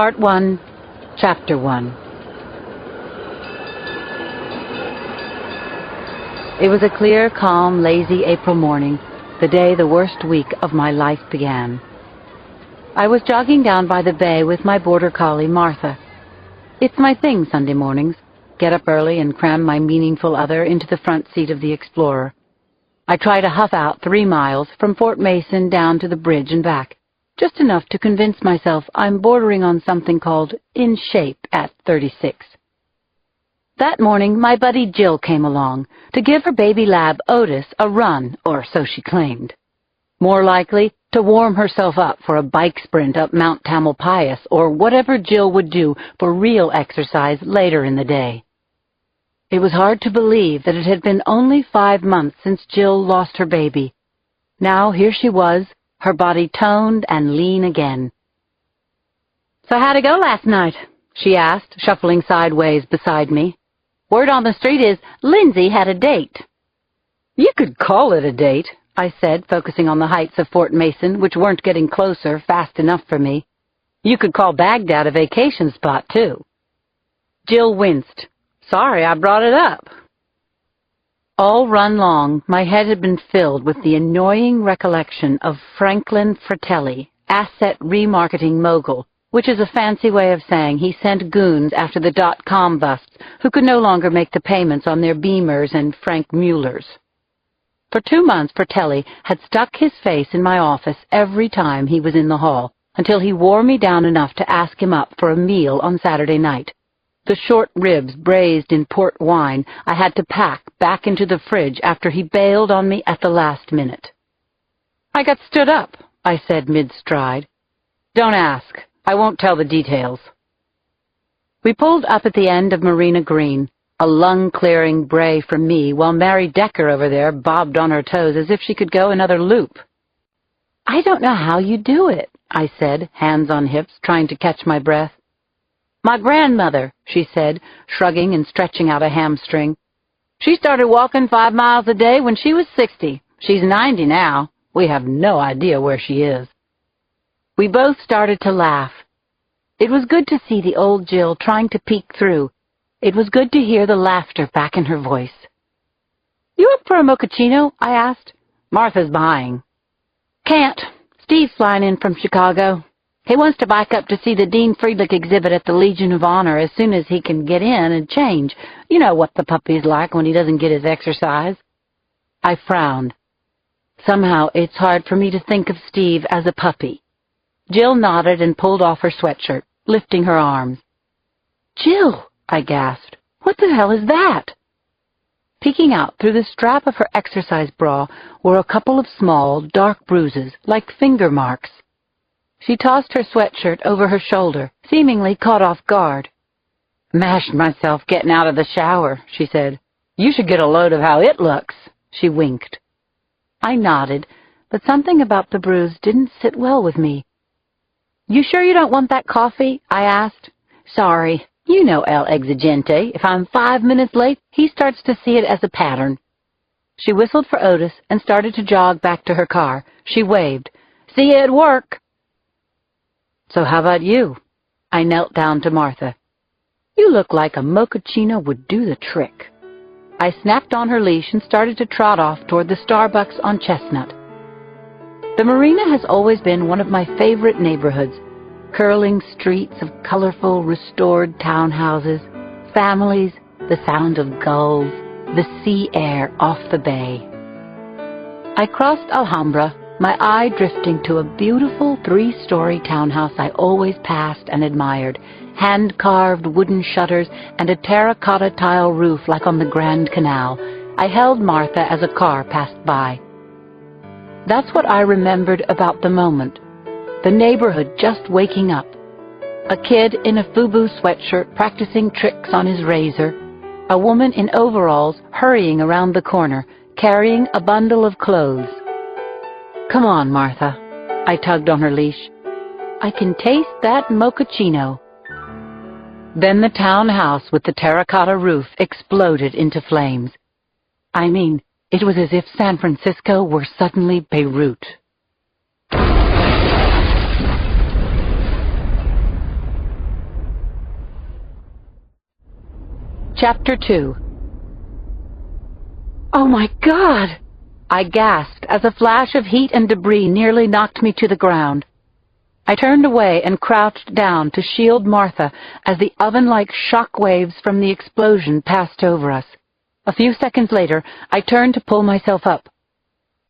Part 1, Chapter 1. It was a clear, calm, lazy April morning, the day the worst week of my life began. I was jogging down by the bay with my border collie, Martha. It's my thing Sunday mornings, get up early and cram my meaningful other into the front seat of the Explorer. I try to huff out 3 miles from Fort Mason down to the bridge and back, just enough to convince myself I'm bordering on something called in shape at 36. That morning, my buddy Jill came along to give her baby lab Otis a run, or so she claimed. More likely, to warm herself up for a bike sprint up Mount Tamalpais or whatever Jill would do for real exercise later in the day. It was hard to believe that it had been only 5 months since Jill lost her baby. Now here she was, her body toned and lean again. "So how'd it go last night?" she asked, shuffling sideways beside me. "Word on the street is Lindsay had a date." "You could call it a date," I said, focusing on the heights of Fort Mason, which weren't getting closer fast enough for me. "You could call Baghdad a vacation spot, too." Jill winced. "Sorry I brought it up." All run long, my head had been filled with the annoying recollection of Franklin Fratelli, asset remarketing mogul, which is a fancy way of saying he sent goons after the .com busts who could no longer make the payments on their Beamers and Frank Muellers. For 2 months, Fratelli had stuck his face in my office every time he was in the hall, until he wore me down enough to ask him up for a meal on Saturday night. The short ribs braised in port wine I had to pack back into the fridge after he bailed on me at the last minute. "I got stood up," I said mid-stride. "Don't ask. I won't tell the details." We pulled up at the end of Marina Green, a lung-clearing bray from me, while Mary Decker over there bobbed on her toes as if she could go another loop. "I don't know how you do it," I said, hands on hips, trying to catch my breath. "My grandmother," she said, shrugging and stretching out a hamstring. "She started walking 5 miles a day when she was 60. She's 90 now. We have no idea where she is." We both started to laugh. It was good to see the old Jill trying to peek through. It was good to hear the laughter back in her voice. "You up for a mochaccino?" I asked. "Martha's buying." "Can't. Steve's flying in from Chicago. He wants to bike up to see the Dean Friedlich exhibit at the Legion of Honor as soon as he can get in and change. You know what the puppy's like when he doesn't get his exercise." I frowned. Somehow it's hard for me to think of Steve as a puppy. Jill nodded and pulled off her sweatshirt, lifting her arms. "Jill!" I gasped. "What the hell is that?" Peeking out through the strap of her exercise bra were a couple of small, dark bruises, like finger marks. She tossed her sweatshirt over her shoulder, seemingly caught off guard. "Mashed myself getting out of the shower," she said. "You should get a load of how it looks." She winked. I nodded, but something about the bruise didn't sit well with me. "You sure you don't want that coffee?" I asked. "Sorry. You know El Exigente. If I'm 5 minutes late, he starts to see it as a pattern." She whistled for Otis and started to jog back to her car. She waved. "See you at work." "So how about you?" I knelt down to Martha. "You look like a mochaccino would do the trick." I snapped on her leash and started to trot off toward the Starbucks on Chestnut. The Marina has always been one of my favorite neighborhoods. Curling streets of colorful, restored townhouses, families, the sound of gulls, the sea air off the bay. I crossed Alhambra, my eye drifting to a beautiful 3-story townhouse I always passed and admired, hand-carved wooden shutters and a terracotta tile roof like on the Grand Canal. I held Martha as a car passed by. That's what I remembered about the moment. The neighborhood just waking up. A kid in a FUBU sweatshirt practicing tricks on his razor. A woman in overalls hurrying around the corner, carrying a bundle of clothes. "Come on, Martha." I tugged on her leash. "I can taste that mochaccino." Then the townhouse with the terracotta roof exploded into flames. I mean, it was as if San Francisco were suddenly Beirut. Chapter 2. "Oh my God!" I gasped as a flash of heat and debris nearly knocked me to the ground. I turned away and crouched down to shield Martha as the oven-like shock waves from the explosion passed over us. A few seconds later, I turned to pull myself up.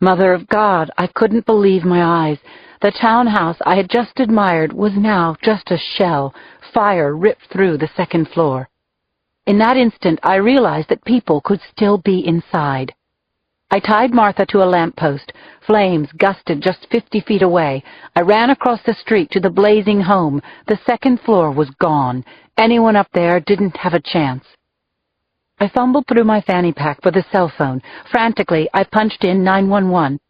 Mother of God, I couldn't believe my eyes. The townhouse I had just admired was now just a shell, fire ripped through the second floor. In that instant, I realized that people could still be inside. I tied Martha to a lamppost. Flames gusted just 50 feet away. I ran across the street to the blazing home. The second floor was gone. Anyone up there didn't have a chance. I fumbled through my fanny pack for the cell phone. Frantically, I punched in 911.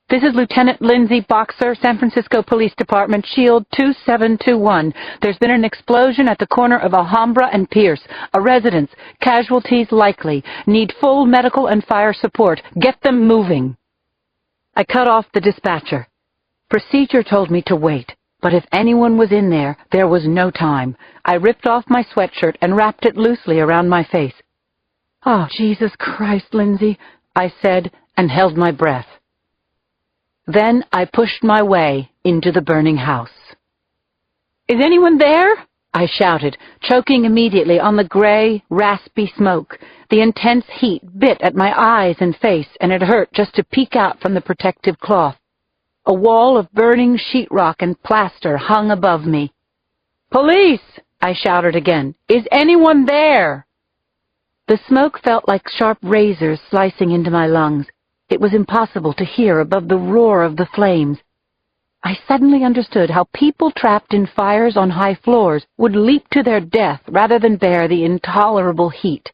"This is Lieutenant Lindsay Boxer, San Francisco Police Department, Shield 2721. There's been an explosion at the corner of Alhambra and Pierce. A residence. Casualties likely. Need full medical and fire support. Get them moving." I cut off the dispatcher. Procedure told me to wait, but if anyone was in there, there was no time. I ripped off my sweatshirt and wrapped it loosely around my face. "Oh, Jesus Christ, Lindsay," I said, and held my breath. Then I pushed my way into the burning house. "Is anyone there?" I shouted, choking immediately on the gray, raspy smoke. The intense heat bit at my eyes and face, and it hurt just to peek out from the protective cloth. A wall of burning sheetrock and plaster hung above me. "Police!" I shouted again. "Is anyone there?" The smoke felt like sharp razors slicing into my lungs. It was impossible to hear above the roar of the flames. I suddenly understood how people trapped in fires on high floors would leap to their death rather than bear the intolerable heat.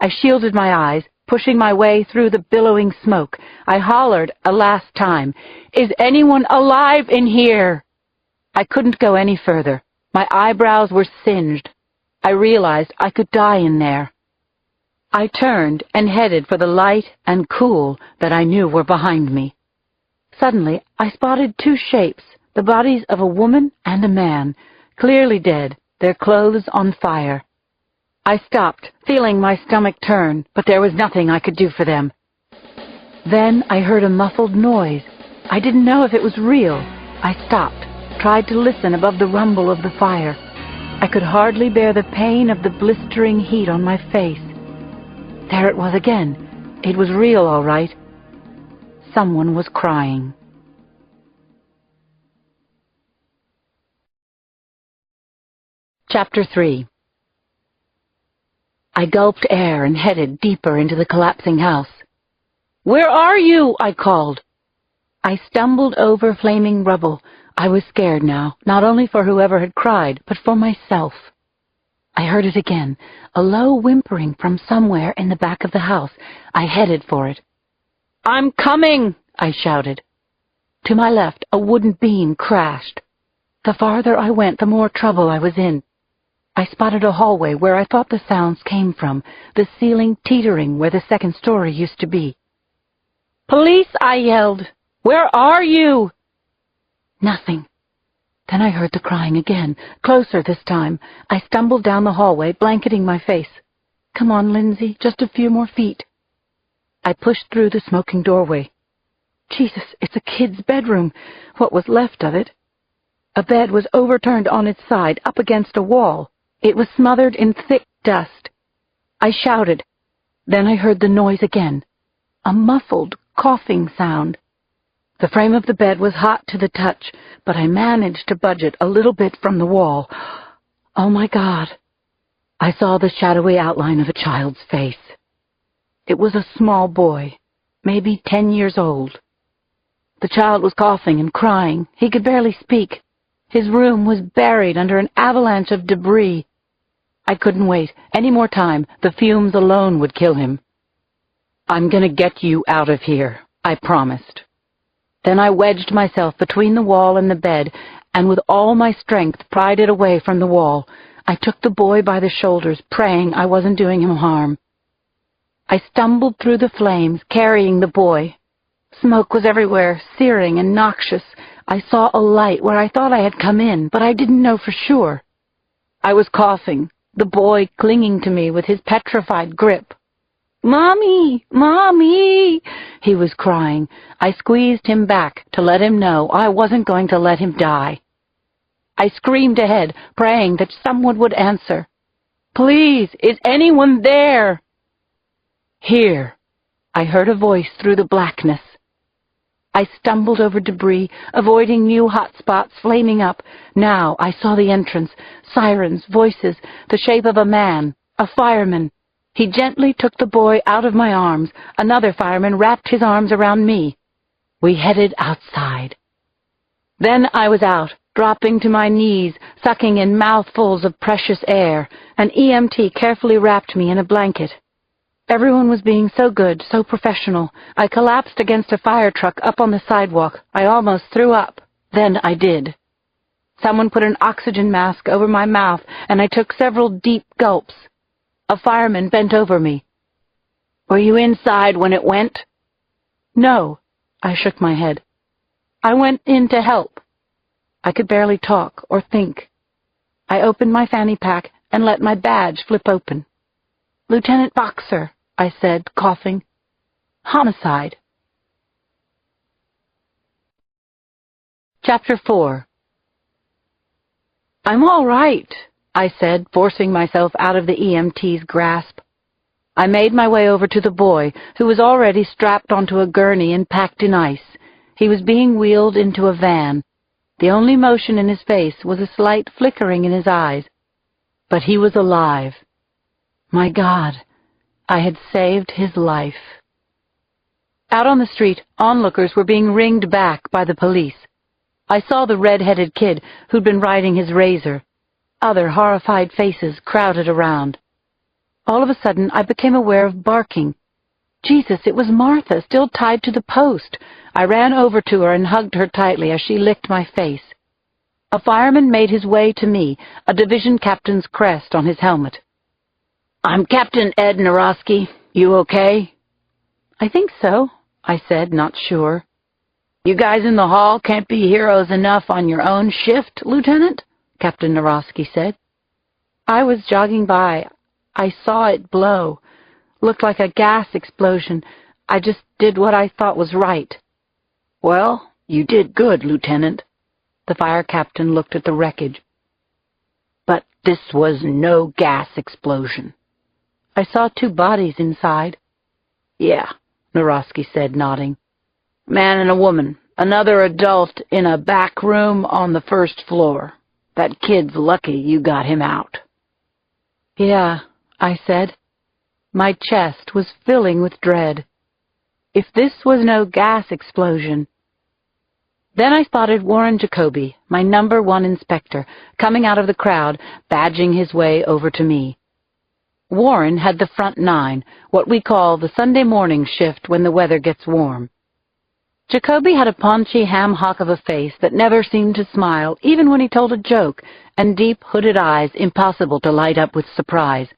I shielded my eyes, pushing my way through the billowing smoke. I hollered a last time, "Is anyone alive in here?" I couldn't go any further. My eyebrows were singed. I realized I could die in there. I turned and headed for the light and cool that I knew were behind me. Suddenly, I spotted two shapes, the bodies of a woman and a man, clearly dead, their clothes on fire. I stopped, feeling my stomach turn, but there was nothing I could do for them. Then I heard a muffled noise. I didn't know if it was real. I stopped, tried to listen above the rumble of the fire. I could hardly bear the pain of the blistering heat on my face. There it was again. It was real, all right. Someone was crying. Chapter 3. I gulped air and headed deeper into the collapsing house. "Where are you?" I called. I stumbled over flaming rubble. I was scared now, not only for whoever had cried, but for myself. I heard it again, a low whimpering from somewhere in the back of the house. I headed for it. "I'm coming!" I shouted. To my left, a wooden beam crashed. The farther I went, the more trouble I was in. I spotted a hallway where I thought the sounds came from, the ceiling teetering where the second story used to be. "Police!" I yelled. "Where are you?" Nothing. Then I heard the crying again, closer this time. I stumbled down the hallway, blanketing my face. "Come on, Lindsay, just a few more feet." I pushed through the smoking doorway. Jesus, it's a kid's bedroom, what was left of it. A bed was overturned on its side, up against a wall. It was smothered in thick dust. I shouted. Then I heard the noise again, a muffled, coughing sound. The frame of the bed was hot to the touch, but I managed to budge it a little bit from the wall. Oh, my God! I saw the shadowy outline of a child's face. It was a small boy, maybe 10 years old. The child was coughing and crying. He could barely speak. His room was buried under an avalanche of debris. I couldn't wait any more time. The fumes alone would kill him. "I'm going to get you out of here," I promised. Then I wedged myself between the wall and the bed, and with all my strength pried it away from the wall. I took the boy by the shoulders, praying I wasn't doing him harm. I stumbled through the flames, carrying the boy. Smoke was everywhere, searing and noxious. I saw a light where I thought I had come in, but I didn't know for sure. I was coughing, the boy clinging to me with his petrified grip. "Mommy! Mommy!" he was crying. I squeezed him back to let him know I wasn't going to let him die. I screamed ahead, praying that someone would answer. "Please, is anyone there?" "Here," I heard a voice through the blackness. I stumbled over debris, avoiding new hot spots flaming up. Now I saw the entrance, sirens, voices, the shape of a man, a fireman. He gently took the boy out of my arms. Another fireman wrapped his arms around me. We headed outside. Then I was out, dropping to my knees, sucking in mouthfuls of precious air. An EMT carefully wrapped me in a blanket. Everyone was being so good, so professional. I collapsed against a fire truck up on the sidewalk. I almost threw up. Then I did. Someone put an oxygen mask over my mouth, and I took several deep gulps. A fireman bent over me. "Were you inside when it went?" "No," I shook my head. "I went in to help." I could barely talk or think. I opened my fanny pack and let my badge flip open. "Lieutenant Boxer," I said, coughing. "Homicide." Chapter 4. "I'm all right," I said, forcing myself out of the EMT's grasp. I made my way over to the boy, who was already strapped onto a gurney and packed in ice. He was being wheeled into a van. The only motion in his face was a slight flickering in his eyes. But he was alive. My God, I had saved his life. Out on the street, onlookers were being ringed back by the police. I saw the red-headed kid who'd been riding his razor. Other horrified faces crowded around. All of a sudden, I became aware of barking. Jesus, it was Martha, still tied to the post. I ran over to her and hugged her tightly as she licked my face. A fireman made his way to me, a division captain's crest on his helmet. "I'm Captain Ed Narosky. You okay?" "I think so," I said, not sure. "You guys in the hall can't be heroes enough on your own shift, Lieutenant?" Captain Narosky said. "I was jogging by. I saw it blow. Looked like a gas explosion. I just did what I thought was right." "Well, you did good, Lieutenant." The fire captain looked at the wreckage. "But this was no gas explosion." "I saw 2 bodies inside." "Yeah," Narosky said, nodding. "Man and a woman. Another adult in a back room on the 1st floor. That kid's lucky you got him out." "Yeah," I said. My chest was filling with dread. If this was no gas explosion... Then I spotted Warren Jacoby, my #1 inspector, coming out of the crowd, badging his way over to me. Warren had the front 9, what we call the Sunday morning shift when the weather gets warm. Jacoby had a paunchy ham hock of a face that never seemed to smile, even when he told a joke, and deep hooded eyes impossible to light up with surprise.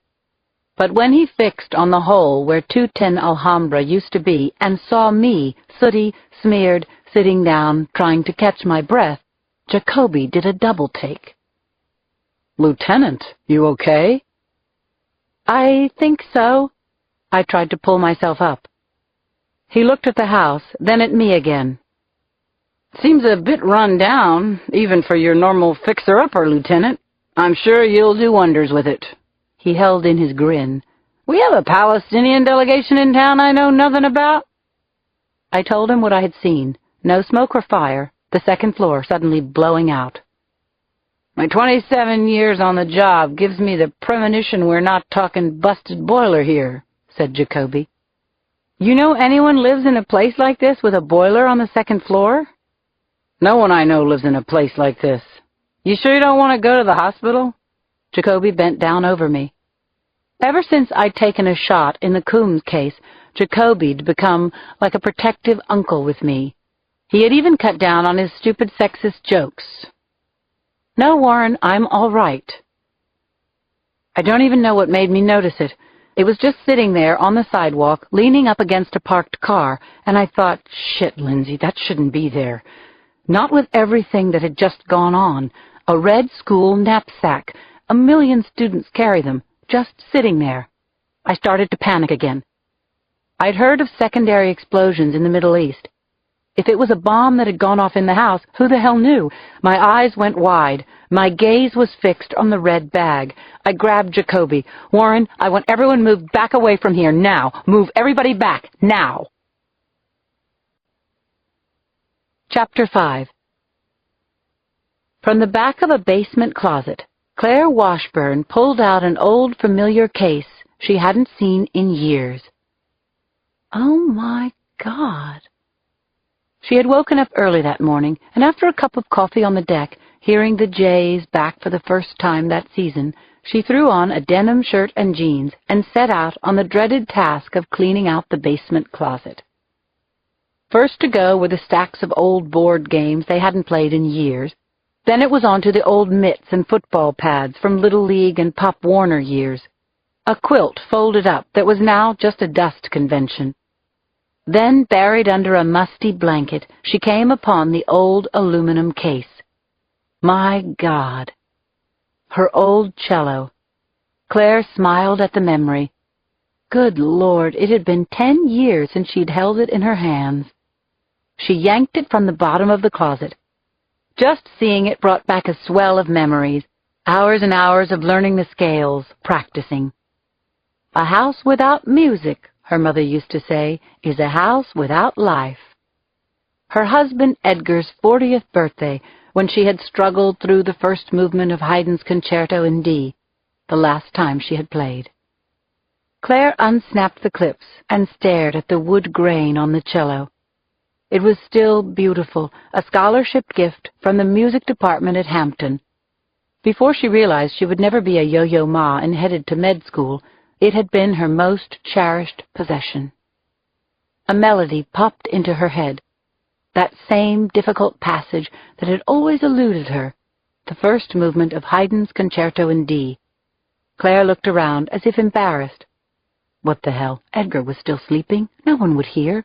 But when he fixed on the hole where 210 Alhambra used to be and saw me, sooty, smeared, sitting down, trying to catch my breath, Jacoby did a double take. "Lieutenant, you okay?" "I think so." I tried to pull myself up. He looked at the house, then at me again. "Seems a bit run down, even for your normal fixer-upper, Lieutenant. I'm sure you'll do wonders with it." He held in his grin. "We have a Palestinian delegation in town I know nothing about." I told him what I had seen. No smoke or fire, the 2nd floor suddenly blowing out. "My 27 years on the job gives me the premonition we're not talking busted boiler here," said Jacoby. "You know anyone lives in a place like this with a boiler on the 2nd floor?" "No one I know lives in a place like this. You sure you don't want to go to the hospital?" Jacoby bent down over me. Ever since I'd taken a shot in the Coombs case, Jacoby'd become like a protective uncle with me. He had even cut down on his stupid sexist jokes. "No, Warren, I'm all right." I don't even know what made me notice it. It was just sitting there on the sidewalk, leaning up against a parked car, and I thought, shit, Lindsay, that shouldn't be there. Not with everything that had just gone on. A red school knapsack, A million students carry them, just sitting there. I started to panic again. I'd heard of secondary explosions in the Middle East. If it was a bomb that had gone off in the house, who the hell knew? My eyes went wide. My gaze was fixed on the red bag. I grabbed Jacoby. "Warren, I want everyone moved back away from here, now. Move everybody back, now." Chapter 5. From the back of a basement closet, Claire Washburn pulled out an old familiar case she hadn't seen in years. Oh my God. She had woken up early that morning, and after a cup of coffee on the deck, hearing the Jays back for the first time that season, she threw on a denim shirt and jeans and set out on the dreaded task of cleaning out the basement closet. First to go were the stacks of old board games they hadn't played in years. Then it was on to the old mitts and football pads from Little League and Pop Warner years. A quilt folded up that was now just a dust convention. Then, buried under a musty blanket, she came upon the old aluminum case. My God! Her old cello. Claire smiled at the memory. Good Lord, it had been 10 years since she'd held it in her hands. She yanked it from the bottom of the closet. Just seeing it brought back a swell of memories, hours and hours of learning the scales, practicing. A house without music, her mother used to say, is a house without life. Her husband Edgar's 40th birthday, when she had struggled through the first movement of Haydn's Concerto in D, the last time she had played. Claire unsnapped the clips and stared at the wood grain on the cello. It was still beautiful, a scholarship gift from the music department at Hampton. Before she realized she would never be a yo-yo ma and headed to med school, it had been her most cherished possession. A melody popped into her head, that same difficult passage that had always eluded her, the first movement of Haydn's Concerto in D. Claire looked around as if embarrassed. What the hell? Edgar was still sleeping. No one would hear.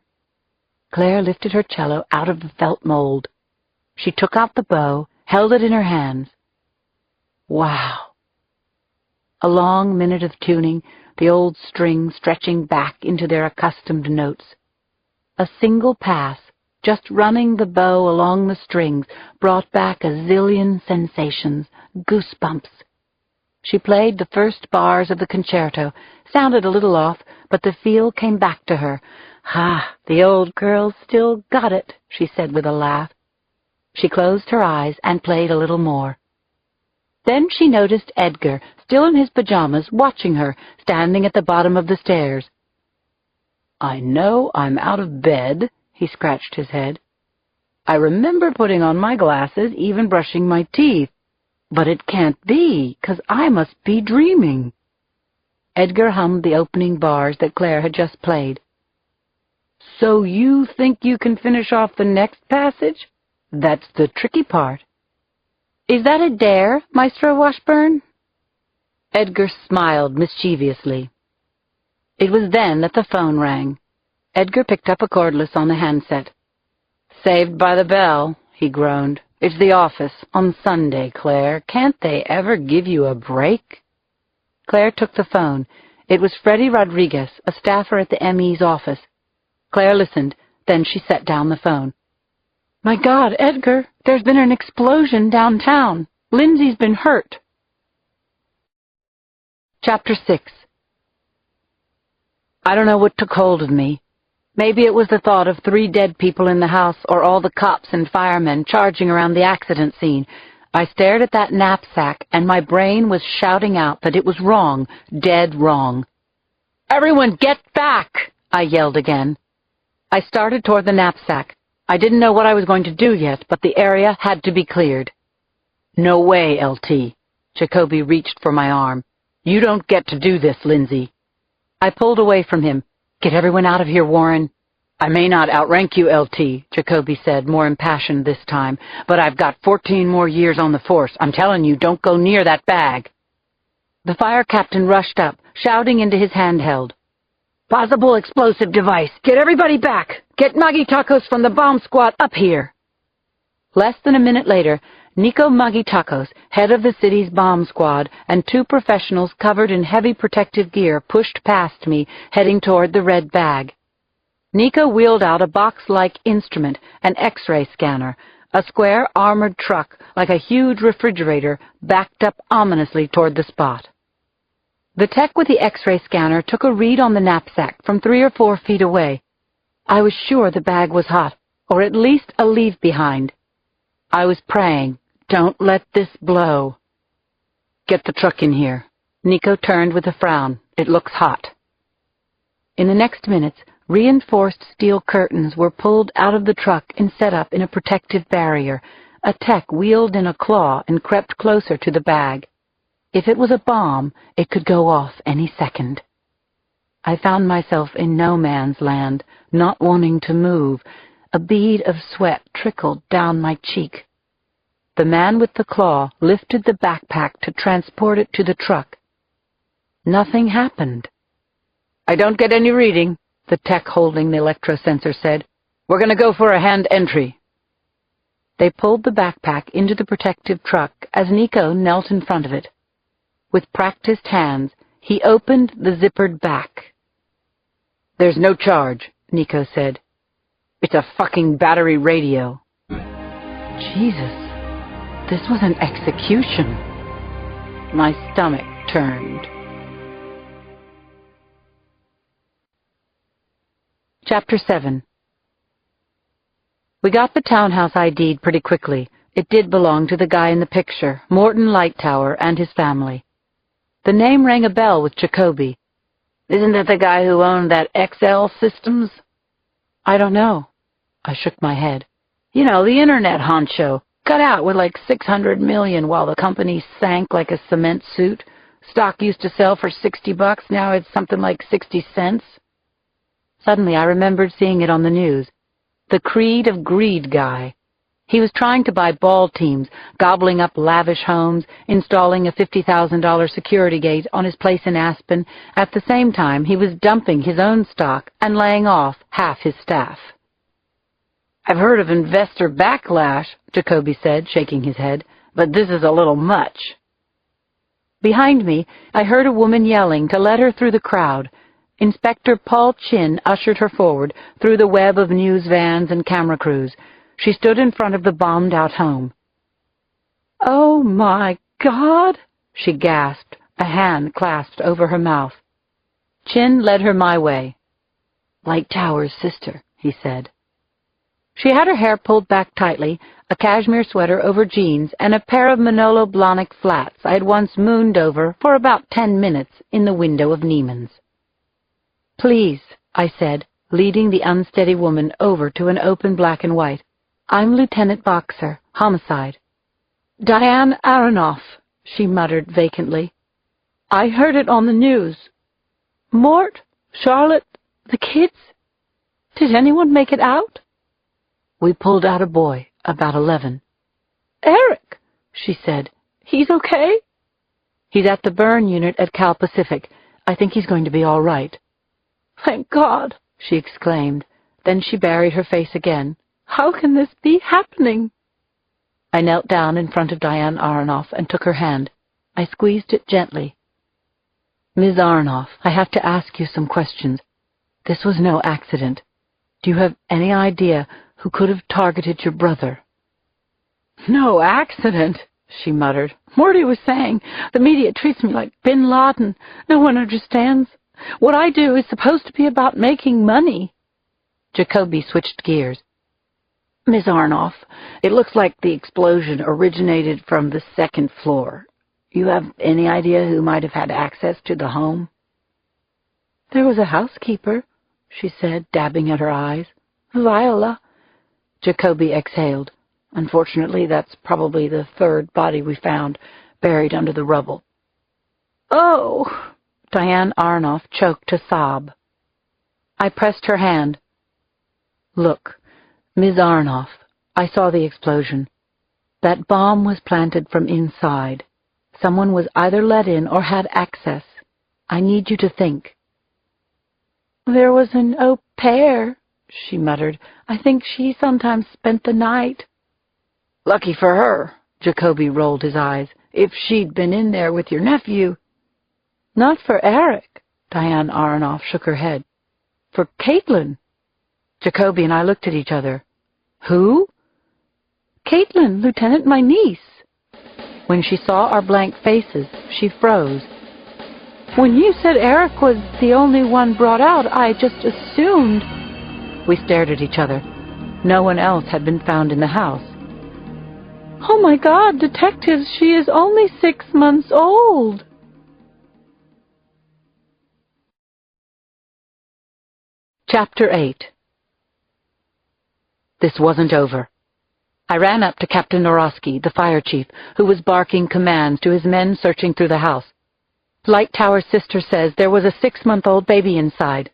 Claire lifted her cello out of the felt mold. She took out the bow, held it in her hands. Wow! A long minute of tuning, the old strings stretching back into their accustomed notes. A single pass, just running the bow along the strings, brought back a zillion sensations, goosebumps. She played the first bars of the concerto, sounded a little off, but the feel came back to her. "Ah, the old girl's still got it," she said with a laugh. She closed her eyes and played a little more. Then she noticed Edgar, still in his pajamas, watching her, standing at the bottom of the stairs. "I know I'm out of bed," he scratched his head. "I remember putting on my glasses, even brushing my teeth. But it can't be, 'cause I must be dreaming." Edgar hummed the opening bars that Claire had just played. "So you think you can finish off the next passage? That's the tricky part." "Is that a dare, Maestro Washburn?" Edgar smiled mischievously. It was then that the phone rang. Edgar picked up a cordless on the handset. "Saved by the bell," he groaned. "It's the office, on Sunday, Claire. Can't they ever give you a break?" Claire took the phone. It was Freddie Rodriguez, a staffer at the ME's office. Claire listened, then she set down the phone. "My God, Edgar, there's been an explosion downtown. Lindsay's been hurt." Chapter 6. I don't know what took hold of me. Maybe it was the thought of 3 dead people in the house, or all the cops and firemen charging around the accident scene. I stared at that knapsack, and my brain was shouting out that it was wrong, dead wrong. "Everyone get back!" I yelled again. I started toward the knapsack. I didn't know what I was going to do yet, but the area had to be cleared. "No way, LT." Jacoby reached for my arm. "You don't get to do this, Lindsay." I pulled away from him. "Get everyone out of here, Warren." "I may not outrank you, LT," Jacoby said, more impassioned this time, "but I've got 14 more years on the force. I'm telling you, don't go near that bag." The fire captain rushed up, shouting into his handheld. "Possible explosive device. Get everybody back. Get Maggie Tacos from the bomb squad up here." Less than a minute later, Nico Magitakos, head of the city's bomb squad, and two professionals covered in heavy protective gear pushed past me, heading toward the red bag. Nico wheeled out a box-like instrument, an X-ray scanner. A square, armored truck, like a huge refrigerator, backed up ominously toward the spot. The tech with the X-ray scanner took a read on the knapsack from 3 or 4 feet away. I was sure the bag was hot, or at least a leave-behind. I was praying, don't let this blow. Get the truck in here. Nico turned with a frown. It looks hot. In the next minutes, reinforced steel curtains were pulled out of the truck and set up in a protective barrier. A tech wheeled in a claw and crept closer to the bag. If it was a bomb, it could go off any second. I found myself in no man's land, not wanting to move. A bead of sweat trickled down my cheek. The man with the claw lifted the backpack to transport it to the truck. Nothing happened. I don't get any reading, the tech holding the electrosensor said. We're going to go for a hand entry. They pulled the backpack into the protective truck as Nico knelt in front of it. With practiced hands, he opened the zippered back. There's no charge, Nico said. It's a fucking battery radio. Jesus, this was an execution. My stomach turned. Chapter 7. We got the townhouse ID'd pretty quickly. It did belong to the guy in the picture, Morton Lightower, and his family. The name rang a bell with Jacoby. Isn't that the guy who owned that XL Systems? I don't know. I shook my head. You know, the internet honcho. Cut out with like $600 million while the company sank like a cement suit. Stock used to sell for $60, now it's something like 60 cents. Suddenly I remembered seeing it on the news. The Creed of Greed guy. He was trying to buy ball teams, gobbling up lavish homes, installing a $50,000 security gate on his place in Aspen. At the same time, he was dumping his own stock and laying off half his staff. I've heard of investor backlash, Jacoby said, shaking his head, but this is a little much. Behind me, I heard a woman yelling to let her through the crowd. Inspector Paul Chin ushered her forward through the web of news vans and camera crews. She stood in front of the bombed-out home. "Oh, my God!" she gasped, a hand clasped over her mouth. Chin led her my way. "Lightower's sister," he said. She had her hair pulled back tightly, a cashmere sweater over jeans, and a pair of Manolo Blahnik flats I had once mooned over for about 10 minutes in the window of Neiman's. "Please," I said, leading the unsteady woman over to an open black and white. "I'm Lieutenant Boxer, homicide." "Diane Aronoff," she muttered vacantly. "I heard it on the news. Mort, Charlotte, the kids. Did anyone make it out?" We pulled out a boy, about 11. "Eric," she said. "He's okay?" "He's at the burn unit at Cal Pacific. I think he's going to be all right." "Thank God," she exclaimed. Then she buried her face again. "How can this be happening?" I knelt down in front of Diane Aronoff and took her hand. I squeezed it gently. "Ms. Aronoff, I have to ask you some questions. This was no accident. Do you have any idea who could have targeted your brother?" "No accident," she muttered. "Morty was saying the media treats me like Bin Laden. No one understands. What I do is supposed to be about making money." Jacoby switched gears. "Miss Aronoff, it looks like the explosion originated from the 2nd floor. You have any idea who might have had access to the home?" "There was a housekeeper," she said, dabbing at her eyes. "Viola." Jacoby exhaled. "Unfortunately, that's probably the 3rd body we found, buried under the rubble." "Oh!" Diane Aronoff choked a sob. I pressed her hand. "Look, Ms. Aronoff, I saw the explosion. That bomb was planted from inside. Someone was either let in or had access. I need you to think." "There was an au pair," she muttered. "I think she sometimes spent the night." "Lucky for her," Jacoby rolled his eyes. "If she'd been in there with your nephew." "Not for Eric." Diane Aronoff shook her head. "For Caitlin." Jacoby and I looked at each other. "Who?" "Caitlin, Lieutenant, my niece." When she saw our blank faces, she froze. "When you said Eric was the only one brought out, I just assumed—" We stared at each other. No one else had been found in the house. "Oh my God, detectives, she is only 6 months old." Chapter 8. This wasn't over. I ran up to Captain Norosky, the fire chief, who was barking commands to his men searching through the house. "Light Tower's sister says there was a 6-month-old baby inside."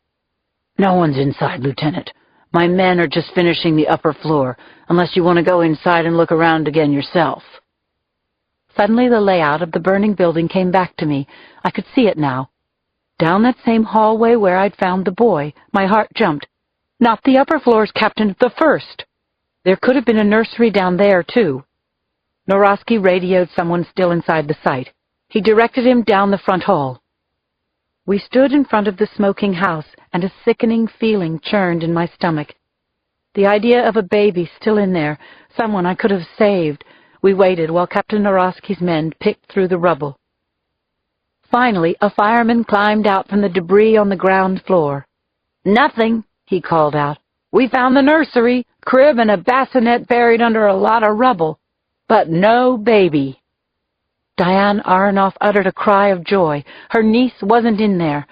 "No one's inside, Lieutenant. My men are just finishing the upper floor, unless you want to go inside and look around again yourself." Suddenly the layout of the burning building came back to me. I could see it now. Down that same hallway where I'd found the boy, my heart jumped. "Not the upper floors, Captain, the first." There could have been a nursery down there, too. Norosky radioed someone still inside the site. He directed him down the front hall. We stood in front of the smoking house, and a sickening feeling churned in my stomach. The idea of a baby still in there, someone I could have saved. We waited while Captain Norosky's men picked through the rubble. Finally, a fireman climbed out from the debris on the ground floor. "Nothing," he called out. "We found the nursery, crib, and a bassinet buried under a lot of rubble. But no baby." Diane Aronoff uttered a cry of joy. Her niece wasn't in there.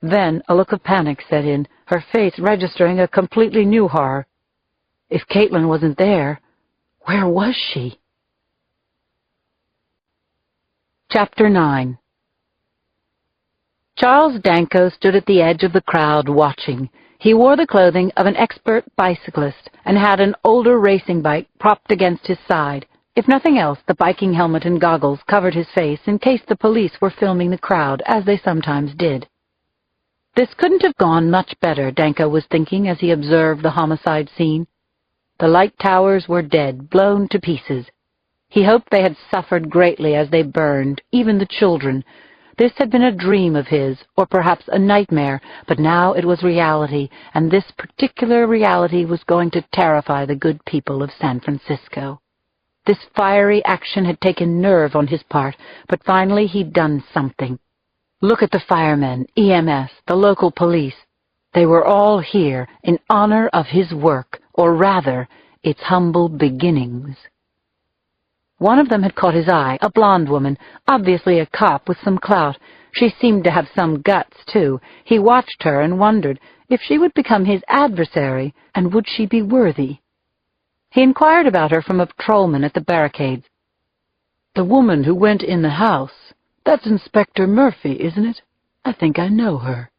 Then a look of panic set in, her face registering a completely new horror. If Caitlin wasn't there, where was she? Chapter 9. Charles Danko stood at the edge of the crowd watching. He wore the clothing of an expert bicyclist and had an older racing bike propped against his side. If nothing else, the biking helmet and goggles covered his face in case the police were filming the crowd, as they sometimes did. This couldn't have gone much better, Danko was thinking as he observed the homicide scene. The light towers were dead, blown to pieces. He hoped they had suffered greatly as they burned, even the children. This had been a dream of his, or perhaps a nightmare, but now it was reality, and this particular reality was going to terrify the good people of San Francisco. This fiery action had taken nerve on his part, but finally he'd done something. Look at the firemen, EMS, the local police. They were all here in honor of his work, or rather, its humble beginnings. One of them had caught his eye, a blonde woman, obviously a cop with some clout. She seemed to have some guts, too. He watched her and wondered if she would become his adversary, and would she be worthy? He inquired about her from a patrolman at the barricades. "The woman who went in the house. That's Inspector Murphy, isn't it? I think I know her."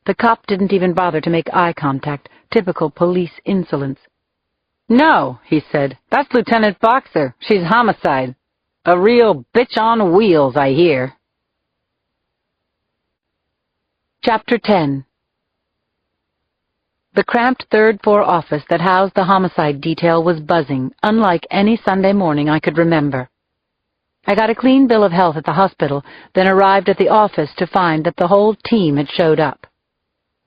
The cop didn't even bother to make eye contact, typical police insolence. "No," he said, "that's Lieutenant Boxer. She's homicide. A real bitch on wheels, I hear." Chapter 10. The cramped third-floor office that housed the homicide detail was buzzing, unlike any Sunday morning I could remember. I got a clean bill of health at the hospital, then arrived at the office to find that the whole team had showed up.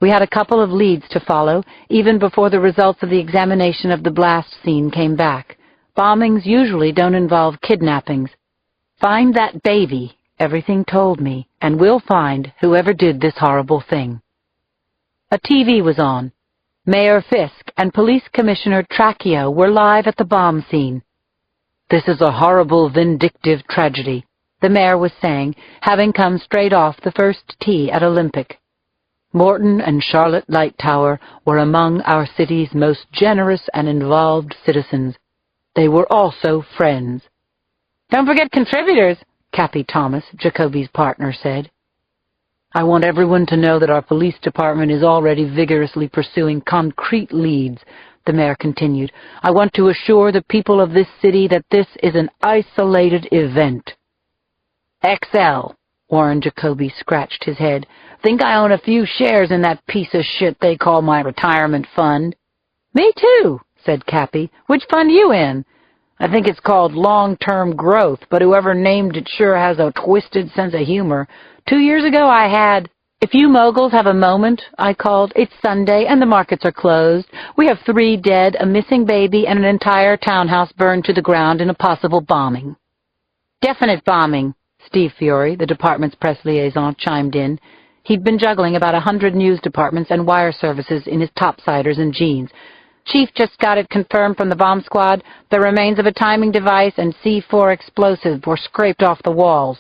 We had a couple of leads to follow, even before the results of the examination of the blast scene came back. Bombings usually don't involve kidnappings. Find that baby, everything told me, and we'll find whoever did this horrible thing. A TV was on. Mayor Fisk and Police Commissioner Tracchio were live at the bomb scene. "This is a horrible, vindictive tragedy," the mayor was saying, having come straight off the first tee at Olympic. "Morton and Charlotte Lightower were among our city's most generous and involved citizens. They were also friends." "Don't forget contributors," Kathy Thomas, Jacoby's partner, said. "I want everyone to know that our police department is already vigorously pursuing concrete leads," the mayor continued. "I want to assure the people of this city that this is an isolated event." "XL," Warren Jacoby scratched his head. "Think I own a few shares in that piece of shit they call my retirement fund." "Me too," said Cappy. "Which fund you in?" I think it's called long-term growth, but whoever named it sure has a twisted sense of humor. 2 years ago I had... If you moguls have a moment, I called. It's Sunday and the markets are closed. We have 3 dead, a missing baby, and an entire townhouse burned to the ground in a possible bombing. Definite bombing, Steve Fiore, the department's press liaison, chimed in. He'd been juggling about 100 news departments and wire services in his topsiders and jeans. Chief just got it confirmed from the bomb squad. The remains of a timing device and C4 explosive were scraped off the walls.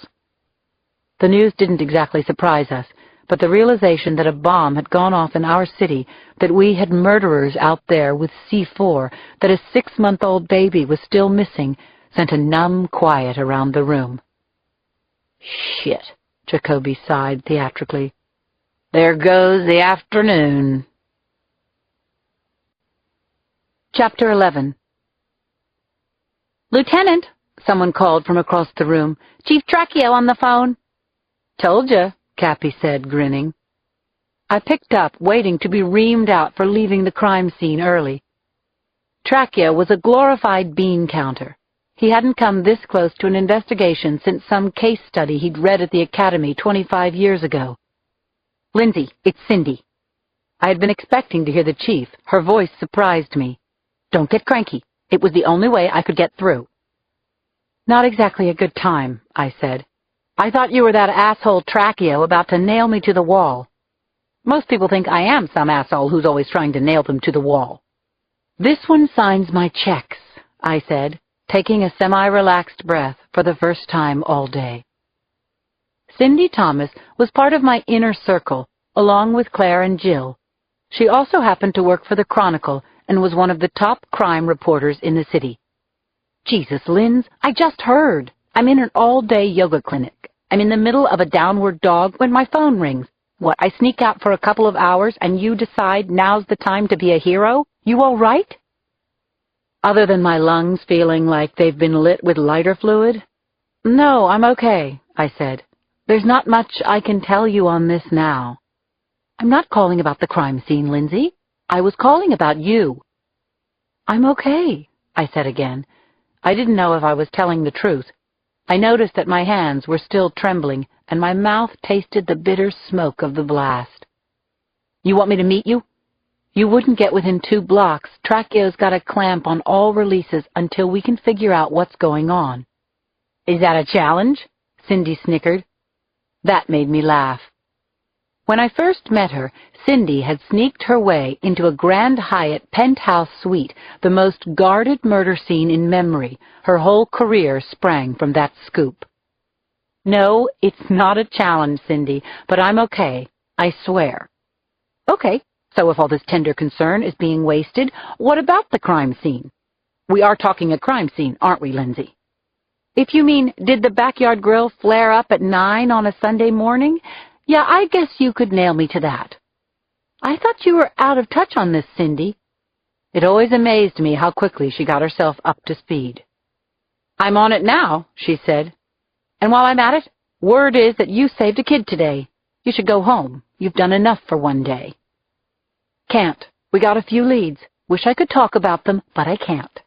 The news didn't exactly surprise us, but the realization that a bomb had gone off in our city, that we had murderers out there with C4, that a 6-month-old baby was still missing, sent a numb quiet around the room. Shit, Jacoby sighed theatrically. There goes the afternoon. Chapter 11. Lieutenant, someone called from across the room. Chief Tracchio on the phone. Told ya, Cappy said, grinning. I picked up, waiting to be reamed out for leaving the crime scene early. Tracchio was a glorified bean counter. He hadn't come this close to an investigation since some case study he'd read at the academy 25 years ago. Lindsay, it's Cindy. I had been expecting to hear the chief. Her voice surprised me. Don't get cranky. It was the only way I could get through. Not exactly a good time, I said. I thought you were that asshole Tracchio about to nail me to the wall. Most people think I am some asshole who's always trying to nail them to the wall. This one signs my checks, I said, taking a semi-relaxed breath for the first time all day. Cindy Thomas was part of my inner circle, along with Claire and Jill. She also happened to work for the Chronicle and was one of the top crime reporters in the city. Jesus, Linz, I just heard. I'm in an all-day yoga clinic. I'm in the middle of a downward dog when my phone rings. What, I sneak out for a couple of hours and you decide now's the time to be a hero? You all right? Other than my lungs feeling like they've been lit with lighter fluid? No, I'm okay, I said. There's not much I can tell you on this now. I'm not calling about the crime scene, Lindsay. I was calling about you. I'm okay, I said again. I didn't know if I was telling the truth. I noticed that my hands were still trembling, and my mouth tasted the bitter smoke of the blast. You want me to meet you? You wouldn't get within 2 blocks. Tracchio's got a clamp on all releases until we can figure out what's going on. Is that a challenge? Cindy snickered. That made me laugh. When I first met her, Cindy had sneaked her way into a Grand Hyatt penthouse suite, the most guarded murder scene in memory. Her whole career sprang from that scoop. No, it's not a challenge, Cindy, but I'm okay, I swear. Okay, so if all this tender concern is being wasted, what about the crime scene? We are talking a crime scene, aren't we, Lindsay? If you mean, did the backyard grill flare up at 9 on a Sunday morning? Yeah, I guess you could nail me to that. I thought you were out of touch on this, Cindy. It always amazed me how quickly she got herself up to speed. I'm on it now, she said. And while I'm at it, word is that you saved a kid today. You should go home. You've done enough for one day. Can't. We got a few leads. Wish I could talk about them, but I can't.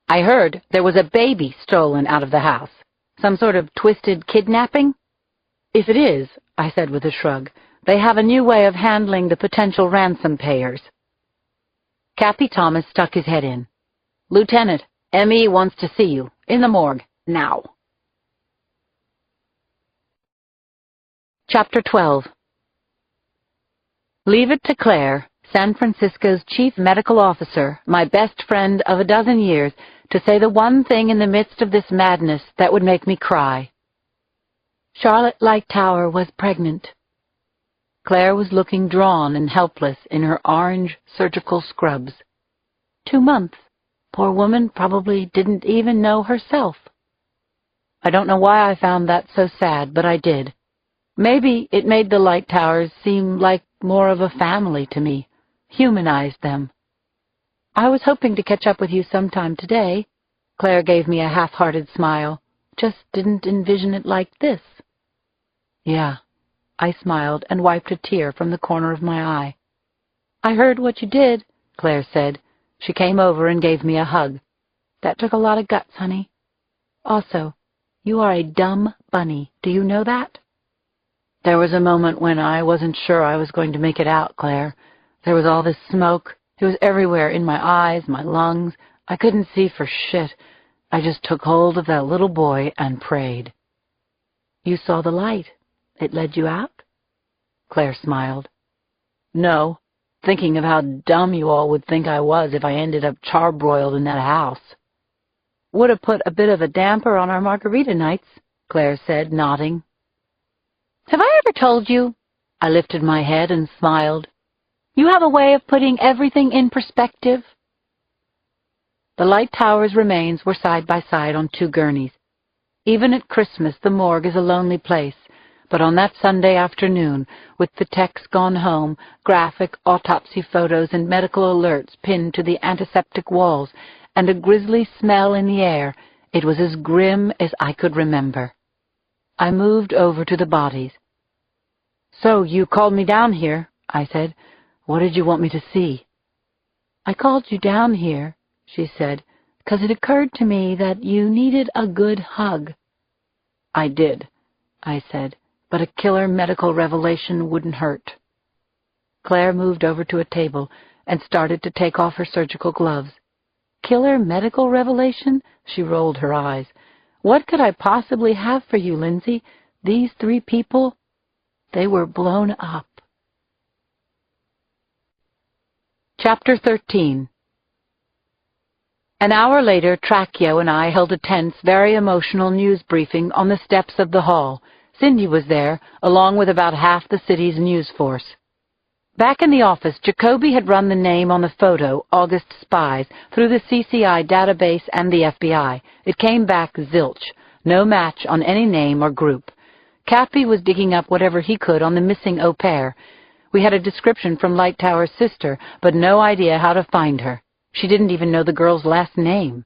I heard there was a baby stolen out of the house. Some sort of twisted kidnapping? If it is, I said with a shrug, they have a new way of handling the potential ransom payers. Cappy Thomas stuck his head in. Lieutenant, M.E. wants to see you. In the morgue. Now. Chapter 12. Leave it to Claire, San Francisco's chief medical officer, my best friend of a dozen years, to say the one thing in the midst of this madness that would make me cry. Charlotte Lightower was pregnant. Claire was looking drawn and helpless in her orange surgical scrubs. 2 months. Poor woman probably didn't even know herself. I don't know why I found that so sad, but I did. Maybe it made the Lightowers seem like more of a family to me, humanized them. I was hoping to catch up with you sometime today. Claire gave me a half-hearted smile. Just didn't envision it like this. Yeah, I smiled and wiped a tear from the corner of my eye. I heard what you did, Claire said. She came over and gave me a hug. That took a lot of guts, honey. Also, you are a dumb bunny. Do you know that? There was a moment when I wasn't sure I was going to make it out, Claire. There was all this smoke. It was everywhere, in my eyes, my lungs. I couldn't see for shit. I just took hold of that little boy and prayed. You saw the light. It led you out? Claire smiled. No, thinking of how dumb you all would think I was if I ended up charbroiled in that house. Would have put a bit of a damper on our margarita nights, Claire said, nodding. Have I ever told you? I lifted my head and smiled. You have a way of putting everything in perspective. The light tower's remains were side by side on two gurneys. Even at Christmas, the morgue is a lonely place, but on that Sunday afternoon, with the techs gone home, graphic autopsy photos and medical alerts pinned to the antiseptic walls, and a grisly smell in the air, it was as grim as I could remember. I moved over to the bodies. So you called me down here, I said. What did you want me to see? I called you down here, she said, because it occurred to me that you needed a good hug. I did, I said, but a killer medical revelation wouldn't hurt. Claire moved over to a table and started to take off her surgical gloves. Killer medical revelation? She rolled her eyes. What could I possibly have for you, Lindsay? These three people? They were blown up. Chapter 13. An hour later, Tracchio and I held a tense, very emotional news briefing on the steps of the hall. Cindy was there, along with about half the city's news force. Back in the office, Jacoby had run the name on the photo, August Spies, through the CCI database and the FBI. It came back zilch, no match on any name or group. Cappy was digging up whatever he could on the missing au pair. We had a description from Light Tower's sister, but no idea how to find her. She didn't even know the girl's last name.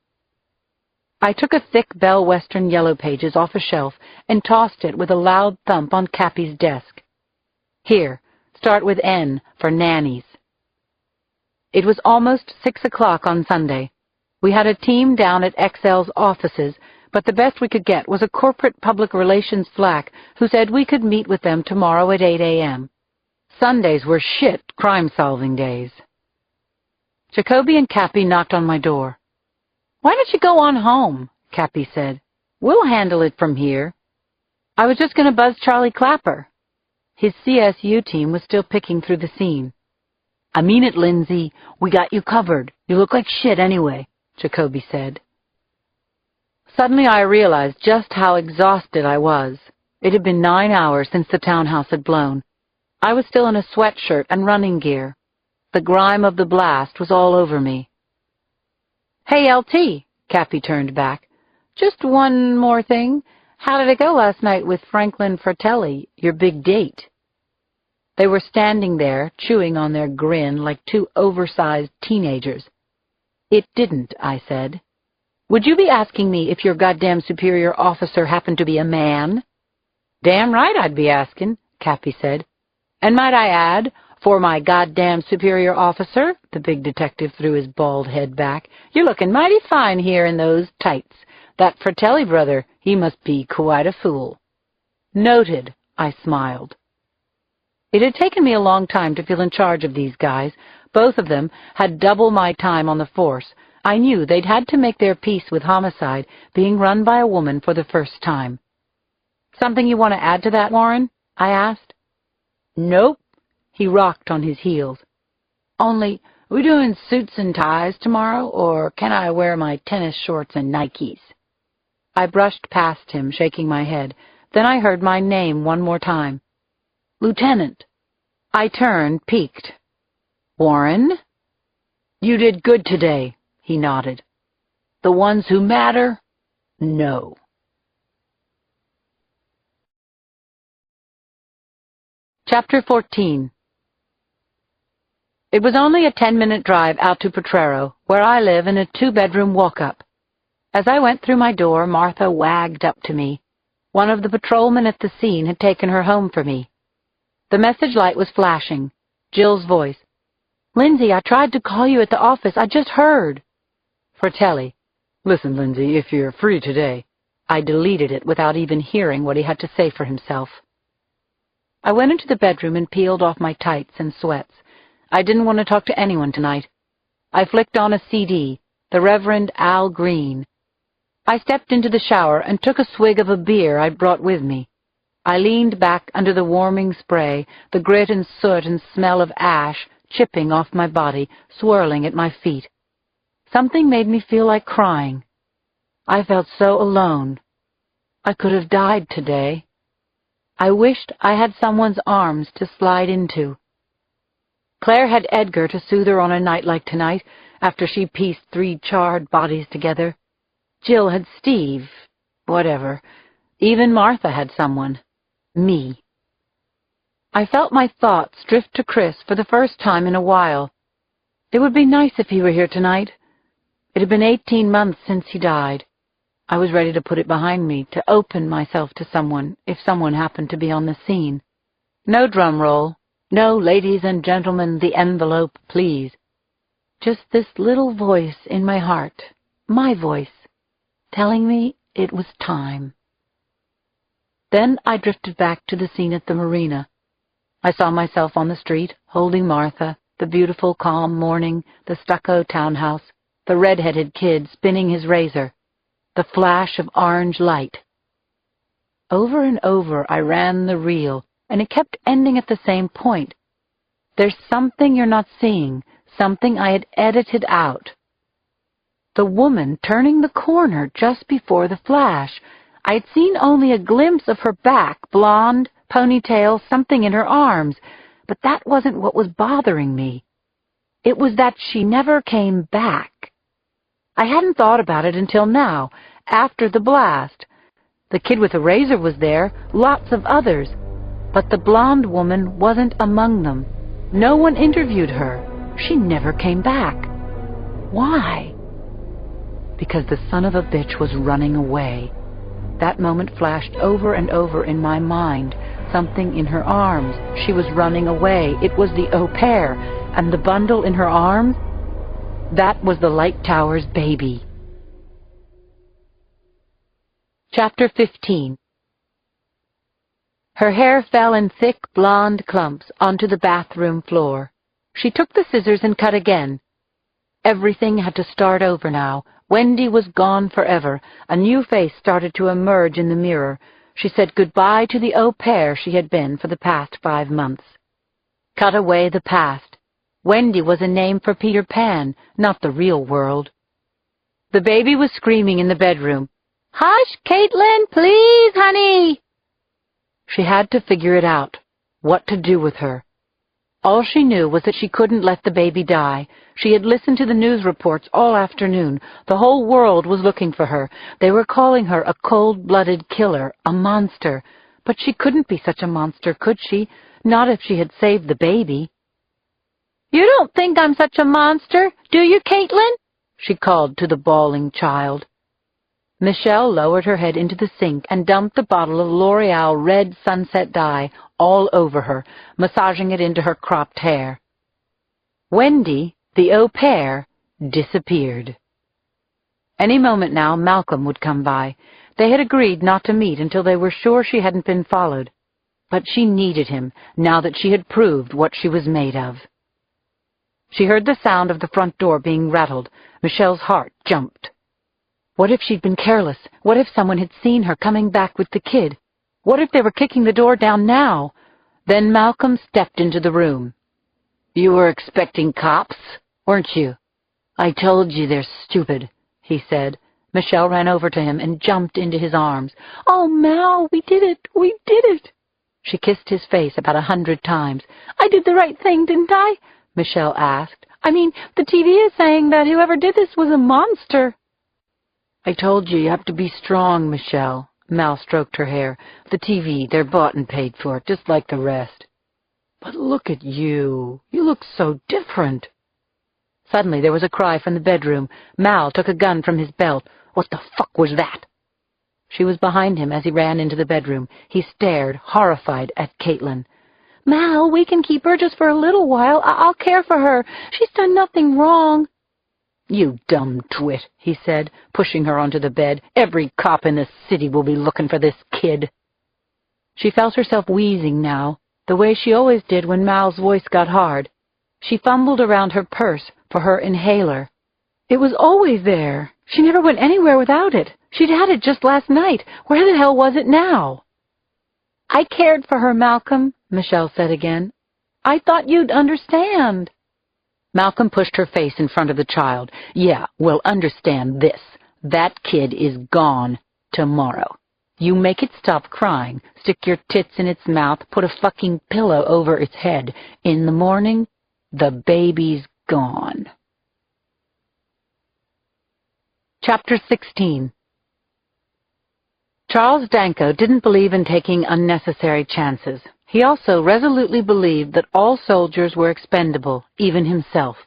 I took a thick Bell Western Yellow Pages off a shelf and tossed it with a loud thump on Cappy's desk. Here. Start with N for nannies. It was almost 6 o'clock on Sunday. We had a team down at XL's offices, but the best we could get was a corporate public relations flack who said we could meet with them tomorrow at 8 a.m. Sundays were shit crime-solving days. Jacoby and Cappy knocked on my door. Why don't you go on home? Cappy said. We'll handle it from here. I was just going to buzz Charlie Clapper. His CSU team was still picking through the scene. I mean it, Lindsay. We got you covered. You look like shit anyway, Jacoby said. Suddenly I realized just how exhausted I was. It had been 9 hours since the townhouse had blown. I was still in a sweatshirt and running gear. The grime of the blast was all over me. Hey, LT, Cappy turned back. Just one more thing. How did it go last night with Franklin Fratelli, your big date? They were standing there, chewing on their grin like two oversized teenagers. It didn't, I said. Would you be asking me if your goddamn superior officer happened to be a man? Damn right I'd be asking, Cappy said. And might I add, for my goddamn superior officer, the big detective threw his bald head back, you're looking mighty fine here in those tights. That Fratelli brother, he must be quite a fool. Noted, I smiled. It had taken me a long time to feel in charge of these guys. Both of them had double my time on the force. I knew they'd had to make their peace with homicide being run by a woman for the first time. Something you want to add to that, Warren? I asked. Nope. He rocked on his heels. Only, we doing suits and ties tomorrow, or can I wear my tennis shorts and Nikes? I brushed past him, shaking my head. Then I heard my name one more time. Lieutenant. I turned, piqued. Warren? You did good today, he nodded. The ones who matter? No. Chapter 14. It was only a 10-minute drive out to Potrero, where I live in a 2-bedroom walk-up. As I went through my door, Martha wagged up to me. One of the patrolmen at the scene had taken her home for me. The message light was flashing. Jill's voice. Lindsay, I tried to call you at the office. I just heard. Fratelli. Listen, Lindsay, if you're free today. I deleted it without even hearing what he had to say for himself. I went into the bedroom and peeled off my tights and sweats. I didn't want to talk to anyone tonight. I flicked on a CD, the Reverend Al Green. I stepped into the shower and took a swig of a beer I'd brought with me. I leaned back under the warming spray, the grit and soot and smell of ash chipping off my body, swirling at my feet. Something made me feel like crying. I felt so alone. I could have died today. I wished I had someone's arms to slide into. Claire had Edgar to soothe her on a night like tonight, after she pieced 3 charred bodies together. Jill had Steve. Whatever. Even Martha had someone. Me. I felt my thoughts drift to Chris for the first time in a while. It would be nice if he were here tonight. It had been 18 months since he died. I was ready to put it behind me, to open myself to someone, if someone happened to be on the scene. No drum roll. No, ladies and gentlemen, the envelope, please. Just this little voice in my heart, my voice, telling me it was time. Then I drifted back to the scene at the marina. I saw myself on the street, holding Martha, the beautiful, calm morning, the stucco townhouse, the red-headed kid spinning his razor, the flash of orange light. Over and over I ran the reel, and it kept ending at the same point. There's something you're not seeing, something I had edited out. The woman turning the corner just before the flash. I had seen only a glimpse of her back, blonde, ponytail, something in her arms, but that wasn't what was bothering me. It was that she never came back. I hadn't thought about it until now, after the blast. The kid with the razor was there, lots of others, but the blonde woman wasn't among them. No one interviewed her. She never came back. Why? Because the son of a bitch was running away. That moment flashed over and over in my mind. Something in her arms. She was running away. It was the au pair. And the bundle in her arms? That was the Light Tower's baby. Chapter 15. Her hair fell in thick blonde clumps onto the bathroom floor. She took the scissors and cut again. Everything had to start over now. Wendy was gone forever. A new face started to emerge in the mirror. She said goodbye to the au pair she had been for the past 5 months. Cut away the past. Wendy was a name for Peter Pan, not the real world. The baby was screaming in the bedroom. "Hush, Caitlin, please, honey!" She had to figure it out, what to do with her. All she knew was that she couldn't let the baby die. She had listened to the news reports all afternoon. The whole world was looking for her. They were calling her a cold-blooded killer, a monster. But she couldn't be such a monster, could she? Not if she had saved the baby. "You don't think I'm such a monster, do you, Caitlin?" she called to the bawling child. Michelle lowered her head into the sink and dumped the bottle of L'Oreal red sunset dye all over her, massaging it into her cropped hair. Wendy, the au pair, disappeared. Any moment now, Malcolm would come by. They had agreed not to meet until they were sure she hadn't been followed. But she needed him, now that she had proved what she was made of. She heard the sound of the front door being rattled. Michelle's heart jumped. What if she'd been careless? What if someone had seen her coming back with the kid? What if they were kicking the door down now? Then Malcolm stepped into the room. "You were expecting cops, weren't you? I told you they're stupid," he said. Michelle ran over to him and jumped into his arms. "Oh, Mal, we did it! We did it!" She kissed his face about 100 times. "I did the right thing, didn't I?" Michelle asked. "I mean, the TV is saying that whoever did this was a monster." "I told you have to be strong, Michelle." Mal stroked her hair. "The TV, they're bought and paid for, just like the rest." "But look at you. You look so different." Suddenly there was a cry from the bedroom. Mal took a gun from his belt. "What the fuck was that?" She was behind him as he ran into the bedroom. He stared, horrified, at Caitlin. "Mal, we can keep her just for a little while. I'll care for her. She's done nothing wrong." "You dumb twit," he said, pushing her onto the bed. "Every cop in the city will be looking for this kid." She felt herself wheezing now, the way she always did when Mal's voice got hard. She fumbled around her purse for her inhaler. It was always there. She never went anywhere without it. She'd had it just last night. Where the hell was it now? "I cared for her, Malcolm," Michelle said again. "I thought you'd understand." Malcolm pushed her face in front of the child. "Yeah, well, understand this. That kid is gone tomorrow. You make it stop crying, stick your tits in its mouth, put a fucking pillow over its head. In the morning, the baby's gone." Chapter 16. Charles Danko didn't believe in taking unnecessary chances. He also resolutely believed that all soldiers were expendable, even himself.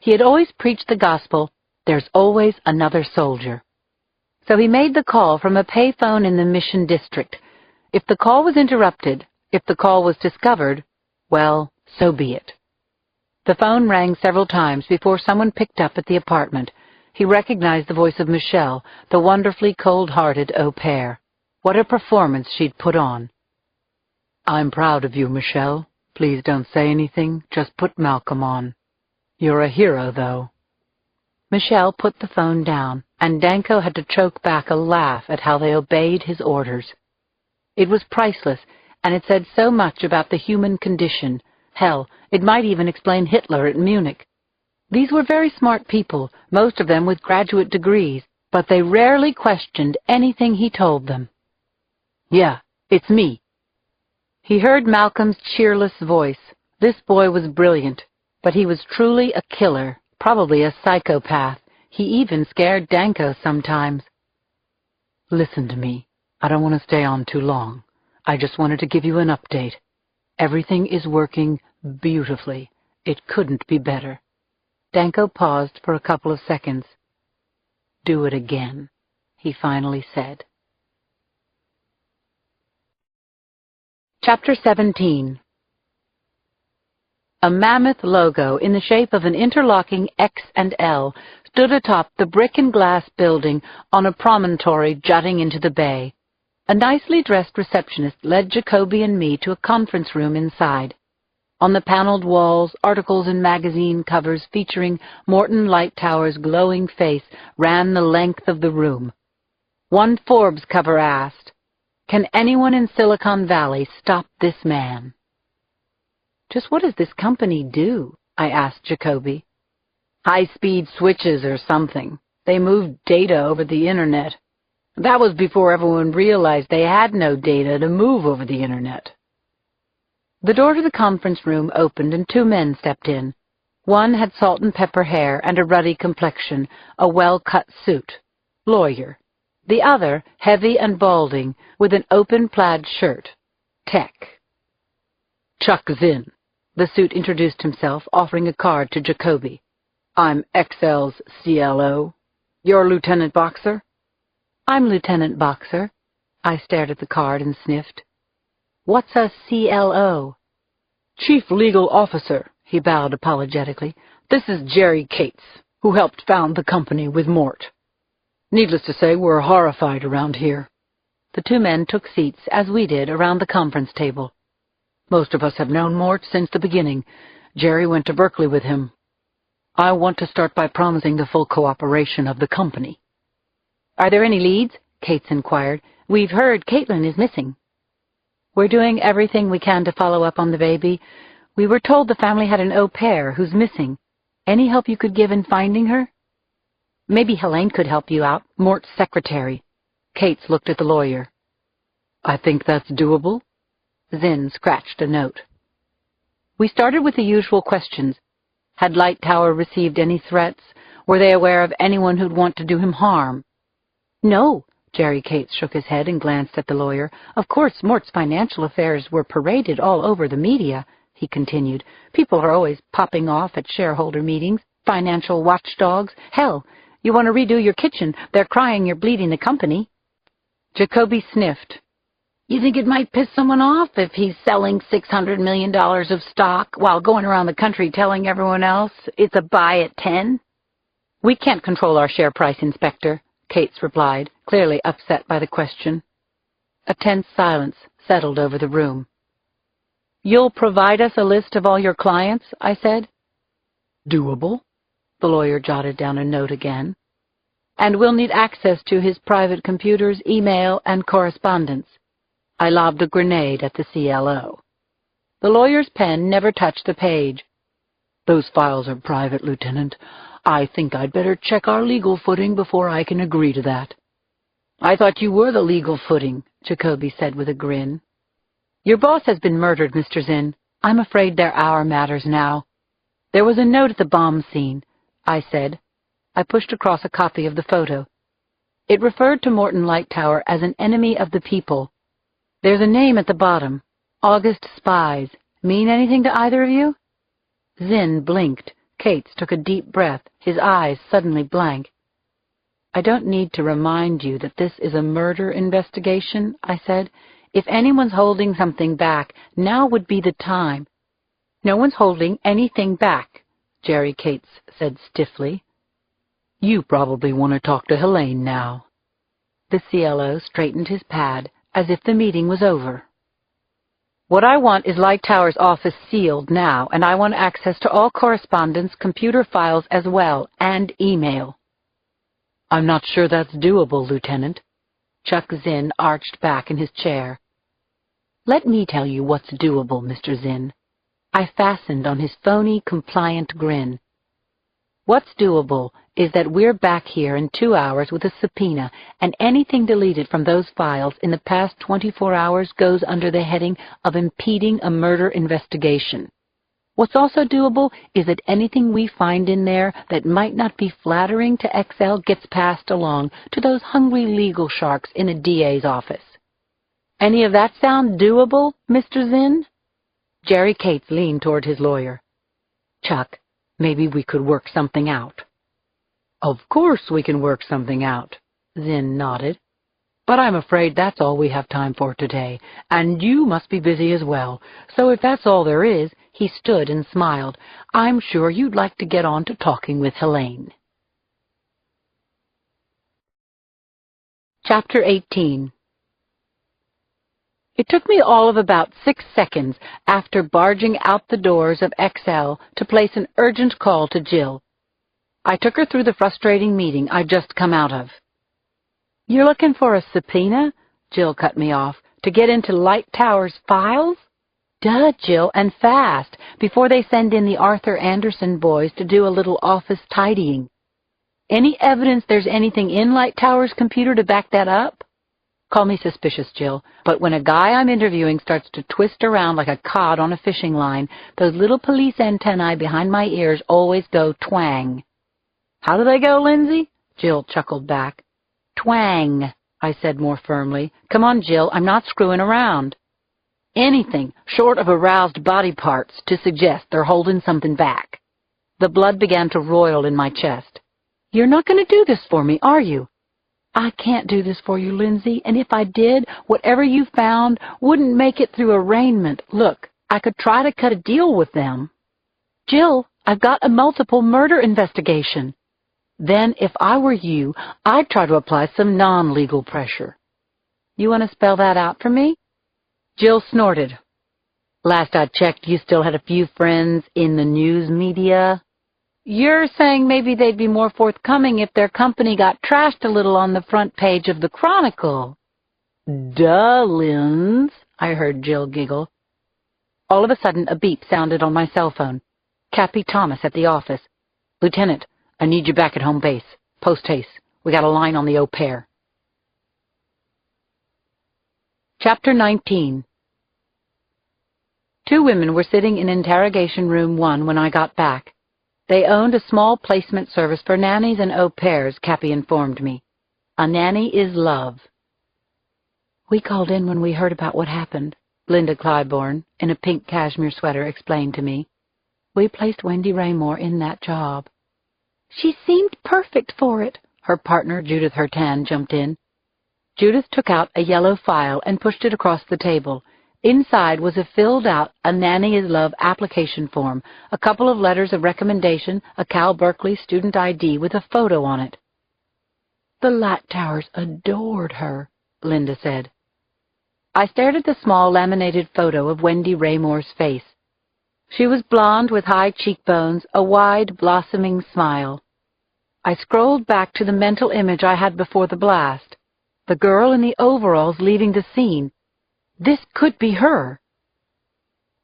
He had always preached the gospel, there's always another soldier. So he made the call from a payphone in the Mission District. If the call was interrupted, if the call was discovered, well, so be it. The phone rang several times before someone picked up at the apartment. He recognized the voice of Michelle, the wonderfully cold-hearted au pair. What a performance she'd put on. "I'm proud of you, Michelle. Please don't say anything. Just put Malcolm on. You're a hero, though." Michelle put the phone down, and Danko had to choke back a laugh at how they obeyed his orders. It was priceless, and it said so much about the human condition. Hell, it might even explain Hitler at Munich. These were very smart people, most of them with graduate degrees, but they rarely questioned anything he told them. "Yeah, it's me." He heard Malcolm's cheerless voice. This boy was brilliant, but he was truly a killer, probably a psychopath. He even scared Danko sometimes. "Listen to me. I don't want to stay on too long. I just wanted to give you an update. Everything is working beautifully. It couldn't be better." Danko paused for a couple of seconds. "Do it again," he finally said. Chapter 17. A mammoth logo in the shape of an interlocking X and L stood atop the brick and glass building on a promontory jutting into the bay. A nicely dressed receptionist led Jacoby and me to a conference room inside. On the paneled walls, articles and magazine covers featuring Morton Lightower's glowing face ran the length of the room. One Forbes cover asked, "Can anyone in Silicon Valley stop this man?" "Just what does this company do?" I asked Jacoby. "High-speed switches or something. They moved data over the Internet. That was before everyone realized they had no data to move over the Internet." The door to the conference room opened and two men stepped in. One had salt and pepper hair and a ruddy complexion, a well-cut suit. Lawyer. The other, heavy and balding, with an open plaid shirt. Tech. "Chuck Zinn." The suit introduced himself, offering a card to Jacoby. "I'm XL's CLO. You're Lieutenant Boxer?" "I'm Lieutenant Boxer." I stared at the card and sniffed. "What's a CLO?" "Chief Legal Officer," he bowed apologetically. "This is Jerry Cates, who helped found the company with Mort. Needless to say, we're horrified around here." The two men took seats, as we did, around the conference table. "Most of us have known Mort since the beginning. Jerry went to Berkeley with him. I want to start by promising the full cooperation of the company." "Are there any leads?" Cates inquired. "We've heard Caitlin is missing." "We're doing everything we can to follow up on the baby. We were told the family had an au pair who's missing. Any help you could give in finding her?" "Maybe Helene could help you out, Mort's secretary." Cates looked at the lawyer. "I think that's doable." Zinn scratched a note. We started with the usual questions. Had Lightower received any threats? Were they aware of anyone who'd want to do him harm? "No." Jerry Cates shook his head and glanced at the lawyer. "Of course, Mort's financial affairs were paraded all over the media," he continued. "People are always popping off at shareholder meetings, financial watchdogs. Hell, you want to redo your kitchen, they're crying you're bleeding the company." Jacoby sniffed. "You think it might piss someone off if he's selling $600 million of stock while going around the country telling everyone else it's a buy at 10? "We can't control our share price, Inspector," Cates replied, clearly upset by the question. A tense silence settled over the room. "You'll provide us a list of all your clients?" I said. "Doable." The lawyer jotted down a note again. "And we'll need access to his private computers, email, and correspondence." I lobbed a grenade at the CLO. The lawyer's pen never touched the page. "Those files are private, Lieutenant. I think I'd better check our legal footing before I can agree to that." "I thought you were the legal footing," Jacoby said with a grin. "Your boss has been murdered, Mr. Zinn. I'm afraid they're our matters now." "There was a note at the bomb scene," I said. I pushed across a copy of the photo. It referred to Morton Lightower as an enemy of the people. "There's a name at the bottom. August Spies. Mean anything to either of you?" Zinn blinked. Cates took a deep breath, his eyes suddenly blank. "I don't need to remind you that this is a murder investigation," I said. "If anyone's holding something back, now would be the time." "No one's holding anything back," Jerry Cates said stiffly. "You probably want to talk to Helene now." The CLO straightened his pad as if the meeting was over. "What I want is Lightower's office sealed now, and I want access to all correspondence, computer files as well, and email." "I'm not sure that's doable, Lieutenant." Chuck Zinn arched back in his chair. "Let me tell you what's doable, Mr. Zinn." I fastened on his phony, compliant grin. "What's doable is that we're back here in 2 hours with a subpoena, and anything deleted from those files in the past 24 hours goes under the heading of impeding a murder investigation. What's also doable is that anything we find in there that might not be flattering to XL gets passed along to those hungry legal sharks in a DA's office. Any of that sound doable, Mr. Zinn?" Jerry Cates leaned toward his lawyer. "Chuck, maybe we could work something out." "Of course we can work something out," Zinn nodded. "But I'm afraid that's all we have time for today, and you must be busy as well. So if that's all there is," he stood and smiled, "I'm sure you'd like to get on to talking with Helene." Chapter 18. It took me all of about 6 seconds after barging out the doors of XL to place an urgent call to Jill. I took her through the frustrating meeting I'd just come out of. "You're looking for a subpoena?" Jill cut me off. "To get into Lightower's files?" "Duh, Jill, and fast, before they send in the Arthur Anderson boys to do a little office tidying. Any evidence there's anything in Lightower's computer to back that up?" Call me suspicious, Jill, but when a guy I'm interviewing starts to twist around like a cod on a fishing line, those little police antennae behind my ears always go twang. "How do they go, Lindsay?" Jill chuckled back. "Twang," I said more firmly. "Come on, Jill, I'm not screwing around." Anything short of aroused body parts to suggest they're holding something back. The blood began to roil in my chest. "You're not going to do this for me, are you?" "I can't do this for you, Lindsay, and if I did, whatever you found wouldn't make it through arraignment. Look, I could try to cut a deal with them." "Jill, I've got a multiple murder investigation." "Then, if I were you, I'd try to apply some non-legal pressure." "You want to spell that out for me?" Jill snorted. "Last I checked, you still had a few friends in the news media." "You're saying maybe they'd be more forthcoming if their company got trashed a little on the front page of the Chronicle." "Duh, Linz," I heard Jill giggle. All of a sudden, a beep sounded on my cell phone. Cappy Thomas at the office. "Lieutenant, I need you back at home base. Post haste. We got a line on the au pair." Chapter 19. 2 women were sitting in interrogation room 1 when I got back. They owned a small placement service for nannies and au pairs, Cappy informed me. A nanny is love. "We called in when we heard about what happened," Linda Clybourne, in a pink cashmere sweater, explained to me. "We placed Wendy Raymore in that job." "She seemed perfect for it," her partner, Judith Hertan, jumped in. Judith took out a yellow file and pushed it across the table. Inside was a filled-out A Nanny is Love application form, a couple of letters of recommendation, a Cal Berkeley student ID with a photo on it. "The Light Towers adored her," Linda said. I stared at the small laminated photo of Wendy Raymore's face. She was blonde with high cheekbones, a wide, blossoming smile. I scrolled back to the mental image I had before the blast. The girl in the overalls leaving the scene. This could be her.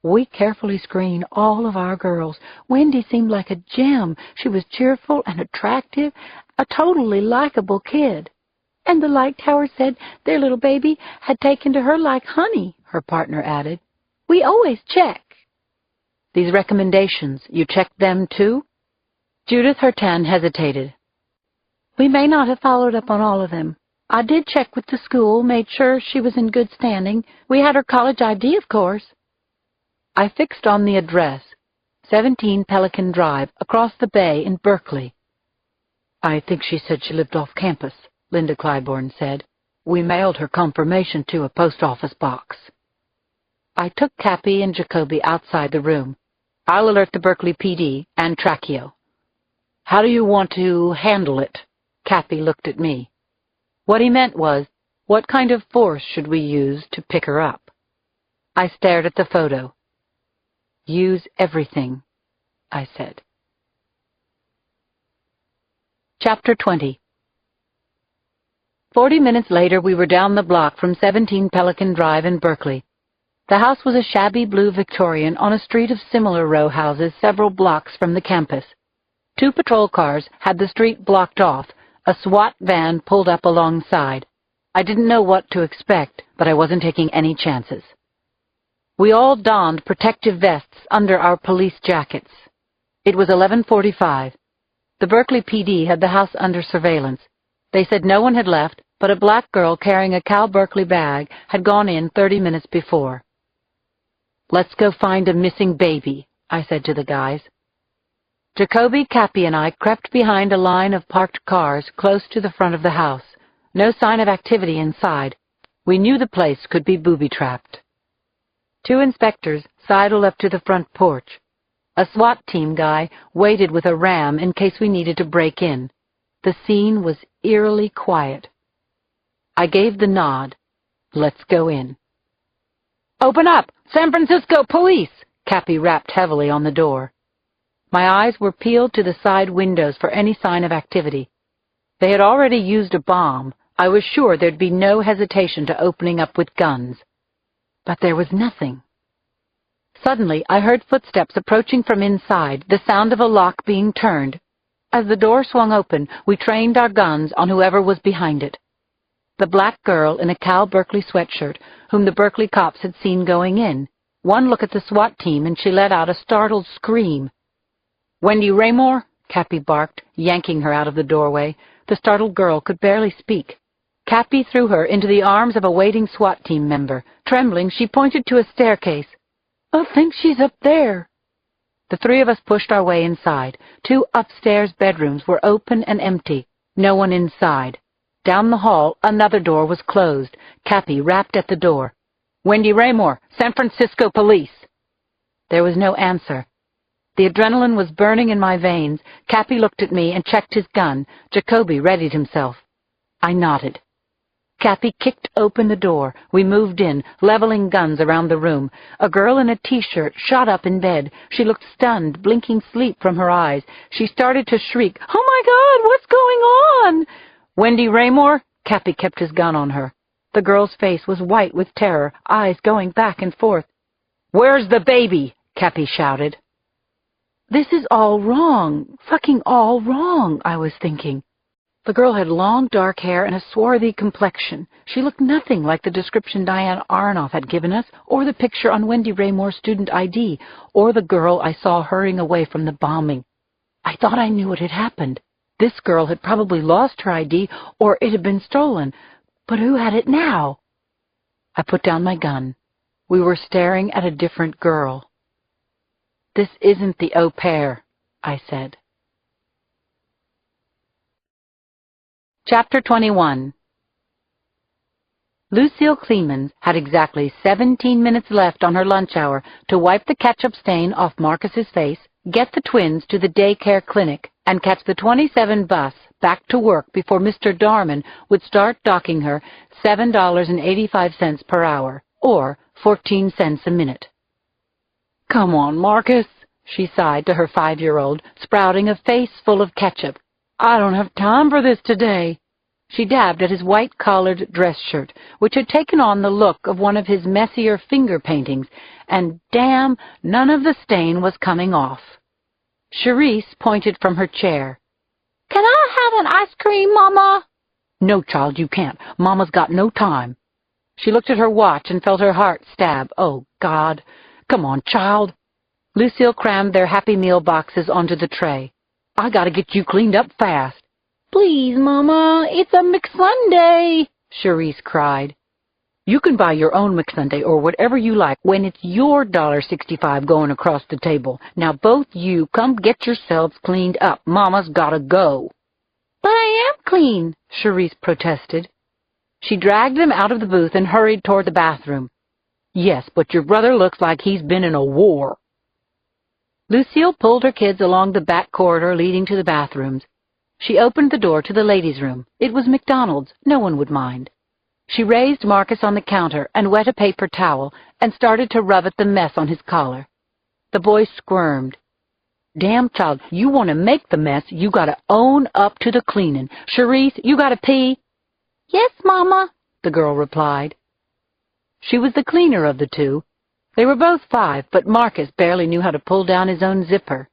"We carefully screen all of our girls. Wendy seemed like a gem. She was cheerful and attractive, a totally likable kid. And the Light Tower said their little baby had taken to her like honey," her partner added. "We always check." "These recommendations, you checked them too?" Judith Hurtan hesitated. "We may not have followed up on all of them. I did check with the school, made sure she was in good standing. We had her college ID, of course." I fixed on the address, 17 Pelican Drive, across the bay in Berkeley. "I think she said she lived off campus," Linda Clybourne said. "We mailed her confirmation to a post office box." I took Cappy and Jacoby outside the room. "I'll alert the Berkeley PD and Tracheo." "How do you want to handle it?" Cappy looked at me. What he meant was, what kind of force should we use to pick her up? I stared at the photo. "Use everything," I said. Chapter 20. 40 minutes later, we were down the block from 17 Pelican Drive in Berkeley. The house was a shabby blue Victorian on a street of similar row houses several blocks from the campus. 2 patrol cars had the street blocked off. A SWAT van pulled up alongside. I didn't know what to expect, but I wasn't taking any chances. We all donned protective vests under our police jackets. It was 11:45. The Berkeley PD had the house under surveillance. They said no one had left, but a black girl carrying a Cal Berkeley bag had gone in 30 minutes before. "Let's go find a missing baby," I said to the guys. Jacoby, Cappy, and I crept behind a line of parked cars close to the front of the house. No sign of activity inside. We knew the place could be booby-trapped. 2 inspectors sidled up to the front porch. A SWAT team guy waited with a ram in case we needed to break in. The scene was eerily quiet. I gave the nod. "Let's go in." "Open up! San Francisco police!" Cappy rapped heavily on the door. My eyes were peeled to the side windows for any sign of activity. They had already used a bomb. I was sure there'd be no hesitation to opening up with guns. But there was nothing. Suddenly, I heard footsteps approaching from inside, the sound of a lock being turned. As the door swung open, we trained our guns on whoever was behind it. The black girl in a Cal Berkeley sweatshirt, whom the Berkeley cops had seen going in. One look at the SWAT team and she let out a startled scream. "Wendy Raymore?" Cappy barked, yanking her out of the doorway. The startled girl could barely speak. Cappy threw her into the arms of a waiting SWAT team member. Trembling, she pointed to a staircase. "I think she's up there." The 3 of us pushed our way inside. 2 upstairs bedrooms were open and empty. No one inside. Down the hall, another door was closed. Cappy rapped at the door. "Wendy Raymore, San Francisco Police." There was no answer. The adrenaline was burning in my veins. Cappy looked at me and checked his gun. Jacoby readied himself. I nodded. Cappy kicked open the door. We moved in, leveling guns around the room. A girl in a T-shirt shot up in bed. She looked stunned, blinking sleep from her eyes. She started to shriek, "Oh, my God, what's going on?" "Wendy Raymore?" Cappy kept his gun on her. The girl's face was white with terror, eyes going back and forth. "Where's the baby?" Cappy shouted. This is all wrong, fucking all wrong, I was thinking. The girl had long, dark hair and a swarthy complexion. She looked nothing like the description Diane Aronoff had given us, or the picture on Wendy Raymore's student ID, or the girl I saw hurrying away from the bombing. I thought I knew what had happened. This girl had probably lost her ID, or it had been stolen. But who had it now? I put down my gun. We were staring at a different girl. "This isn't the au pair," I said. Chapter 21. Lucille Clemens had exactly 17 minutes left on her lunch hour to wipe the ketchup stain off Marcus's face, get the twins to the daycare clinic, and catch the 27 bus back to work before Mr. Darman would start docking her $7.85 per hour, or 14 cents a minute. "Come on, Marcus," she sighed to her 5-year-old, sprouting a face full of ketchup. "I don't have time for this today." She dabbed at his white-collared dress shirt, which had taken on the look of one of his messier finger paintings, and damn, none of the stain was coming off. Charisse pointed from her chair. "Can I have an ice cream, Mama?" "No, child, you can't. Mama's got no time." She looked at her watch and felt her heart stab. Oh, God. "Come on, child." Lucille crammed their Happy Meal boxes onto the tray. "I gotta get you cleaned up fast." "Please, Mama, it's a McSunday," Charisse cried. "You can buy your own McSunday or whatever you like when it's your $1.65 going across the table. Now both you come get yourselves cleaned up. Mama's gotta go." "But I am clean," Charisse protested. She dragged them out of the booth and hurried toward the bathroom. "Yes, but your brother looks like he's been in a war." Lucille pulled her kids along the back corridor leading to the bathrooms. She opened the door to the ladies' room. It was McDonald's. No one would mind. She raised Marcus on the counter and wet a paper towel and started to rub at the mess on his collar. The boy squirmed. "Damn, child, you want to make the mess, you gotta own up to the cleaning. Charisse, you gotta pee." "Yes, Mama," the girl replied. She was the cleaner of the two. They were both 5, but Marcus barely knew how to pull down his own zipper.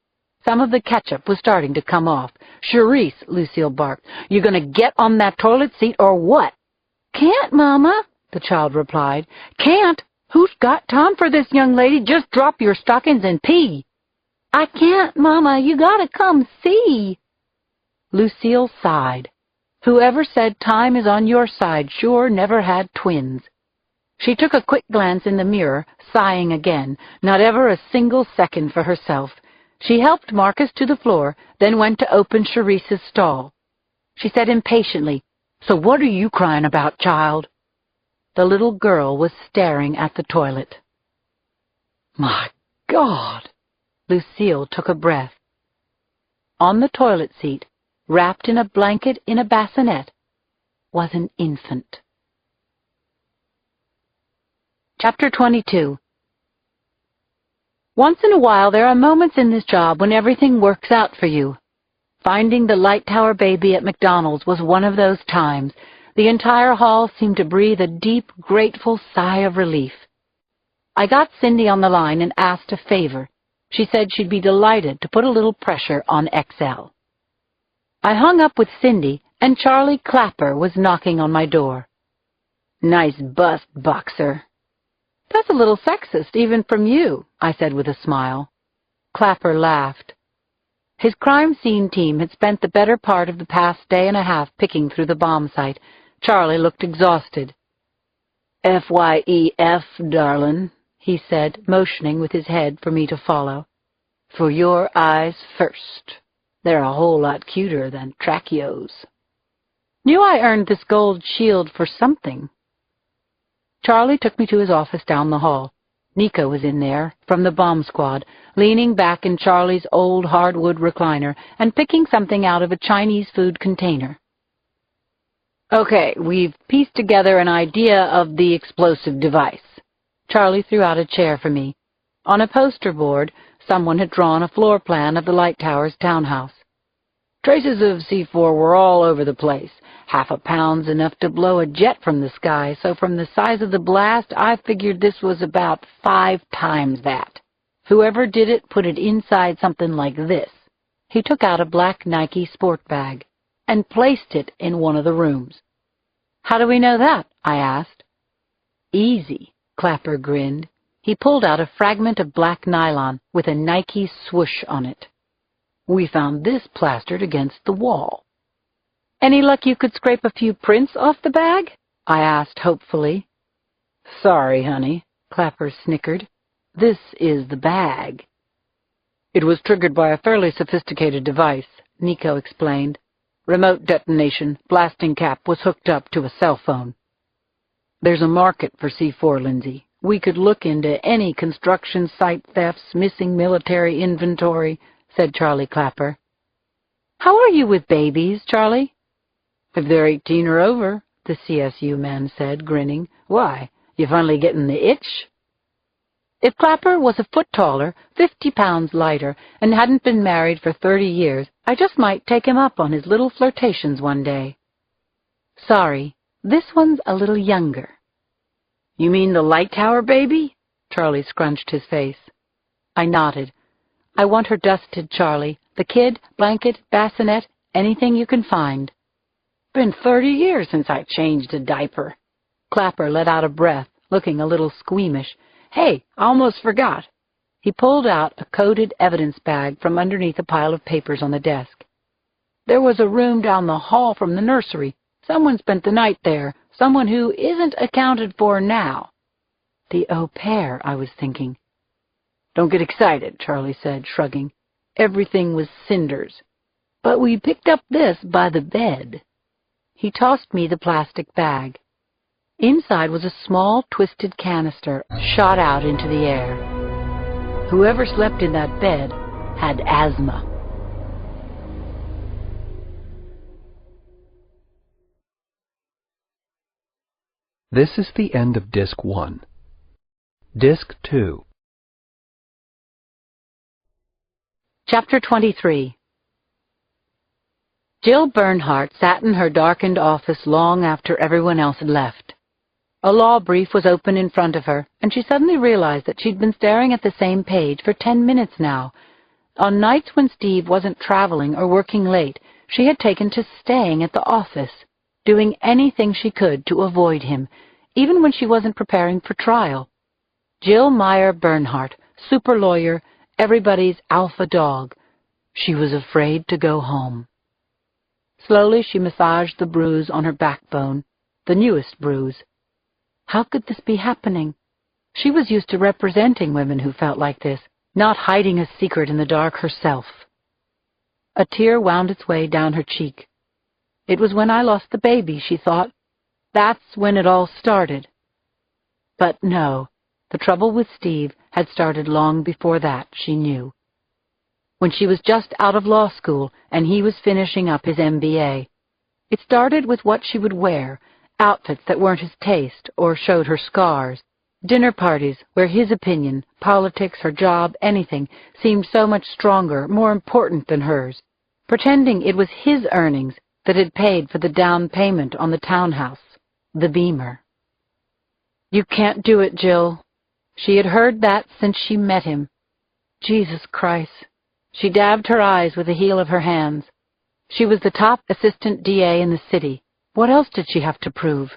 Some of the ketchup was starting to come off. "Charisse," Lucille barked, "you gonna get on that toilet seat or what?" "Can't, Mama," the child replied. "Can't? Who's got time for this, young lady? Just drop your stockings and pee." "I can't, Mama. You gotta come see." Lucille sighed. Whoever said time is on your side sure never had twins. She took a quick glance in the mirror, sighing again, not ever a single second for herself. She helped Marcus to the floor, then went to open Charisse's stall. She said impatiently, "So what are you crying about, child?" The little girl was staring at the toilet. "My God!" Lucille took a breath. On the toilet seat, wrapped in a blanket in a bassinet, was an infant. Chapter 22. Once in a while there are moments in this job when everything works out for you. Finding the light tower baby at McDonald's was one of those times. The entire hall seemed to breathe a deep, grateful sigh of relief. I got Cindy on the line and asked a favor. She said she'd be delighted to put a little pressure on XL. I hung up with Cindy, and Charlie Clapper was knocking on my door. "Nice bust, Boxer." "That's a little sexist, even from you," I said with a smile. Clapper laughed. His crime scene team had spent the better part of the past day and a half picking through the bomb site. Charlie looked exhausted. "FYEF, darlin'," he said, motioning with his head for me to follow. "For your eyes first. They're a whole lot cuter than Tracheo's." Knew I earned this gold shield for something. Charlie took me to his office down the hall. Nico was in there, from the bomb squad, leaning back in Charlie's old hardwood recliner and picking something out of a Chinese food container. "Okay, we've pieced together an idea of the explosive device." Charlie threw out a chair for me. On a poster board, someone had drawn a floor plan of the Light Tower's townhouse. "Traces of C4 were all over the place. Half a pound's enough to blow a jet from the sky, so from the size of the blast, I figured this was about 5 times that. Whoever did it put it inside something like this." He took out a black Nike sport bag and placed it in one of the rooms. "How do we know that?" I asked. "Easy," Clapper grinned. He pulled out a fragment of black nylon with a Nike swoosh on it. "We found this plastered against the wall." "Any luck you could scrape a few prints off the bag?" I asked hopefully. "Sorry, honey," Clapper snickered. "This is the bag." "It was triggered by a fairly sophisticated device," Nico explained. "Remote detonation, blasting cap was hooked up to a cell phone." There's a market for C4, Lindsay. We could look into any construction site thefts, missing military inventory, said Charlie Clapper. How are you with babies, Charlie? If they're 18 or over, the CSU man said, grinning. Why, you finally getting the itch? If Clapper was a foot taller, 50 pounds lighter, and hadn't been married for 30 years, I just might take him up on his little flirtations one day. Sorry, this one's a little younger. You mean the light tower baby? Charlie scrunched his face. I nodded. I want her dusted, Charlie. The kid, blanket, bassinet, anything you can find. Been 30 years since I changed a diaper. Clapper let out a breath, looking a little squeamish. Hey, I almost forgot. He pulled out a coded evidence bag from underneath a pile of papers on the desk. There was a room down the hall from the nursery. Someone spent the night there, someone who isn't accounted for now. The au pair, I was thinking. Don't get excited, Charlie said, shrugging. Everything was cinders. But we picked up this by the bed. He tossed me the plastic bag. Inside was a small, twisted canister shot out into the air. Whoever slept in that bed had asthma. This is the end of Disc 1. Disc 2. Chapter 23. Jill Bernhardt sat in her darkened office long after everyone else had left. A law brief was open in front of her, and she suddenly realized that she'd been staring at the same page for 10 minutes now. On nights when Steve wasn't traveling or working late, she had taken to staying at the office, doing anything she could to avoid him, even when she wasn't preparing for trial. Jill Meyer Bernhardt, super lawyer, everybody's alpha dog. She was afraid to go home. Slowly she massaged the bruise on her backbone, the newest bruise. How could this be happening? She was used to representing women who felt like this, not hiding a secret in the dark herself. A tear wound its way down her cheek. It was when I lost the baby, she thought. That's when it all started. But no, the trouble with Steve had started long before that, she knew. When she was just out of law school and he was finishing up his MBA. It started with what she would wear, outfits that weren't his taste or showed her scars, dinner parties where his opinion, politics, her job, anything, seemed so much stronger, more important than hers, pretending it was his earnings that had paid for the down payment on the townhouse, the Beamer. You can't do it, Jill. She had heard that since she met him. Jesus Christ. She dabbed her eyes with the heel of her hands. She was the top assistant DA in the city. What else did she have to prove?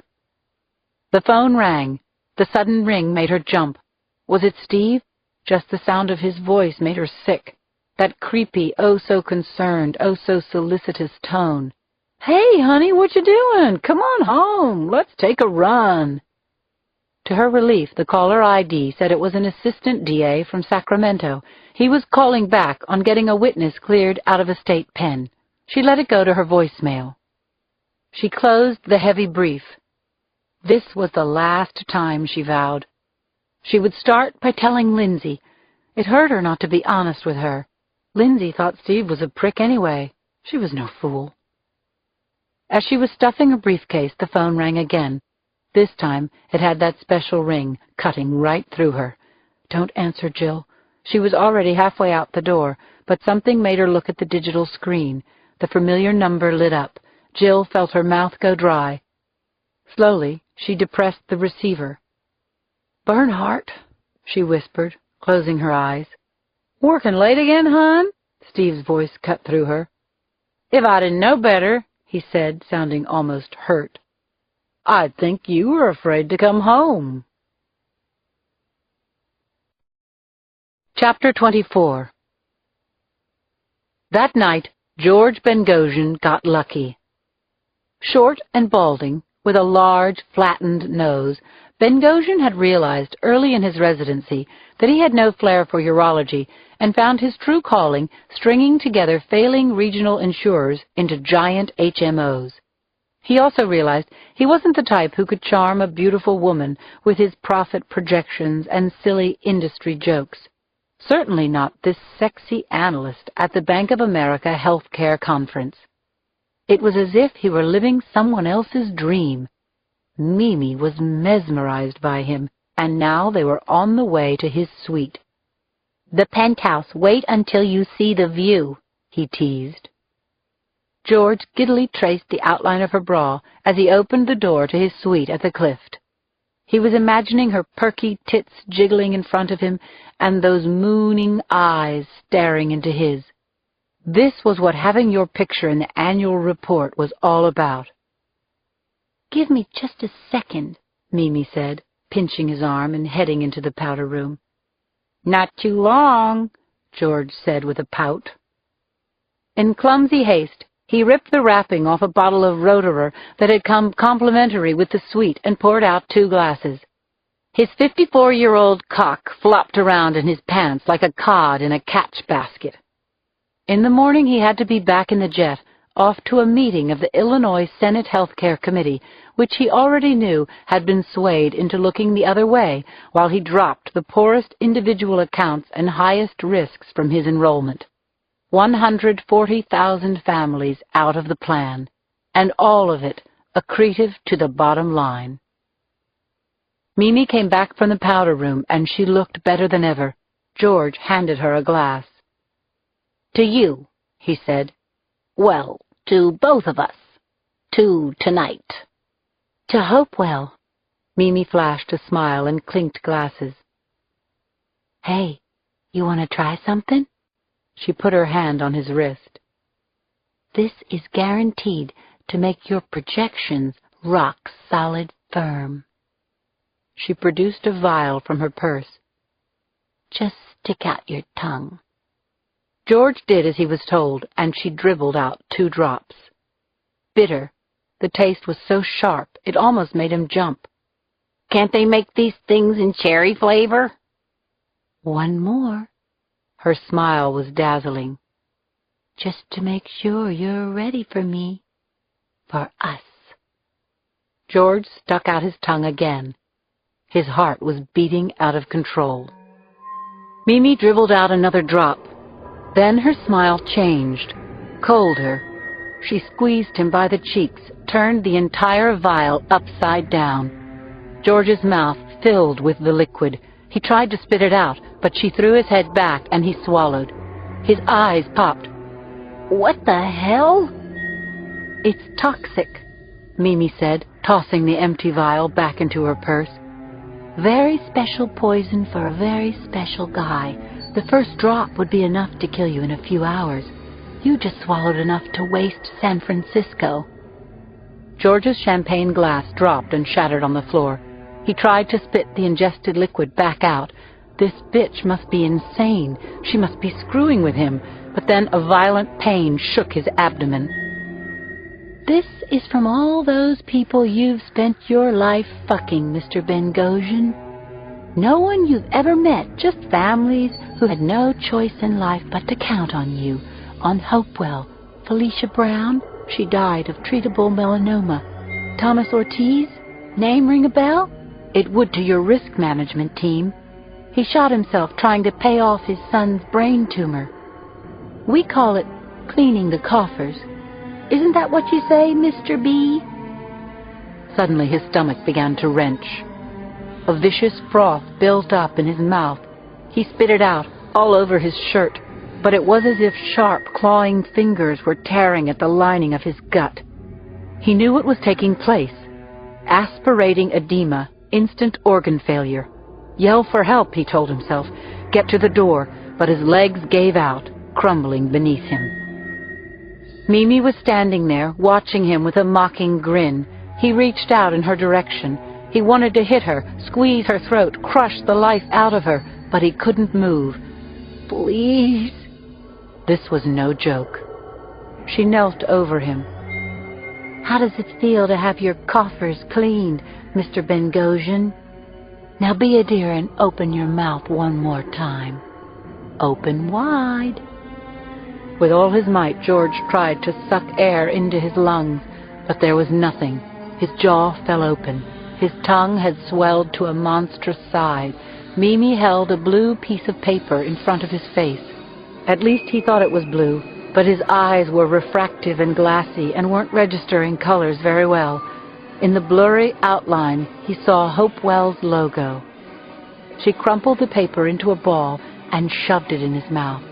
The phone rang. The sudden ring made her jump. Was it Steve? Just the sound of his voice made her sick. That creepy, oh-so-concerned, oh-so-solicitous tone. Hey, honey, what you doing? Come on home. Let's take a run. To her relief, the caller ID said it was an assistant DA from Sacramento. He was calling back on getting a witness cleared out of a state pen. She let it go to her voicemail. She closed the heavy brief. This was the last time, she vowed. She would start by telling Lindsay. It hurt her not to be honest with her. Lindsay thought Steve was a prick anyway. She was no fool. As she was stuffing a briefcase, the phone rang again. This time it had that special ring, cutting right through her. Don't answer, Jill. She was already halfway out the door, but something made her look at the digital screen. The familiar number lit up. Jill felt her mouth go dry. Slowly, she depressed the receiver. Bernhardt, she whispered, closing her eyes. Working late again, hon? Steve's voice cut through her. If I didn't know better, he said, sounding almost hurt, I'd think you were afraid to come home. Chapter 24. That night, George Bengosian got lucky. Short and balding, with a large, flattened nose, Bengosian had realized early in his residency that he had no flair for urology and found his true calling stringing together failing regional insurers into giant HMOs. He also realized he wasn't the type who could charm a beautiful woman with his profit projections and silly industry jokes. Certainly not this sexy analyst at the Bank of America Healthcare Conference. It was as if he were living someone else's dream. Mimi was mesmerized by him, and now they were on the way to his suite. "The penthouse, wait until you see the view," he teased. George giddily traced the outline of her bra as he opened the door to his suite at the Clift. He was imagining her perky tits jiggling in front of him and those mooning eyes staring into his. This was what having your picture in the annual report was all about. "Give me just a second," Mimi said, pinching his arm and heading into the powder room. "Not too long," George said with a pout. In clumsy haste, he ripped the wrapping off a bottle of Roederer that had come complimentary with the suite and poured out 2 glasses. His 54-year-old cock flopped around in his pants like a cod in a catch basket. In the morning he had to be back in the jet, off to a meeting of the Illinois Senate Health Care Committee, which he already knew had been swayed into looking the other way while he dropped the poorest individual accounts and highest risks from his enrollment. 140,000 families out of the plan, and all of it accretive to the bottom line. Mimi came back from the powder room, and she looked better than ever. George handed her a glass. "To you," he said. "Well, to both of us. To tonight." "To Hopewell." Mimi flashed a smile and clinked glasses. "Hey, you want to try something?" She put her hand on his wrist. "This is guaranteed to make your projections rock solid firm." She produced a vial from her purse. "Just stick out your tongue." George did as he was told, and she dribbled out 2 drops. Bitter. The taste was so sharp it almost made him jump. "Can't they make these things in cherry flavor?" "One more." Her smile was dazzling. "Just to make sure you're ready for me. For us." George stuck out his tongue again. His heart was beating out of control. Mimi dribbled out another drop. Then her smile changed, colder. She squeezed him by the cheeks, turned the entire vial upside down. George's mouth filled with the liquid. He tried to spit it out, but she threw his head back and he swallowed. His eyes popped. "What the hell?" "It's toxic," Mimi said, tossing the empty vial back into her purse. "Very special poison for a very special guy. The first drop would be enough to kill you in a few hours. You just swallowed enough to waste San Francisco." George's champagne glass dropped and shattered on the floor. He tried to spit the ingested liquid back out. This bitch must be insane. She must be screwing with him. But then a violent pain shook his abdomen. "This is from all those people you've spent your life fucking, Mr. Bengosian. No one you've ever met, just families who had no choice in life but to count on you. On Hopewell, Felicia Brown, she died of treatable melanoma. Thomas Ortiz, name ring a bell? It would to your risk management team. He shot himself trying to pay off his son's brain tumor. We call it cleaning the coffers. Isn't that what you say, Mr. B?" Suddenly his stomach began to wrench. A vicious froth built up in his mouth. He spit it out all over his shirt, but it was as if sharp, clawing fingers were tearing at the lining of his gut. He knew what was taking place. Aspirating edema, instant organ failure. Yell for help, he told himself. Get to the door, but his legs gave out, crumbling beneath him. Mimi was standing there, watching him with a mocking grin. He reached out in her direction. He wanted to hit her, squeeze her throat, crush the life out of her, but he couldn't move. "Please." This was no joke. She knelt over him. "How does it feel to have your coffers cleaned, Mr. Bengosian? Now be a dear and open your mouth one more time. Open wide." With all his might, George tried to suck air into his lungs, But there was nothing. His jaw fell open. His tongue had swelled to a monstrous size. Mimi held a blue piece of paper in front of his face. At least he thought it was blue, but his eyes were refractive and glassy and weren't registering colors very well. In the blurry outline, he saw Hopewell's logo. She crumpled the paper into a ball and shoved it in his mouth.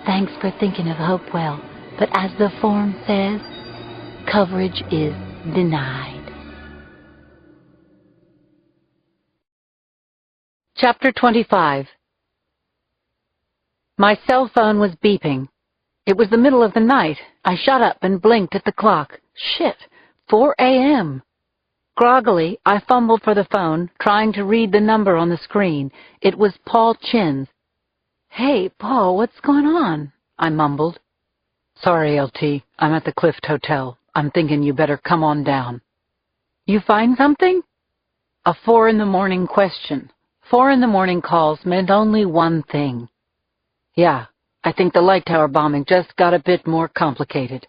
"Thanks for thinking of Hopewell, but as the form says, coverage is denied." Chapter 25. My cell phone was beeping. It was the middle of the night. I shut up and blinked at the clock. Shit, 4 a.m. Groggily, I fumbled for the phone, trying to read the number on the screen. It was Paul Chin's. "Hey, Paul, what's going on?" I mumbled. "Sorry, LT. I'm at the Clift Hotel. I'm thinking you better come on down." "You find something?" A 4 a.m. question. 4 a.m. calls meant only one thing. "Yeah, I think the light tower bombing just got a bit more complicated."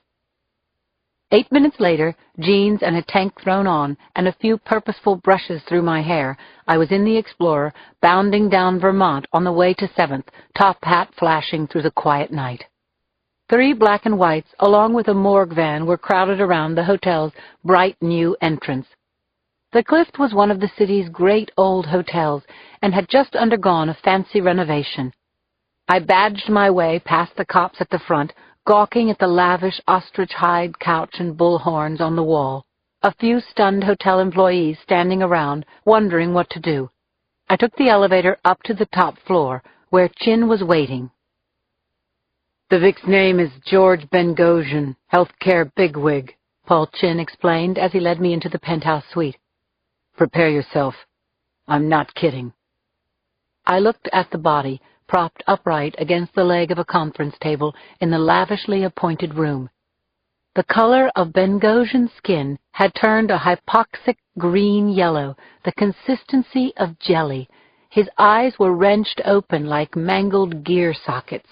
8 minutes later, jeans and a tank thrown on, and a few purposeful brushes through my hair, I was in the Explorer, bounding down Vermont on the way to 7th, top hat flashing through the quiet night. 3 black and whites, along with a morgue van, were crowded around the hotel's bright new entrance. The Clift was one of the city's great old hotels and had just undergone a fancy renovation. I badged my way past the cops at the front, gawking at the lavish ostrich-hide couch and bullhorns on the wall, a few stunned hotel employees standing around, wondering what to do. I took the elevator up to the top floor, where Chin was waiting. "The Vic's name is George Bengosian, healthcare bigwig," Paul Chin explained as he led me into the penthouse suite. "Prepare yourself. I'm not kidding." I looked at the body, propped upright against the leg of a conference table in the lavishly appointed room. The color of Bengosian's skin had turned a hypoxic green-yellow, the consistency of jelly. His eyes were wrenched open like mangled gear sockets.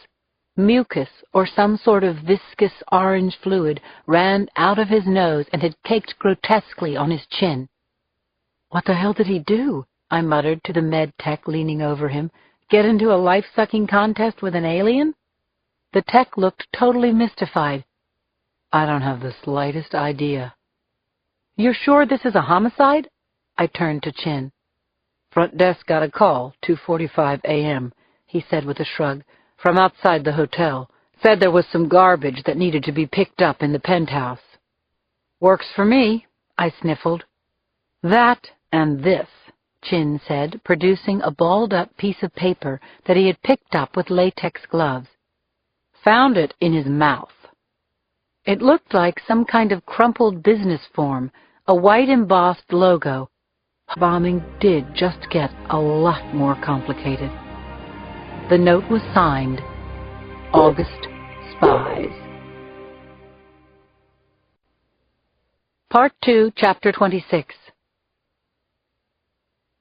Mucus, or some sort of viscous orange fluid, ran out of his nose and had caked grotesquely on his chin. "What the hell did he do?" I muttered to the med tech leaning over him. "Get into a life-sucking contest with an alien?" The tech looked totally mystified. "I don't have the slightest idea." "You're sure this is a homicide?" I turned to Chin. "Front desk got a call, 2:45 a.m., he said with a shrug, "from outside the hotel. Said there was some garbage that needed to be picked up in the penthouse." "Works for me," I sniffled. "That and this," Chin said, producing a balled-up piece of paper that he had picked up with latex gloves. "Found it in his mouth." It looked like some kind of crumpled business form, a white embossed logo. Bombing did just get a lot more complicated. The note was signed, August Spies. Part 2, Chapter 26.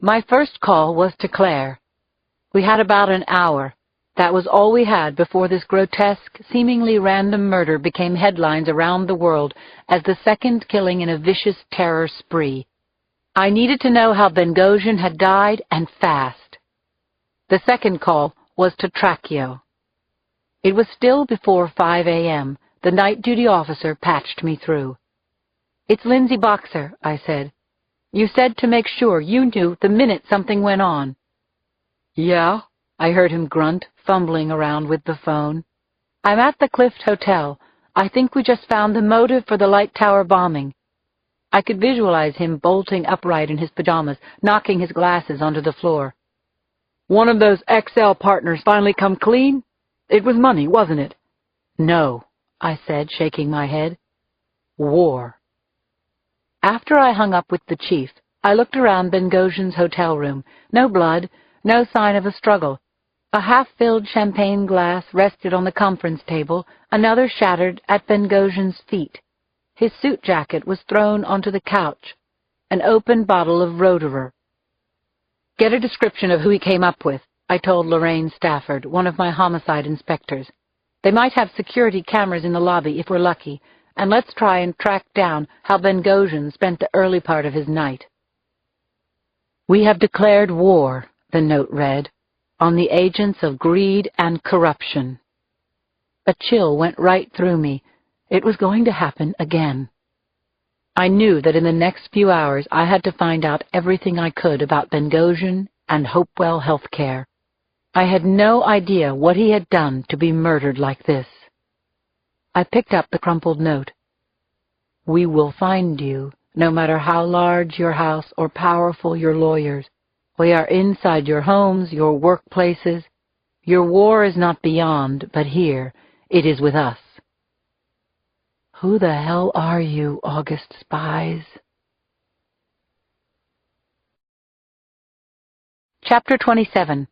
My first call was to Claire. We had about an hour. That was all we had before this grotesque, seemingly random murder became headlines around the world as the second killing in a vicious terror spree. I needed to know how Bengosian had died, and fast. The second call was to Tracchio. It was still before 5 a.m. The night duty officer patched me through. "It's Lindsay Boxer," I said. "You said to make sure you knew the minute something went on." "Yeah?" I heard him grunt, fumbling around with the phone. "I'm at the Clift Hotel. I think we just found the motive for the light tower bombing." I could visualize him bolting upright in his pajamas, knocking his glasses onto the floor. "One of those XL partners finally come clean? It was money, wasn't it?" "No," I said, shaking my head. "War." After I hung up with the chief, I looked around Bengosian's hotel room. No blood, no sign of a struggle. A half-filled champagne glass rested on the conference table, another shattered at Bengosian's feet. His suit jacket was thrown onto the couch. An open bottle of Roederer. "Get a description of who he came up with," I told Lorraine Stafford, one of my homicide inspectors. "They might have security cameras in the lobby if we're lucky. and let's try and track down how Bengozhan spent the early part of his night. We have declared war, the note read, on the agents of greed and corruption. A chill went right through me. It was going to happen again. I knew that in the next few hours I had to find out everything I could about Bengozhan and Hopewell Healthcare. I had no idea what he had done to be murdered like this. I picked up the crumpled note. We will find you, no matter how large your house or powerful your lawyers. We are inside your homes, your workplaces. Your war is not beyond, but here. It is with us. Who the hell are you, August spies? Chapter 27.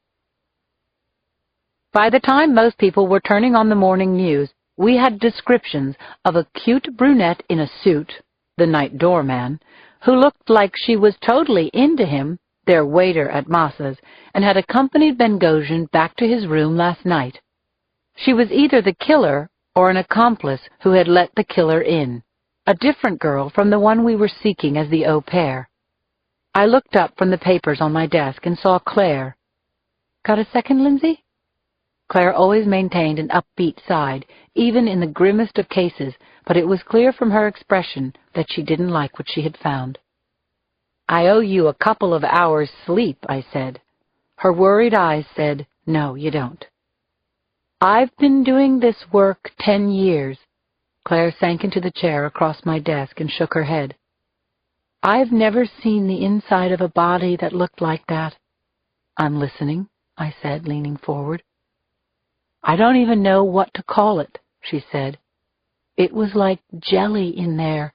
By the time most people were turning on the morning news, we had descriptions of a cute brunette in a suit, the night doorman, who looked like she was totally into him, their waiter at Massa's, and had accompanied Bengozhan back to his room last night. She was either the killer or an accomplice who had let the killer in, a different girl from the one we were seeking as the au pair. I looked up from the papers on my desk and saw Claire. Got a second, Lindsay? Claire always maintained an upbeat side, even in the grimmest of cases, but it was clear from her expression that she didn't like what she had found. I owe you a couple of hours' sleep, I said. Her worried eyes said, no, you don't. I've been doing this work 10 years. Claire sank into the chair across my desk and shook her head. I've never seen the inside of a body that looked like that. I'm listening, I said, leaning forward. I don't even know what to call it, she said. It was like jelly in there.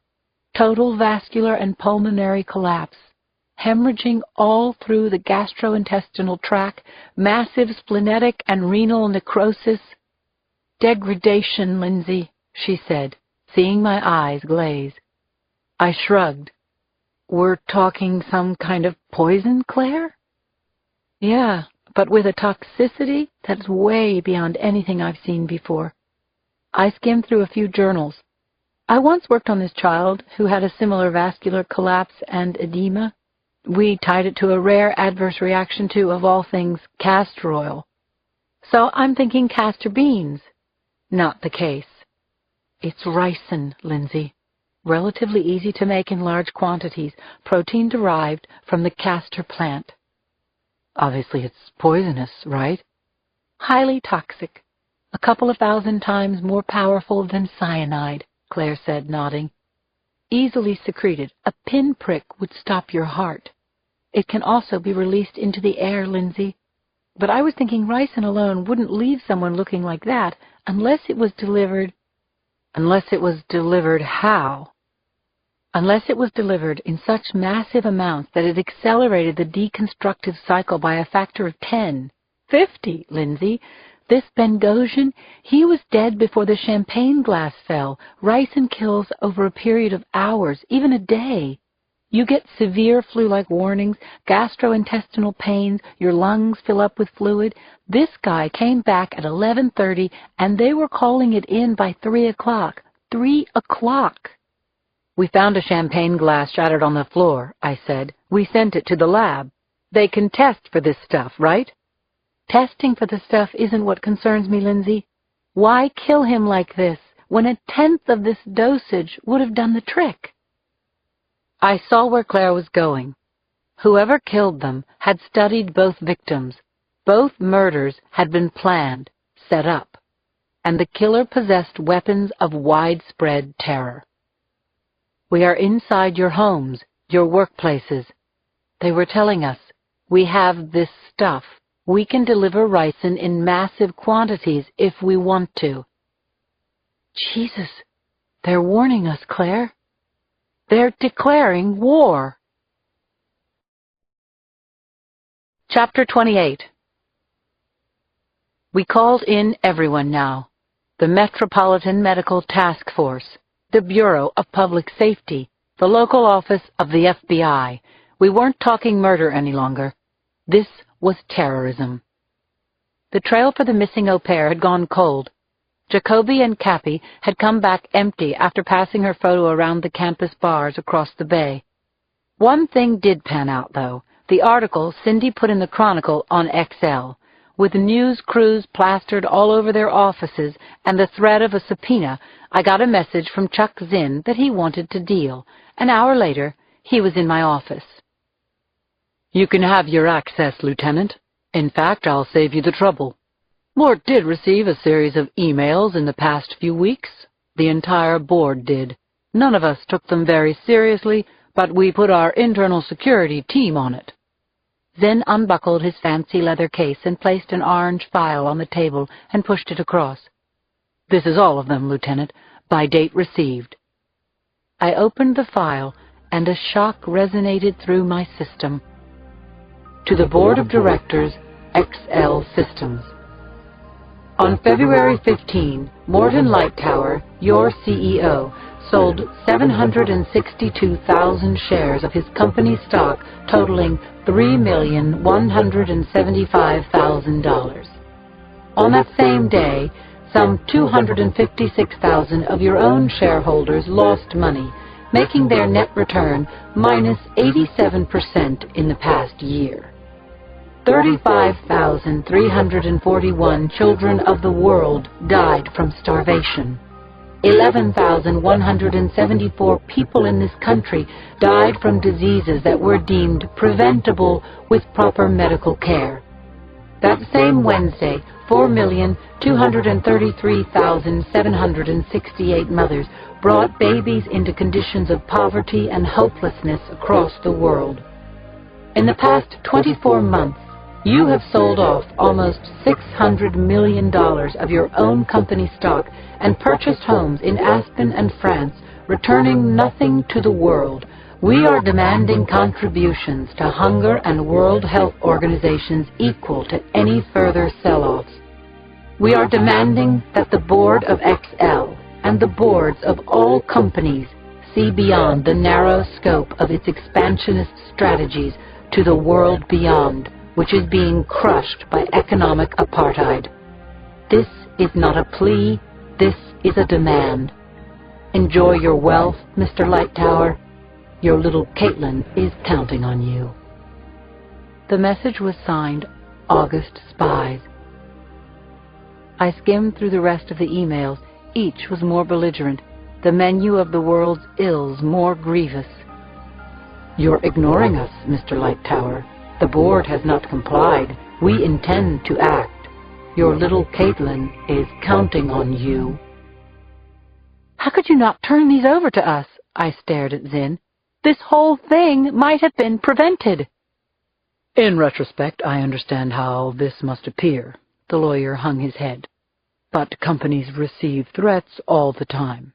Total vascular and pulmonary collapse. Hemorrhaging all through the gastrointestinal tract, massive splenetic and renal necrosis. Degradation, Lindsay, she said, seeing my eyes glaze. I shrugged. We're talking some kind of poison, Claire? Yeah, but with a toxicity that's way beyond anything I've seen before. I skimmed through a few journals. I once worked on this child who had a similar vascular collapse and edema. We tied it to a rare adverse reaction to, of all things, castor oil. So I'm thinking castor beans. Not the case. It's ricin, Lindsay. Relatively easy to make in large quantities, protein derived from the castor plant. Obviously it's poisonous, right? Highly toxic. A couple of 1,000 times more powerful than cyanide, Claire said, nodding. Easily secreted, a pinprick would stop your heart. It can also be released into the air, Lindsay. But I was thinking ricin alone wouldn't leave someone looking like that unless it was delivered. Unless it was delivered how? Unless it was delivered in such massive amounts that it accelerated the deconstructive cycle by a factor of 10, 50, Lindsay. This Bengozhan, he was dead before the champagne glass fell. Ricin kills over a period of hours, even a day. You get severe flu-like warnings, gastrointestinal pains, your lungs fill up with fluid. This guy came back at 11:30, and they were calling it in by 3 o'clock. 3 o'clock! We found a champagne glass shattered on the floor, I said. We sent it to the lab. They can test for this stuff, right? Testing for the stuff isn't what concerns me, Lindsay. Why kill him like this when 1/10 of this dosage would have done the trick? I saw where Claire was going. Whoever killed them had studied both victims. Both murders had been planned, set up, and the killer possessed weapons of widespread terror. We are inside your homes, your workplaces. They were telling us, we have this stuff. We can deliver ricin in massive quantities if we want to. Jesus, they're warning us, Claire. They're declaring war. Chapter 28. We called in everyone now. The Metropolitan Medical Task Force, the Bureau of Public Safety, the local office of the FBI. We weren't talking murder any longer. This was terrorism. The trail for the missing au pair had gone cold. Jacoby and Cappy had come back empty after passing her photo around the campus bars across the bay. One thing did pan out, though. The article Cindy put in the Chronicle on XL, with news crews plastered all over their offices and the threat of a subpoena. I got a message from Chuck Zinn that he wanted to deal. An hour later, he was in my office. "You can have your access, Lieutenant. In fact, I'll save you the trouble. Mort did receive a series of emails in the past few weeks. The entire board did. None of us took them very seriously, but we put our internal security team on it." Zinn unbuckled his fancy leather case and placed an orange file on the table and pushed it across. "This is all of them, Lieutenant, by date received." I opened the file, and a shock resonated through my system. To the Board of Directors, XL Systems. On February 15, Morton Lightower, your CEO, sold 762,000 shares of his company's stock totaling $3,175,000. On that same day, some 256,000 of your own shareholders lost money, making their net return minus 87% in the past year. 35,341 children of the world died from starvation. 11,174 people in this country died from diseases that were deemed preventable with proper medical care. That same Wednesday, 4,233,768 mothers brought babies into conditions of poverty and hopelessness across the world. In the past 24 months, you have sold off almost $600 million of your own company stock and purchased homes in Aspen and France, returning nothing to the world. We are demanding contributions to hunger and World Health Organizations equal to any further sell-offs. We are demanding that the Board of XL and the boards of all companies see beyond the narrow scope of its expansionist strategies to the world beyond, which is being crushed by economic apartheid. This is not a plea, this is a demand. Enjoy your wealth, Mr. Lightower. Your little Caitlin is counting on you. The message was signed, August Spies. I skimmed through the rest of the emails. Each was more belligerent, the menu of the world's ills more grievous. You're ignoring us, Mr. Lightower. The board has not complied. We intend to act. Your little Caitlin is counting on you. How could you not turn these over to us? I stared at Zinn. This whole thing might have been prevented. In retrospect, I understand how this must appear. The lawyer hung his head. But companies receive threats all the time.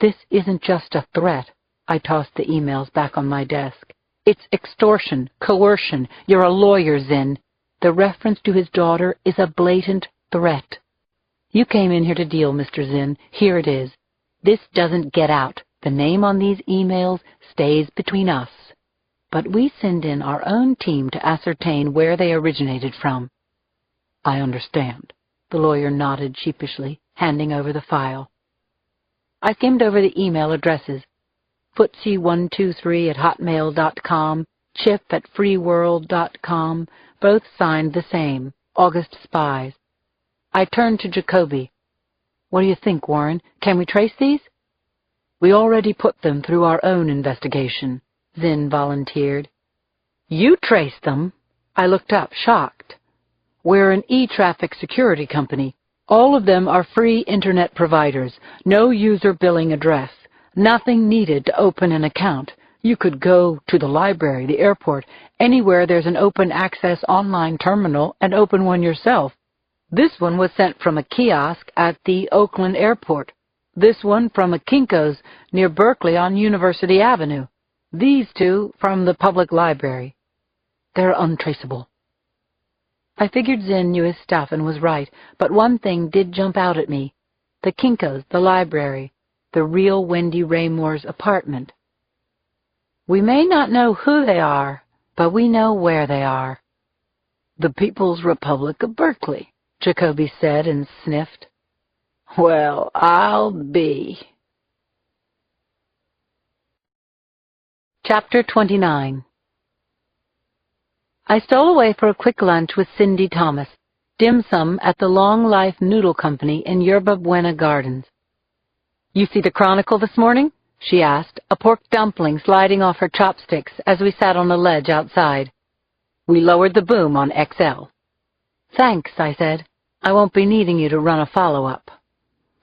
This isn't just a threat. I tossed the emails back on my desk. It's extortion, coercion. You're a lawyer, Zinn. The reference to his daughter is a blatant threat. You came in here to deal, Mr. Zinn. Here it is. This doesn't get out. The name on these emails stays between us. But we send in our own team to ascertain where they originated from. I understand. The lawyer nodded sheepishly, handing over the file. I skimmed over the email addresses. footsie123@hotmail.com, chip@freeworld.com, both signed the same, August Spies. I turned to Jacoby. What do you think, Warren? Can we trace these? We already put them through our own investigation, Zinn volunteered. You traced them? I looked up, shocked. We're an e-traffic security company. All of them are free internet providers, no user billing address. Nothing needed to open an account. You could go to the library, the airport, anywhere there's an open access online terminal and open one yourself. This one was sent from a kiosk at the Oakland airport. This one from a Kinko's near Berkeley on University Avenue. These two from the public library. They're untraceable. I figured Zinn knew his stuff and was right, but one thing did jump out at me. The Kinko's, the library, the real Wendy Raymore's apartment. We may not know who they are, but we know where they are. The People's Republic of Berkeley, Jacoby said and sniffed. Well, I'll be. Chapter 29. I stole away for a quick lunch with Cindy Thomas, dim sum at the Long Life Noodle Company in Yerba Buena Gardens. "You see the Chronicle this morning?" she asked, a pork dumpling sliding off her chopsticks as we sat on a ledge outside. "We lowered the boom on XL." "Thanks," I said. "I won't be needing you to run a follow-up."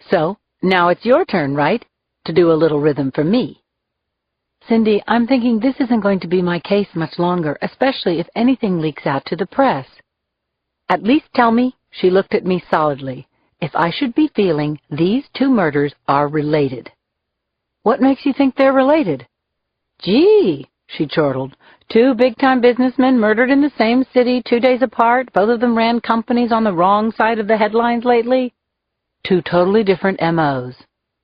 "So, now it's your turn, right? To do a little rhythm for me." "Cindy, I'm thinking this isn't going to be my case much longer, especially if anything leaks out to the press." "At least tell me," she looked at me solidly, "if I should be feeling these two murders are related." "What makes you think they're related?" "Gee," she chortled, "two big-time businessmen murdered in the same city 2 days apart. Both of them ran companies on the wrong side of the headlines lately. Two totally different M.O.s.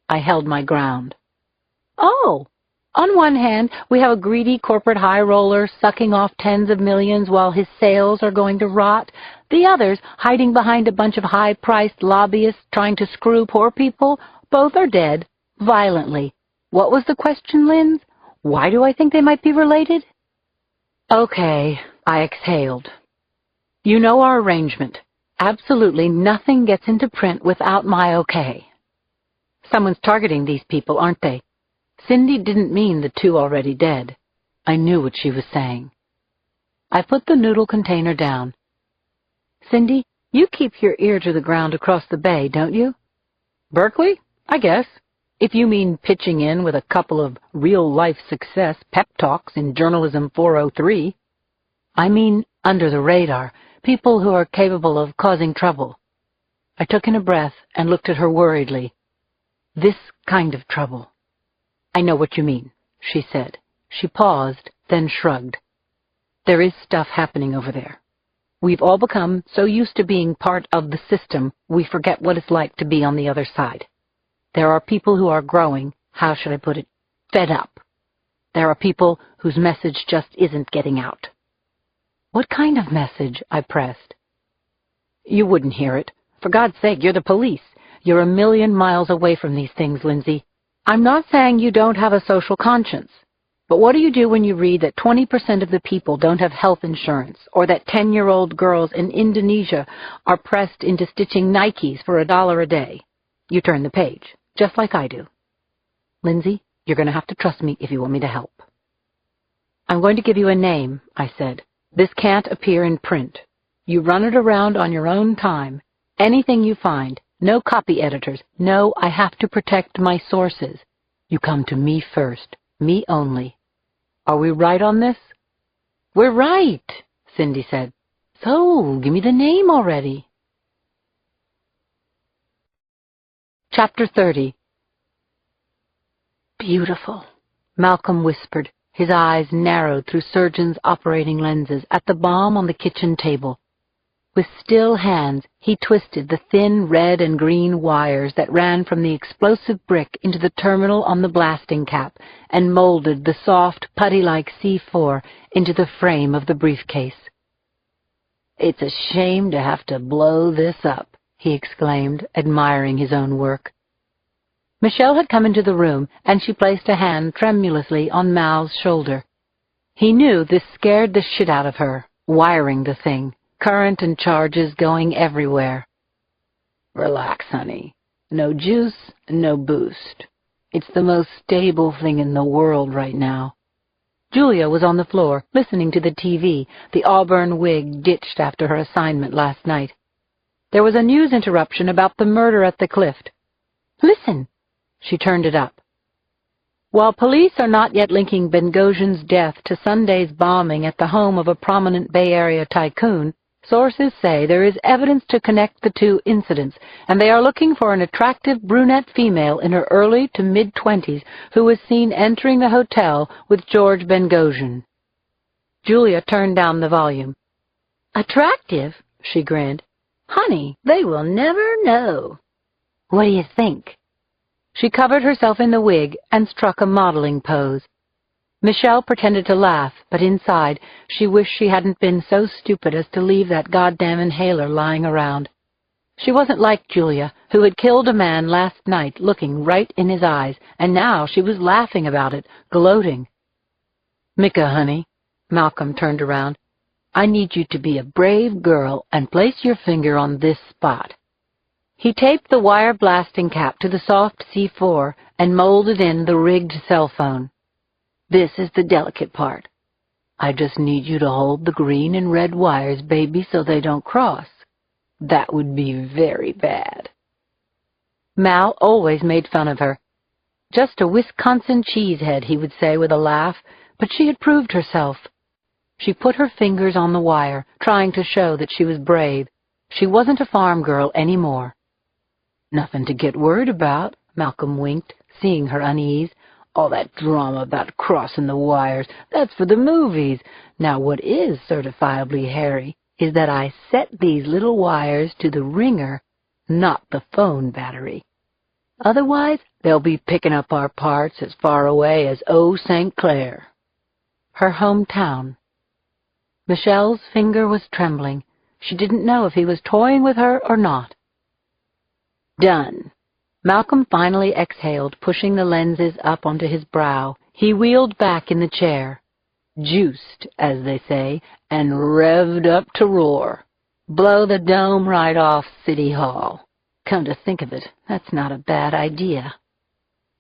I held my ground. "Oh, on one hand, we have a greedy corporate high roller sucking off tens of millions while his sales are going to rot. The others, hiding behind a bunch of high-priced lobbyists trying to screw poor people, both are dead, violently. What was the question, Linz? Why do I think they might be related?" "Okay," I exhaled. "You know our arrangement. Absolutely nothing gets into print without my okay. Someone's targeting these people, aren't they? Cindy didn't mean the two already dead." I knew what she was saying. I put the noodle container down. "Cindy, you keep your ear to the ground across the bay, don't you?" "Berkeley? I guess. If you mean pitching in with a couple of real-life success pep talks in Journalism 403. I mean under the radar, people who are capable of causing trouble." I took in a breath and looked at her worriedly. "This kind of trouble." "I know what you mean," she said. She paused, then shrugged. "There is stuff happening over there. We've all become so used to being part of the system, we forget what it's like to be on the other side. There are people who are growing, how should I put it, fed up. There are people whose message just isn't getting out." "What kind of message?" I pressed. "You wouldn't hear it. For God's sake, you're the police. You're a million miles away from these things, Lindsay. I'm not saying you don't have a social conscience. But what do you do when you read that 20% of the people don't have health insurance, or that 10-year-old girls in Indonesia are pressed into stitching Nikes for $1 a day? You turn the page, just like I do. Lindsay, you're going to have to trust me if you want me to help." "I'm going to give you a name," I said. "This can't appear in print. You run it around on your own time. Anything you find. No copy editors. No, I have to protect my sources. You come to me first. Me only. Are we right on this?" "We're right," Cindy said. "So, give me the name already." Chapter 30. "Beautiful," Malcolm whispered, his eyes narrowed through surgeons' operating lenses at the bomb on the kitchen table. With still hands, he twisted the thin red and green wires that ran from the explosive brick into the terminal on the blasting cap and molded the soft, putty-like C4 into the frame of the briefcase. "It's a shame to have to blow this up," he exclaimed, admiring his own work. Michelle had come into the room, and she placed a hand tremulously on Mal's shoulder. He knew this scared the shit out of her, wiring the thing. Current and charges going everywhere. "Relax, honey. No juice, no boost. It's the most stable thing in the world right now." Julia was on the floor, listening to the TV, the auburn wig ditched after her assignment last night. There was a news interruption about the murder at the cliff. "Listen!" She turned it up. "While police are not yet linking Benghazi's death to Sunday's bombing at the home of a prominent Bay Area tycoon, sources say there is evidence to connect the two incidents, and they are looking for an attractive brunette female in her early to mid-20s who was seen entering the hotel with George Benghazi." Julia turned down the volume. "Attractive?" she grinned. "Honey, they will never know." "What do you think?" She covered herself in the wig and struck a modeling pose. Michelle pretended to laugh, but inside she wished she hadn't been so stupid as to leave that goddamn inhaler lying around. She wasn't like Julia, who had killed a man last night looking right in his eyes, and now she was laughing about it, gloating. "Micah, honey," Malcolm turned around, "I need you to be a brave girl and place your finger on this spot." He taped the wire blasting cap to the soft C4 and molded in the rigged cell phone. "This is the delicate part. I just need you to hold the green and red wires, baby, so they don't cross. That would be very bad." Mal always made fun of her. "Just a Wisconsin cheesehead," he would say with a laugh, but she had proved herself. She put her fingers on the wire, trying to show that she was brave. She wasn't a farm girl any more. "Nothing to get worried about," Malcolm winked, seeing her unease. "All that drama about crossing the wires, that's for the movies. Now what is certifiably hairy is that I set these little wires to the ringer, not the phone battery. Otherwise, they'll be picking up our parts as far away as St. Clair." Her hometown. Michelle's finger was trembling. She didn't know if he was toying with her or not. "Done." Malcolm finally exhaled, pushing the lenses up onto his brow. He wheeled back in the chair. "Juiced, as they say, and revved up to roar. Blow the dome right off City Hall. Come to think of it, that's not a bad idea.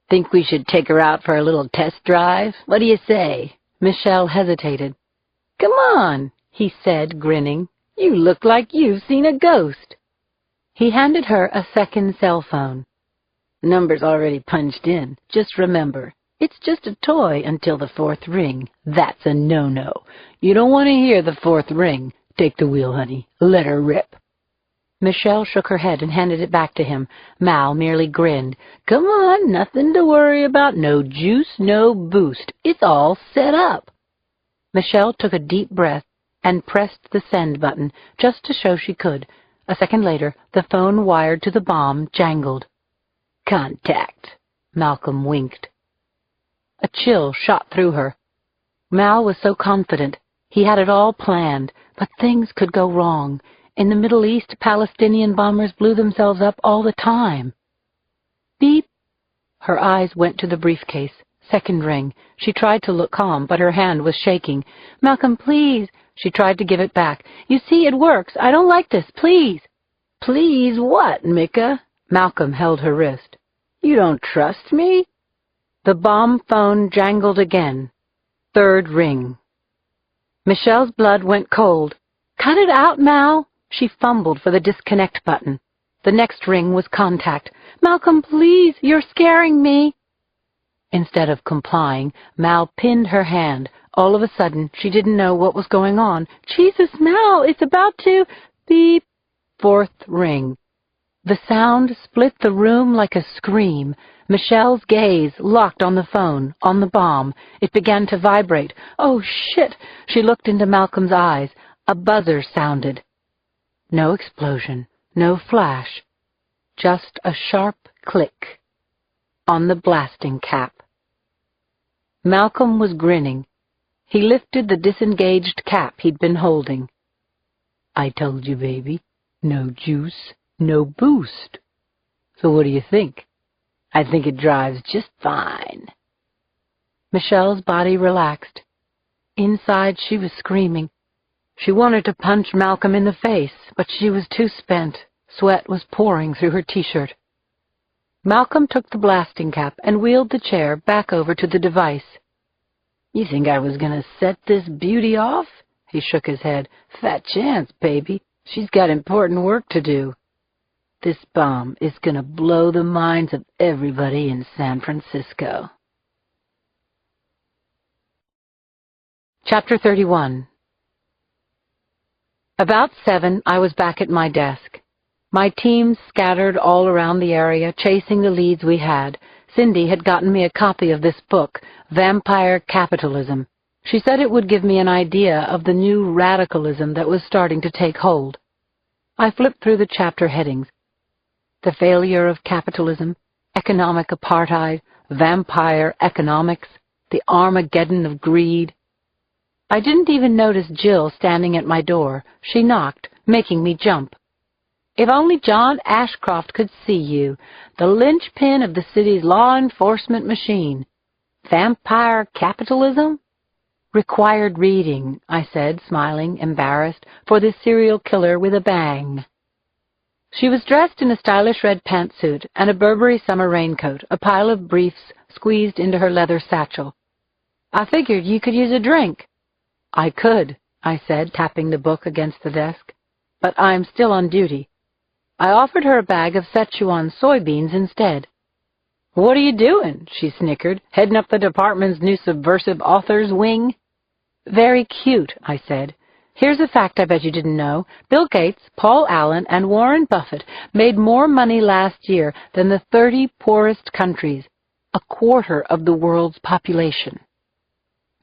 Think we should take her out for a little test drive? What do you say?" Michelle hesitated. "Come on," he said, grinning. "You look like you've seen a ghost." He handed her a second cell phone. "Number's already punched in. Just remember, it's just a toy until the fourth ring. That's a no-no. You don't want to hear the fourth ring. Take the wheel, honey. Let her rip." Michelle shook her head and handed it back to him. Mal merely grinned. "Come on, nothing to worry about. No juice, no boost. It's all set up." Michelle took a deep breath and pressed the send button just to show she could. A second later, the phone wired to the bomb jangled. "Contact," Malcolm winked. A chill shot through her. Mal was so confident. He had it all planned, but things could go wrong. In the Middle East, Palestinian bombers blew themselves up all the time. Beep. Her eyes went to the briefcase. Second ring. She tried to look calm, but her hand was shaking. "Malcolm, please." She tried to give it back. "You see, it works. I don't like this. Please." "Please what, Micah?" Malcolm held her wrist. "You don't trust me?" The bomb phone jangled again. Third ring. Michelle's blood went cold. "Cut it out, Mal." She fumbled for the disconnect button. The next ring was contact. "Malcolm, please, you're scaring me." Instead of complying, Mal pinned her hand. All of a sudden, she didn't know what was going on. "Jesus, Mal, it's about to..." Beep. Fourth ring. The sound split the room like a scream. Michelle's gaze locked on the phone, on the bomb. It began to vibrate. "Oh, shit!" She looked into Malcolm's eyes. A buzzer sounded. No explosion, no flash. Just a sharp click on the blasting cap. Malcolm was grinning. He lifted the disengaged cap he'd been holding. "I told you, baby. No juice, no boost. So what do you think? I think it drives just fine." Michelle's body relaxed. Inside, she was screaming. She wanted to punch Malcolm in the face, but she was too spent. Sweat was pouring through her T-shirt. Malcolm took the blasting cap and wheeled the chair back over to the device. "You think I was going to set this beauty off?" He shook his head. "Fat chance, baby. She's got important work to do. This bomb is going to blow the minds of everybody in San Francisco." Chapter 31. About 7, I was back at my desk. My team scattered all around the area, chasing the leads we had. Cindy had gotten me a copy of this book, Vampire Capitalism. She said it would give me an idea of the new radicalism that was starting to take hold. I flipped through the chapter headings. The failure of capitalism, economic apartheid, vampire economics, the Armageddon of greed. I didn't even notice Jill standing at my door. She knocked, making me jump. If only John Ashcroft could see you, the linchpin of the city's law enforcement machine. Vampire capitalism? Required reading, I said, smiling, embarrassed, for this serial killer with a bang. She was dressed in a stylish red pantsuit and a Burberry summer raincoat, a pile of briefs squeezed into her leather satchel. I figured you could use a drink. I could, I said, tapping the book against the desk, but I'm still on duty. I offered her a bag of Szechuan soybeans instead. What are you doing? She snickered, heading up the department's new subversive authors wing. Very cute, I said. Here's a fact I bet you didn't know. Bill Gates, Paul Allen, and Warren Buffett made more money last year than the 30 poorest countries, a quarter of the world's population.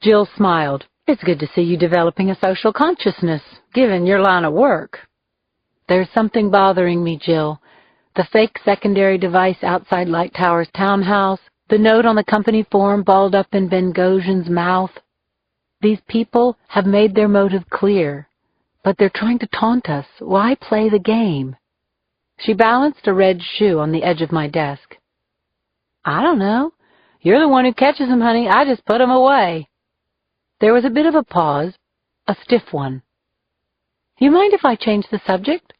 Jill smiled. It's good to see you developing a social consciousness, given your line of work. There's something bothering me, Jill. The fake secondary device outside Light Tower's townhouse, the note on the company form balled up in Bengozhan's mouth. These people have made their motive clear, but they're trying to taunt us. Why play the game? She balanced a red shoe on the edge of my desk. I don't know. You're the one who catches them, honey. I just put them away. There was a bit of a pause, a stiff one. You mind if I change the subject?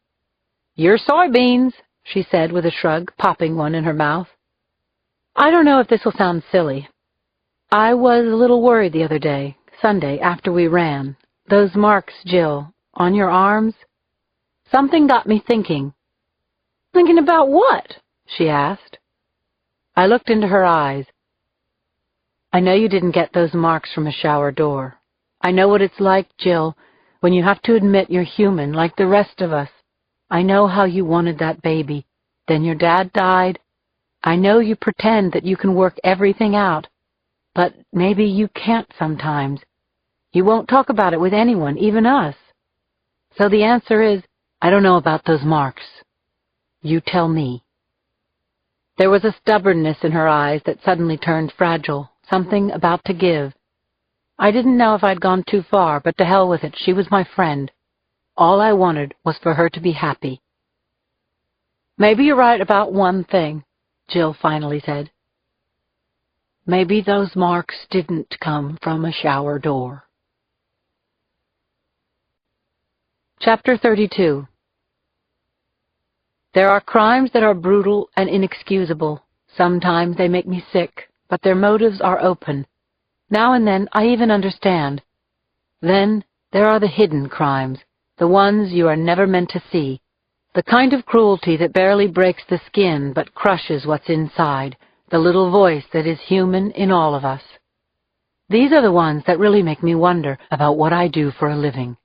Your soybeans, she said with a shrug, popping one in her mouth. I don't know if this will sound silly. I was a little worried the other day. Sunday, after we ran. Those marks, Jill, on your arms. Something got me thinking. Thinking about what? She asked. I looked into her eyes. I know you didn't get those marks from a shower door. I know what it's like, Jill, when you have to admit you're human like the rest of us. I know how you wanted that baby. Then your dad died. I know you pretend that you can work everything out, but maybe you can't sometimes. You won't talk about it with anyone, even us. So the answer is, I don't know about those marks. You tell me. There was a stubbornness in her eyes that suddenly turned fragile, something about to give. I didn't know if I'd gone too far, but to hell with it, she was my friend. All I wanted was for her to be happy. Maybe you're right about one thing, Jill finally said. Maybe those marks didn't come from a shower door. Chapter 32. There are crimes that are brutal and inexcusable. Sometimes they make me sick, but their motives are open. Now and then I even understand. Then there are the hidden crimes, the ones you are never meant to see, the kind of cruelty that barely breaks the skin but crushes what's inside, the little voice that is human in all of us. These are the ones that really make me wonder about what I do for a living.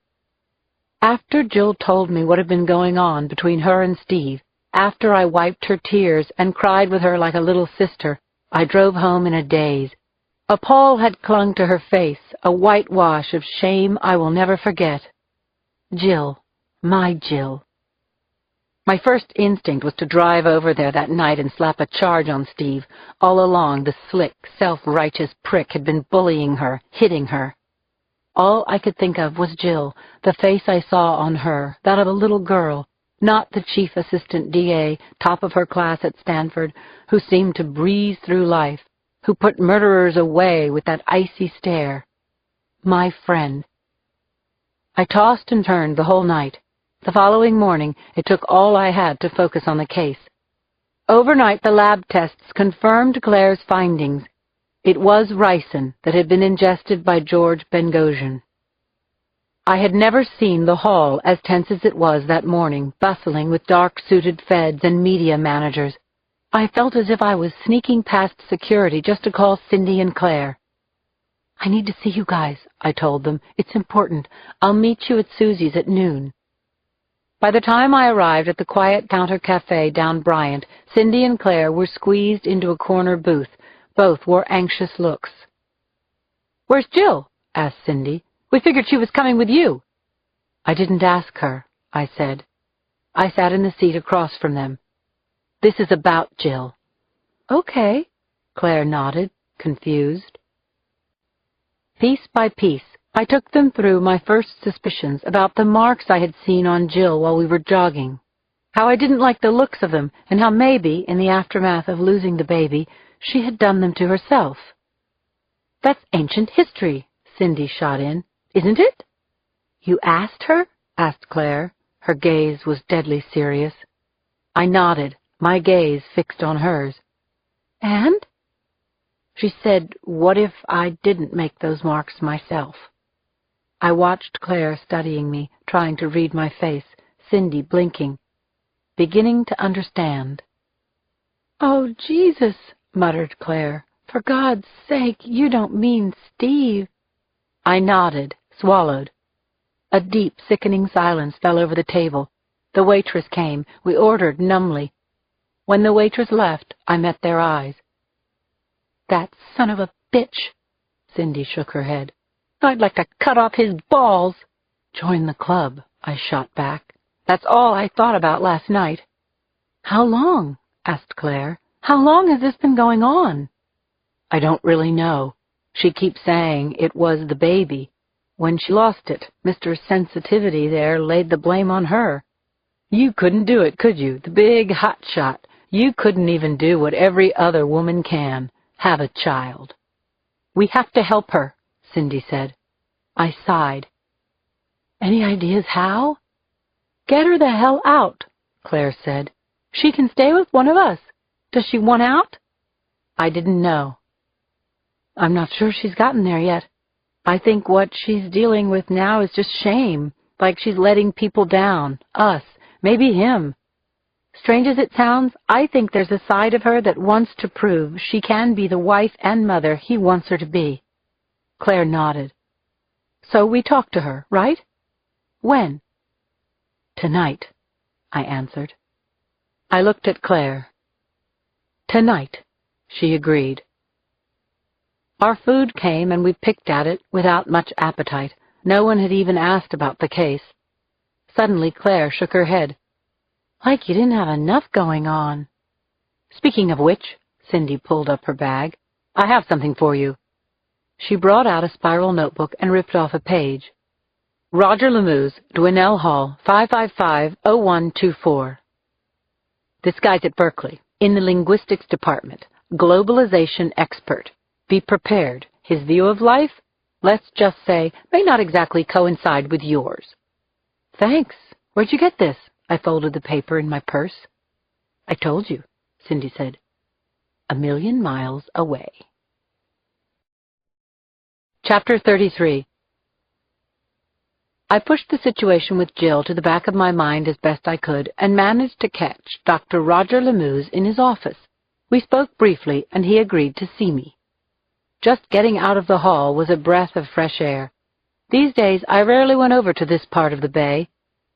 After Jill told me what had been going on between her and Steve, after I wiped her tears and cried with her like a little sister, I drove home in a daze. A pall had clung to her face, a whitewash of shame I will never forget. Jill, my Jill. My first instinct was to drive over there that night and slap a charge on Steve. All along, the slick, self-righteous prick had been bullying her, hitting her. All I could think of was Jill, the face I saw on her, that of a little girl, not the chief assistant DA, top of her class at Stanford, who seemed to breeze through life, who put murderers away with that icy stare. My friend. I tossed and turned the whole night. The following morning, it took all I had to focus on the case. Overnight, the lab tests confirmed Claire's findings. It was ricin that had been ingested by George Bengozhan. I had never seen the hall as tense as it was that morning, bustling with dark-suited feds and media managers. I felt as if I was sneaking past security just to call Cindy and Claire. I need to see you guys, I told them. It's important. I'll meet you at Susie's at noon. By the time I arrived at the quiet counter cafe down Bryant, Cindy and Claire were squeezed into a corner booth. Both wore anxious looks. Where's Jill? Asked Cindy. We figured she was coming with you. I didn't ask her, I said. I sat in the seat across from them. This is about Jill. Okay, Claire nodded, confused. Piece by piece, I took them through my first suspicions about the marks I had seen on Jill while we were jogging. how I didn't like the looks of them, and how maybe, in the aftermath of losing the baby, she had done them to herself. "That's ancient history," Cindy shot in, "isn't it?" "You asked her?" asked Claire. Her gaze was deadly serious. I nodded, my gaze fixed on hers. "And?" She said, "What if I didn't make those marks myself?" I watched Claire studying me, trying to read my face, Cindy blinking, beginning to understand. "Oh, Jesus," muttered Claire. "For God's sake, you don't mean Steve." I nodded, swallowed. A deep, sickening silence fell over the table. The waitress came. We ordered numbly. When the waitress left, I met their eyes. "That son of a bitch!" Cindy shook her head. "I'd like to cut off his balls." "Join the club," I shot back. "That's all I thought about last night." "How long?" asked Claire. "How long has this been going on?" "I don't really know. She keeps saying it was the baby. When she lost it, Mr. Sensitivity there laid the blame on her. You couldn't do it, could you? The big hot shot. You couldn't even do what every other woman can, have a child." "We have to help her," Cindy said. I sighed. "Any ideas how?" "Get her the hell out," Claire said. "She can stay with one of us. Does she want out?" I didn't know. "I'm not sure she's gotten there yet. I think what she's dealing with now is just shame, like she's letting people down, us, maybe him. Strange as it sounds, I think there's a side of her that wants to prove she can be the wife and mother he wants her to be." Claire nodded. "So we talk to her, right? When?" "Tonight," I answered. I looked at Claire. "Tonight," she agreed. Our food came, and we picked at it without much appetite. No one had even asked about the case. Suddenly Claire shook her head. "Like you didn't have enough going on." "Speaking of which," Cindy pulled up her bag, "I have something for you." She brought out a spiral notebook and ripped off a page. "Roger Lemuse, Dwinell Hall, 555-0124. This guy's at Berkeley, in the linguistics department, globalization expert. Be prepared. His view of life, let's just say, may not exactly coincide with yours." "Thanks. Where'd you get this?" I folded the paper in my purse. "I told you," Cindy said. 1,000,000 miles away. Chapter 33. I pushed the situation with Jill to the back of my mind as best I could and managed to catch Dr. Roger Lemuse in his office. We spoke briefly, and he agreed to see me. Just getting out of the hall was a breath of fresh air. These days I rarely went over to this part of the bay.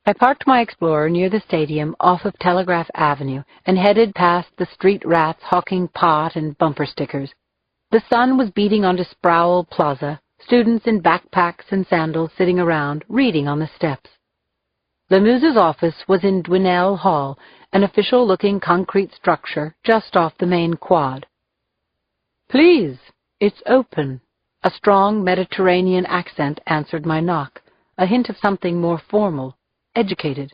I parked my Explorer near the stadium off of Telegraph Avenue and headed past the street rats hawking pot and bumper stickers. The sun was beating onto Sproul Plaza, students in backpacks and sandals sitting around, reading on the steps. Lemuse's office was in Dwinell Hall, an official-looking concrete structure just off the main quad. "Please, it's open." A strong Mediterranean accent answered my knock, a hint of something more formal, educated.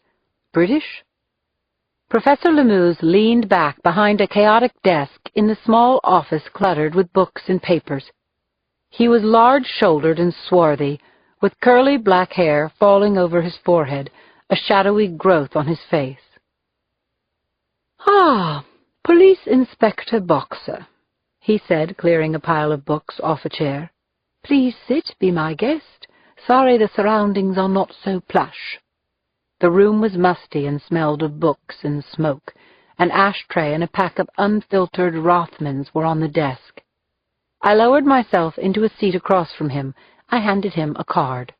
British? Professor Lemuse leaned back behind a chaotic desk in the small office cluttered with books and papers. He was large-shouldered and swarthy, with curly black hair falling over his forehead, a shadowy growth on his face. "Ah, Police Inspector Boxer," he said, clearing a pile of books off a chair. "Please sit, be my guest. Sorry the surroundings are not so plush." The room was musty and smelled of books and smoke. An ashtray and a pack of unfiltered Rothmans were on the desk. I lowered myself into a seat across from him. I handed him a card.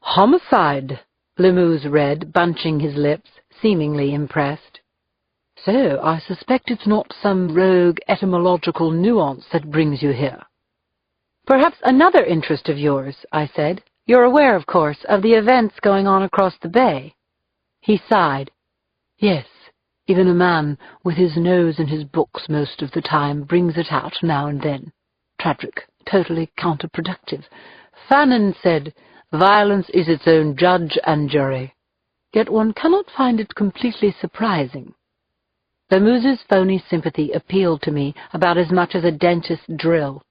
"Homicide," Lemuse read, bunching his lips, seemingly impressed. "So I suspect it's not some rogue etymological nuance that brings you here." "Perhaps another interest of yours," I said. "You're aware, of course, of the events going on across the bay." He sighed. "Yes, even a man with his nose in his books most of the time brings it out now and then. Tragic, totally counterproductive. Fanon said, 'Violence is its own judge and jury.' yet one cannot find it completely surprising. Lemoose's phony sympathy appealed to me about as much as a dentist's drill.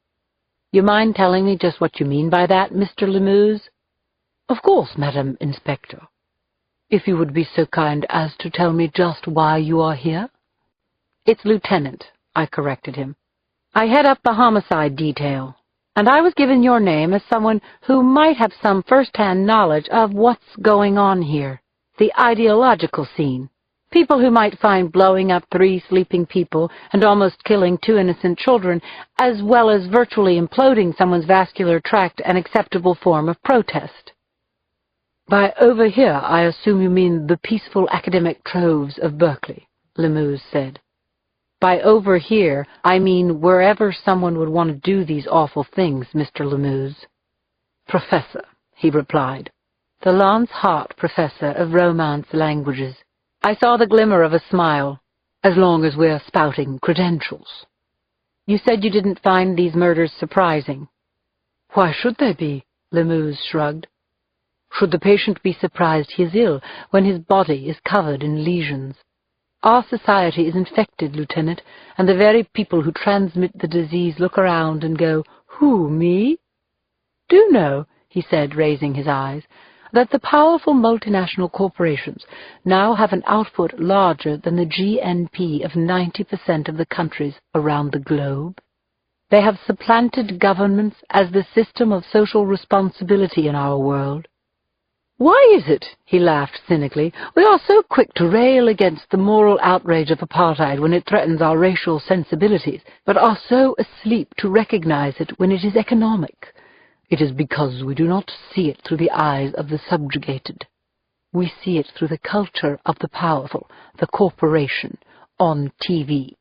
You mind telling me just what you mean by that, Mr. Lemooze? Of course, Madam Inspector. If you would be so kind as to tell me just why you are here? It's Lieutenant, I corrected him. I head up the homicide detail, and I was given your name as someone who might have some first-hand knowledge of what's going on here, the ideological scene. People who might find blowing up 3 sleeping people and almost killing 2 innocent children, as well as virtually imploding someone's vascular tract, an acceptable form of protest. By over here, I assume you mean the peaceful academic troves of Berkeley, Lemooze said. By over here, I mean wherever someone would want to do these awful things, Mr. Lemooze. Professor, he replied. The Lance Hart Professor of Romance Languages. I saw the glimmer of a smile, as long as we're spouting credentials. You said you didn't find these murders surprising. Why should they be? Lemooze shrugged. Should the patient be surprised he is ill when his body is covered in lesions? Our society is infected, Lieutenant, and the very people who transmit the disease look around and go, Who, me? Do you know, he said, raising his eyes, that the powerful multinational corporations now have an output larger than the GNP of 90% of the countries around the globe? They have supplanted governments as the system of social responsibility in our world. Why is it, he laughed cynically, we are so quick to rail against the moral outrage of apartheid when it threatens our racial sensibilities, but are so asleep to recognize it when it is economic? It is because we do not see it through the eyes of the subjugated. We see it through the culture of the powerful, the corporation, on TV.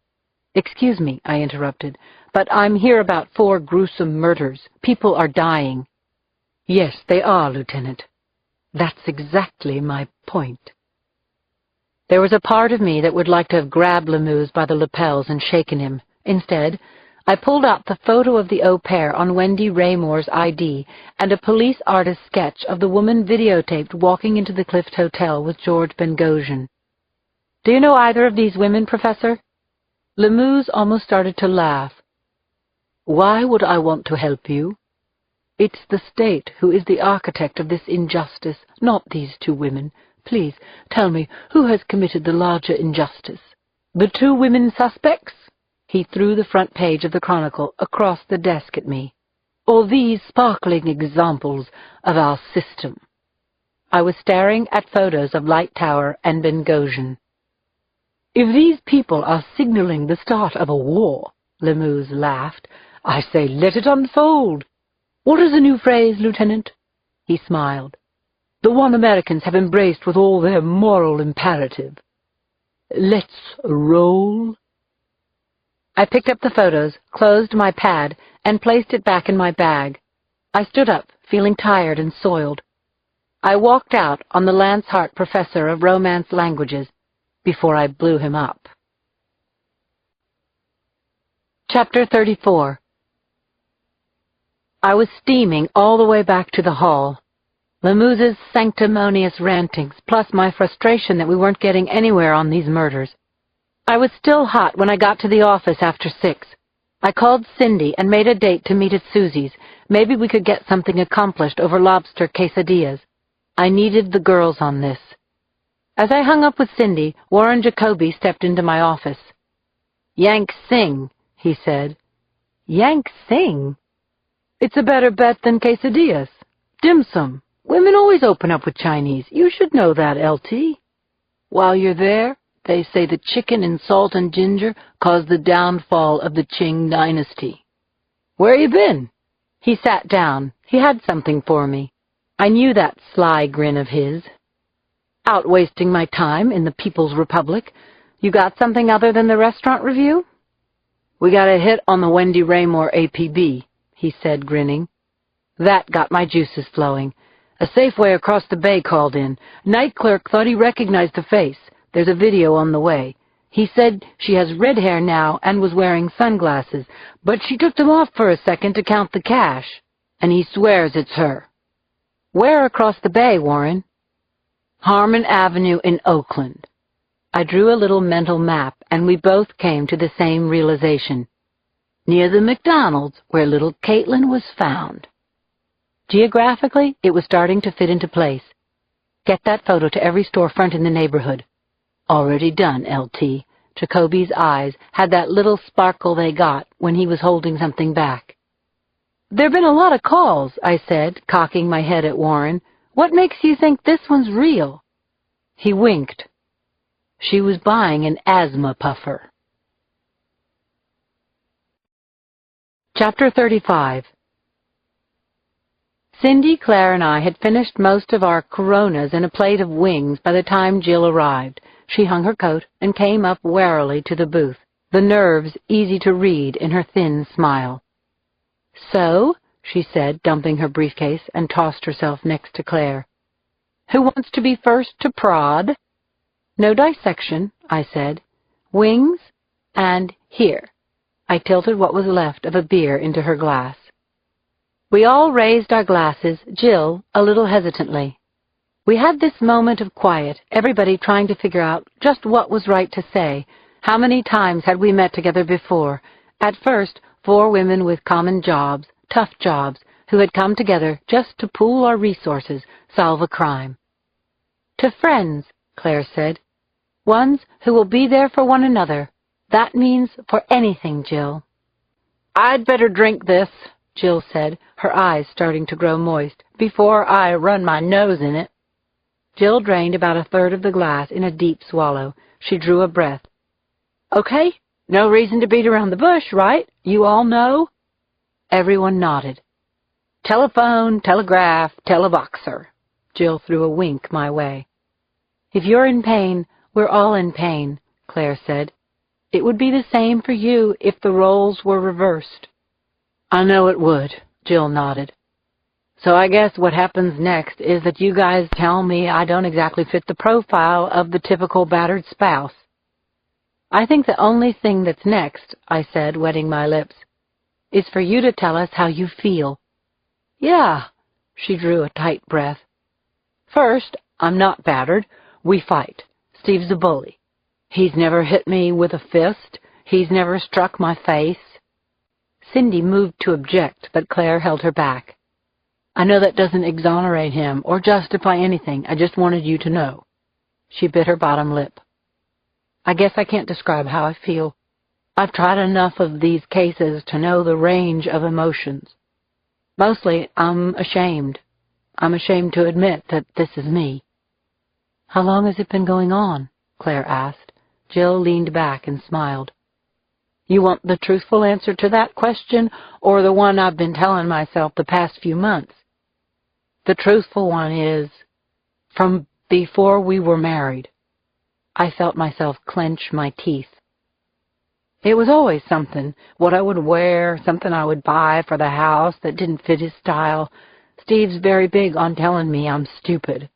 Excuse me, I interrupted, but I'm here about 4 gruesome murders. People are dying. Yes, they are, Lieutenant. That's exactly my point. There was a part of me that would like to have grabbed Lemooze by the lapels and shaken him. Instead, I pulled out the photo of the au pair on Wendy Raymore's ID and a police artist's sketch of the woman videotaped walking into the Clift Hotel with George Bengosian. Do you know either of these women, Professor? Lemooze almost started to laugh. Why would I want to help you? It's the state who is the architect of this injustice, not these 2 women. Please, tell me, who has committed the larger injustice? The 2 women suspects? He threw the front page of the Chronicle across the desk at me. Or these sparkling examples of our system? I was staring at photos of Light Tower and Bengosian. If these people are signaling the start of a war, Lemooze laughed, I say let it unfold. What is the new phrase, Lieutenant? He smiled. The one Americans have embraced with all their moral imperative. Let's roll. I picked up the photos, closed my pad, and placed it back in my bag. I stood up, feeling tired and soiled. I walked out on the Lance Hart Professor of Romance Languages before I blew him up. Chapter 34. I was steaming all the way back to the hall. Lemoose's sanctimonious rantings, plus my frustration that we weren't getting anywhere on these murders. I was still hot when I got to the office after 6. I called Cindy and made a date to meet at Susie's. Maybe we could get something accomplished over lobster quesadillas. I needed the girls on this. As I hung up with Cindy, Warren Jacoby stepped into my office. Yank Sing, he said. Yank Sing? It's a better bet than quesadillas. Dim sum. Women always open up with Chinese. You should know that, LT. While you're there, they say the chicken in salt and ginger caused the downfall of the Qing dynasty. Where you been? He sat down. He had something for me. I knew that sly grin of his. Out wasting my time in the People's Republic. You got something other than the restaurant review? We got a hit on the Wendy Raymore APB, he said, grinning. That got my juices flowing. A Safeway across the bay called in. Night clerk thought he recognized the face. There's a video on the way. He said she has red hair now and was wearing sunglasses, but she took them off for a second to count the cash, and he swears it's her. Where across the bay, Warren? Harmon Avenue in Oakland. I drew a little mental map, and we both came to the same realization. Near the McDonald's, where little Caitlin was found. Geographically, it was starting to fit into place. Get that photo to every storefront in the neighborhood. Already done, LT. Jacoby's eyes had that little sparkle they got when he was holding something back. There've been a lot of calls, I said, cocking my head at Warren. What makes you think this one's real? He winked. She was buying an asthma puffer. Chapter 35. Cindy, Claire, and I had finished most of our Coronas and a plate of wings by the time Jill arrived. She hung her coat and came up warily to the booth, the nerves easy to read in her thin smile. "So," she said, dumping her briefcase, and tossed herself next to Claire. "Who wants to be first to prod?" "No dissection," I said. "Wings, and here." I tilted what was left of a beer into her glass. We all raised our glasses, Jill a little hesitantly. We had this moment of quiet, everybody trying to figure out just what was right to say. How many times had we met together before? At first, 4 women with common jobs, tough jobs, who had come together just to pool our resources, solve a crime. "To friends," Claire said. "Ones who will be there for one another. That means for anything, Jill." "I'd better drink this," Jill said, her eyes starting to grow moist, "before I run my nose in it." Jill drained about a third of the glass in a deep swallow. She drew a breath. "Okay, no reason to beat around the bush, right? You all know?" Everyone nodded. "Telephone, telegraph, teleboxer." Jill threw a wink my way. "If you're in pain, we're all in pain," Claire said. "It would be the same for you if the roles were reversed." "I know it would," Jill nodded. "So I guess what happens next is that you guys tell me I don't exactly fit the profile of the typical battered spouse." "I think the only thing that's next," I said, wetting my lips, "is for you to tell us how you feel." "Yeah," she drew a tight breath. "First, I'm not battered. We fight. Steve's a bully. He's never hit me with a fist. He's never struck my face." Cindy moved to object, but Claire held her back. "I know that doesn't exonerate him or justify anything. I just wanted you to know." She bit her bottom lip. "I guess I can't describe how I feel. I've tried enough of these cases to know the range of emotions. Mostly, I'm ashamed. I'm ashamed to admit that this is me." "How long has it been going on?" Claire asked. Jill leaned back and smiled. "You want the truthful answer to that question, or the one I've been telling myself the past few months?" "The truthful one is, from before we were married." I felt myself clench my teeth. "It was always something, what I would wear, something I would buy for the house that didn't fit his style. Steve's very big on telling me I'm stupid."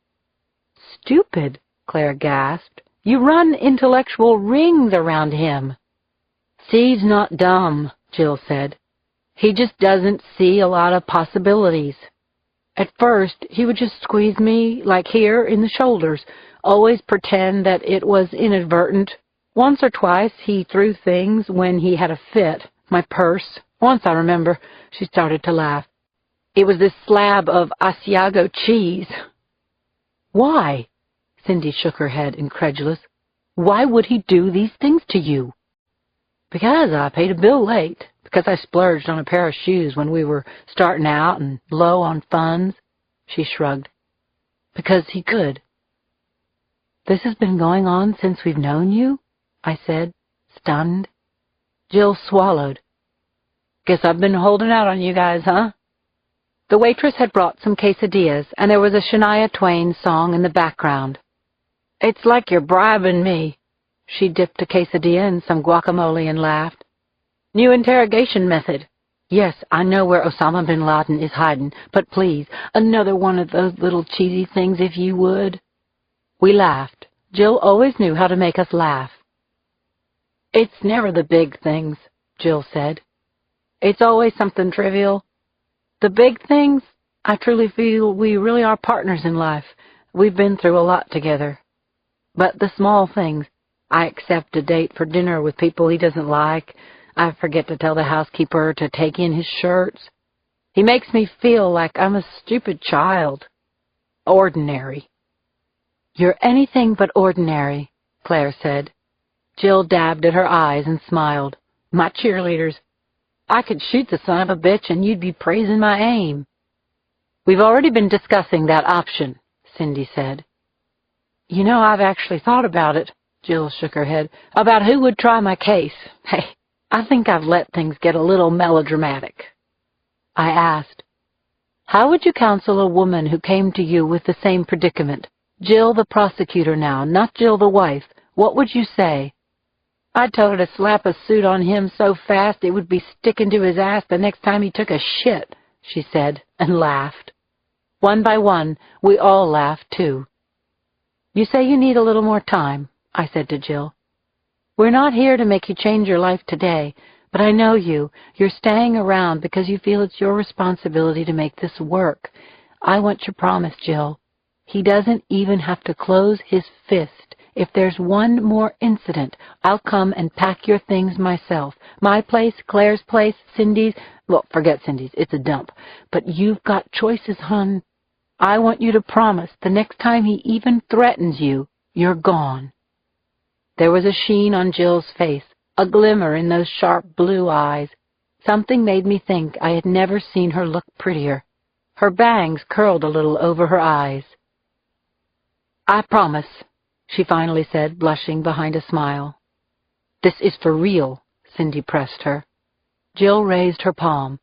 "Stupid?" Claire gasped. "You run intellectual rings around him." "Steve's not dumb," Jill said. "He just doesn't see a lot of possibilities. At first, he would just squeeze me, like here, in the shoulders, always pretend that it was inadvertent. Once or twice he threw things when he had a fit. My purse. Once, I remember." She started to laugh. "It was this slab of Asiago cheese." "Why?" Cindy shook her head, incredulous. "Why would he do these things to you?" "Because I paid a bill late. Because I splurged on a pair of shoes when we were starting out and low on funds." She shrugged. "Because he could." "This has been going on since we've known you?" I said, stunned. Jill swallowed. "Guess I've been holding out on you guys, huh?" The waitress had brought some quesadillas, and there was a Shania Twain song in the background. "It's like you're bribing me." She dipped a quesadilla in some guacamole and laughed. "New interrogation method. Yes, I know where Osama bin Laden is hiding, but please, another one of those little cheesy things if you would." We laughed. Jill always knew how to make us laugh. "It's never the big things," Jill said. "It's always something trivial. The big things, I truly feel we really are partners in life. We've been through a lot together. But the small things, I accept a date for dinner with people he doesn't like. I forget to tell the housekeeper to take in his shirts. He makes me feel like I'm a stupid child. Ordinary. You're anything but ordinary, Claire said. Jill dabbed at her eyes and smiled. My cheerleaders. I could shoot the son of a bitch and you'd be praising my aim. We've already been discussing that option, Cindy said. You know, I've actually thought about it, Jill shook her head, about who would try my case. Hey, I think I've let things get a little melodramatic. I asked, how would you counsel a woman who came to you with the same predicament? Jill the prosecutor now, not Jill the wife. What would you say? I'd tell her to slap a suit on him so fast it would be sticking to his ass the next time he took a shit, she said, and laughed. One by one, we all laughed, too. You say you need a little more time, I said to Jill. We're not here to make you change your life today, but I know you. You're staying around because you feel it's your responsibility to make this work. I want your promise, Jill. He doesn't even have to close his fist. If there's one more incident, I'll come and pack your things myself. My place, Claire's place, Cindy's. Well, forget Cindy's. It's a dump. But you've got choices, hon. I want you to promise the next time he even threatens you, you're gone. There was a sheen on Jill's face, a glimmer in those sharp blue eyes. Something made me think I had never seen her look prettier. Her bangs curled a little over her eyes. I promise, she finally said, blushing behind a smile. This is for real, Cindy pressed her. Jill raised her palm.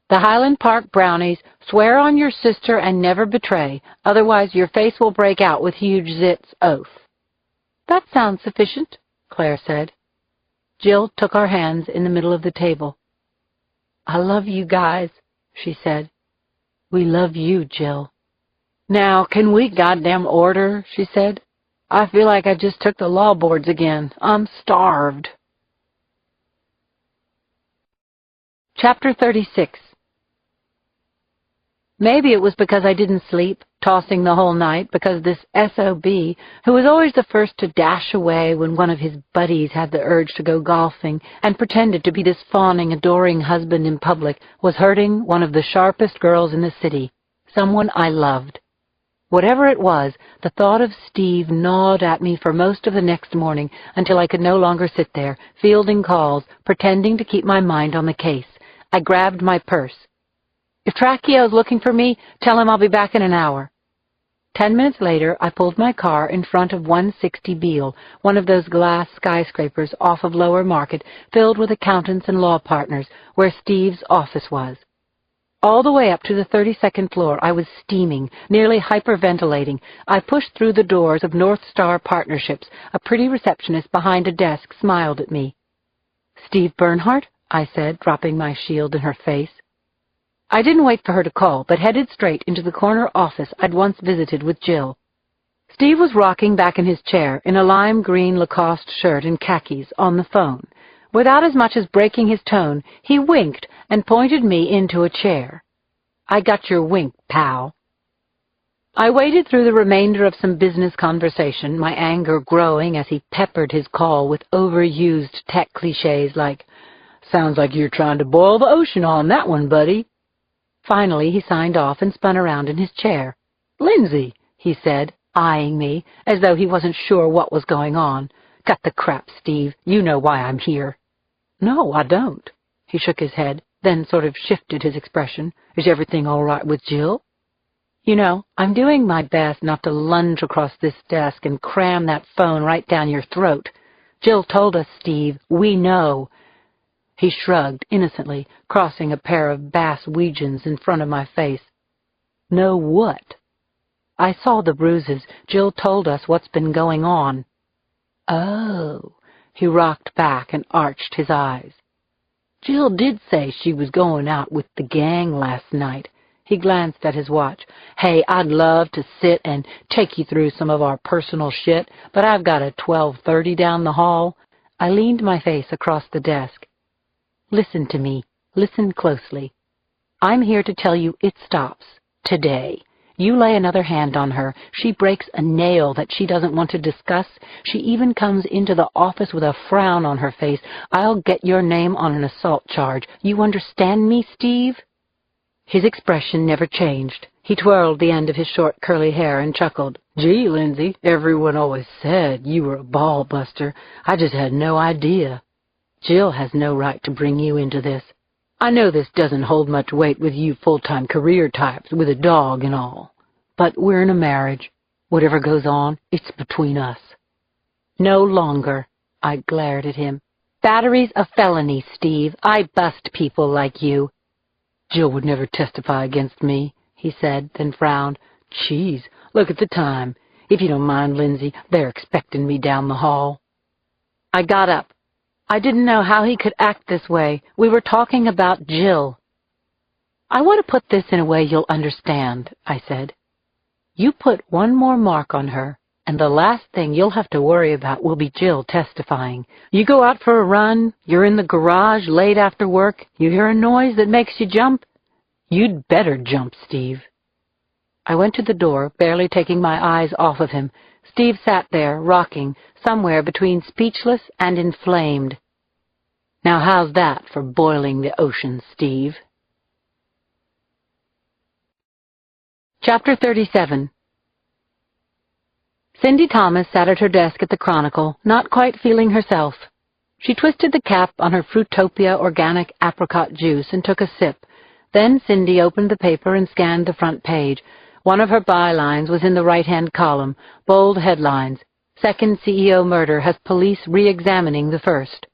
The Highland Park brownies, swear on your sister and never betray, otherwise your face will break out with huge zits oath. That sounds sufficient, Claire said. Jill took our hands in the middle of the table. I love you guys, she said. We love you, Jill. Now, can we goddamn order, she said. I feel like I just took the law boards again. I'm starved. Chapter 36. Maybe it was because I didn't sleep, tossing the whole night, because this S.O.B., who was always the first to dash away when one of his buddies had the urge to go golfing and pretended to be this fawning, adoring husband in public, was hurting one of the sharpest girls in the city, someone I loved. Whatever it was, the thought of Steve gnawed at me for most of the next morning until I could no longer sit there, fielding calls, pretending to keep my mind on the case. I grabbed my purse. If Trachio's looking for me, tell him I'll be back in an hour. 10 minutes later, I pulled my car in front of 160 Beale, one of those glass skyscrapers off of Lower Market, filled with accountants and law partners, where Steve's office was. All the way up to the 32nd floor, I was steaming, nearly hyperventilating. I pushed through the doors of North Star Partnerships. A pretty receptionist behind a desk smiled at me. Steve Bernhardt, I said, dropping my shield in her face. I didn't wait for her to call, but headed straight into the corner office I'd once visited with Jill. Steve was rocking back in his chair in a lime green Lacoste shirt and khakis on the phone. Without as much as breaking his tone, he winked and pointed me into a chair. I got your wink, pal. I waded through the remainder of some business conversation, my anger growing as he peppered his call with overused tech cliches like, sounds like you're trying to boil the ocean on that one, buddy. Finally, he signed off and spun around in his chair. Lindsay, he said, eyeing me, as though he wasn't sure what was going on. Cut the crap, Steve. You know why I'm here. No, I don't. He shook his head, then sort of shifted his expression. Is everything all right with Jill? You know, I'm doing my best not to lunge across this desk and cram that phone right down your throat. Jill told us, Steve. We know. He shrugged innocently, crossing a pair of bass weegeons in front of my face. Know what? I saw the bruises. Jill told us what's been going on. Oh, he rocked back and arched his eyes. Jill did say she was going out with the gang last night. He glanced at his watch. Hey, I'd love to sit and take you through some of our personal shit, but I've got a 12:30 down the hall. I leaned my face across the desk. Listen to me. Listen closely. I'm here to tell you it stops. Today. You lay another hand on her, she breaks a nail that she doesn't want to discuss. She even comes into the office with a frown on her face. I'll get your name on an assault charge. You understand me, Steve? His expression never changed. He twirled the end of his short curly hair and chuckled. Gee, Lindsay, everyone always said you were a ball buster. I just had no idea. Jill has no right to bring you into this. I know this doesn't hold much weight with you full-time career types with a dog and all. But we're in a marriage. Whatever goes on, it's between us. No longer. I glared at him. Battery's a felony, Steve. I bust people like you. Jill would never testify against me, he said, then frowned. Geez, look at the time. If you don't mind, Lindsay, they're expecting me down the hall. I got up. I didn't know how he could act this way. We were talking about Jill. I want to put this in a way you'll understand, I said. You put one more mark on her, and the last thing you'll have to worry about will be Jill testifying. You go out for a run, you're in the garage late after work, you hear a noise that makes you jump. You'd better jump, Steve. I went to the door, barely taking my eyes off of him. Steve sat there, rocking, somewhere between speechless and inflamed. Now how's that for boiling the ocean, Steve? Chapter 37. Cindy Thomas sat at her desk at the Chronicle, not quite feeling herself. She twisted the cap on her Fruitopia organic apricot juice and took a sip. Then Cindy opened the paper and scanned the front page. One of her bylines was in the right-hand column, bold headlines. Second CEO murder has police re-examining the first.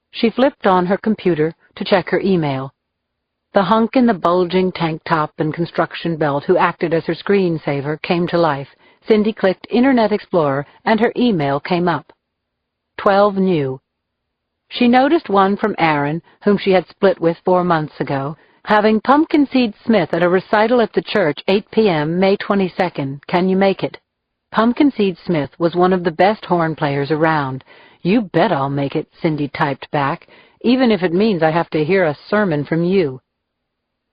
She flipped on her computer to check her email. The hunk in the bulging tank top and construction belt who acted as her screensaver came to life. Cindy clicked Internet Explorer and her email came up. 12 new. She noticed one from Aaron, whom she had split with 4 months ago. Having Pumpkin Seed Smith at a recital at the church 8 p.m. May 22nd. Can you make it? Pumpkin Seed Smith was one of the best horn players around. You bet I'll make it, Cindy typed back, even if it means I have to hear a sermon from you.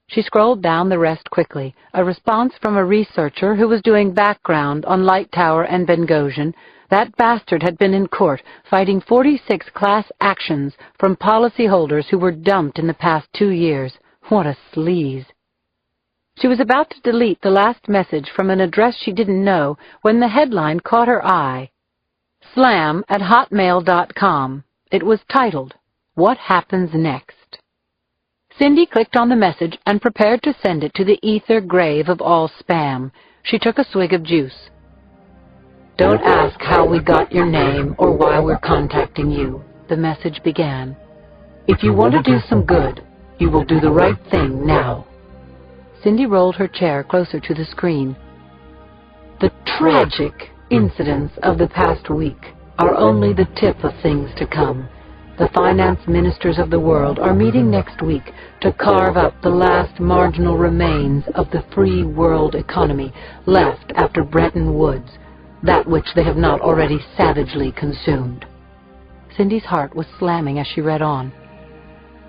She scrolled down the rest quickly, a response from a researcher who was doing background on Light Tower and Benghazi. That bastard had been in court fighting 46 class actions from policyholders who were dumped in the past 2 years. What a sleaze. She was about to delete the last message from an address she didn't know when the headline caught her eye. Slam@hotmail.com. It was titled, What Happens Next? Cindy clicked on the message and prepared to send it to the ether grave of all spam. She took a swig of juice. Don't ask how we got your name or why we're contacting you, the message began. If you want to do some good, you will do the right thing now. Cindy rolled her chair closer to the screen. The tragic incidents of the past week are only the tip of things to come. The finance ministers of the world are meeting next week to carve up the last marginal remains of the free world economy left after Bretton Woods, that which they have not already savagely consumed. Cindy's heart was slamming as she read on.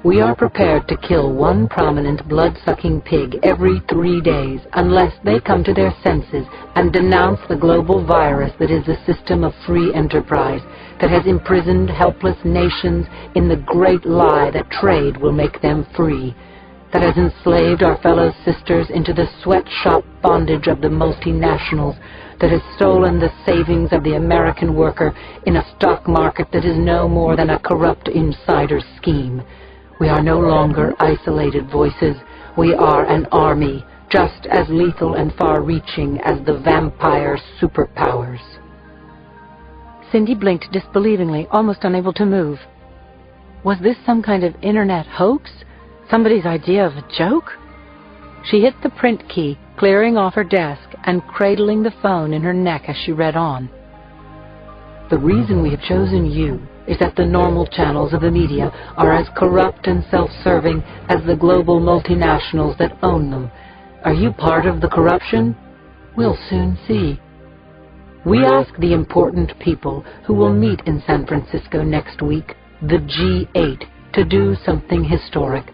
We are prepared to kill one prominent blood-sucking pig every 3 days unless they come to their senses and denounce the global virus that is the system of free enterprise that has imprisoned helpless nations in the great lie that trade will make them free, that has enslaved our fellow sisters into the sweatshop bondage of the multinationals, that has stolen the savings of the American worker in a stock market that is no more than a corrupt insider scheme. We are no longer isolated voices. We are an army, just as lethal and far-reaching as the vampire superpowers. Cindy blinked disbelievingly, almost unable to move. Was this some kind of internet hoax? Somebody's idea of a joke? She hit the print key, clearing off her desk and cradling the phone in her neck as she read on. The reason we have chosen you is that the normal channels of the media are as corrupt and self-serving as the global multinationals that own them. Are you part of the corruption? We'll soon see. We ask the important people who will meet in San Francisco next week, the G8, to do something historic.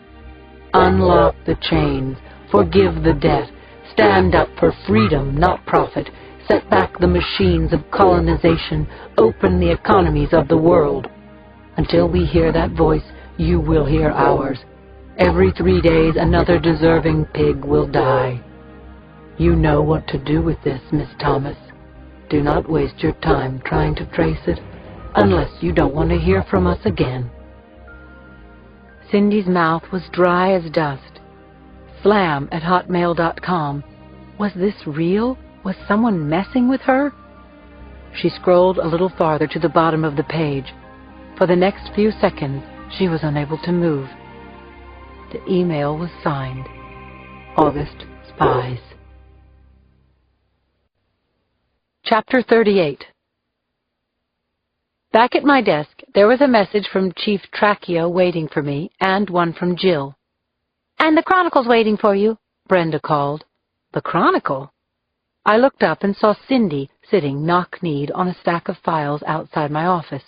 Unlock the chains, forgive the debt, Stand up for freedom, not profit. Set back the machines of colonization. Open the economies of the world. Until we hear that voice, you will hear ours. Every 3 days, another deserving pig will die. You know what to do with this, Miss Thomas. Do not waste your time trying to trace it, unless you don't want to hear from us again. Cindy's mouth was dry as dust. Slam@hotmail.com. Was this real? Was someone messing with her? She scrolled a little farther to the bottom of the page. For the next few seconds, she was unable to move. The email was signed, August Spies. Chapter 38. Back at my desk, there was a message from Chief Tracheo waiting for me, and one from Jill. "And the Chronicle's waiting for you," Brenda called. The Chronicle? I looked up and saw Cindy sitting knock-kneed on a stack of files outside my office.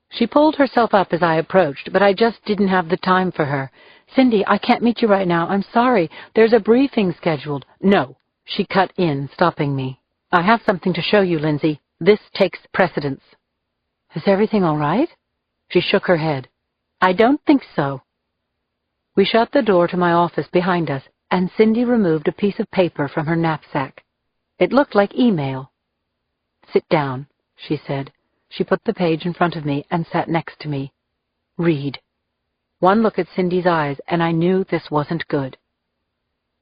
She pulled herself up as I approached, but I just didn't have the time for her. "Cindy, I can't meet you right now. I'm sorry. There's a briefing scheduled." "No," she cut in, stopping me. "I have something to show you, Lindsay. This takes precedence." "Is everything all right?" She shook her head. "I don't think so." We shut the door to my office behind us, and Cindy removed a piece of paper from her knapsack. It looked like email. "Sit down," she said. She put the page in front of me and sat next to me. "Read." One look at Cindy's eyes, and I knew this wasn't good.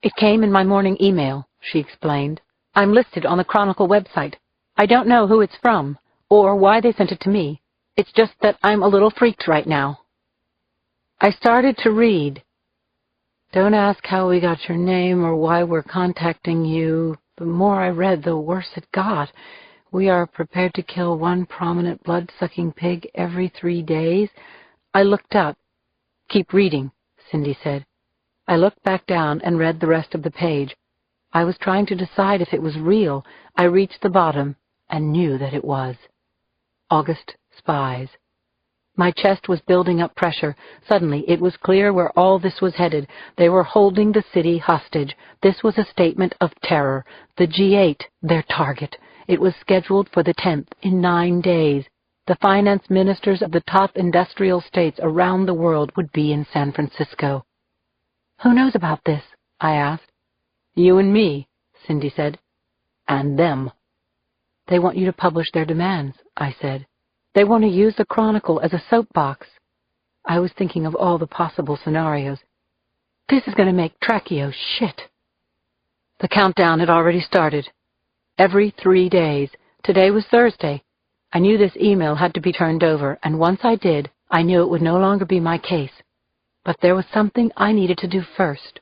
"It came in my morning email," she explained. "I'm listed on the Chronicle website. I don't know who it's from, or why they sent it to me. It's just that I'm a little freaked right now." I started to read. "Don't ask how we got your name or why we're contacting you." The more I read, the worse it got. "We are prepared to kill one prominent blood-sucking pig every 3 days. I looked up. "Keep reading," Cindy said. I looked back down and read the rest of the page. I was trying to decide if it was real. I reached the bottom and knew that it was. August Spies. My chest was building up pressure. Suddenly, it was clear where all this was headed. They were holding the city hostage. This was a statement of terror. The G8, their target. It was scheduled for the 10th, in 9 days. The finance ministers of the top industrial states around the world would be in San Francisco. "Who knows about this?" I asked. "You and me," Cindy said. "And them." "They want you to publish their demands," I said. "They want to use the Chronicle as a soapbox." I was thinking of all the possible scenarios. This is going to make Tracheo shit. The countdown had already started. Every 3 days. Today was Thursday. I knew this email had to be turned over, and once I did, I knew it would no longer be my case. But there was something I needed to do first.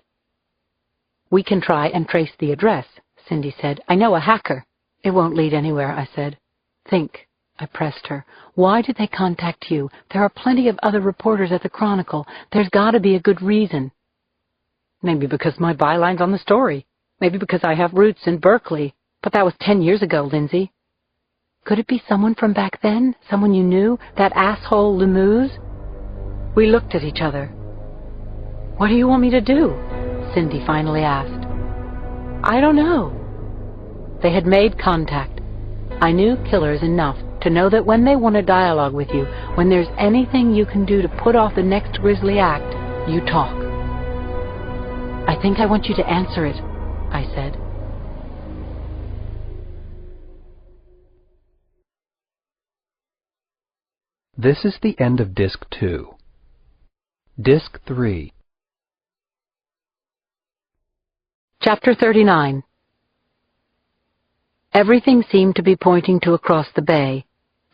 "We can try and trace the address," Cindy said. "I know a hacker." "It won't lead anywhere," I said. "Think." I pressed her. "Why did they contact you? There are plenty of other reporters at the Chronicle. There's got to be a good reason." "Maybe because my byline's on the story. Maybe because I have roots in Berkeley. But that was 10 years ago, Lindsay." "Could it be someone from back then? Someone you knew? That asshole Lemuse?" We looked at each other. "What do you want me to do?" Cindy finally asked. "I don't know." They had made contact. I knew killers enough to know that when they want a dialogue with you, when there's anything you can do to put off the next grisly act, you talk. "I think I want you to answer it," I said. This is the end of Disc 2. Disc 3. Chapter 39. Everything seemed to be pointing to across the bay.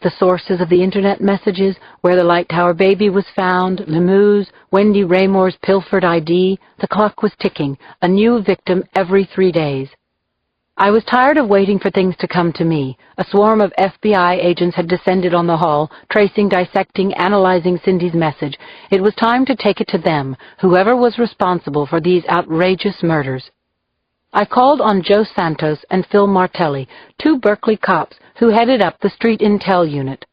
The sources of the Internet messages, where the Light Tower baby was found, Lemuse, Wendy Raymore's pilfered ID, the clock was ticking, a new victim every 3 days. I was tired of waiting for things to come to me. A swarm of FBI agents had descended on the hall, tracing, dissecting, analyzing Cindy's message. It was time to take it to them, whoever was responsible for these outrageous murders. I called on Joe Santos and Phil Martelli, 2 Berkeley cops who headed up the Street Intel unit.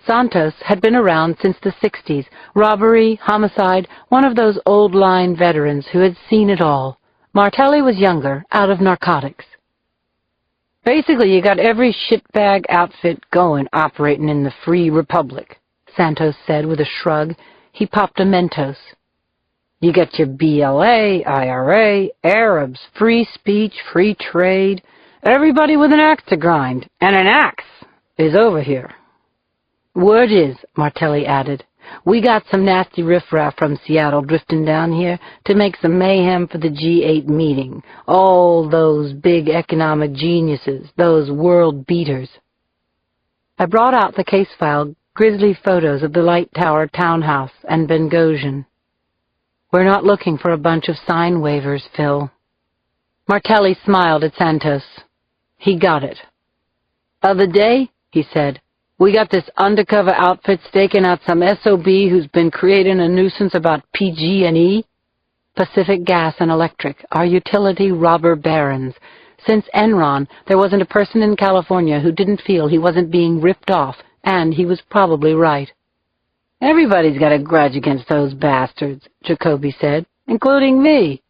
Santos had been around since the 60s, robbery, homicide, one of those old-line veterans who had seen it all. Martelli was younger, out of narcotics. Basically, you got every shitbag outfit going operating in the Free Republic, Santos said with a shrug. He popped a Mentos. You got your BLA, IRA, Arabs, free speech, free trade. Everybody with an axe to grind, and an axe is over here. Word is, Martelli added, we got some nasty riffraff from Seattle drifting down here to make some mayhem for the G8 meeting. All those big economic geniuses, those world beaters. I brought out the case file, grisly photos of the Light Tower townhouse and Benghazi. We're not looking for a bunch of sign waivers, Phil. Martelli smiled at Santos. He got it. Other day, he said, we got this undercover outfit staking out some SOB who's been creating a nuisance about PG&E. Pacific Gas and Electric, our utility robber barons. Since Enron, there wasn't a person in California who didn't feel he wasn't being ripped off, and he was probably right. Everybody's got a grudge against those bastards, Jacoby said, including me.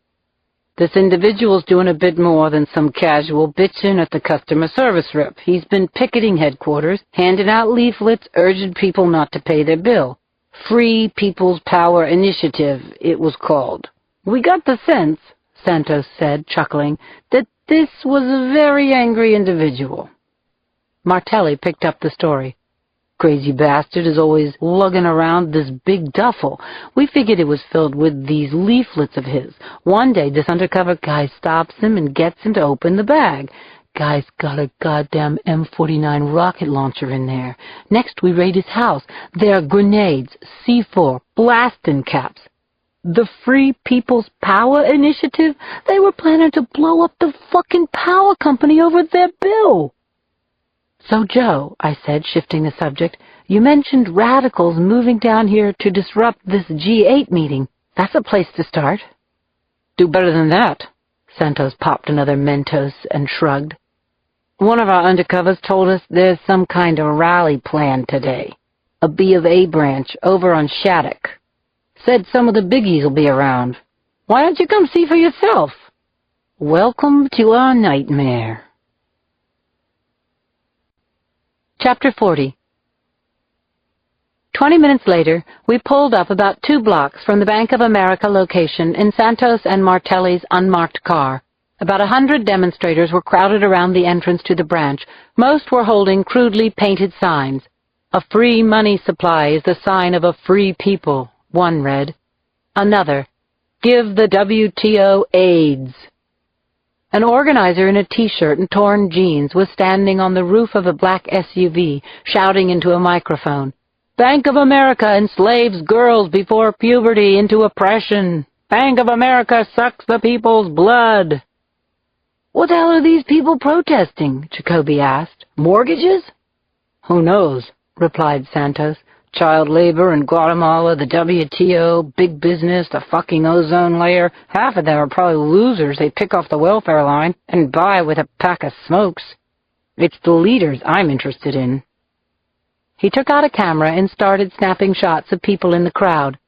This individual's doing a bit more than some casual bitching at the customer service rep. He's been picketing headquarters, handing out leaflets, urging people not to pay their bill. Free People's Power Initiative, it was called. We got the sense, Santos said, chuckling, that this was a very angry individual. Martelli picked up the story. Crazy bastard is always lugging around this big duffel. We figured it was filled with these leaflets of his. One day, this undercover guy stops him and gets him to open the bag. Guy's got a goddamn M49 rocket launcher in there. Next, we raid his house. There are grenades, C4, blasting caps. The Free People's Power Initiative? They were planning to blow up the fucking power company over their bill. So, Joe, I said, shifting the subject, you mentioned radicals moving down here to disrupt this G8 meeting. That's a place to start. Do better than that. Santos popped another Mentos and shrugged. One of our undercovers told us there's some kind of rally planned today. A B of A branch over on Shattuck. Said some of the biggies will be around. Why don't you come see for yourself? Welcome to our nightmare. Chapter 40. 20 minutes later, we pulled up about 2 blocks from the Bank of America location in Santos and Martelli's unmarked car. About 100 demonstrators were crowded around the entrance to the branch. Most were holding crudely painted signs. A free money supply is the sign of a free people, one read. Another, give the WTO AIDS. An organizer in a T-shirt and torn jeans was standing on the roof of a black SUV, shouting into a microphone. Bank of America enslaves girls before puberty into oppression. Bank of America sucks the people's blood. What the hell are these people protesting? Jacoby asked. Mortgages? Who knows, replied Santos. Child labor in Guatemala, the WTO, big business, the fucking ozone layer. Half of them are probably losers they pick off the welfare line and buy with a pack of smokes. It's the leaders I'm interested in. He took out a camera and started snapping shots of people in the crowd.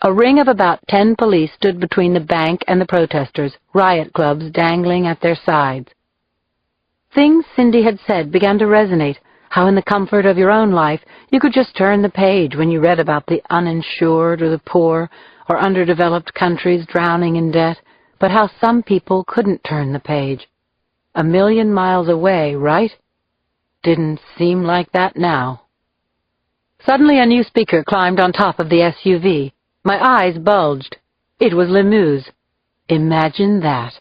A ring of about 10 police stood between the bank and the protesters, riot clubs dangling at their sides. Things Cindy had said began to resonate. How in the comfort of your own life you could just turn the page when you read about the uninsured or the poor or underdeveloped countries drowning in debt, but how some people couldn't turn the page. 1,000,000 miles away, right? Didn't seem like that now. Suddenly a new speaker climbed on top of the SUV. My eyes bulged. It was Lemuse. Imagine that.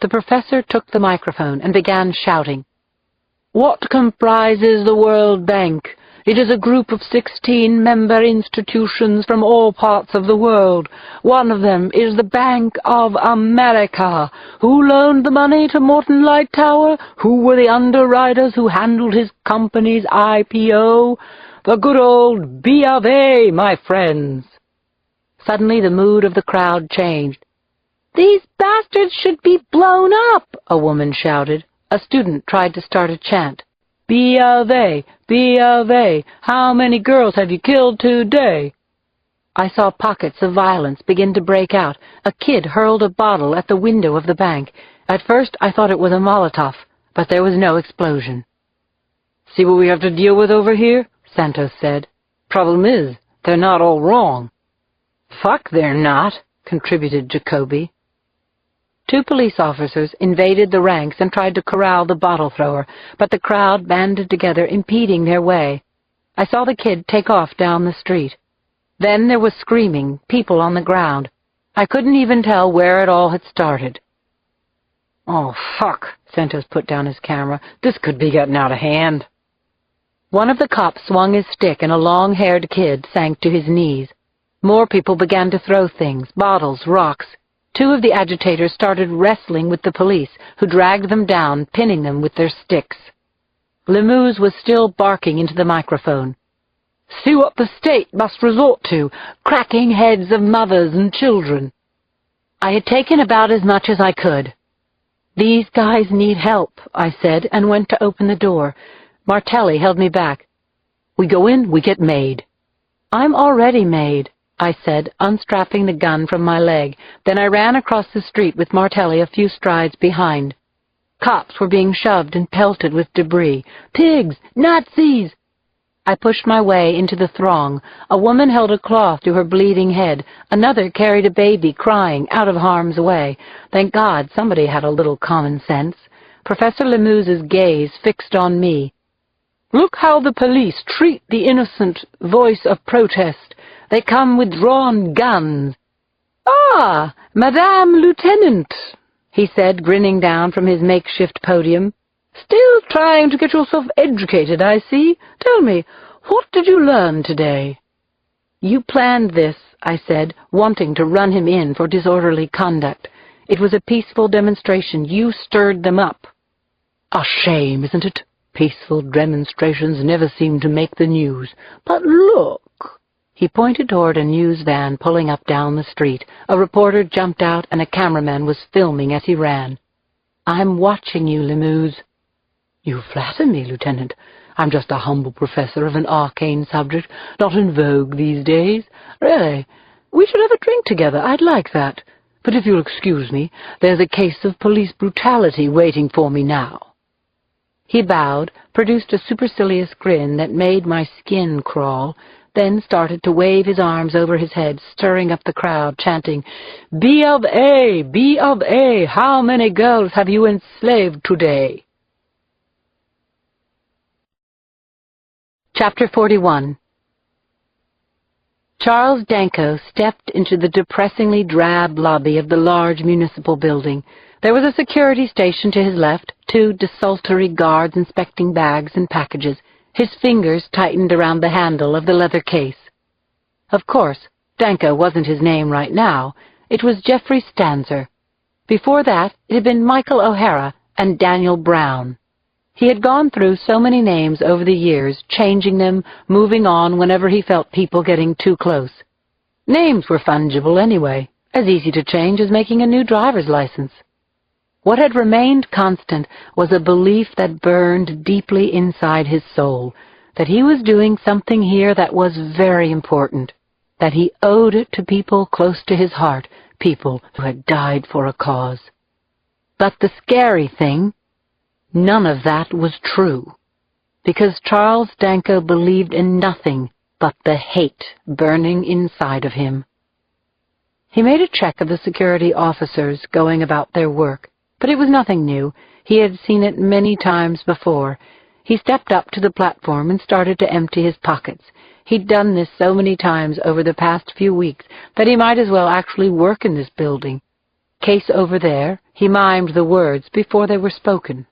The professor took the microphone and began shouting. What comprises the World Bank? It is a group of 16 member institutions from all parts of the world. One of them is the Bank of America. Who loaned the money to Morton Light Tower? Who were the underwriters who handled his company's IPO? The good old B of A, my friends. Suddenly the mood of the crowd changed. These bastards should be blown up, a woman shouted. A student tried to start a chant. B of A, B of A, how many girls have you killed today? I saw pockets of violence begin to break out. A kid hurled a bottle at the window of the bank. At first I thought it was a Molotov, but there was no explosion. "See what we have to deal with over here?" Santos said. "Problem is, they're not all wrong." "Fuck, they're not," contributed Jacoby. 2 police officers invaded the ranks and tried to corral the bottle thrower, but the crowd banded together, impeding their way. I saw the kid take off down the street. Then there was screaming, people on the ground. I couldn't even tell where it all had started. "Oh, fuck," Santos put down his camera. "This could be getting out of hand." One of the cops swung his stick and a long-haired kid sank to his knees. More people began to throw things, bottles, rocks. 2 of the agitators started wrestling with the police, who dragged them down, pinning them with their sticks. Lemuse was still barking into the microphone. "See what the state must resort to, cracking heads of mothers and children." I had taken about as much as I could. "These guys need help," I said, and went to open the door. Martelli held me back. "We go in, we get made." "I'm already made," I said, unstrapping the gun from my leg. Then I ran across the street with Martelli a few strides behind. Cops were being shoved and pelted with debris. "Pigs! Nazis!" I pushed my way into the throng. A woman held a cloth to her bleeding head. Another carried a baby crying out of harm's way. Thank God somebody had a little common sense. Professor Lemuse's gaze fixed on me. "Look how the police treat the innocent voice of protest. They come with drawn guns." "Ah, Madame Lieutenant," he said, grinning down from his makeshift podium. "Still trying to get yourself educated, I see. Tell me, what did you learn today?" "You planned this," I said, wanting to run him in for disorderly conduct. "It was a peaceful demonstration. You stirred them up." "A shame, isn't it? Peaceful demonstrations never seem to make the news. But look." He pointed toward a news van pulling up down the street. A reporter jumped out and a cameraman was filming as he ran. "I'm watching you, Lemuse." "You flatter me, Lieutenant. I'm just a humble professor of an arcane subject, not in vogue these days. Really, we should have a drink together. I'd like that. But if you'll excuse me, there's a case of police brutality waiting for me now." He bowed, produced a supercilious grin that made my skin crawl, then started to wave his arms over his head, stirring up the crowd, chanting, B of A, how many girls have you enslaved today?" Chapter 41. Charles Danko stepped into the depressingly drab lobby of the large municipal building. There was a security station to his left, 2 desultory guards inspecting bags and packages. His fingers tightened around the handle of the leather case. Of course, Danko wasn't his name right now. It was Jeffrey Stanzer. Before that, it had been Michael O'Hara and Daniel Brown. He had gone through so many names over the years, changing them, moving on whenever he felt people getting too close. Names were fungible anyway, as easy to change as making a new driver's license. What had remained constant was a belief that burned deeply inside his soul, that he was doing something here that was very important, that he owed it to people close to his heart, people who had died for a cause. But the scary thing, none of that was true, because Charles Danko believed in nothing but the hate burning inside of him. He made a check of the security officers going about their work, but it was nothing new. He had seen it many times before. He stepped up to the platform and started to empty his pockets. He'd done this so many times over the past few weeks that he might as well actually work in this building. "Case over there," he mimed the words before they were spoken.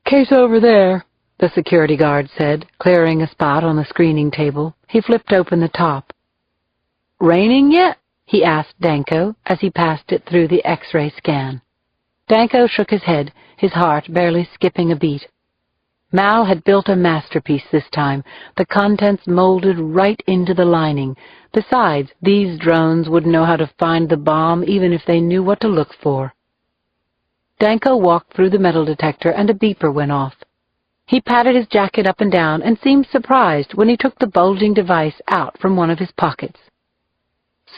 "Case over there," the security guard said, clearing a spot on the screening table. He flipped open the top. "Raining yet?" he asked Danko as he passed it through the X-ray scan. Danko shook his head, his heart barely skipping a beat. Mal had built a masterpiece this time, the contents molded right into the lining. Besides, these drones wouldn't know how to find the bomb even if they knew what to look for. Danko walked through the metal detector and a beeper went off. He patted his jacket up and down and seemed surprised when he took the bulging device out from one of his pockets.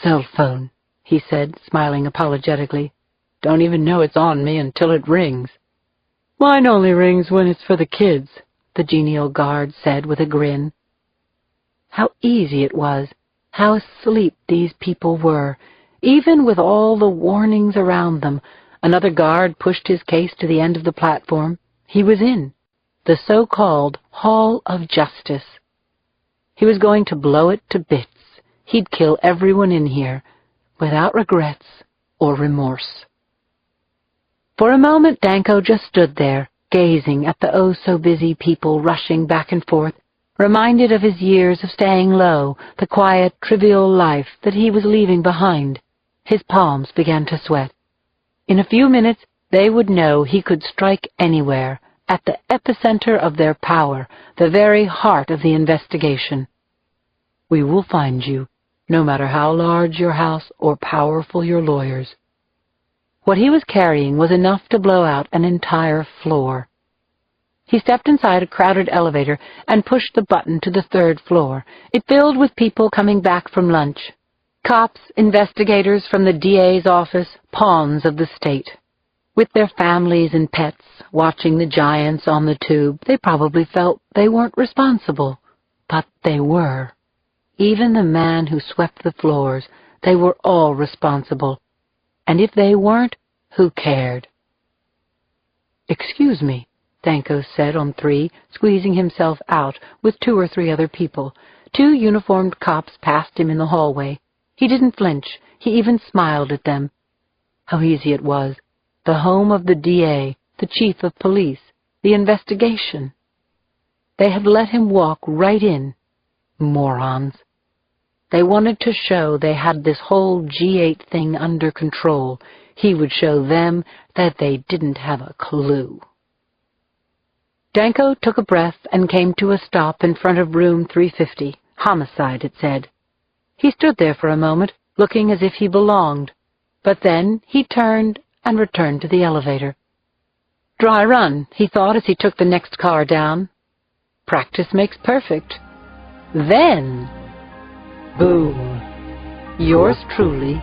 Cell phone, he said, smiling apologetically. Don't even know it's on me until it rings. Mine only rings when it's for the kids, the genial guard said with a grin. How easy it was, how asleep these people were. Even with all the warnings around them, another guard pushed his case to the end of the platform. He was in the so-called Hall of Justice. He was going to blow it to bits. He'd kill everyone in here, without regrets or remorse. For a moment, Danko just stood there, gazing at the oh-so-busy people rushing back and forth, reminded of his years of staying low, the quiet, trivial life that he was leaving behind. His palms began to sweat. In a few minutes, they would know he could strike anywhere, at the epicenter of their power, the very heart of the investigation. We will find you, no matter how large your house or powerful your lawyers. What he was carrying was enough to blow out an entire floor. He stepped inside a crowded elevator and pushed the button to the 3rd floor. It filled with people coming back from lunch. Cops, investigators from the DA's office, pawns of the state. With their families and pets, watching the giants on the tube, they probably felt they weren't responsible. But they were. Even the man who swept the floors, they were all responsible. And if they weren't, who cared? Excuse me, Danko said on 3, squeezing himself out with 2 or 3 other people. 2 uniformed cops passed him in the hallway. He didn't flinch. He even smiled at them. How easy it was. The home of the DA, the chief of police, the investigation. They had let him walk right in. Morons. They wanted to show they had this whole G8 thing under control. He would show them that they didn't have a clue. Danko took a breath and came to a stop in front of room 350. Homicide, it said. He stood there for a moment, looking as if he belonged. But then he turned and returned to the elevator. Dry run, he thought as he took the next car down. Practice makes perfect. Then, boom. Yours truly,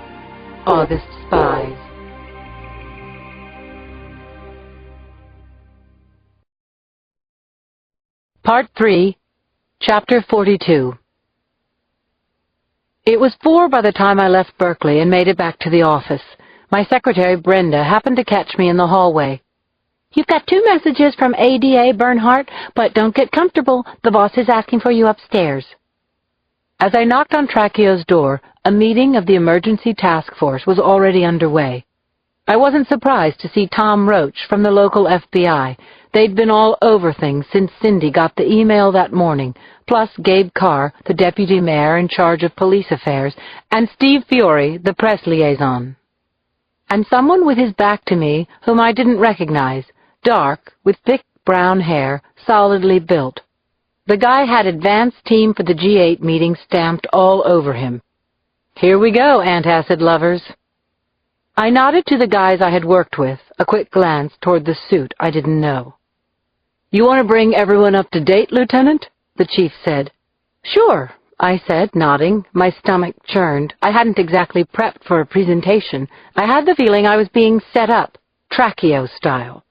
August Spies. Part 3, Chapter 42. It was 4 by the time I left Berkeley and made it back to the office. My secretary, Brenda, happened to catch me in the hallway. You've got 2 messages from ADA Bernhardt, but don't get comfortable. The boss is asking for you upstairs. As I knocked on Trachio's door, a meeting of the emergency task force was already underway. I wasn't surprised to see Tom Roach from the local FBI. They'd been all over things since Cindy got the email that morning, plus Gabe Carr, the deputy mayor in charge of police affairs, and Steve Fiore, the press liaison. And someone with his back to me whom I didn't recognize, dark, with thick brown hair, solidly built. The guy had advanced team for the G8 meeting stamped all over him. Here we go, antacid lovers. I nodded to the guys I had worked with, a quick glance toward the suit I didn't know. You want to bring everyone up to date, Lieutenant? The chief said. Sure, I said, nodding. My stomach churned. I hadn't exactly prepped for a presentation. I had the feeling I was being set up, Trachio style.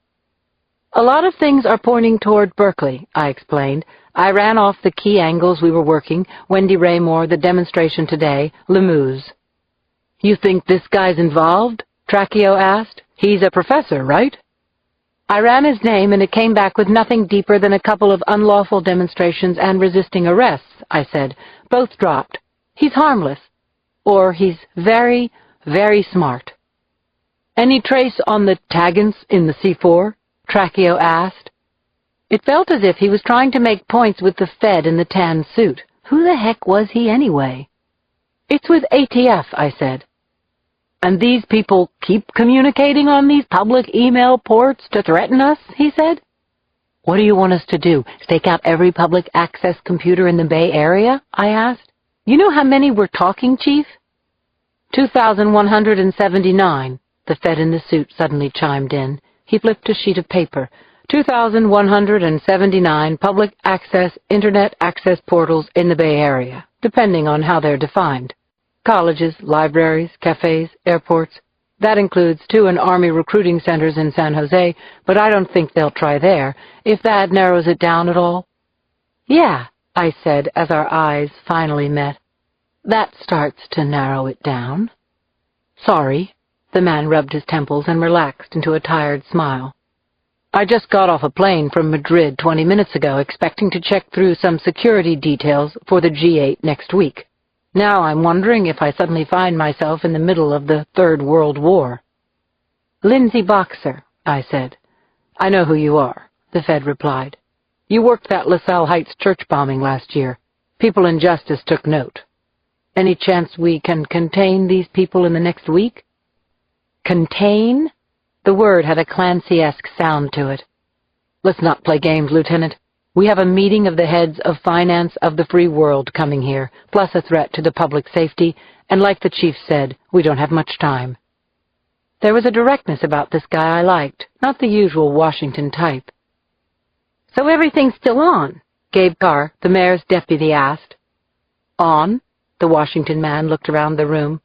A lot of things are pointing toward Berkeley, I explained. I ran off the key angles we were working, Wendy Raymore, the demonstration today, Lemuse. You think this guy's involved? Trachio asked. He's a professor, right? I ran his name and it came back with nothing deeper than a couple of unlawful demonstrations and resisting arrests, I said. Both dropped. He's harmless. Or he's very, very smart. Any trace on the Taggants in the C4? Trachio asked. It felt as if he was trying to make points with the Fed in the tan suit. Who the heck was he anyway? It's with ATF, I said. And these people keep communicating on these public email ports to threaten us, he said. What do you want us to do, stake out every public access computer in the Bay Area? I asked. You know how many we're talking, Chief? 2,179, the Fed in the suit suddenly chimed in. He flipped a sheet of paper. 2,179 public access Internet access portals in the Bay Area, depending on how they're defined. Colleges, libraries, cafes, airports. That includes 2 Army recruiting centers in San Jose, but I don't think they'll try there, if that narrows it down at all. Yeah, I said as our eyes finally met. That starts to narrow it down. Sorry. The man rubbed his temples and relaxed into a tired smile. I just got off a plane from Madrid 20 minutes ago, expecting to check through some security details for the G8 next week. Now I'm wondering if I suddenly find myself in the middle of the Third World War. Lindsay Boxer, I said. I know who you are, the Fed replied. You worked that LaSalle Heights church bombing last year. People in justice took note. Any chance we can contain these people in the next week? Contain? The word had a Clancy-esque sound to it. Let's not play games, Lieutenant. We have a meeting of the heads of finance of the free world coming here, plus a threat to the public safety, and like the chief said, we don't have much time. There was a directness about this guy I liked, not the usual Washington type. So everything's still on? Gabe Carr, the mayor's deputy, asked. On? The Washington man looked around the room.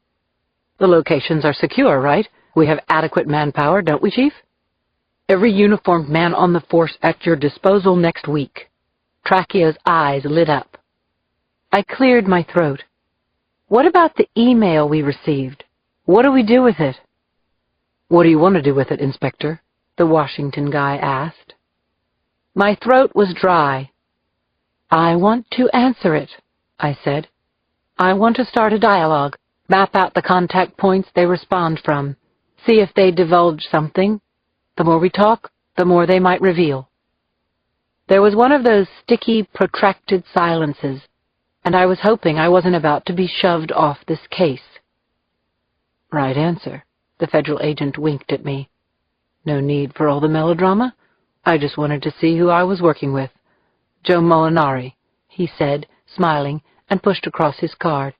The locations are secure, right? We have adequate manpower, don't we, Chief? Every uniformed man on the force at your disposal next week. Trachio's eyes lit up. I cleared my throat. What about the email we received? What do we do with it? What do you want to do with it, Inspector? The Washington guy asked. My throat was dry. I want to answer it, I said. I want to start a dialogue, map out the contact points they respond from, see if they divulge something. The more we talk, the more they might reveal. There was one of those sticky, protracted silences, and I was hoping I wasn't about to be shoved off this case. Right answer. The federal agent winked at me. No need for all the melodrama. I just wanted to see who I was working with. Joe Molinari, he said, smiling, and pushed across his card.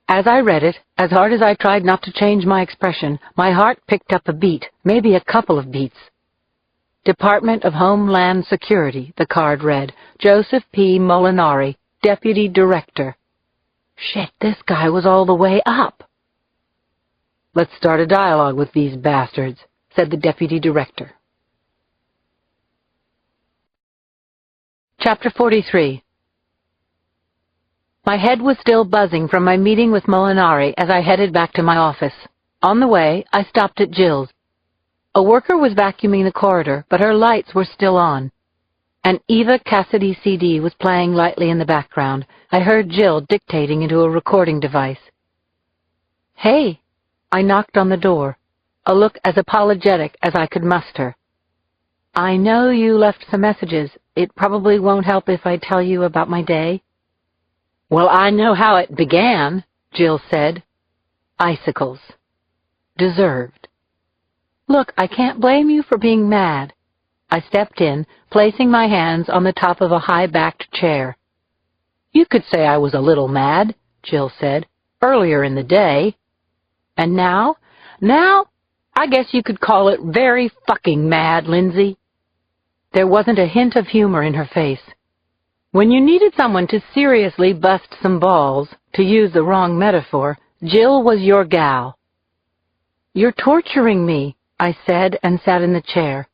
As I read it, as hard as I tried not to change my expression, my heart picked up a beat, maybe a couple of beats. Department of Homeland Security, the card read. Joseph P. Molinari, Deputy Director. Shit, this guy was all the way up. Let's start a dialogue with these bastards, said the Deputy Director. Chapter 43. My head was still buzzing from my meeting with Molinari as I headed back to my office. On the way, I stopped at Jill's. A worker was vacuuming the corridor, but her lights were still on. An Eva Cassidy CD was playing lightly in the background. I heard Jill dictating into a recording device. Hey, I knocked on the door, a look as apologetic as I could muster. I know you left some messages. It probably won't help if I tell you about my day. Well, I know how it began, Jill said. Icicles. Deserved. Look, I can't blame you for being mad. I stepped in, placing my hands on the top of a high-backed chair. You could say I was a little mad, Jill said, earlier in the day. And now? Now, I guess you could call it very fucking mad, Lindsay. There wasn't a hint of humor in her face. When you needed someone to seriously bust some balls, to use the wrong metaphor, Jill was your gal. You're torturing me, I said and sat in the chair.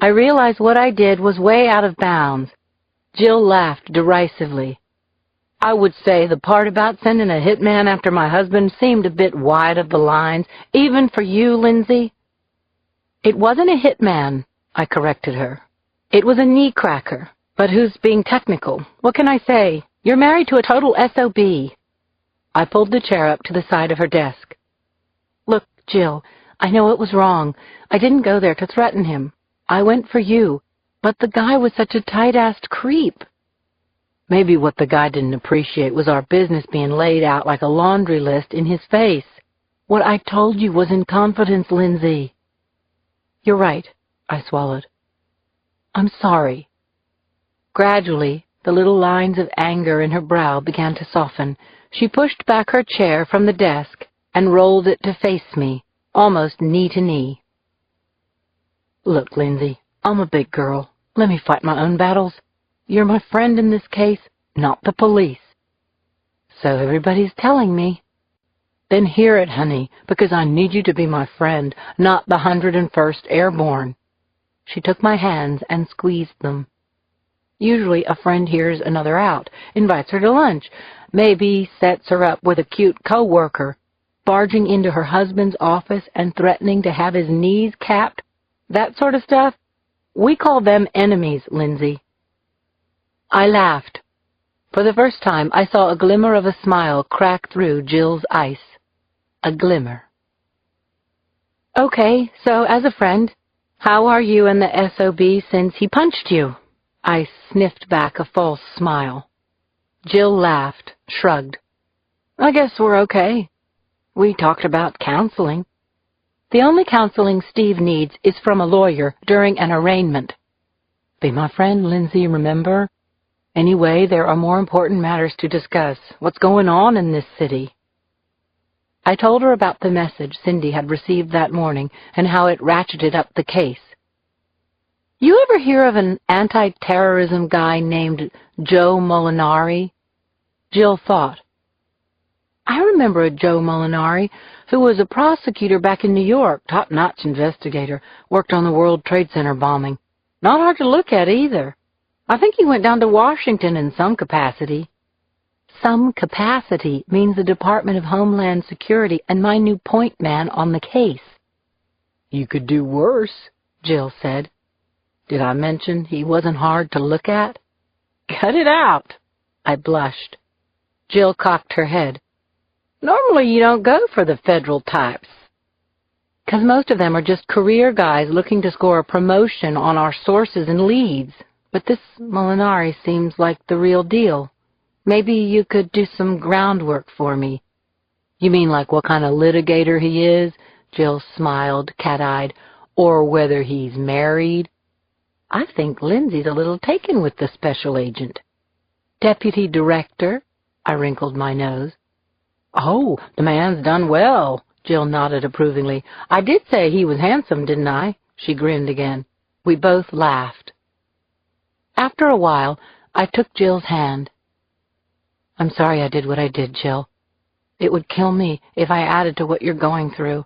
I realized what I did was way out of bounds. Jill laughed derisively. I would say the part about sending a hitman after my husband seemed a bit wide of the lines, even for you, Lindsay. It wasn't a hitman, I corrected her. It was a knee-cracker. But who's being technical? What can I say? You're married to a total SOB. I pulled the chair up to the side of her desk. Look, Jill, I know it was wrong. I didn't go there to threaten him. I went for you. But the guy was such a tight-assed creep. Maybe what the guy didn't appreciate was our business being laid out like a laundry list in his face. What I told you was in confidence, Lindsay. You're right, I swallowed. I'm sorry. Gradually, the little lines of anger in her brow began to soften. She pushed back her chair from the desk and rolled it to face me, almost knee to knee. Look, Lindsay, I'm a big girl. Let me fight my own battles. You're my friend in this case, not the police. So everybody's telling me, Then hear it, honey, because I need you to be my friend, not the 101st Airborne. She took my hands and squeezed them. Usually a friend hears another out, invites her to lunch, maybe sets her up with a cute co-worker, barging into her husband's office and threatening to have his knees capped, that sort of stuff. We call them enemies, Lindsay. I laughed. For the first time, I saw a glimmer of a smile crack through Jill's ice. A glimmer. Okay, so as a friend, how are you and the SOB since he punched you? I sniffed back a false smile. Jill laughed, shrugged. I guess we're okay. We talked about counseling. The only counseling Steve needs is from a lawyer during an arraignment. Be my friend, Lindsay, remember? Anyway, there are more important matters to discuss. What's going on in this city? I told her about the message Cindy had received that morning and how it ratcheted up the case. You ever hear of an anti-terrorism guy named Joe Molinari? Jill thought. I remember a Joe Molinari who was a prosecutor back in New York, top-notch investigator, worked on the World Trade Center bombing. Not hard to look at either. I think he went down to Washington in some capacity. Some capacity means the Department of Homeland Security and my new point man on the case. You could do worse, Jill said. Did I mention he wasn't hard to look at? Cut it out. I blushed. Jill cocked her head. Normally you don't go for the federal types. 'Cause most of them are just career guys looking to score a promotion on our sources and leads. But this Molinari seems like the real deal. Maybe you could do some groundwork for me. You mean like what kind of litigator he is? Jill smiled, cat-eyed. Or whether he's married? I think Lindsay's a little taken with the special agent. Deputy director? I wrinkled my nose. Oh, the man's done well, Jill nodded approvingly. I did say he was handsome, didn't I? She grinned again. We both laughed. After a while, I took Jill's hand. I'm sorry I did what I did, Jill. It would kill me if I added to what you're going through.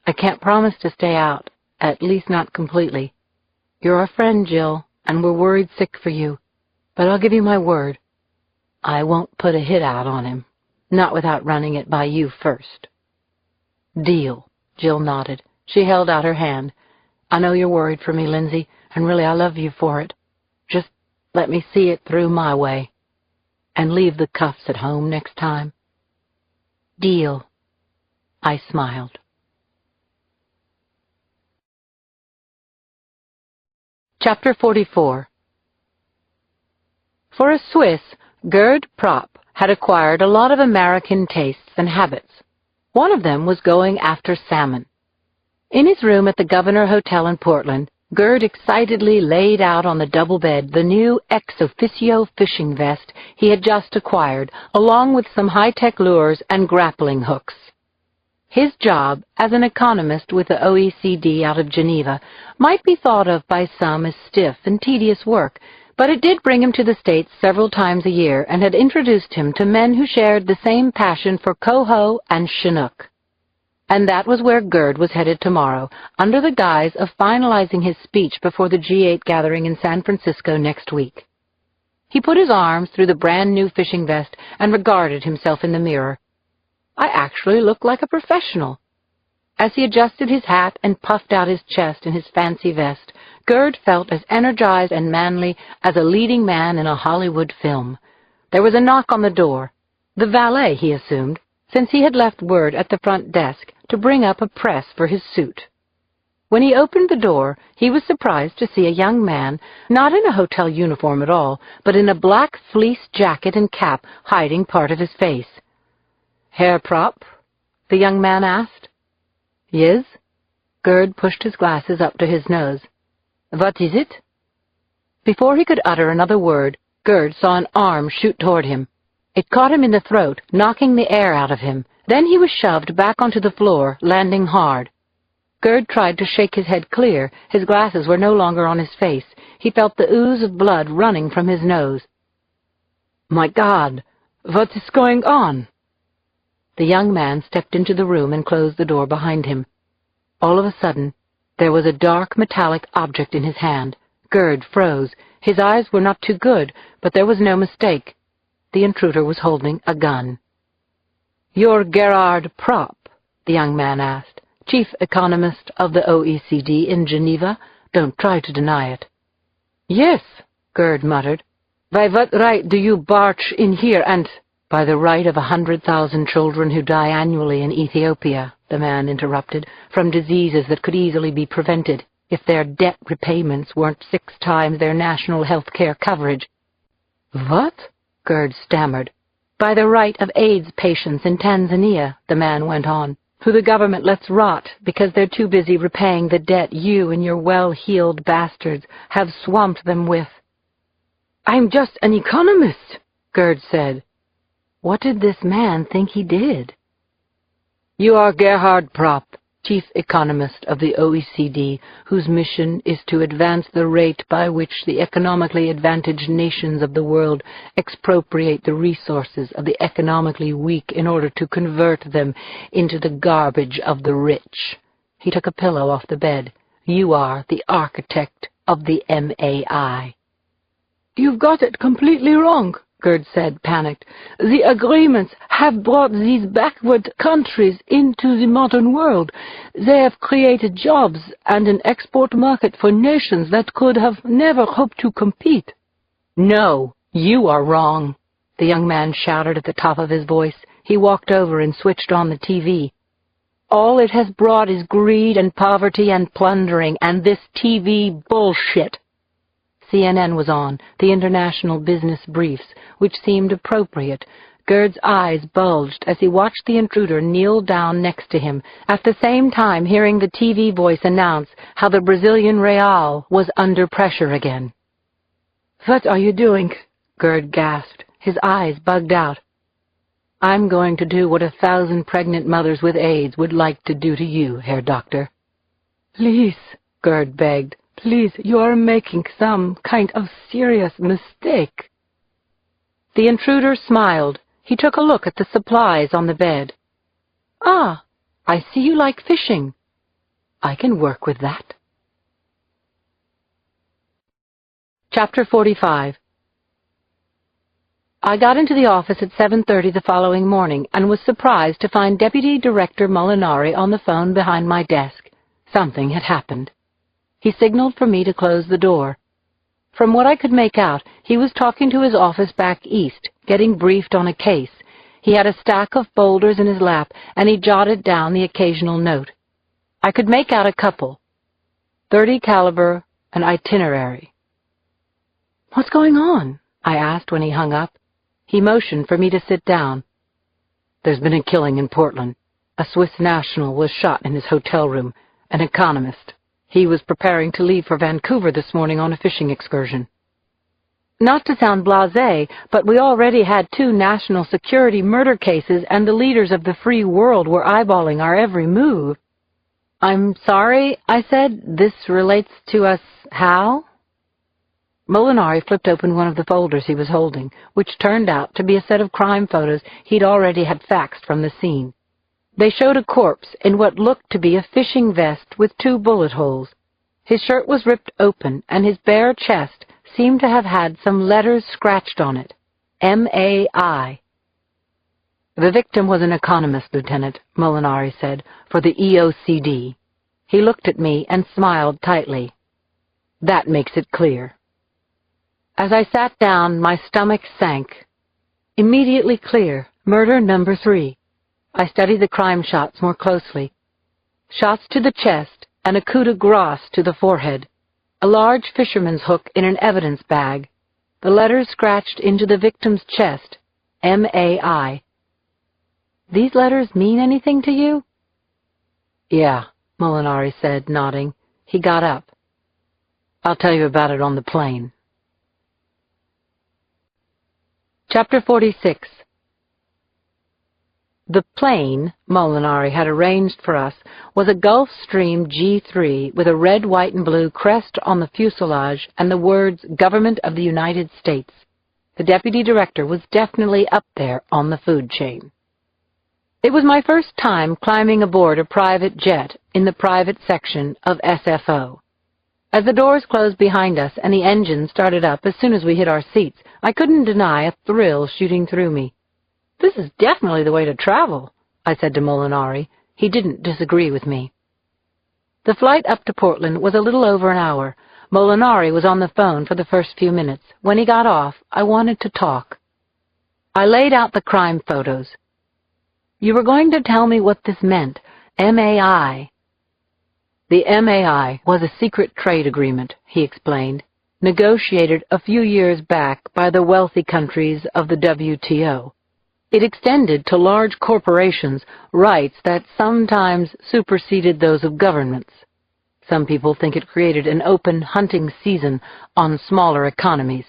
I can't promise to stay out, at least not completely. You're our friend, Jill, and we're worried sick for you. But I'll give you my word. I won't put a hit out on him. Not without running it by you first. Deal, Jill nodded. She held out her hand. I know you're worried for me, Lindsay, and really I love you for it. Just let me see it through my way. And leave the cuffs at home next time. Deal. I smiled. Chapter 44. For a Swiss, Gerd Propp had acquired a lot of American tastes and habits. One of them was going after salmon. In his room at the Governor Hotel in Portland, Gerd excitedly laid out on the double bed the new ex officio fishing vest he had just acquired, along with some high-tech lures and grappling hooks. His job, as an economist with the OECD out of Geneva, might be thought of by some as stiff and tedious work, but it did bring him to the States several times a year and had introduced him to men who shared the same passion for coho and Chinook. And that was where Gerd was headed tomorrow, under the guise of finalizing his speech before the G8 gathering in San Francisco next week. He put his arms through the brand-new fishing vest and regarded himself in the mirror. I actually look like a professional. As he adjusted his hat and puffed out his chest in his fancy vest, Gerd felt as energized and manly as a leading man in a Hollywood film. There was a knock on the door. The valet, he assumed, since he had left word at the front desk to bring up a press for his suit. When he opened the door, he was surprised to see a young man, not in a hotel uniform at all, but in a black fleece jacket and cap hiding part of his face. Herr Propp? The young man asked. Yes? Gerd pushed his glasses up to his nose. What is it? Before he could utter another word, Gerd saw an arm shoot toward him. It caught him in the throat, knocking the air out of him. Then he was shoved back onto the floor, landing hard. Gerd tried to shake his head clear. His glasses were no longer on his face. He felt the ooze of blood running from his nose. My God, what is going on? The young man stepped into the room and closed the door behind him. All of a sudden, there was a dark metallic object in his hand. Gerd froze. His eyes were not too good, but there was no mistake. The intruder was holding a gun. "You're Gerhard Propp?" the young man asked. "Chief economist of the OECD in Geneva? Don't try to deny it." "Yes," Gerd muttered. "By what right do you barge in here and—" "By the right of 100,000 children who die annually in Ethiopia," the man interrupted, "from diseases that could easily be prevented if their debt repayments weren't 6 times their national health care coverage." "What?" Gerd stammered. "By the right of AIDS patients in Tanzania," the man went on, "who the government lets rot because they're too busy repaying the debt you and your well-heeled bastards have swamped them with." "I'm just an economist," Gerd said. What did this man think he did? "You are Gerhard Propp, chief economist of the OECD, whose mission is to advance the rate by which the economically advantaged nations of the world expropriate the resources of the economically weak in order to convert them into the garbage of the rich." He took a pillow off the bed. "You are the architect of the MAI." "You've got it completely wrong," Gerd said, panicked. "The agreements have brought these backward countries into the modern world. They have created jobs and an export market for nations that could have never hoped to compete." "No, you are wrong," the young man shouted at the top of his voice. He walked over and switched on the TV. "All it has brought is greed and poverty and plundering and this TV bullshit." CNN was on, the International Business Briefs, which seemed appropriate. Gerd's eyes bulged as he watched the intruder kneel down next to him, at the same time hearing the TV voice announce how the Brazilian real was under pressure again. "What are you doing?" Gerd gasped, his eyes bugged out. "I'm going to do what 1,000 pregnant mothers with AIDS would like to do to you, Herr Doctor." "Please," Gerd begged. "Please, you are making some kind of serious mistake." The intruder smiled. He took a look at the supplies on the bed. "Ah, I see you like fishing. I can work with that." Chapter 45. I got into the office at 7:30 the following morning and was surprised to find Deputy Director Molinari on the phone behind my desk. Something had happened. He signaled for me to close the door. From what I could make out, he was talking to his office back east, getting briefed on a case. He had a stack of boulders in his lap, and he jotted down the occasional note. I could make out a couple. 30 caliber, an itinerary. "What's going on?" I asked when he hung up. He motioned for me to sit down. "There's been a killing in Portland. A Swiss national was shot in his hotel room, an economist. He was preparing to leave for Vancouver this morning on a fishing excursion." Not to sound blasé, but we already had 2 national security murder cases, and the leaders of the free world were eyeballing our every move. "I'm sorry," I said. "This relates to us how?" Molinari flipped open one of the folders he was holding, which turned out to be a set of crime photos he'd already had faxed from the scene. They showed a corpse in what looked to be a fishing vest with 2 bullet holes. His shirt was ripped open, and his bare chest seemed to have had some letters scratched on it. M.A.I. "The victim was an economist, Lieutenant," Molinari said, "for the EOCD." He looked at me and smiled tightly. "That makes it clear." As I sat down, my stomach sank. Immediately clear. Murder number 3. I studied the crime shots more closely. Shots to the chest and a coup de grace to the forehead. A large fisherman's hook in an evidence bag. The letters scratched into the victim's chest. M.A.I. "These letters mean anything to you?" "Yeah," Molinari said, nodding. He got up. "I'll tell you about it on the plane." Chapter 46. The plane Molinari had arranged for us was a Gulfstream G3 with a red, white, and blue crest on the fuselage and the words "Government of the United States." The deputy director was definitely up there on the food chain. It was my first time climbing aboard a private jet in the private section of SFO. As the doors closed behind us and the engine started up as soon as we hit our seats, I couldn't deny a thrill shooting through me. "This is definitely the way to travel," I said to Molinari. He didn't disagree with me. The flight up to Portland was a little over an hour. Molinari was on the phone for the first few minutes. When he got off, I wanted to talk. I laid out the crime photos. "You were going to tell me what this meant. MAI. "The MAI was a secret trade agreement," he explained, "negotiated a few years back by the wealthy countries of the WTO. It extended to large corporations rights that sometimes superseded those of governments. Some people think it created an open hunting season on smaller economies.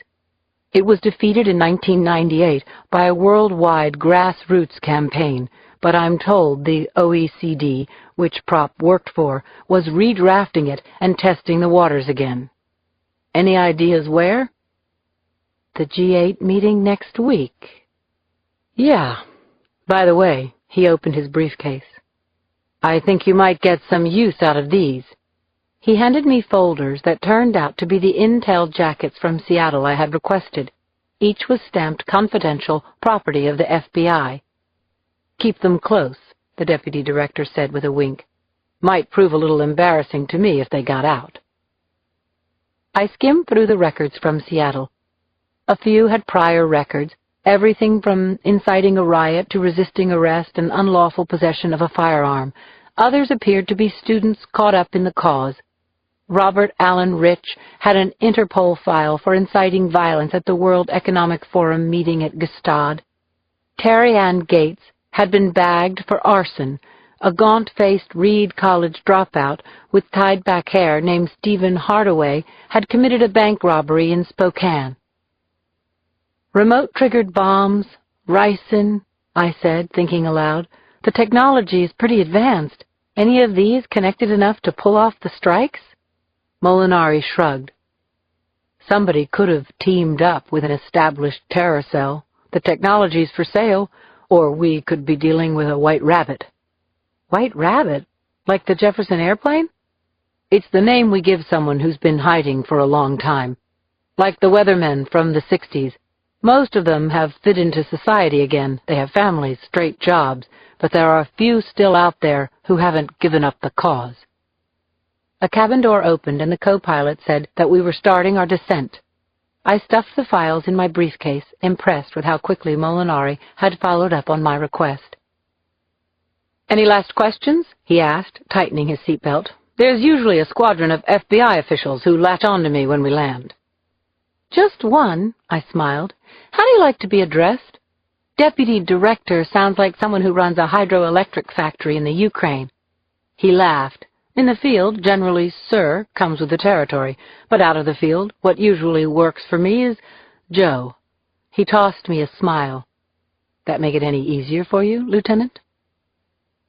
It was defeated in 1998 by a worldwide grassroots campaign, but I'm told the OECD, which Prop worked for, was redrafting it and testing the waters again. Any ideas where?" "The G8 meeting next week." "Yeah. By the way," he opened his briefcase, "I think you might get some use out of these." He handed me folders that turned out to be the intel jackets from Seattle I had requested. Each was stamped confidential property of the FBI. "Keep them close," the deputy director said with a wink. "Might prove a little embarrassing to me if they got out." I skimmed through the records from Seattle. A few had prior records, everything from inciting a riot to resisting arrest and unlawful possession of a firearm. Others appeared to be students caught up in the cause. Robert Allen Rich had an Interpol file for inciting violence at the World Economic Forum meeting at Gstaad. Terry Ann Gates had been bagged for arson. A gaunt-faced Reed College dropout with tied-back hair named Stephen Hardaway had committed a bank robbery in Spokane. "Remote-triggered bombs, ricin," I said, thinking aloud. "The technology is pretty advanced. Any of these connected enough to pull off the strikes?" Molinari shrugged. "Somebody could have teamed up with an established terror cell. The technology's for sale, or we could be dealing with a white rabbit." "White rabbit? Like the Jefferson airplane?" "It's the name we give someone who's been hiding for a long time. Like the weathermen from the 60s. Most of them have fit into society again. They have families, straight jobs, but there are a few still out there who haven't given up the cause." A cabin door opened and the co-pilot said that we were starting our descent. I stuffed the files in my briefcase, impressed with how quickly Molinari had followed up on my request. "Any last questions?" he asked, tightening his seatbelt. "There's usually a squadron of FBI officials who latch on to me when we land." "Just one," I smiled. "How do you like to be addressed?" "Deputy Director sounds like someone who runs a hydroelectric factory in the Ukraine." He laughed. "In the field, generally, sir, comes with the territory. But out of the field, what usually works for me is Joe." He tossed me a smile. "That make it any easier for you, Lieutenant?"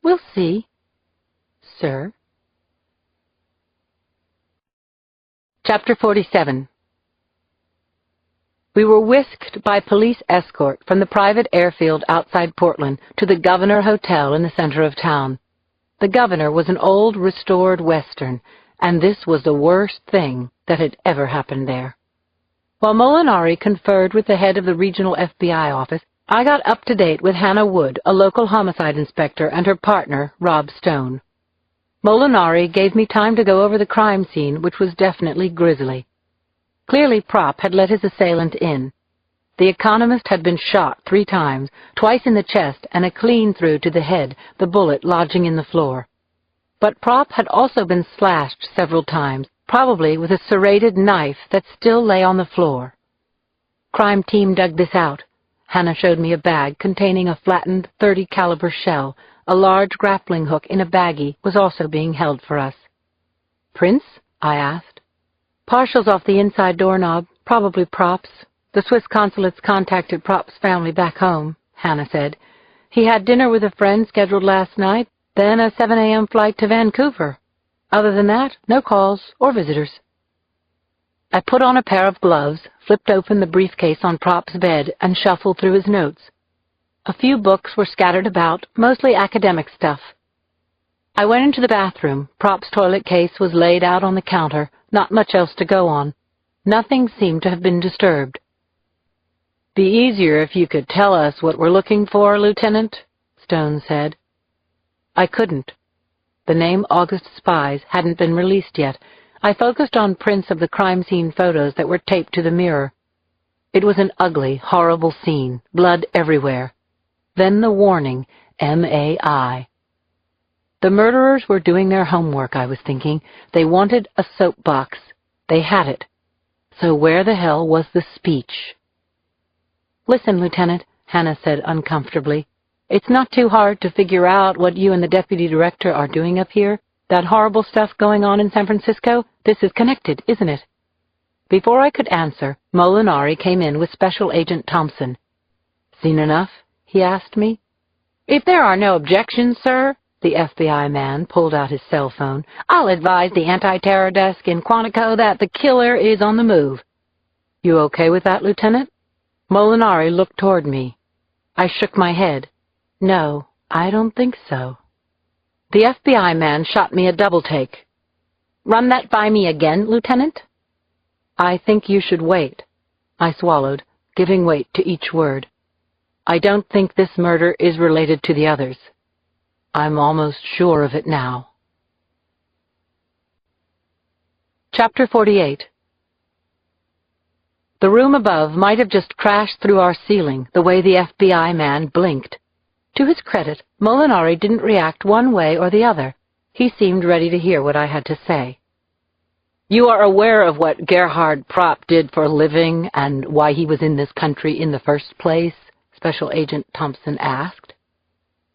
"We'll see, sir." Chapter 47. We were whisked by police escort from the private airfield outside Portland to the Governor Hotel in the center of town. The Governor was an old, restored Western, and this was the worst thing that had ever happened there. While Molinari conferred with the head of the regional FBI office, I got up to date with Hannah Wood, a local homicide inspector, and her partner, Rob Stone. Molinari gave me time to go over the crime scene, which was definitely grisly. Clearly Prop had let his assailant in. The economist had been shot 3 times, twice in the chest and a clean through to the head, the bullet lodging in the floor. But Prop had also been slashed several times, probably with a serrated knife that still lay on the floor. Crime team dug this out. Hannah showed me a bag containing a flattened .30 caliber shell. A large grappling hook in a baggie was also being held for us. "Prints?" I asked. "Partials off the inside doorknob, probably Prop's. The Swiss consulate's contacted Prop's family back home," Hannah said. "He had dinner with a friend scheduled last night, then a 7 a.m. flight to Vancouver. Other than that, no calls or visitors." I put on a pair of gloves, flipped open the briefcase on Prop's bed, and shuffled through his notes. A few books were scattered about, mostly academic stuff. I went into the bathroom. Prop's toilet case was laid out on the counter, not much else to go on. Nothing seemed to have been disturbed. "Be easier if you could tell us what we're looking for, Lieutenant," Stone said. I couldn't. The name August Spies hadn't been released yet. I focused on prints of the crime scene photos that were taped to the mirror. It was an ugly, horrible scene, blood everywhere. Then the warning, MAI. The murderers were doing their homework, I was thinking. They wanted a soapbox. They had it. So where the hell was the speech? "Listen, Lieutenant," Hannah said uncomfortably. "It's not too hard to figure out what you and the deputy director are doing up here. That horrible stuff going on in San Francisco, this is connected, isn't it?" Before I could answer, Molinari came in with Special Agent Thompson. "Seen enough?" he asked me. "If there are no objections, sir," the FBI man pulled out his cell phone, "I'll advise the anti-terror desk in Quantico that the killer is on the move." "You okay with that, Lieutenant?" Molinari looked toward me. I shook my head. "No, I don't think so." The FBI man shot me a double take. "Run that by me again, Lieutenant?" "I think you should wait." I swallowed, giving weight to each word. "I don't think this murder is related to the others. I'm almost sure of it now." Chapter 48. The room above might have just crashed through our ceiling, the way the FBI man blinked. To his credit, Molinari didn't react one way or the other. He seemed ready to hear what I had to say. "You are aware of what Gerhard Propp did for a living and why he was in this country in the first place?" Special Agent Thompson asked.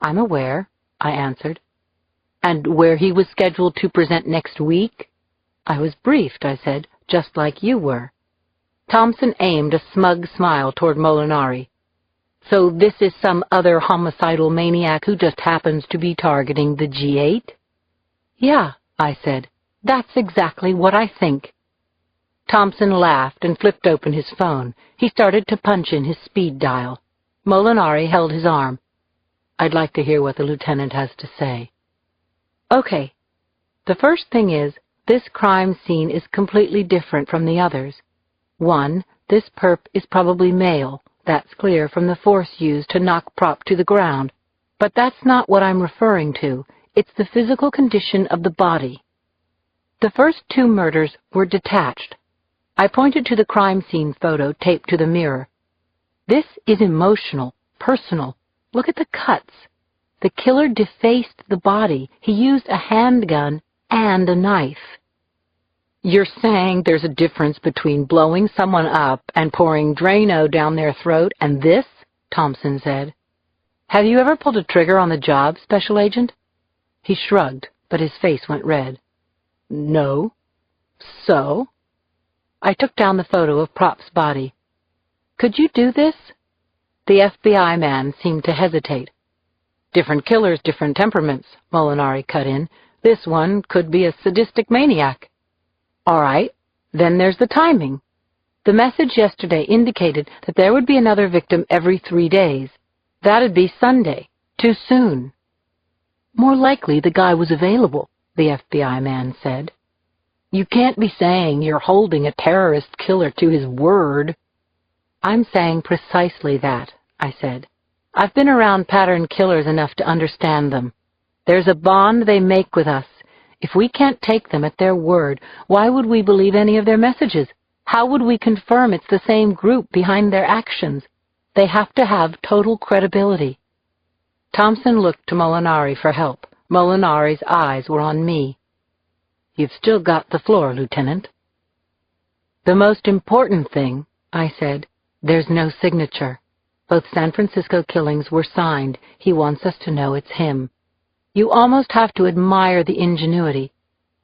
"I'm aware," I answered. "And where he was scheduled to present next week?" "I was briefed," I said, "just like you were." Thompson aimed a smug smile toward Molinari. "So this is some other homicidal maniac who just happens to be targeting the G8? "Yeah," I said. "That's exactly what I think." Thompson laughed and flipped open his phone. He started to punch in his speed dial. Molinari held his arm. "I'd like to hear what the lieutenant has to say." "Okay. The first thing is, this crime scene is completely different from the others. One, this perp is probably male. That's clear from the force used to knock Propp to the ground. But that's not what I'm referring to. It's the physical condition of the body. The first two murders were detached. I pointed to the crime scene photo taped to the mirror. This is emotional, personal. Look at the cuts. The killer defaced the body. He used a handgun and a knife. "You're saying there's a difference between blowing someone up and pouring Drano down their throat and this?" Thompson said. "Have you ever pulled a trigger on the job, Special Agent?" He shrugged, but his face went red. "No." "So?" I took down the photo of Propp's body. "Could you do this?" The FBI man seemed to hesitate. "Different killers, different temperaments," Molinari cut in. "This one could be a sadistic maniac." "All right, then there's the timing. The message yesterday indicated that there would be another victim every 3 days. That'd be Sunday. Too soon." "More likely the guy was available," the FBI man said. "You can't be saying you're holding a terrorist killer to his word." "I'm saying precisely that," I said. "I've been around pattern killers enough to understand them. There's a bond they make with us. If we can't take them at their word, why would we believe any of their messages? How would we confirm it's the same group behind their actions? They have to have total credibility." Thompson looked to Molinari for help. Molinari's eyes were on me. "You've still got the floor, Lieutenant." "The most important thing," I said, "there's no signature. Both San Francisco killings were signed. He wants us to know it's him. You almost have to admire the ingenuity.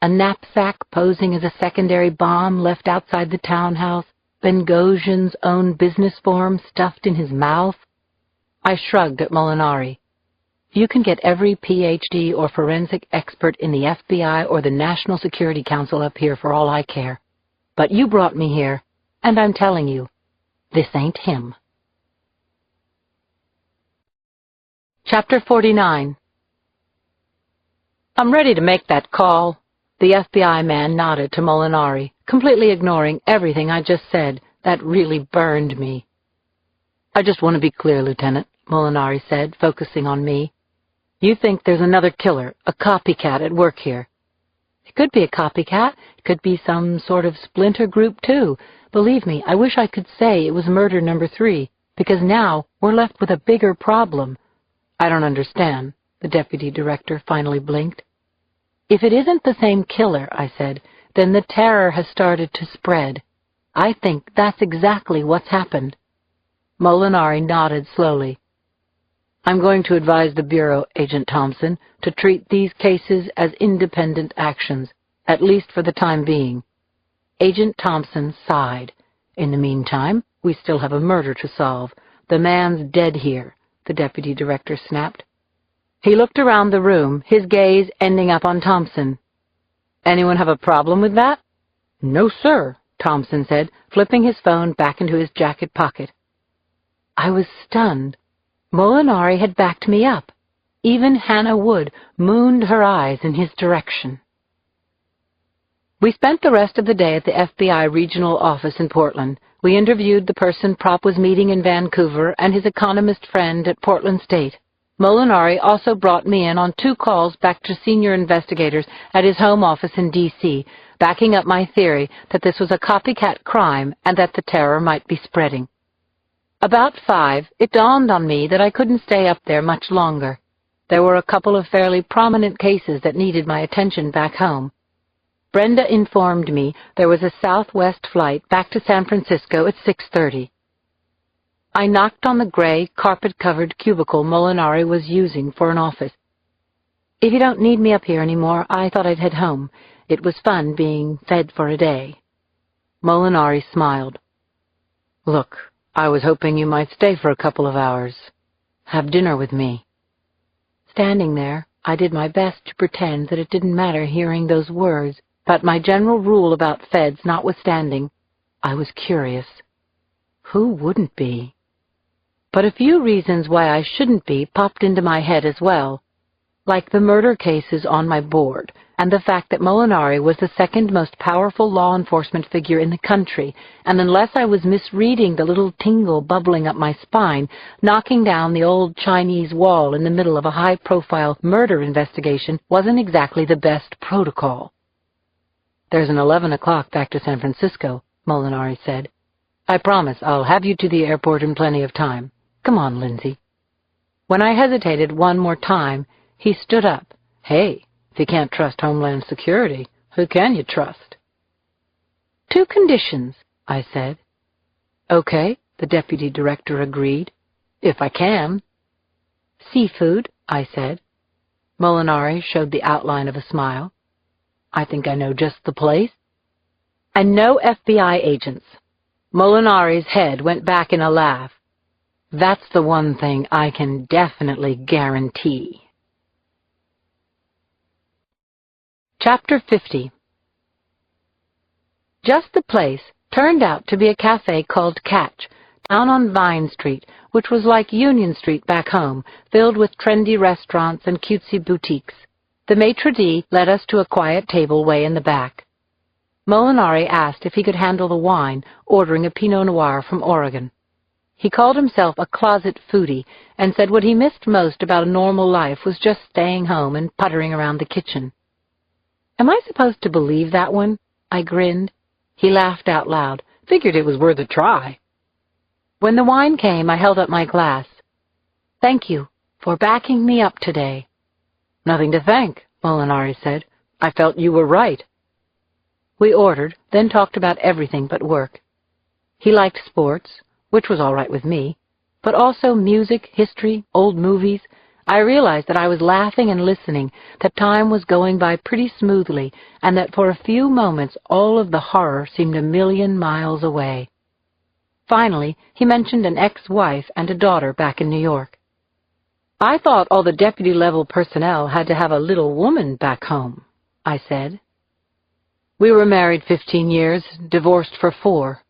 A knapsack posing as a secondary bomb left outside the townhouse, Bengozhan's own business form stuffed in his mouth." I shrugged at Molinari. "You can get every PhD or forensic expert in the FBI or the National Security Council up here for all I care. But you brought me here, and I'm telling you, this ain't him." Chapter 49. I'm ready to make that call. The FBI man nodded to Molinari, completely ignoring everything I just said. That really burned me. I just want to be clear, Lieutenant, Molinari said, focusing on me. You think there's another killer, a copycat at work here? It could be a copycat. It could be some sort of splinter group, too. Believe me, I wish I could say it was murder number 3, because now we're left with a bigger problem. I don't understand, the deputy director finally blinked. If it isn't the same killer, I said, then the terror has started to spread. I think that's exactly what's happened. Molinari nodded slowly. I'm going to advise the Bureau, Agent Thompson, to treat these cases as independent actions, at least for the time being. Agent Thompson sighed. In the meantime, we still have a murder to solve. The man's dead here, the deputy director snapped. He looked around the room, his gaze ending up on Thompson. Anyone have a problem with that? No, sir, Thompson said, flipping his phone back into his jacket pocket. I was stunned. Molinari had backed me up. Even Hannah Wood mooned her eyes in his direction. We spent the rest of the day at the FBI regional office in Portland. We interviewed the person Prop was meeting in Vancouver and his economist friend at Portland State. Molinari also brought me in on 2 calls back to senior investigators at his home office in D.C., backing up my theory that this was a copycat crime and that the terror might be spreading. About 5, it dawned on me that I couldn't stay up there much longer. There were a couple of fairly prominent cases that needed my attention back home. Brenda informed me there was a Southwest flight back to San Francisco at 6:30. I knocked on the gray, carpet-covered cubicle Molinari was using for an office. If you don't need me up here anymore, I thought I'd head home. It was fun being fed for a day. Molinari smiled. Look, I was hoping you might stay for a couple of hours. Have dinner with me. Standing there, I did my best to pretend that it didn't matter hearing those words, but my general rule about feds notwithstanding, I was curious. Who wouldn't be? But a few reasons why I shouldn't be popped into my head as well, like the murder cases on my board, and the fact that Molinari was the second most powerful law enforcement figure in the country, and unless I was misreading the little tingle bubbling up my spine, knocking down the old Chinese wall in the middle of a high-profile murder investigation wasn't exactly the best protocol. There's an 11 o'clock back to San Francisco, Molinari said. I promise I'll have you to the airport in plenty of time. Come on, Lindsay. When I hesitated one more time, he stood up. Hey, if you can't trust Homeland Security, who can you trust? 2 conditions, I said. Okay, the deputy director agreed. If I can. Seafood, I said. Molinari showed the outline of a smile. I think I know just the place. And no FBI agents. Molinari's head went back in a laugh. That's the one thing I can definitely guarantee. Chapter 50. Just the place turned out to be a cafe called Catch, down on Vine Street, which was like Union Street back home, filled with trendy restaurants and cutesy boutiques. The maitre d' led us to a quiet table way in the back. Molinari asked if he could handle the wine, ordering a Pinot Noir from Oregon. He called himself a closet foodie and said what he missed most about a normal life was just staying home and puttering around the kitchen. Am I supposed to believe that one? I grinned. He laughed out loud. Figured it was worth a try. When the wine came, I held up my glass. Thank you for backing me up today. Nothing to thank, Molinari said. I felt you were right. We ordered, then talked about everything but work. He liked sports, which was all right with me, but also music, history, old movies. I realized that I was laughing and listening, that time was going by pretty smoothly, and that for a few moments all of the horror seemed a million miles away. Finally, he mentioned an ex-wife and a daughter back in New York. I thought all the deputy-level personnel had to have a little woman back home, I said. We were married 15 years, divorced for 4.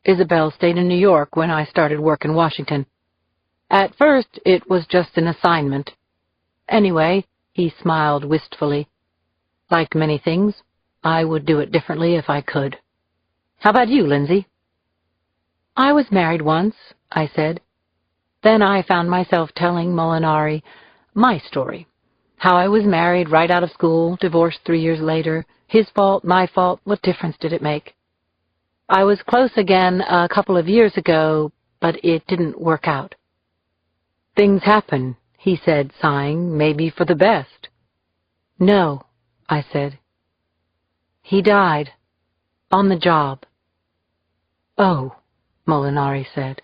Isabel stayed in New York when I started work in Washington. At first, it was just an assignment. Anyway, he smiled wistfully. Like many things, I would do it differently if I could. How about you, Lindsay? I was married once, I said. Then I found myself telling Molinari my story. How I was married right out of school, divorced 3 years later. His fault, my fault, what difference did it make? I was close again a couple of years ago, but it didn't work out. Things happen, he said, sighing, maybe for the best. No, I said. He died. On the job. Oh, Molinari said.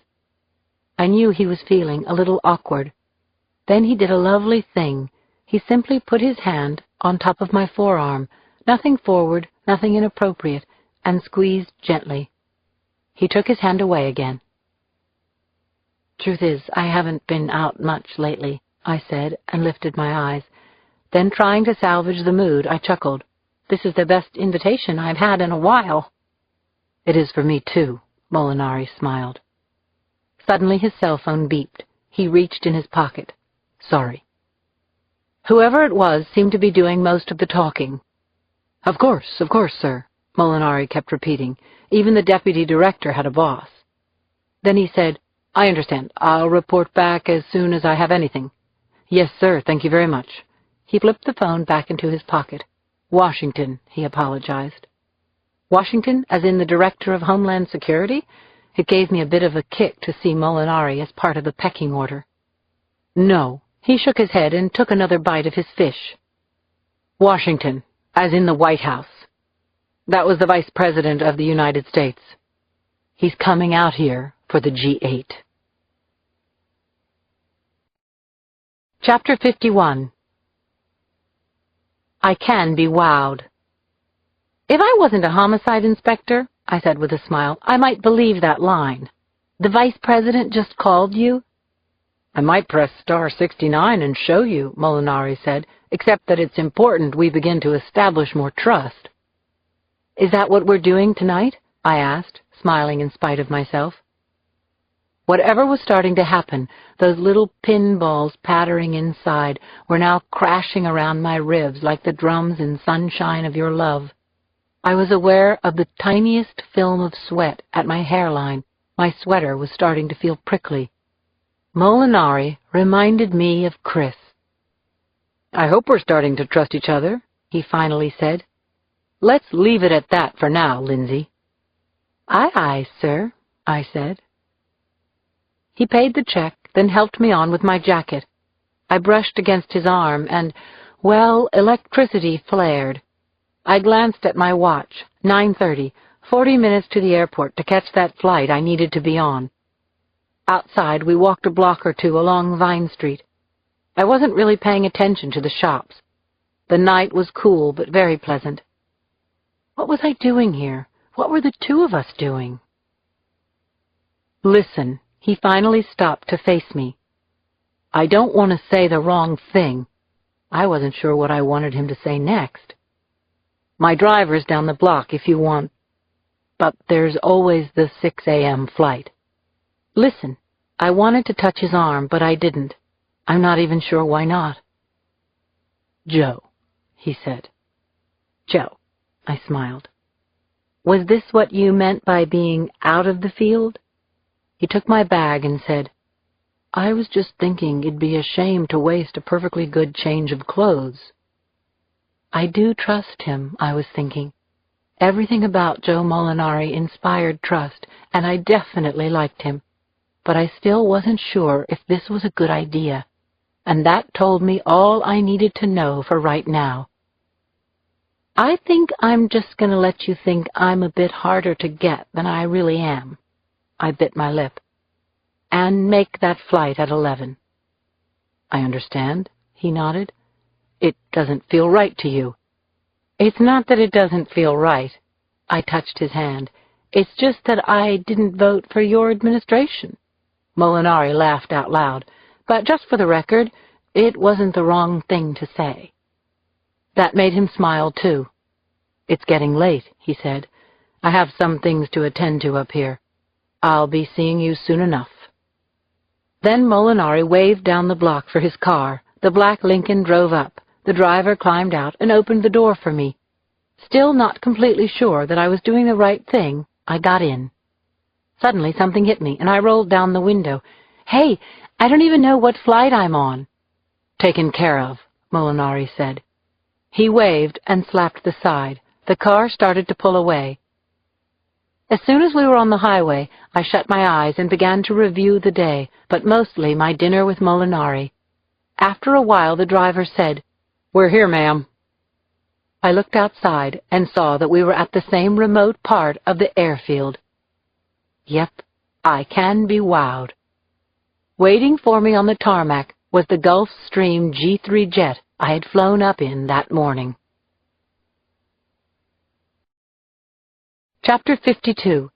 I knew he was feeling a little awkward. Then he did a lovely thing. He simply put his hand on top of my forearm, nothing forward, nothing inappropriate, and squeezed gently. He took his hand away again. Truth is, I haven't been out much lately, I said, and lifted my eyes. Then, trying to salvage the mood, I chuckled. This is the best invitation I've had in a while. It is for me, too, Molinari smiled. Suddenly his cell phone beeped. He reached in his pocket. Sorry. Whoever it was seemed to be doing most of the talking. Of course, sir, Molinari kept repeating. Even the deputy director had a boss. Then he said, I understand. I'll report back as soon as I have anything. Yes, sir, thank you very much. He flipped the phone back into his pocket. Washington, he apologized. Washington, as in the Director of Homeland Security? It gave me a bit of a kick to see Molinari as part of the pecking order. No, he shook his head and took another bite of his fish. Washington, as in the White House. That was the Vice President of the United States. He's coming out here for the G8. Chapter 51. I can be wowed. If I wasn't a homicide inspector, I said with a smile, I might believe that line. The Vice President just called you? I might press star 69 and show you, Molinari said, except that it's important we begin to establish more trust. Is that what we're doing tonight? I asked, smiling in spite of myself. Whatever was starting to happen, those little pinballs pattering inside were now crashing around my ribs like the drums in Sunshine of Your Love. I was aware of the tiniest film of sweat at my hairline. My sweater was starting to feel prickly. Molinari reminded me of Chris. I hope we're starting to trust each other, he finally said. Let's leave it at that for now, Lindsay. Aye, aye, sir, I said. He paid the check, then helped me on with my jacket. I brushed against his arm and, well, electricity flared. I glanced at my watch, 9:30, 40 minutes to the airport to catch that flight I needed to be on. Outside, we walked a block or two along Vine Street. I wasn't really paying attention to the shops. The night was cool but very pleasant. What was I doing here? What were the two of us doing? Listen, he finally stopped to face me. I don't want to say the wrong thing. I wasn't sure what I wanted him to say next. My driver's down the block if you want, but there's always the 6 a.m. flight. Listen, I wanted to touch his arm, but I didn't. I'm not even sure why not. Joe, he said. Joe, I smiled. Was this what you meant by being out of the field? He took my bag and said, I was just thinking it'd be a shame to waste a perfectly good change of clothes. I do trust him, I was thinking. Everything about Joe Molinari inspired trust, and I definitely liked him. But I still wasn't sure if this was a good idea, and that told me all I needed to know for right now. I think I'm just going to let you think I'm a bit harder to get than I really am. I bit my lip. And make that flight at 11. I understand, he nodded. It doesn't feel right to you. It's not that it doesn't feel right. I touched his hand. It's just that I didn't vote for your administration. Molinari laughed out loud. But just for the record, it wasn't the wrong thing to say. That made him smile, too. It's getting late, he said. I have some things to attend to up here. I'll be seeing you soon enough. Then Molinari waved down the block for his car. The black Lincoln drove up. The driver climbed out and opened the door for me. Still not completely sure that I was doing the right thing, I got in. Suddenly something hit me, and I rolled down the window. "Hey, I don't even know what flight I'm on." "Taken care of," Molinari said. He waved and slapped the side. The car started to pull away. As soon as we were on the highway, I shut my eyes and began to review the day, but mostly my dinner with Molinari. After a while, the driver said, "We're here, ma'am." I looked outside and saw that we were at the same remote part of the airfield. Yep, I can be wowed. Waiting for me on the tarmac was the Gulfstream G3 jet I had flown up in that morning. Chapter 52.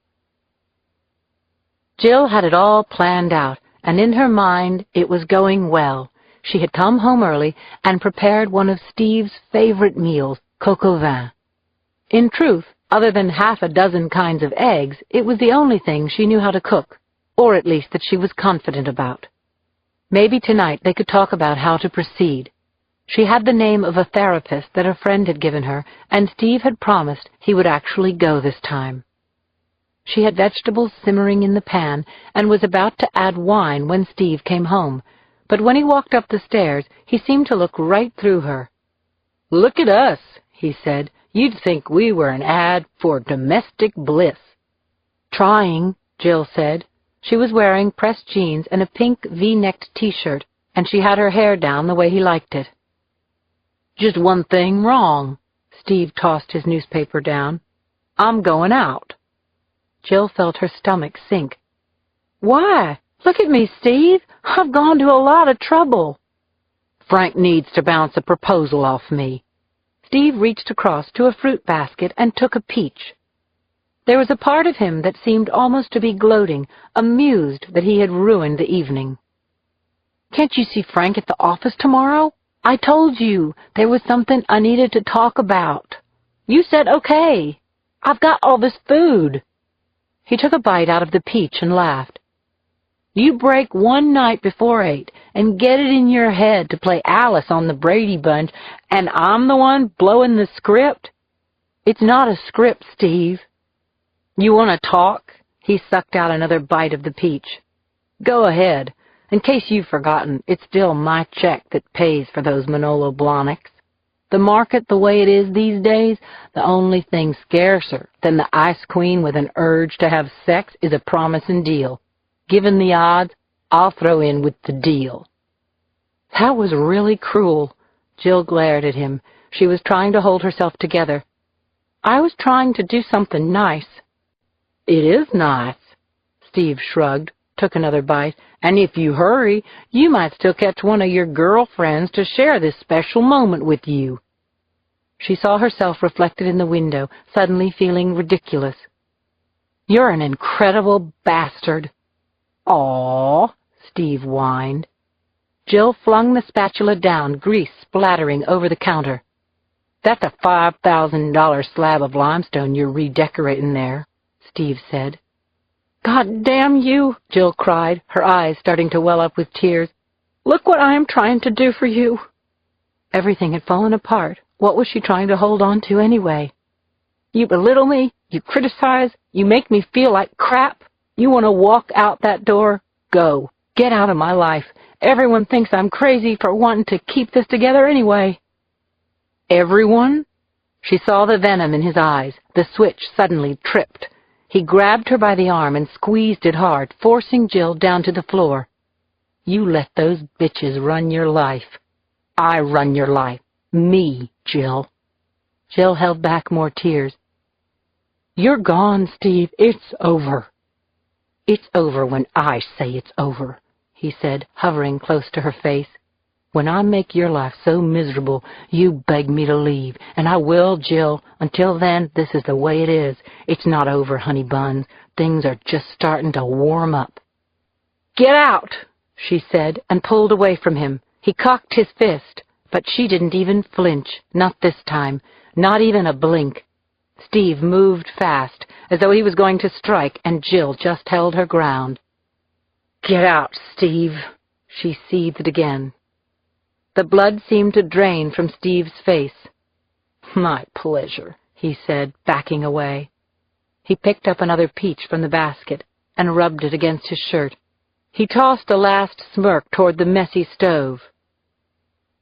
Jill had it all planned out, and in her mind it was going well. She had come home early and prepared one of Steve's favorite meals, coq au vin. In truth, other than half a dozen kinds of eggs, it was the only thing she knew how to cook, or at least that she was confident about. Maybe tonight they could talk about how to proceed. She had the name of a therapist that a friend had given her, and Steve had promised he would actually go this time. She had vegetables simmering in the pan and was about to add wine when Steve came home, but when he walked up the stairs, he seemed to look right through her. "Look at us," he said. "You'd think we were an ad for domestic bliss." "Trying," Jill said. She was wearing pressed jeans and a pink V-necked T-shirt, and she had her hair down the way he liked it. "Just one thing wrong." Steve tossed his newspaper down. "I'm going out." Jill felt her stomach sink. "Why? Look at me, Steve. I've gone to a lot of trouble." "Frank needs to bounce a proposal off me." Steve reached across to a fruit basket and took a peach. There was a part of him that seemed almost to be gloating, amused that he had ruined the evening. "Can't you see Frank at the office tomorrow? I told you there was something I needed to talk about. You said okay. I've got all this food." He took a bite out of the peach and laughed. "You break one night before 8 and get it in your head to play Alice on the Brady Bunch, and I'm the one blowing the script? It's not a script, Steve." "You want to talk?" He sucked out another bite of the peach. "Go ahead. In case you've forgotten, it's still my check that pays for those Manolo Blahniks. The market the way it is these days, the only thing scarcer than the ice queen with an urge to have sex is a promising deal. Given the odds, I'll throw in with the deal." That was really cruel. Jill glared at him. She was trying to hold herself together. "I was trying to do something nice." "It is nice." Steve shrugged, took another bite, "and if you hurry, you might still catch one of your girlfriends to share this special moment with you." She saw herself reflected in the window, suddenly feeling ridiculous. "You're an incredible bastard." "Aw," Steve whined. Jill flung the spatula down, grease splattering over the counter. "That's a $5,000 slab of limestone you're redecorating there," Steve said. "God damn you," Jill cried, her eyes starting to well up with tears. "Look what I am trying to do for you." Everything had fallen apart. What was she trying to hold on to anyway? "You belittle me, you criticize, you make me feel like crap. You want to walk out that door? Go. Get out of my life. Everyone thinks I'm crazy for wanting to keep this together anyway." "Everyone?" She saw the venom in his eyes. The switch suddenly tripped. He grabbed her by the arm and squeezed it hard, forcing Jill down to the floor. "You let those bitches run your life. I run your life. Me, Jill." Jill held back more tears. "You're gone, Steve. It's over." "It's over when I say it's over," he said, hovering close to her face. "When I make your life so miserable, you beg me to leave, and I will, Jill. Until then, this is the way it is. It's not over, honey buns. Things are just starting to warm up." "Get out," she said, and pulled away from him. He cocked his fist, but she didn't even flinch, not this time, not even a blink. Steve moved fast, as though he was going to strike, and Jill just held her ground. Get out, Steve, she seethed again. The blood seemed to drain from Steve's face. My pleasure, he said, backing away. He picked up another peach from the basket and rubbed it against his shirt. He tossed a last smirk toward the messy stove.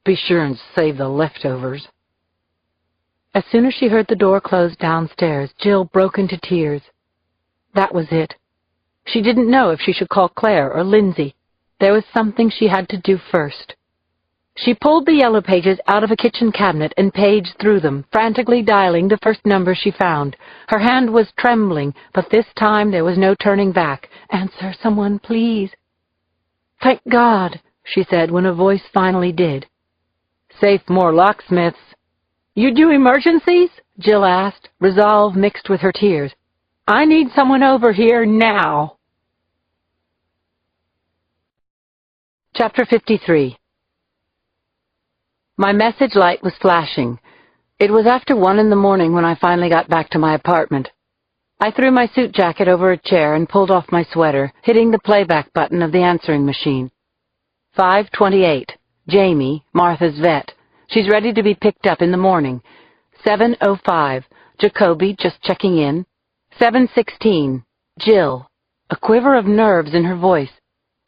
Be sure and save the leftovers. As soon as she heard the door close downstairs, Jill broke into tears. That was it. She didn't know if she should call Claire or Lindsay. There was something she had to do first. She pulled the yellow pages out of a kitchen cabinet and paged through them, frantically dialing the first number she found. Her hand was trembling, but this time there was no turning back. Answer, someone, please. Thank God, she said when a voice finally did. Safe more locksmiths. You do emergencies? Jill asked, resolve mixed with her tears. I need someone over here now. Chapter 53. My message light was flashing. It was after 1 in the morning when I finally got back to my apartment. I threw my suit jacket over a chair and pulled off my sweater, hitting the playback button of the answering machine. 5:28. Jamie, Martha's vet. She's ready to be picked up in the morning. 7:05. Jacoby, just checking in. 7:16. Jill. A quiver of nerves in her voice.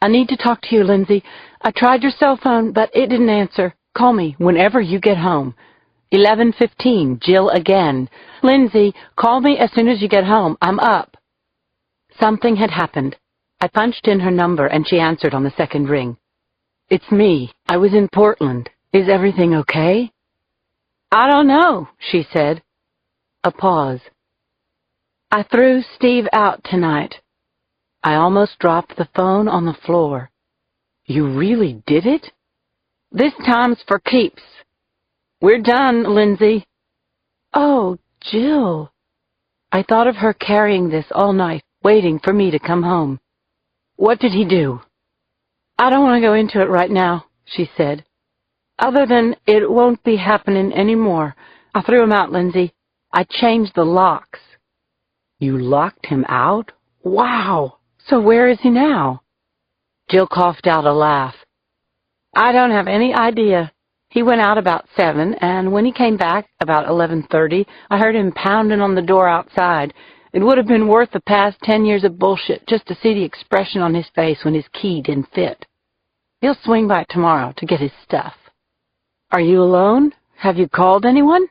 I need to talk to you, Lindsay. I tried your cell phone, but it didn't answer. Call me whenever you get home. 11:15. Jill again. Lindsay, call me as soon as you get home. I'm up. Something had happened. I punched in her number and she answered on the second ring. It's me. I was in Portland. Is everything okay? I don't know, she said. A pause. I threw Steve out tonight. I almost dropped the phone on the floor. You really did it? This time's for keeps. We're done, Lindsay. Oh, Jill. I thought of her carrying this all night, waiting for me to come home. What did he do? I don't want to go into it right now, she said. Other than it won't be happening anymore. I threw him out, Lindsay. I changed the locks. You locked him out? Wow! So where is he now? Jill coughed out a laugh. I don't have any idea. He went out about 7, and when he came back, about 11:30, I heard him pounding on the door outside. It would have been worth the past 10 years of bullshit just to see the expression on his face when his key didn't fit. He'll swing by tomorrow to get his stuff. Are you alone? Have you called anyone?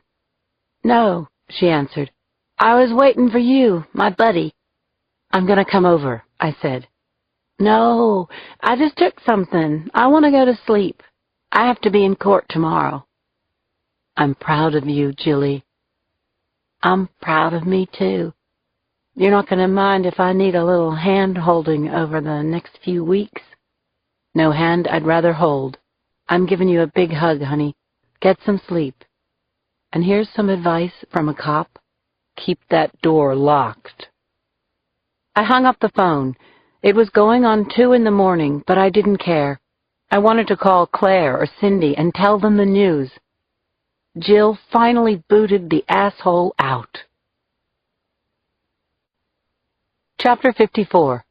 No, she answered. I was waiting for you, my buddy. I'm going to come over, I said. No, I just took something. I want to go to sleep. I have to be in court tomorrow. I'm proud of you, Jilly. I'm proud of me, too. You're not going to mind if I need a little hand-holding over the next few weeks? No hand I'd rather hold. I'm giving you a big hug, honey. Get some sleep. And here's some advice from a cop. Keep that door locked. I hung up the phone. It was going on 2 in the morning, but I didn't care. I wanted to call Claire or Cindy and tell them the news. Jill finally booted the asshole out. Chapter 54.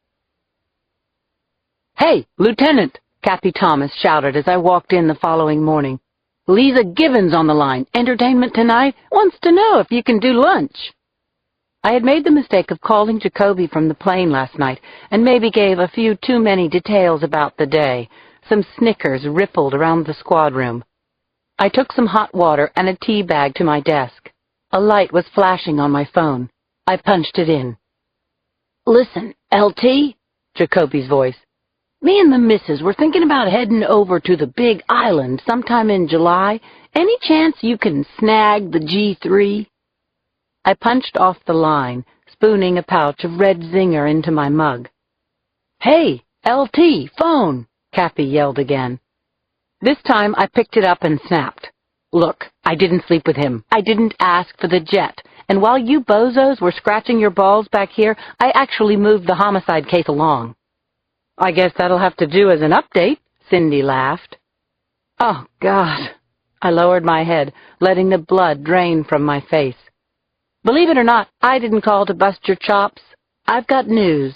Hey, Lieutenant, Kathy Thomas shouted as I walked in the following morning. Lisa Gibbons on the line. Entertainment tonight. Wants to know if you can do lunch. I had made the mistake of calling Jacoby from the plane last night and maybe gave a few too many details about the day. Some snickers rippled around the squad room. I took some hot water and a tea bag to my desk. A light was flashing on my phone. I punched it in. Listen, LT, Jacoby's voice. Me and the missus were thinking about heading over to the Big Island sometime in July. Any chance you can snag the G3? I punched off the line, spooning a pouch of red zinger into my mug. Hey, LT, phone, Kathy yelled again. This time I picked it up and snapped. Look, I didn't sleep with him. I didn't ask for the jet. And while you bozos were scratching your balls back here, I actually moved the homicide case along. I guess that'll have to do as an update, Cindy laughed. Oh, God. I lowered my head, letting the blood drain from my face. Believe it or not, I didn't call to bust your chops. I've got news.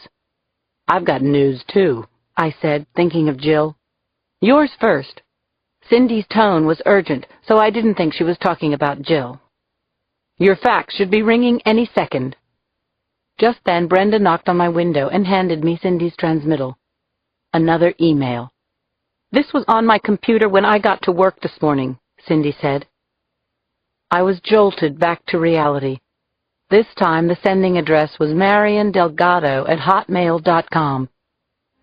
I've got news, too, I said, thinking of Jill. Yours first. Cindy's tone was urgent, so I didn't think she was talking about Jill. Your fax should be ringing any second. Just then, Brenda knocked on my window and handed me Cindy's transmittal. Another email. This was on my computer when I got to work this morning, Cindy said. I was jolted back to reality. This time the sending address was mariandelgado@hotmail.com.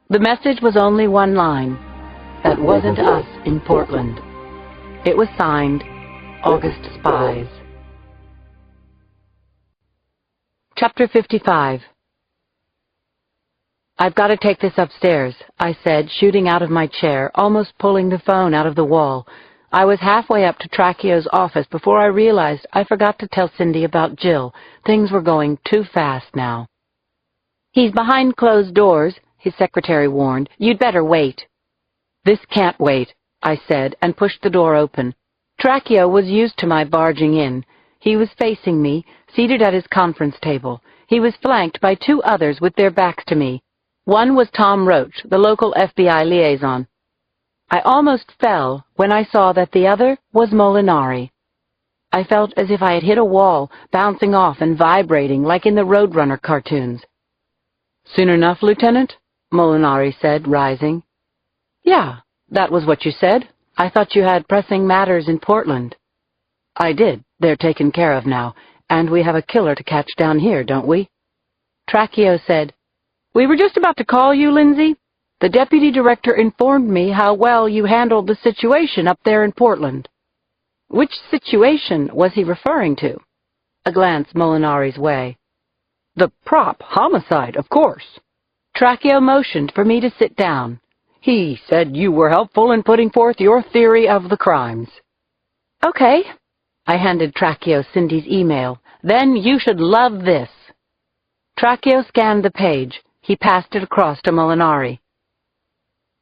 The message was only one line. That wasn't us in Portland. It was signed, August Spies. Chapter 55. I've got to take this upstairs, I said, shooting out of my chair, almost pulling the phone out of the wall. I was halfway up to Tracchio's office before I realized I forgot to tell Cindy about Jill. Things were going too fast now. He's behind closed doors, his secretary warned. You'd better wait. This can't wait, I said, and pushed the door open. Tracchio was used to my barging in. He was facing me, seated at his conference table. He was flanked by two others with their backs to me. One was Tom Roach, the local FBI liaison. I almost fell when I saw that the other was Molinari. I felt as if I had hit a wall, bouncing off and vibrating like in the Roadrunner cartoons. Soon enough, Lieutenant? Molinari said, rising. Yeah, that was what you said. I thought you had pressing matters in Portland. I did. They're taken care of now, and we have a killer to catch down here, don't we? Tracchio said, We were just about to call you, Lindsay. The deputy director informed me how well you handled the situation up there in Portland. Which situation was he referring to? A glance Molinari's way. The prop homicide, of course. Tracchio motioned for me to sit down. He said you were helpful in putting forth your theory of the crimes. Okay. I handed Tracchio Cindy's email. Then you should love this. Tracchio scanned the page. He passed it across to Molinari.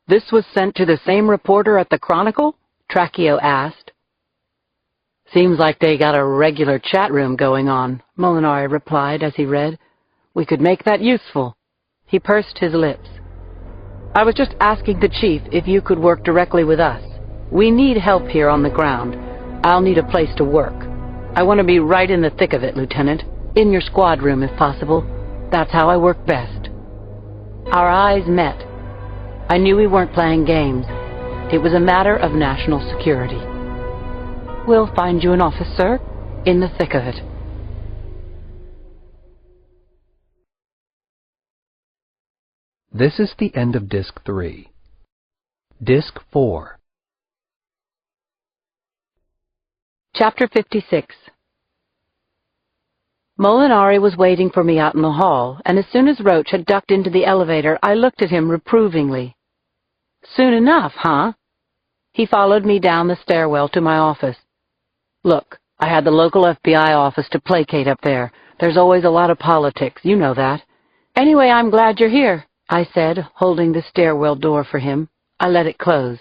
This was sent to the same reporter at the Chronicle? Tracchio asked. Seems like they got a regular chat room going on, Molinari replied as he read. We could make that useful. He pursed his lips. I was just asking the chief if you could work directly with us. We need help here on the ground. I'll need a place to work. I want to be right in the thick of it, Lieutenant. In your squad room, if possible. That's how I work best. Our eyes met. I knew we weren't playing games. It was a matter of national security. We'll find you an office, sir, in the thick of it. This is the end of Disc 3. Disc 4. Chapter 56. Molinari was waiting for me out in the hall, and as soon as Roach had ducked into the elevator, I looked at him reprovingly. Soon enough, huh? He followed me down the stairwell to my office. Look, I had the local FBI office to placate up there. There's always a lot of politics, you know that. Anyway, I'm glad you're here, I said, holding the stairwell door for him. I let it close.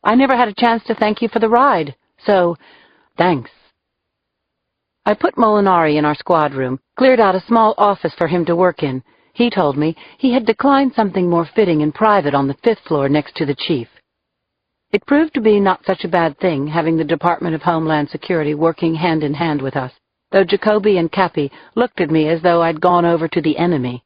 I never had a chance to thank you for the ride, so thanks. I put Molinari in our squad room, cleared out a small office for him to work in. He told me he had declined something more fitting and private on the 5th floor next to the chief. It proved to be not such a bad thing, having the Department of Homeland Security working hand in hand with us, though Jacoby and Cappy looked at me as though I'd gone over to the enemy.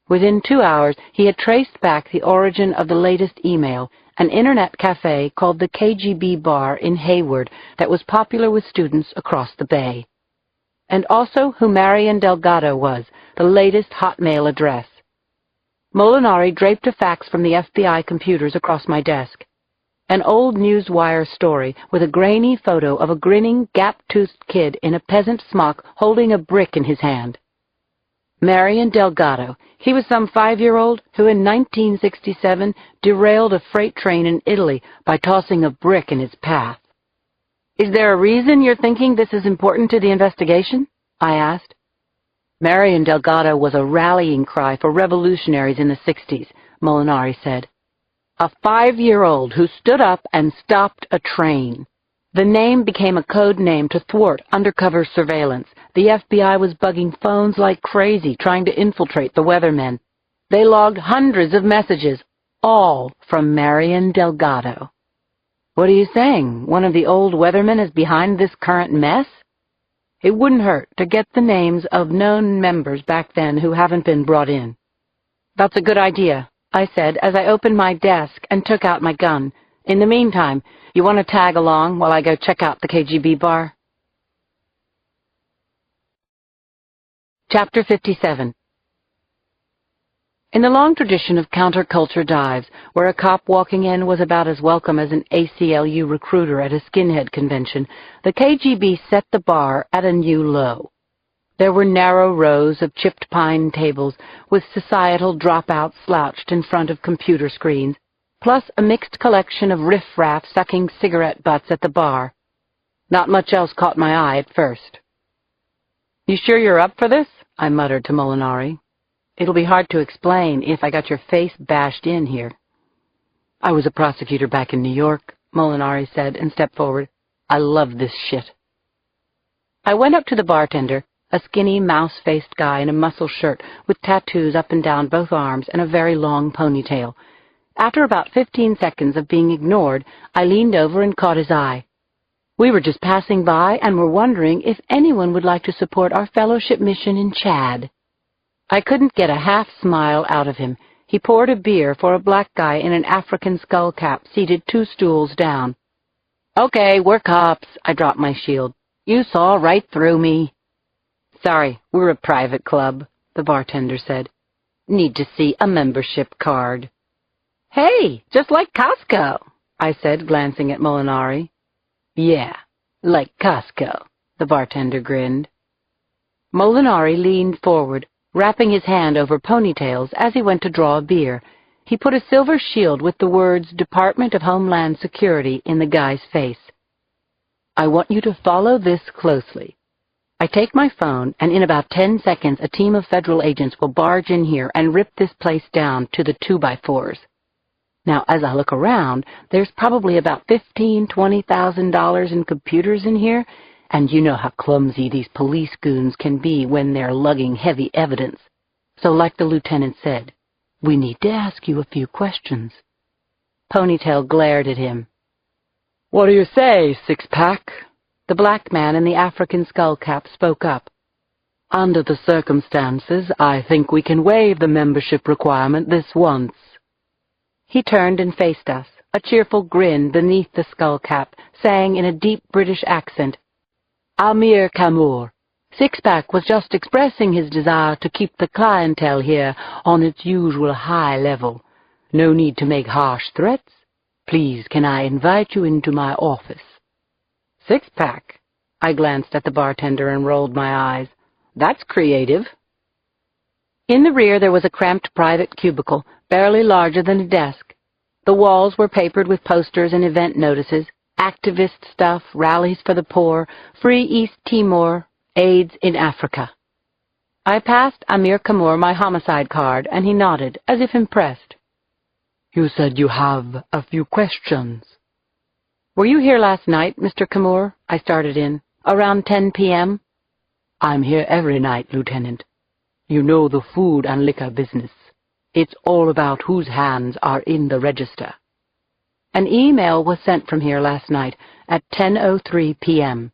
Within 2 hours, he had traced back the origin of the latest email, an internet cafe called the KGB Bar in Hayward that was popular with students across the bay. And also who Marian Delgado was, the latest Hotmail address. Molinari draped a fax from the FBI computers across my desk. An old newswire story with a grainy photo of a grinning, gap-toothed kid in a peasant smock holding a brick in his hand. Marian Delgado. He was some 5-year-old who in 1967 derailed a freight train in Italy by tossing a brick in its path. Is there a reason you're thinking this is important to the investigation? I asked. Marian Delgado was a rallying cry for revolutionaries in the 60s, Molinari said. A 5-year-old who stood up and stopped a train. The name became a code name to thwart undercover surveillance. The FBI was bugging phones like crazy, trying to infiltrate the weathermen. They logged hundreds of messages, All from Marion Delgado. What are you saying? One of the old weathermen is behind this current mess? It wouldn't hurt to get the names of known members back then who haven't been brought in. That's a good idea, I said as I opened my desk and took out my gun. In the meantime, you want to tag along while I go check out the KGB bar? Chapter 57. In the long tradition of counterculture dives, where a cop walking in was about as welcome as an ACLU recruiter at a skinhead convention, the KGB set the bar at a new low. There were narrow rows of chipped pine tables with societal dropouts slouched in front of computer screens, plus a mixed collection of riffraff sucking cigarette butts at the bar. Not much else caught my eye at first. "You sure you're up for this?" I muttered to Molinari. "It'll be hard to explain if I got your face bashed in here." "I was a prosecutor back in New York," Molinari said and stepped forward. "I love this shit." I went up to the bartender, a skinny, mouse-faced guy in a muscle shirt with tattoos up and down both arms and a very long ponytail. After about 15 seconds of being ignored, I leaned over and caught his eye. "We were just passing by and were wondering if anyone would like to support our fellowship mission in Chad." I couldn't get a half-smile out of him. He poured a beer for a black guy in an African skull cap seated 2 stools down. "Okay, we're cops." I dropped my shield. "You saw right through me." "Sorry, we're a private club," the bartender said. "Need to see a membership card." "Hey, just like Costco," I said, glancing at Molinari. "Yeah, like Costco," the bartender grinned. Molinari leaned forward, wrapping his hand over ponytails as he went to draw a beer. He put a silver shield with the words Department of Homeland Security in the guy's face. "I want you to follow this closely. I take my phone, and in about 10 seconds a team of federal agents will barge in here and rip this place down to the 2x4s. Now, as I look around, there's probably about $15,000–20,000 in computers in here, and you know how clumsy these police goons can be when they're lugging heavy evidence. So like the lieutenant said, we need to ask you a few questions." Ponytail glared at him. "What do you say, six-pack?" The black man in the African skullcap spoke up. "Under the circumstances, I think we can waive the membership requirement this once." He turned and faced us, a cheerful grin beneath the skullcap, saying in a deep British accent, "Amir Kamour, Six-Pack was just expressing his desire to keep the clientele here on its usual high level. No need to make harsh threats. Please, can I invite you into my office?" "Six-Pack?" I glanced at the bartender and rolled my eyes. "That's creative." In the rear there was a cramped private cubicle, barely larger than a desk. The walls were papered with posters and event notices, activist stuff, rallies for the poor, free East Timor, AIDS in Africa. I passed Amir Kamour my homicide card, and he nodded, as if impressed. "You said you have a few questions." "Were you here last night, Mr. Kamour?" I started in. "Around 10 p.m.? "I'm here every night, Lieutenant. You know the food and liquor business. It's all about whose hands are in the register." An email was sent from here last night at 10:03 p.m.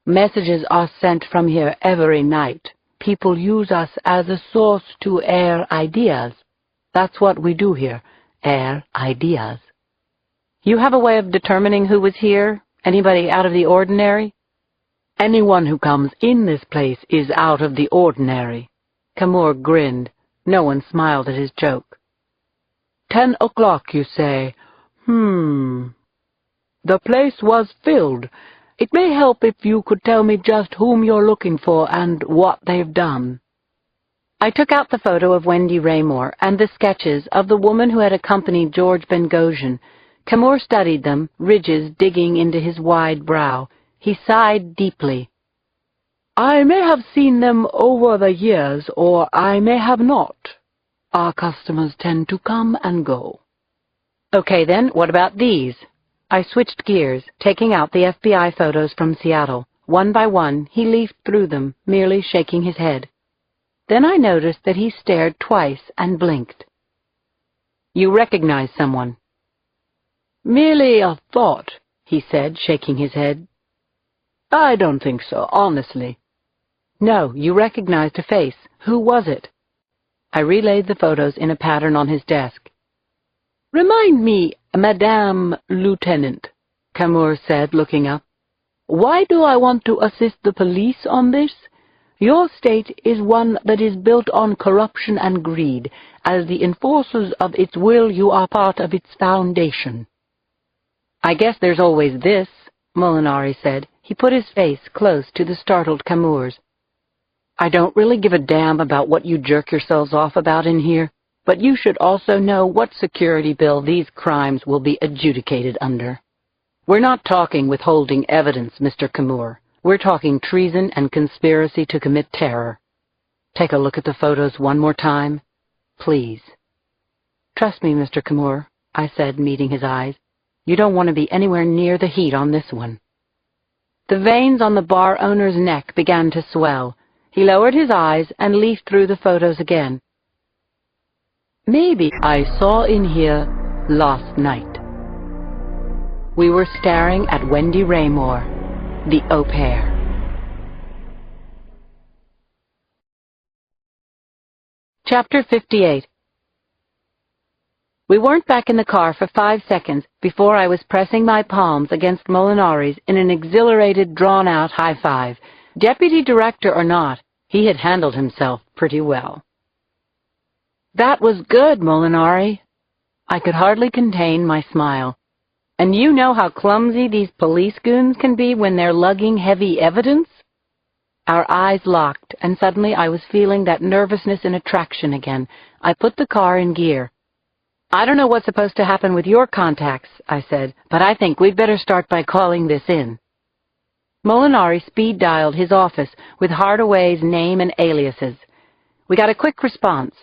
"Messages are sent from here every night. People use us as a source to air ideas. That's what we do here, air ideas." "You have a way of determining who was here? Anybody out of the ordinary?" "Anyone who comes in this place is out of the ordinary." Kamour grinned. No one smiled at his joke. 10 o'clock, you say? The place was filled. It may help if you could tell me just whom you're looking for and what they've done." I took out the photo of Wendy Raymore and the sketches of the woman who had accompanied George Bengosian. Kamour studied them, ridges digging into his wide brow. He sighed deeply. "I may have seen them over the years, or I may have not. Our customers tend to come and go." "Okay, then, what about these?" I switched gears, taking out the FBI photos from Seattle. One by one, he leafed through them, merely shaking his head. Then I noticed that he stared twice and blinked. You recognize someone." "Merely a thought," he said, shaking his head. "I don't think so, honestly." "No, you recognized a face. Who was it?" I relayed the photos in a pattern on his desk. "Remind me, Madame Lieutenant," Kamour said, looking up. "Why do I want to assist the police on this? Your state is one that is built on corruption and greed. As the enforcers of its will, you are part of its foundation." "I guess there's always this," Molinari said. He put his face close to the startled Kamour's. "I don't really give a damn about what you jerk yourselves off about in here, but you should also know what security bill these crimes will be adjudicated under. We're not talking withholding evidence, Mr. Kamour. We're talking treason and conspiracy to commit terror. Take a look at the photos one more time, please." "Trust me, Mr. Kamour," I said, meeting his eyes. "You don't want to be anywhere near the heat on this one." The veins on the bar owner's neck began to swell. He lowered his eyes and leafed through the photos again. "Maybe I saw in here last night." We were staring at Wendy Raymore, the au pair. Chapter 58. We weren't back in the car for 5 seconds before I was pressing my palms against Molinari's in an exhilarated, drawn-out high-five. Deputy director or not, he had handled himself pretty well. "That was good, Molinari." I could hardly contain my smile. "And you know how clumsy these police goons can be when they're lugging heavy evidence?" Our eyes locked, and suddenly I was feeling that nervousness and attraction again. I put the car in gear. "I don't know what's supposed to happen with your contacts," I said, "but I think we'd better start by calling this in." Molinari speed-dialed his office with Hardaway's name and aliases. We got a quick response.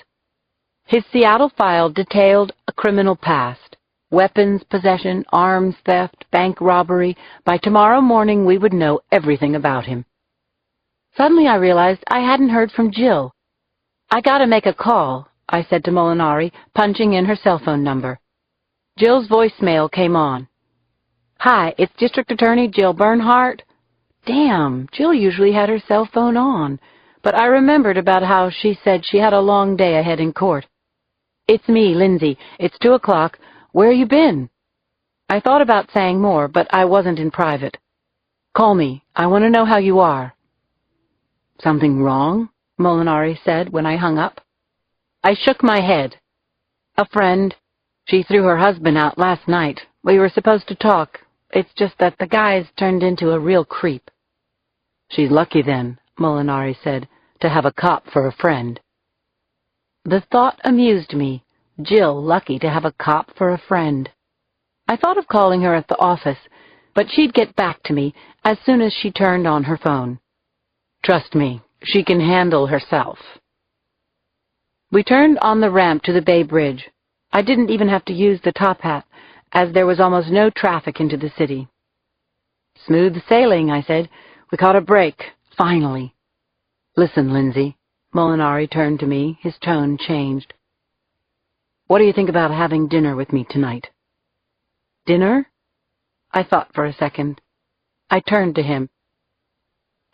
His Seattle file detailed a criminal past. Weapons possession, arms theft, bank robbery. By tomorrow morning we would know everything about him. Suddenly I realized I hadn't heard from Jill. "I gotta make a call," I said to Molinari, punching in her cell phone number. Jill's voicemail came on. "Hi, it's District Attorney Jill Bernhardt." Damn, Jill usually had her cell phone on, but I remembered about how she said she had a long day ahead in court. "It's me, Lindsay. It's 2 o'clock. Where you been?" I thought about saying more, but I wasn't in private. "Call me. I want to know how you are." "Something wrong?" Molinari said when I hung up. I shook my head. "A friend. She threw her husband out last night. We were supposed to talk. It's just that the guy's turned into a real creep." "She's lucky then," Molinari said, "to have a cop for a friend." The thought amused me. Jill lucky to have a cop for a friend. I thought of calling her at the office, but she'd get back to me as soon as she turned on her phone. Trust me, she can handle herself. We turned on the ramp to the Bay Bridge. I didn't even have to use the top hat, as there was almost no traffic into the city. "Smooth sailing," I said. "We caught a break, finally." "Listen, Lindsay." Molinari turned to me, his tone changed. "What do you think about having dinner with me tonight?" "Dinner?" I thought for a second. I turned to him.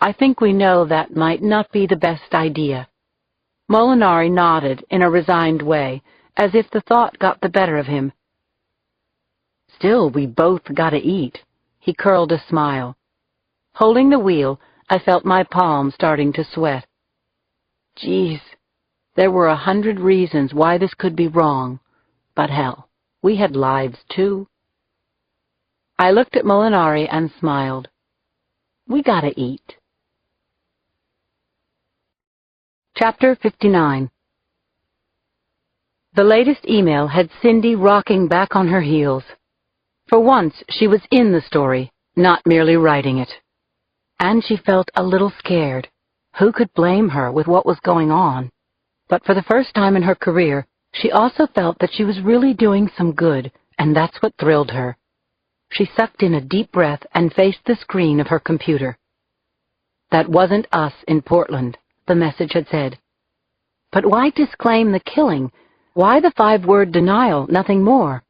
"I think we know that might not be the best idea." Molinari nodded in a resigned way, as if the thought got the better of him. "Still, we both gotta eat." He curled a smile. Holding the wheel, I felt my palm starting to sweat. Geez, there were 100 reasons why this could be wrong, but hell, we had lives too. I looked at Molinari and smiled. "We gotta eat." Chapter 59. The latest email had Cindy rocking back on her heels. For once, she was in the story, not merely writing it. And she felt a little scared. Who could blame her with what was going on? But for the first time in her career, she also felt that she was really doing some good, and that's what thrilled her. She sucked in a deep breath and faced the screen of her computer. "That wasn't us in Portland," the message had said. But why disclaim the killing? Why the 5-word denial, nothing more?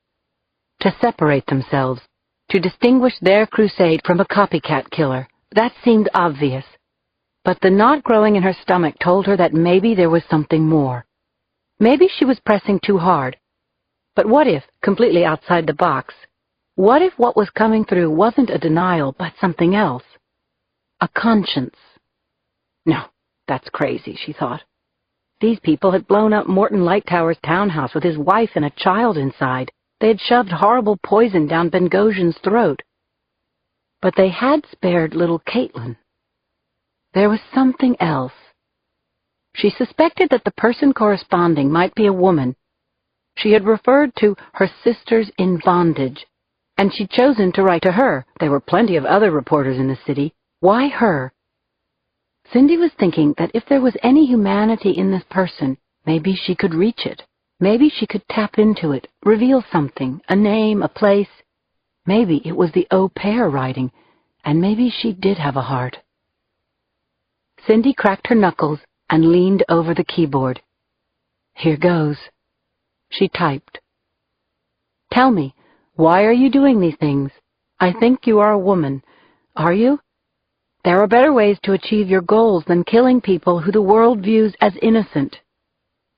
To separate themselves, to distinguish their crusade from a copycat killer. That seemed obvious. But the knot growing in her stomach told her that maybe there was something more. Maybe she was pressing too hard. But what if, completely outside the box, what if what was coming through wasn't a denial, but something else? A conscience. No, that's crazy, she thought. These people had blown up Morton Lightower's townhouse with his wife and a child inside. They had shoved horrible poison down Bengozhan's throat. But they had spared little Caitlin. There was something else. She suspected that the person corresponding might be a woman. She had referred to her sisters in bondage, and she'd chosen to write to her. There were plenty of other reporters in the city. Why her? Cindy was thinking that if there was any humanity in this person, maybe she could reach it. Maybe she could tap into it, reveal something, a name, a place. Maybe it was the au pair writing, and maybe she did have a heart. Cindy cracked her knuckles and leaned over the keyboard. Here goes. She typed. Tell me, why are you doing these things? I think you are a woman. Are you? There are better ways to achieve your goals than killing people who the world views as innocent.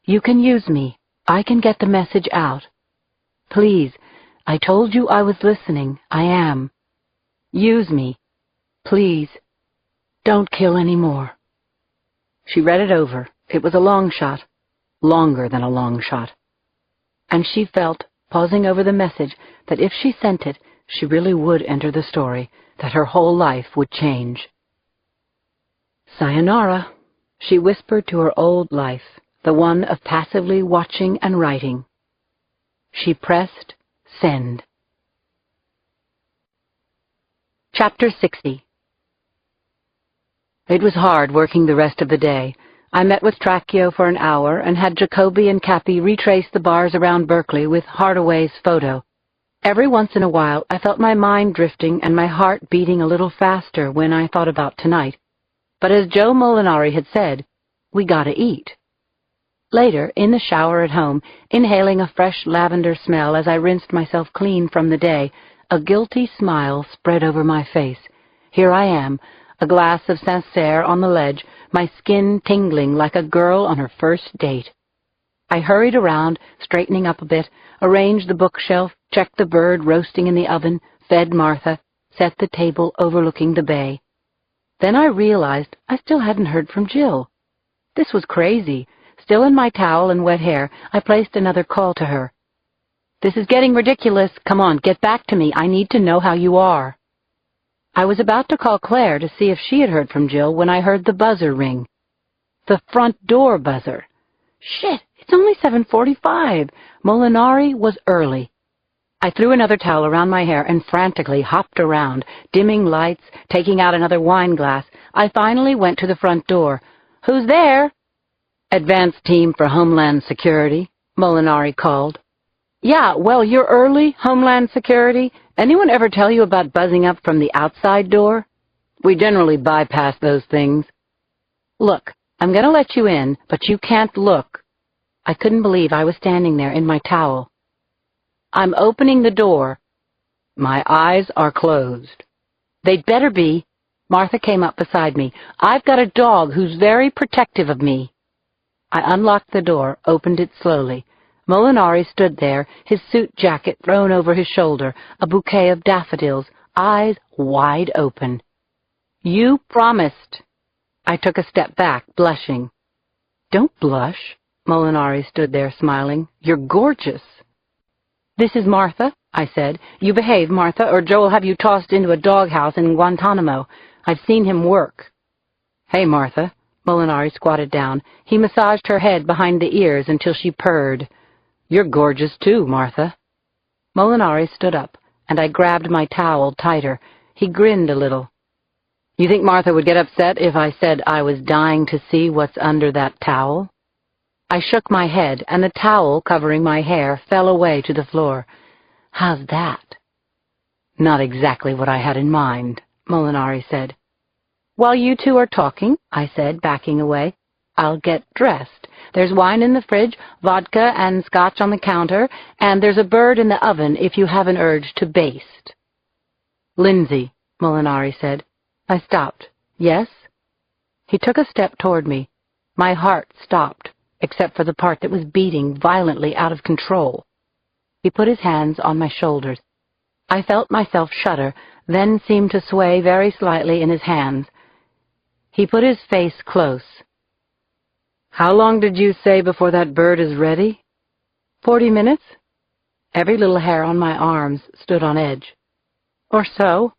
You can use me. I can get the message out. Please, I told you I was listening. I am. Use me. Please. Don't kill any more. She read it over. It was a long shot. Longer than a long shot. And she felt, pausing over the message, that if she sent it, she really would enter the story, that her whole life would change. Sayonara, she whispered to her old life, the one of passively watching and writing. She pressed send. Chapter 60. It was hard working the rest of the day. I met with Tracchio for an hour and had Jacoby and Cappy retrace the bars around Berkeley with Hardaway's photo. Every once in a while I felt my mind drifting and my heart beating a little faster when I thought about tonight. But as Joe Molinari had said, we gotta eat. Later, in the shower at home, inhaling a fresh lavender smell as I rinsed myself clean from the day, a guilty smile spread over my face. Here I am, a glass of Sancerre on the ledge, my skin tingling like a girl on her first date. I hurried around, straightening up a bit, arranged the bookshelf, checked the bird roasting in the oven, fed Martha, set the table overlooking the bay. Then I realized I still hadn't heard from Jill. This was crazy. Still in my towel and wet hair, I placed another call to her. This is getting ridiculous. Come on, get back to me. I need to know how you are. I was about to call Claire to see if she had heard from Jill when I heard the buzzer ring. The front door buzzer. Shit, it's only 7:45. Molinari was early. I threw another towel around my hair and frantically hopped around, dimming lights, taking out another wine glass. I finally went to the front door. Who's there? Advanced Team for Homeland Security, Molinari called. Yeah, well, you're early, Homeland Security. Anyone ever tell you about buzzing up from the outside door? We generally bypass those things. Look, I'm going to let you in, but you can't look. I couldn't believe I was standing there in my towel. I'm opening the door. My eyes are closed. They'd better be. Martha came up beside me. I've got a dog who's very protective of me. I unlocked the door, opened it slowly. Molinari stood there, his suit jacket thrown over his shoulder, a bouquet of daffodils, eyes wide open. You promised. I took a step back, blushing. Don't blush. Molinari stood there smiling. You're gorgeous. This is Martha, I said. You behave, Martha, or Joe will have you tossed into a doghouse in Guantanamo. I've seen him work. Hey, Martha. Molinari squatted down. He massaged her head behind the ears until she purred. You're gorgeous too, Martha. Molinari stood up, and I grabbed my towel tighter. He grinned a little. You think Martha would get upset if I said I was dying to see what's under that towel? I shook my head, and the towel covering my hair fell away to the floor. How's that? Not exactly what I had in mind, Molinari said. While you two are talking, I said, backing away, I'll get dressed. There's wine in the fridge, vodka and scotch on the counter, and there's a bird in the oven if you have an urge to baste." "Lindsay," Molinari said. I stopped. "Yes?" He took a step toward me. My heart stopped, except for the part that was beating violently out of control. He put his hands on my shoulders. I felt myself shudder, then seemed to sway very slightly in his hands. He put his face close. "How long did you say before that bird is ready?" 40 minutes. Every little hair on my arms stood on edge. "Or so."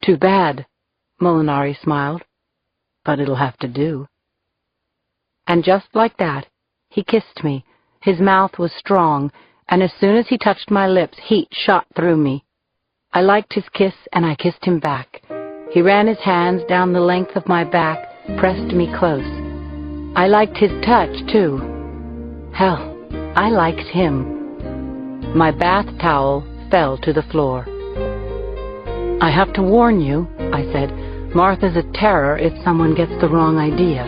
"Too bad," Molinari smiled. "But it'll have to do." And just like that, he kissed me. His mouth was strong, and as soon as he touched my lips, heat shot through me. I liked his kiss, and I kissed him back. He ran his hands down the length of my back, pressed me close. I liked his touch, too. Hell, I liked him. My bath towel fell to the floor. "I have to warn you," I said. "Martha's a terror if someone gets the wrong idea."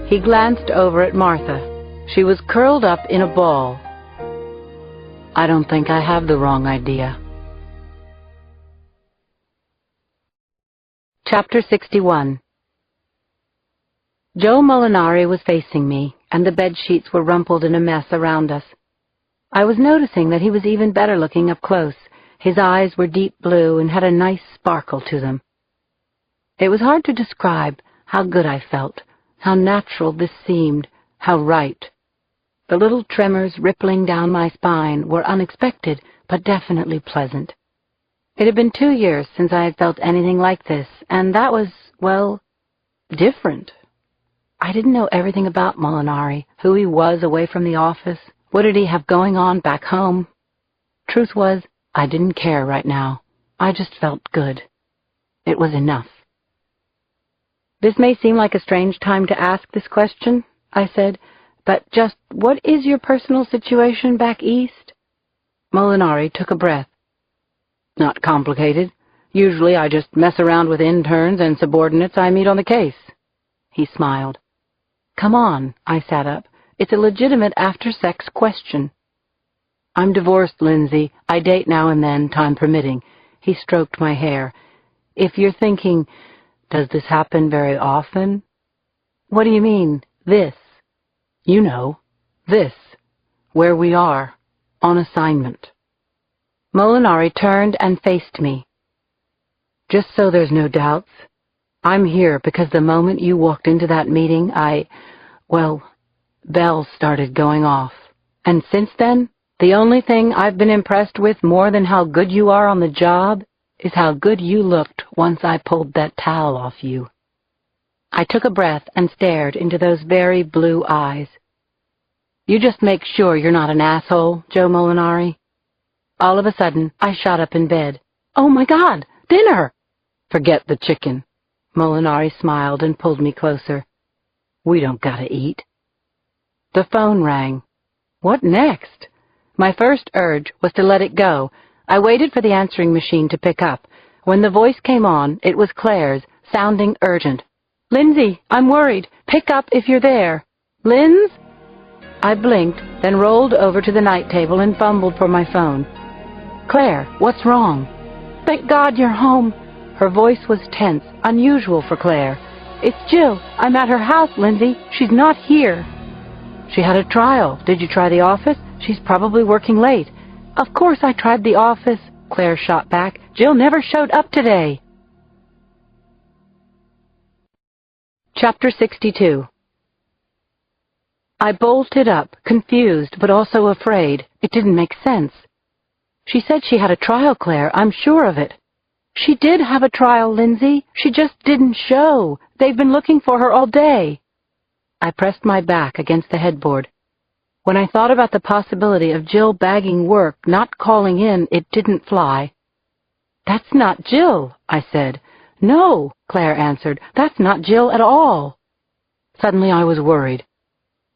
He glanced over at Martha. She was curled up in a ball. "I don't think I have the wrong idea." Chapter 61. Joe Molinari was facing me, and the bedsheets were rumpled in a mess around us. I was noticing that he was even better looking up close. His eyes were deep blue and had a nice sparkle to them. It was hard to describe how good I felt, how natural this seemed, how right. The little tremors rippling down my spine were unexpected, but definitely pleasant. It had been 2 years since I had felt anything like this, and that was, well, different. I didn't know everything about Molinari, who he was away from the office. What did he have going on back home? Truth was, I didn't care right now. I just felt good. It was enough. "This may seem like a strange time to ask this question," I said, "but just what is your personal situation back east?" Molinari took a breath. "Not complicated. Usually I just mess around with interns and subordinates I meet on the case." He smiled. "Come on," I sat up. "It's a legitimate after-sex question." "I'm divorced, Lindsay. I date now and then, time permitting." He stroked my hair. "If you're thinking, does this happen very often?" "What do you mean, this?" "You know, this, where we are, on assignment." Molinari turned and faced me. "Just so there's no doubts, I'm here because the moment you walked into that meeting, bells started going off. And since then, the only thing I've been impressed with more than how good you are on the job is how good you looked once I pulled that towel off you." I took a breath and stared into those very blue eyes. "You just make sure you're not an asshole, Joe Molinari." All of a sudden, I shot up in bed. "Oh my God, dinner!" "Forget the chicken." Molinari smiled and pulled me closer. "We don't gotta eat." The phone rang. What next? My first urge was to let it go. I waited for the answering machine to pick up. When the voice came on, it was Claire's, sounding urgent. "Lindsay, I'm worried. Pick up if you're there." "Linz?" I blinked, then rolled over to the night table and fumbled for my phone. "Claire, what's wrong?" "Thank God you're home." Her voice was tense, unusual for Claire. "It's Jill. I'm at her house, Lindsay. She's not here." "She had a trial. Did you try the office? She's probably working late." "Of course I tried the office," Claire shot back. "Jill never showed up today." Chapter 62. I bolted up, confused but also afraid. It didn't make sense. "She said she had a trial, Claire. I'm sure of it." "She did have a trial, Lindsay. She just didn't show. They've been looking for her all day." I pressed my back against the headboard. When I thought about the possibility of Jill bagging work, not calling in, it didn't fly. "That's not Jill," I said. "No," Claire answered. "That's not Jill at all." Suddenly I was worried.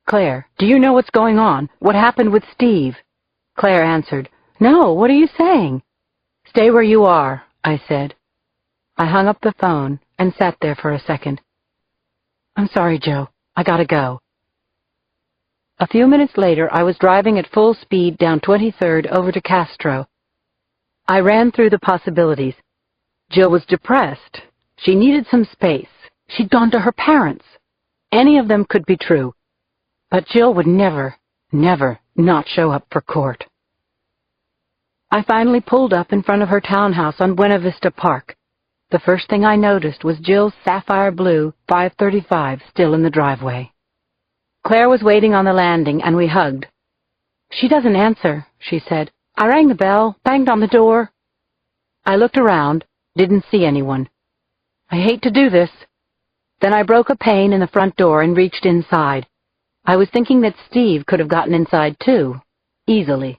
"Claire, do you know what's going on? What happened with Steve?" Claire answered. "No, what are you saying?" "Stay where you are," I said. I hung up the phone and sat there for a second. "I'm sorry, Joe. I gotta go." A few minutes later, I was driving at full speed down 23rd over to Castro. I ran through the possibilities. Jill was depressed. She needed some space. She'd gone to her parents. Any of them could be true. But Jill would never not show up for court. I finally pulled up in front of her townhouse on Buena Vista Park. The first thing I noticed was Jill's sapphire blue 535 still in the driveway. Claire was waiting on the landing, and we hugged. "She doesn't answer," she said. "I rang the bell, banged on the door." I looked around, didn't see anyone. I hate to do this. Then I broke a pane in the front door and reached inside. I was thinking that Steve could have gotten inside too, easily.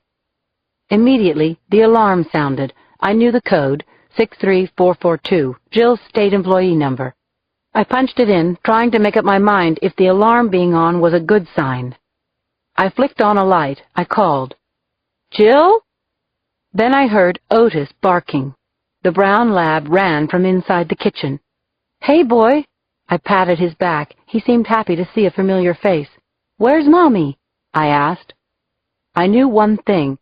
Immediately, the alarm sounded. I knew the code, 63442, Jill's state employee number. I punched it in, trying to make up my mind if the alarm being on was a good sign. I flicked on a light. I called. "Jill?" Then I heard Otis barking. The brown lab ran from inside the kitchen. "Hey, boy." I patted his back. He seemed happy to see a familiar face. "Where's Mommy?" I asked. I knew one thing.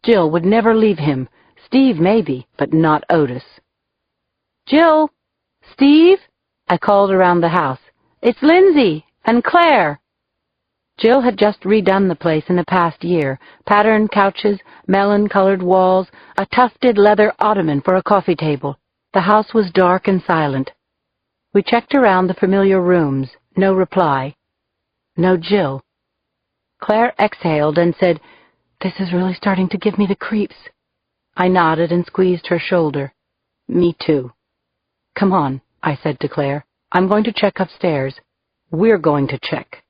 Jill would never leave him. Steve maybe, but not Otis. "Jill? Steve?" I called around the house. "It's Lindsay and Claire." Jill had just redone the place in the past year. Patterned couches, melon-colored walls, a tufted leather ottoman for a coffee table. The house was dark and silent. We checked around the familiar rooms. No reply. No Jill. Claire exhaled and said, "This is really starting to give me the creeps." I nodded and squeezed her shoulder. "Me too." "Come on," I said to Claire. "I'm going to check upstairs. We're going to check."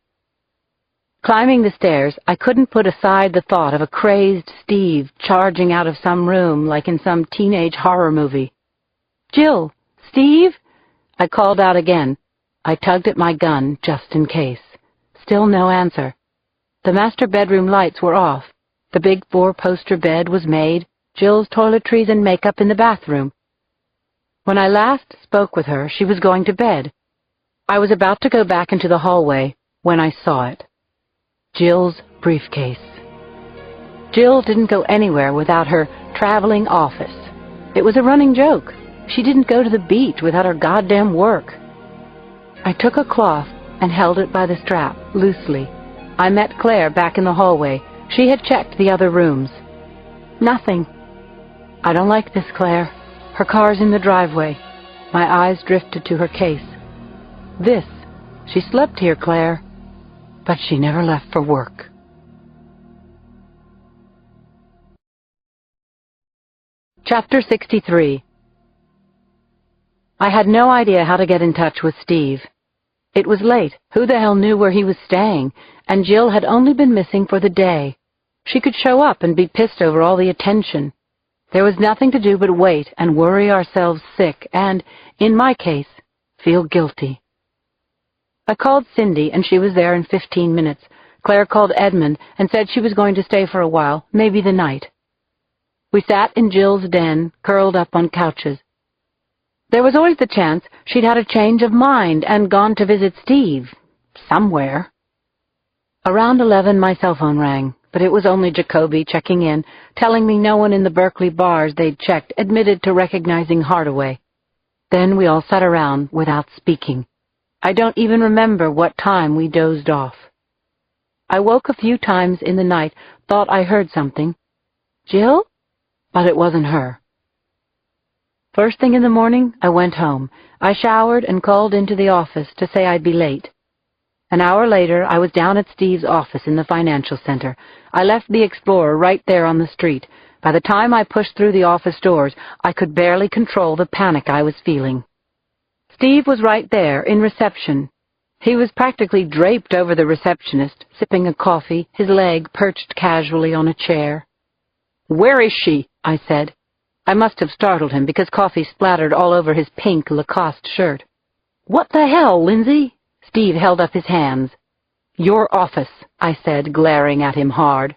Climbing the stairs, I couldn't put aside the thought of a crazed Steve charging out of some room like in some teenage horror movie. "Jill! Steve?" I called out again. I tugged at my gun just in case. Still no answer. The master bedroom lights were off. The big 4-poster bed was made, Jill's toiletries and makeup in the bathroom. When I last spoke with her, she was going to bed. I was about to go back into the hallway when I saw it. Jill's briefcase. Jill didn't go anywhere without her traveling office. It was a running joke. She didn't go to the beach without her goddamn work. I took a cloth and held it by the strap, loosely. I met Claire back in the hallway. She had checked the other rooms. "Nothing." "I don't like this, Claire. Her car's in the driveway." My eyes drifted to her case. "This. She slept here, Claire. But she never left for work." Chapter 63. I had no idea how to get in touch with Steve. It was late. Who the hell knew where he was staying? And Jill had only been missing for the day. She could show up and be pissed over all the attention. There was nothing to do but wait and worry ourselves sick and, in my case, feel guilty. I called Cindy, and she was there in 15 minutes. Claire called Edmund and said she was going to stay for a while, maybe the night. We sat in Jill's den, curled up on couches. There was always the chance she'd had a change of mind and gone to visit Steve. Somewhere. Around 11, my cell phone rang, but it was only Jacoby checking in, telling me no one in the Berkeley bars they'd checked admitted to recognizing Hardaway. Then we all sat around without speaking. I don't even remember what time we dozed off. I woke a few times in the night, thought I heard something. Jill? But it wasn't her. First thing in the morning, I went home. I showered and called into the office to say I'd be late. An hour later, I was down at Steve's office in the financial center. I left the Explorer right there on the street. By the time I pushed through the office doors, I could barely control the panic I was feeling. Steve was right there, in reception. He was practically draped over the receptionist, sipping a coffee, his leg perched casually on a chair. "Where is she?" I said. I must have startled him because coffee splattered all over his pink Lacoste shirt. "What the hell, Lindsay?" Steve held up his hands. "Your office," I said, glaring at him hard.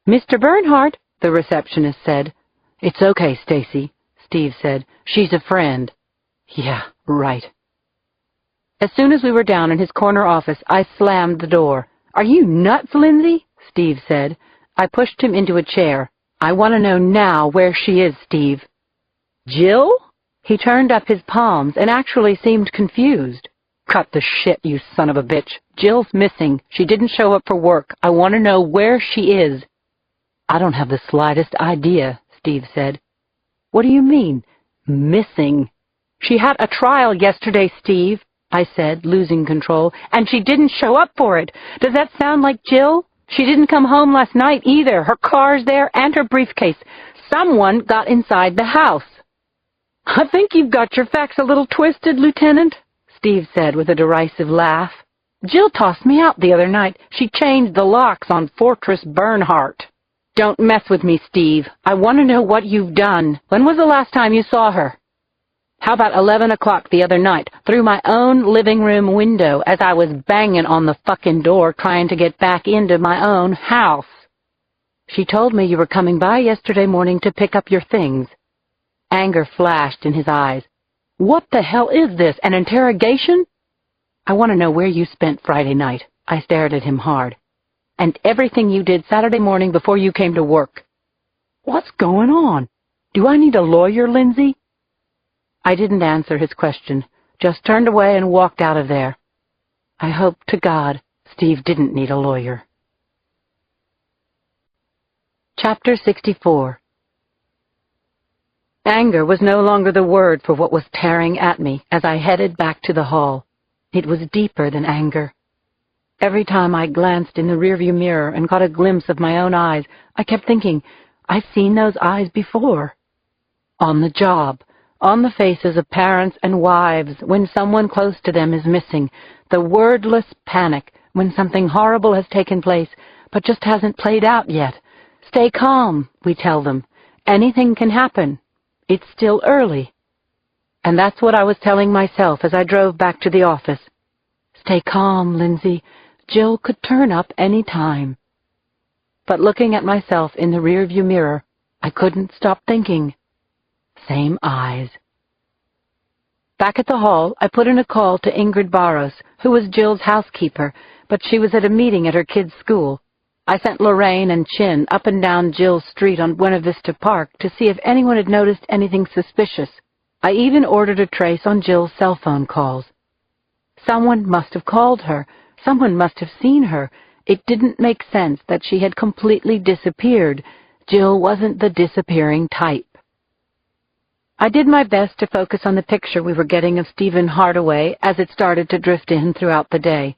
"Mr. Bernhardt," the receptionist said. "It's okay, Stacy," Steve said. "She's a friend." "Yeah, right." As soon as we were down in his corner office, I slammed the door. "Are you nuts, Lindsay?" Steve said. I pushed him into a chair. "I want to know now where she is, Steve." "Jill?" He turned up his palms and actually seemed confused. "Cut the shit, you son of a bitch. Jill's missing. She didn't show up for work. I want to know where she is." "I don't have the slightest idea," Steve said. "What do you mean, missing?" "She had a trial yesterday, Steve," I said, losing control, "and she didn't show up for it. Does that sound like Jill? She didn't come home last night either. Her car's there and her briefcase. Someone got inside the house." "I think you've got your facts a little twisted, Lieutenant," Steve said with a derisive laugh. "Jill tossed me out the other night. She changed the locks on Fortress Bernhardt." "Don't mess with me, Steve. I want to know what you've done. When was the last time you saw her?" "How about 11 o'clock the other night, through my own living room window as I was banging on the fucking door trying to get back into my own house?" "She told me you were coming by yesterday morning to pick up your things." Anger flashed in his eyes. "What the hell is this, an interrogation?" "I want to know where you spent Friday night." I stared at him hard. "And everything you did Saturday morning before you came to work." "What's going on? Do I need a lawyer, Lindsay?" I didn't answer his question, just turned away and walked out of there. I hope to God Steve didn't need a lawyer. Chapter 64. Anger was no longer the word for what was tearing at me as I headed back to the hall. It was deeper than anger. Every time I glanced in the rearview mirror and caught a glimpse of my own eyes, I kept thinking, I've seen those eyes before. On the job, on the faces of parents and wives when someone close to them is missing, the wordless panic when something horrible has taken place but just hasn't played out yet. Stay calm, we tell them. Anything can happen. It's still early. And that's what I was telling myself as I drove back to the office. Stay calm, Lindsay. Jill could turn up any time. But looking at myself in the rearview mirror, I couldn't stop thinking. Same eyes. Back at the hall, I put in a call to Ingrid Barros, who was Jill's housekeeper, but she was at a meeting at her kids' school. I sent Lorraine and Chin up and down Jill's street on Buena Vista Park to see if anyone had noticed anything suspicious. I even ordered a trace on Jill's cell phone calls. Someone must have called her. Someone must have seen her. It didn't make sense that she had completely disappeared. Jill wasn't the disappearing type. I did my best to focus on the picture we were getting of Stephen Hardaway as it started to drift in throughout the day.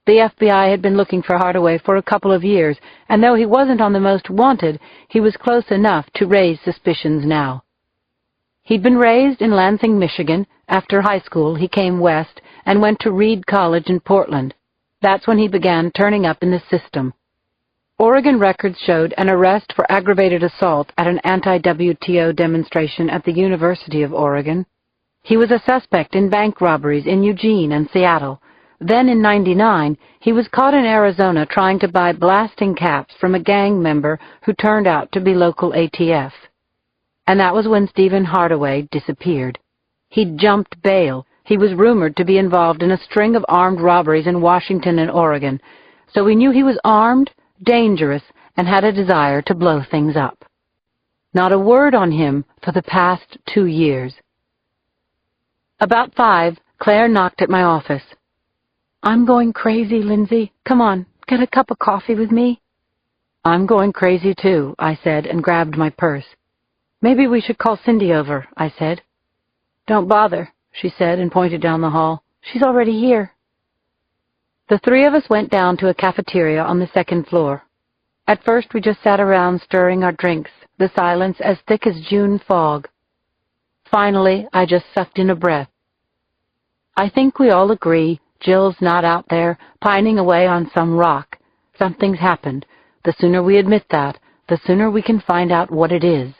The FBI had been looking for Hardaway for a couple of years, and though he wasn't on the most wanted, he was close enough to raise suspicions now. He'd been raised in Lansing, Michigan. After high school, he came west and went to Reed College in Portland. That's when he began turning up in the system. Oregon records showed an arrest for aggravated assault at an anti-WTO demonstration at the University of Oregon. He was a suspect in bank robberies in Eugene and Seattle. Then in '99, he was caught in Arizona trying to buy blasting caps from a gang member who turned out to be local ATF. And that was when Stephen Hardaway disappeared. He'd jumped bail. He was rumored to be involved in a string of armed robberies in Washington and Oregon, so we knew he was armed, dangerous, and had a desire to blow things up. Not a word on him for the past 2 years. About 5, Claire knocked at my office. I'm going crazy, Lindsay. Come on, get a cup of coffee with me. I'm going crazy too, I said, and grabbed my purse. Maybe we should call Cindy over, I said. Don't bother, she said, and pointed down the hall. She's already here. The 3 of us went down to a cafeteria on the 2nd floor. At first we just sat around stirring our drinks, the silence as thick as June fog. Finally, I just sucked in a breath. I think we all agree Jill's not out there, pining away on some rock. Something's happened. The sooner we admit that, the sooner we can find out what it is.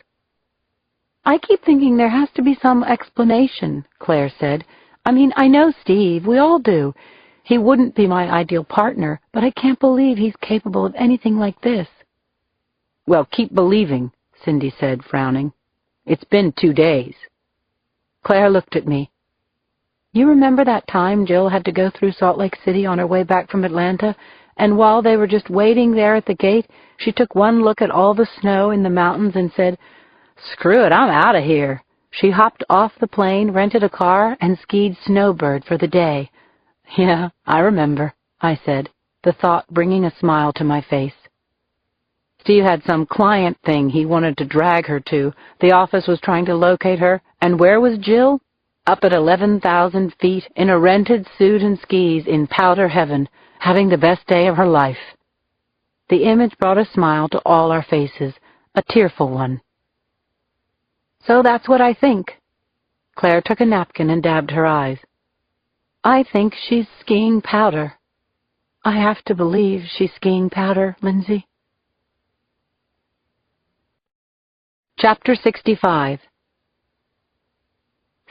I keep thinking there has to be some explanation, Claire said. I mean, I know Steve, we all do. He wouldn't be my ideal partner, but I can't believe he's capable of anything like this. Well, keep believing, Cindy said, frowning. It's been 2 days. Claire looked at me. You remember that time Jill had to go through Salt Lake City on her way back from Atlanta, and while they were just waiting there at the gate, she took one look at all the snow in the mountains and said, "Screw it, I'm out of here." She hopped off the plane, rented a car, and skied snowbird for the day. "Yeah, I remember," I said, the thought bringing a smile to my face. Steve had some client thing he wanted to drag her to. The office was trying to locate her, and where was Jill? Up at 11,000 feet, in a rented suit and skis in powder heaven, having the best day of her life. The image brought a smile to all our faces, a tearful one. "So that's what I think." Claire took a napkin and dabbed her eyes. "I think she's skiing powder. I have to believe she's skiing powder, Lindsay." Chapter 65.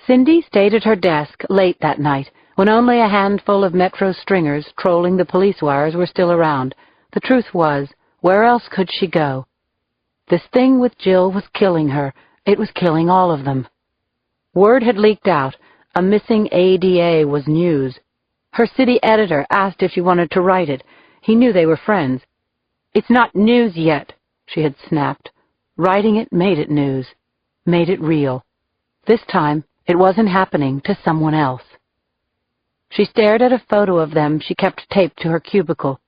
Cindy stayed at her desk late that night, when only a handful of Metro stringers trolling the police wires were still around. The truth was, where else could she go? This thing with Jill was killing her. It was killing all of them. Word had leaked out. A missing ADA was news. Her city editor asked if she wanted to write it. He knew they were friends. "It's not news yet," she had snapped. Writing it made it news, made it real. This time, it wasn't happening to someone else. She stared at a photo of them she kept taped to her cubicle.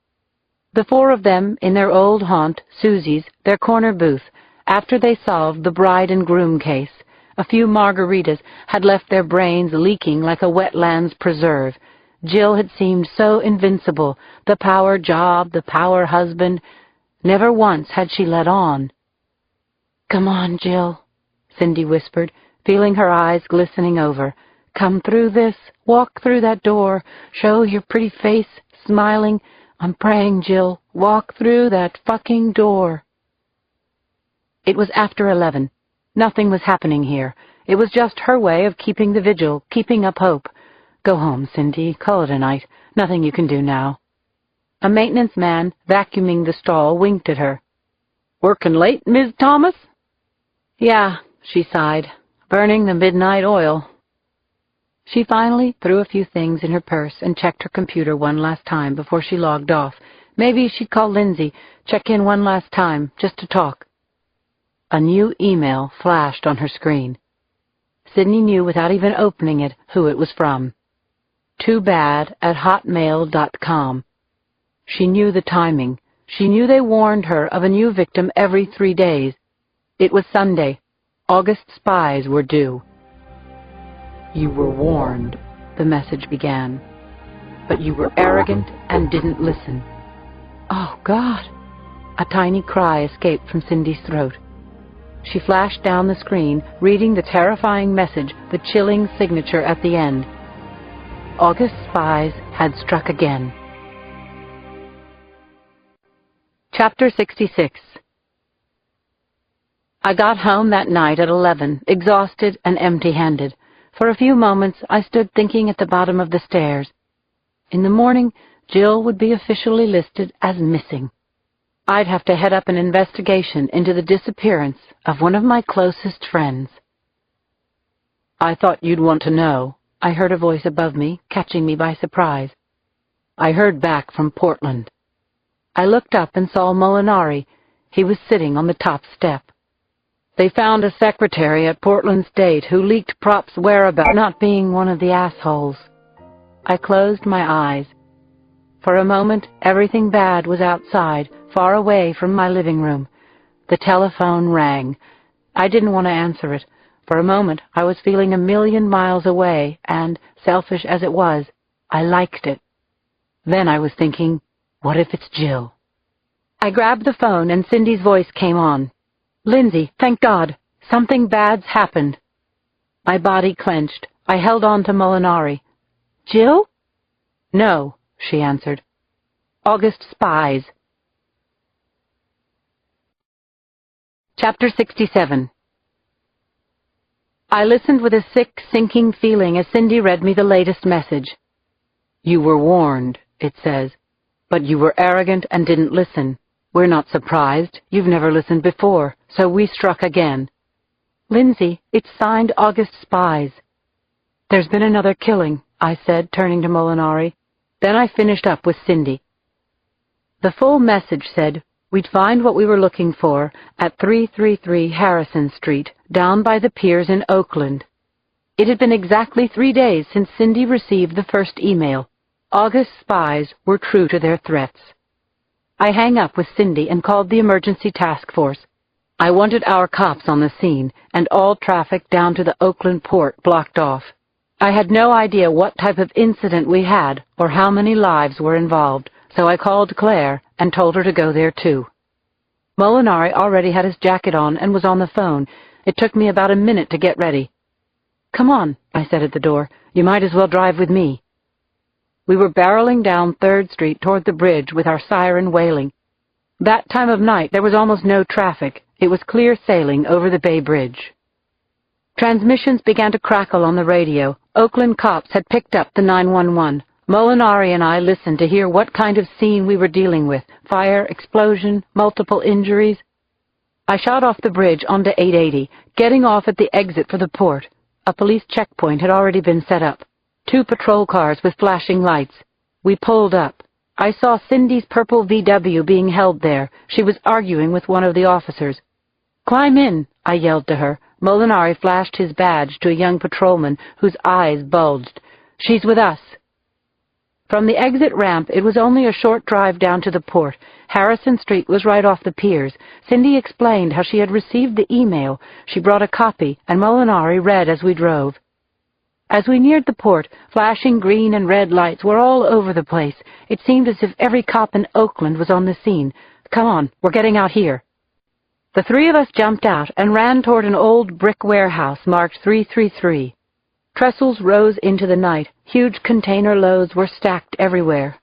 The four of them in their old haunt, Susie's, their corner booth, after they solved the bride and groom case. A few margaritas had left their brains leaking like a wetlands preserve. Jill had seemed so invincible, the power job, the power husband. Never once had she let on. "Come on, Jill," Cindy whispered, feeling her eyes glistening over. "Come through this, walk through that door, show your pretty face, smiling. I'm praying, Jill, walk through that fucking door." It was after 11. Nothing was happening here. It was just her way of keeping the vigil, keeping up hope. "Go home, Cindy, call it a night. Nothing you can do now." A maintenance man, vacuuming the stall, winked at her. "Working late, Ms. Thomas?" "Yeah," she sighed, "burning the midnight oil." She finally threw a few things in her purse and checked her computer one last time before she logged off. Maybe she'd call Lindsay, check in one last time, just to talk. A new email flashed on her screen. Sydney knew without even opening it who it was from. toobad@hotmail.com. She knew the timing. She knew they warned her of a new victim every 3 days. It was Sunday. August spies were due. "You were warned," the message began. "But you were arrogant and didn't listen." "Oh, God!" A tiny cry escaped from Cindy's throat. She flashed down the screen, reading the terrifying message, the chilling signature at the end. August spies had struck again. Chapter 66. I got home that night at 11, exhausted and empty-handed. For a few moments, I stood thinking at the bottom of the stairs. In the morning, Jill would be officially listed as missing. I'd have to head up an investigation into the disappearance of one of my closest friends. "I thought you'd want to know," I heard a voice above me, catching me by surprise. I heard back from Portland. I looked up and saw Molinari. He was sitting on the top step. "They found a secretary at Portland State who leaked Prop's whereabouts, not being one of the assholes." I closed my eyes. For a moment, everything bad was outside, far away from my living room. The telephone rang. I didn't want to answer it. For a moment, I was feeling 1,000,000 miles away, and, selfish as it was, I liked it. Then I was thinking, what if it's Jill? I grabbed the phone, and Cindy's voice came on. "Lindsay, thank God. Something bad's happened." My body clenched. I held on to Molinari. "Jill?" "No," she answered. "August spies." Chapter 67. I listened with a sick, sinking feeling as Cindy read me the latest message. "You were warned," it says, "but you were arrogant and didn't listen. We're not surprised. You've never listened before, so we struck again." "Lindsay, it's signed August Spies." "There's been another killing. I said, turning to Molinari. Then I finished up with Cindy. The full message said we'd find what we were looking for at 333 Harrison Street, down by the piers in Oakland. It had been exactly 3 days since Cindy received the first email. August's spies were true to their threats. I hung up with Cindy and called the emergency task force. I wanted our cops on the scene and all traffic down to the Oakland port blocked off. I had no idea what type of incident we had or how many lives were involved, so I called Claire and told her to go there too. Molinari already had his jacket on and was on the phone. It took me about a minute to get ready. "Come on," I said at the door. "You might as well drive with me." We were barreling down 3rd Street toward the bridge with our siren wailing. That time of night there was almost no traffic. It was clear sailing over the Bay Bridge. Transmissions began to crackle on the radio. Oakland cops had picked up the 911. Molinari and I listened to hear what kind of scene we were dealing with. Fire, explosion, multiple injuries. I shot off the bridge onto 880, getting off at the exit for the port. A police checkpoint had already been set up. 2 patrol cars with flashing lights. We pulled up. I saw Cindy's purple VW being held there. She was arguing with one of the officers. "Climb in," I yelled to her. Molinari flashed his badge to a young patrolman whose eyes bulged. "She's with us." From the exit ramp, it was only a short drive down to the port. Harrison Street was right off the piers. Cindy explained how she had received the email. She brought a copy, and Molinari read as we drove. As we neared the port, flashing green and red lights were all over the place. It seemed as if every cop in Oakland was on the scene. "Come on, we're getting out here." The 3 of us jumped out and ran toward an old brick warehouse marked 333. Trestles rose into the night. Huge container loads were stacked everywhere.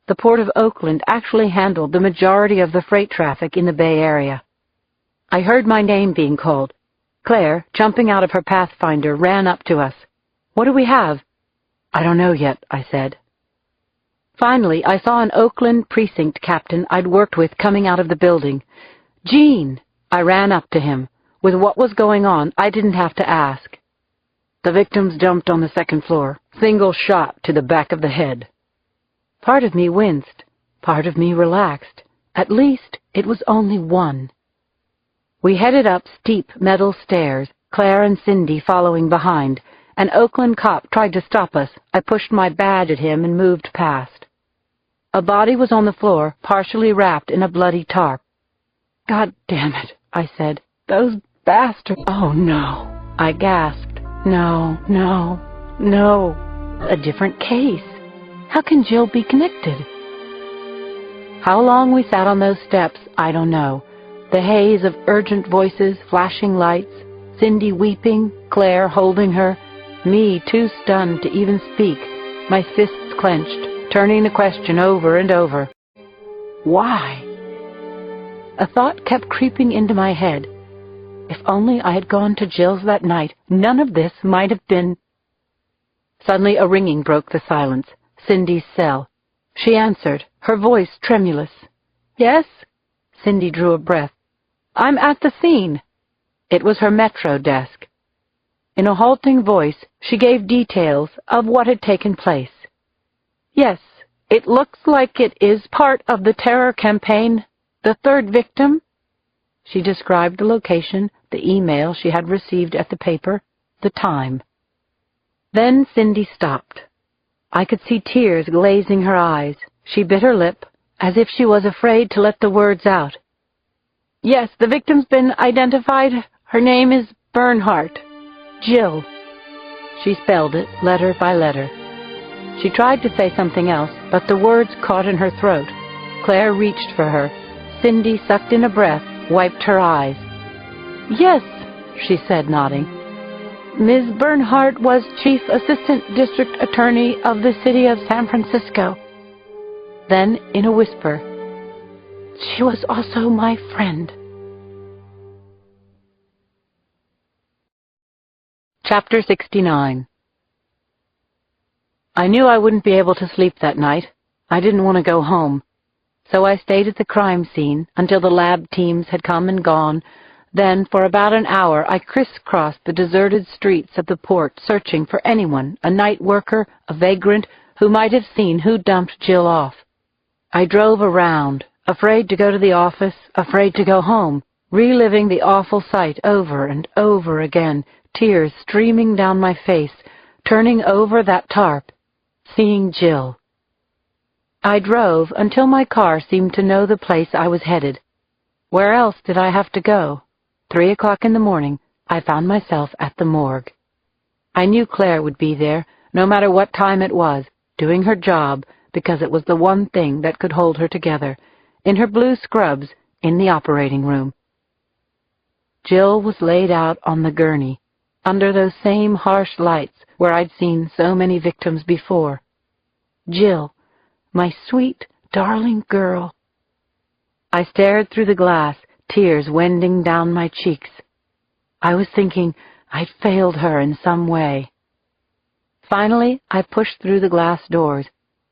The Port of Oakland actually handled the majority of the freight traffic in the Bay Area. I heard my name being called. Claire, jumping out of her Pathfinder, ran up to us. "What do we have?" "I don't know yet," I said. Finally, I saw an Oakland precinct captain I'd worked with coming out of the building. "Gene!" I ran up to him. With what was going on, I didn't have to ask. "The victims jumped on the 2nd floor. Single shot to the back of the head." Part of me winced. Part of me relaxed. At least it was only one. We headed up steep metal stairs, Claire and Cindy following behind. An Oakland cop tried to stop us. I pushed my badge at him and moved past. A body was on the floor, partially wrapped in a bloody tarp. "God damn it," I said. "Those bastards." "Oh, no," I gasped. No. A different case. How can Jill be connected? How long we sat on those steps, I don't know. The haze of urgent voices, flashing lights, Cindy weeping, Claire holding her, me too stunned to even speak, my fists clenched, turning the question over and over. Why? A thought kept creeping into my head. If only I had gone to Jill's that night, none of this might have been... Suddenly a ringing broke the silence. Cindy's cell. She answered, her voice tremulous. "Yes?" Cindy drew a breath. "I'm at the scene." It was her Metro desk. In a halting voice, she gave details of what had taken place. "Yes, it looks like it is part of the terror campaign. The 3rd victim?" She described the location, the email she had received at the paper, the time. Then Cindy stopped. I could see tears glazing her eyes. She bit her lip, as if she was afraid to let the words out. "Yes, the victim's been identified. Her name is Bernhardt. Jill." She spelled it, letter by letter. She tried to say something else, but the words caught in her throat. Claire reached for her. Cindy sucked in a breath, wiped her eyes. "Yes," she said, nodding. "Ms. Bernhardt was Chief Assistant District Attorney of the City of San Francisco." Then, in a whisper, "She was also my friend." Chapter 69. I knew I wouldn't be able to sleep that night. I didn't want to go home. So I stayed at the crime scene until the lab teams had come and gone. Then, for about an hour, I crisscrossed the deserted streets of the port, searching for anyone, a night worker, a vagrant, who might have seen who dumped Jill off. I drove around, afraid to go to the office, afraid to go home, reliving the awful sight over and over again, tears streaming down my face, turning over that tarp, seeing Jill. I drove until my car seemed to know the place I was headed. Where else did I have to go? 3 o'clock in the morning, I found myself at the morgue. I knew Claire would be there, no matter what time it was, doing her job, because it was the one thing that could hold her together, in her blue scrubs, in the operating room. Jill was laid out on the gurney, under those same harsh lights where I'd seen so many victims before. Jill, my sweet, darling girl. I stared through the glass, tears wending down my cheeks. I was thinking I'd failed her in some way. Finally, I pushed through the glass doors.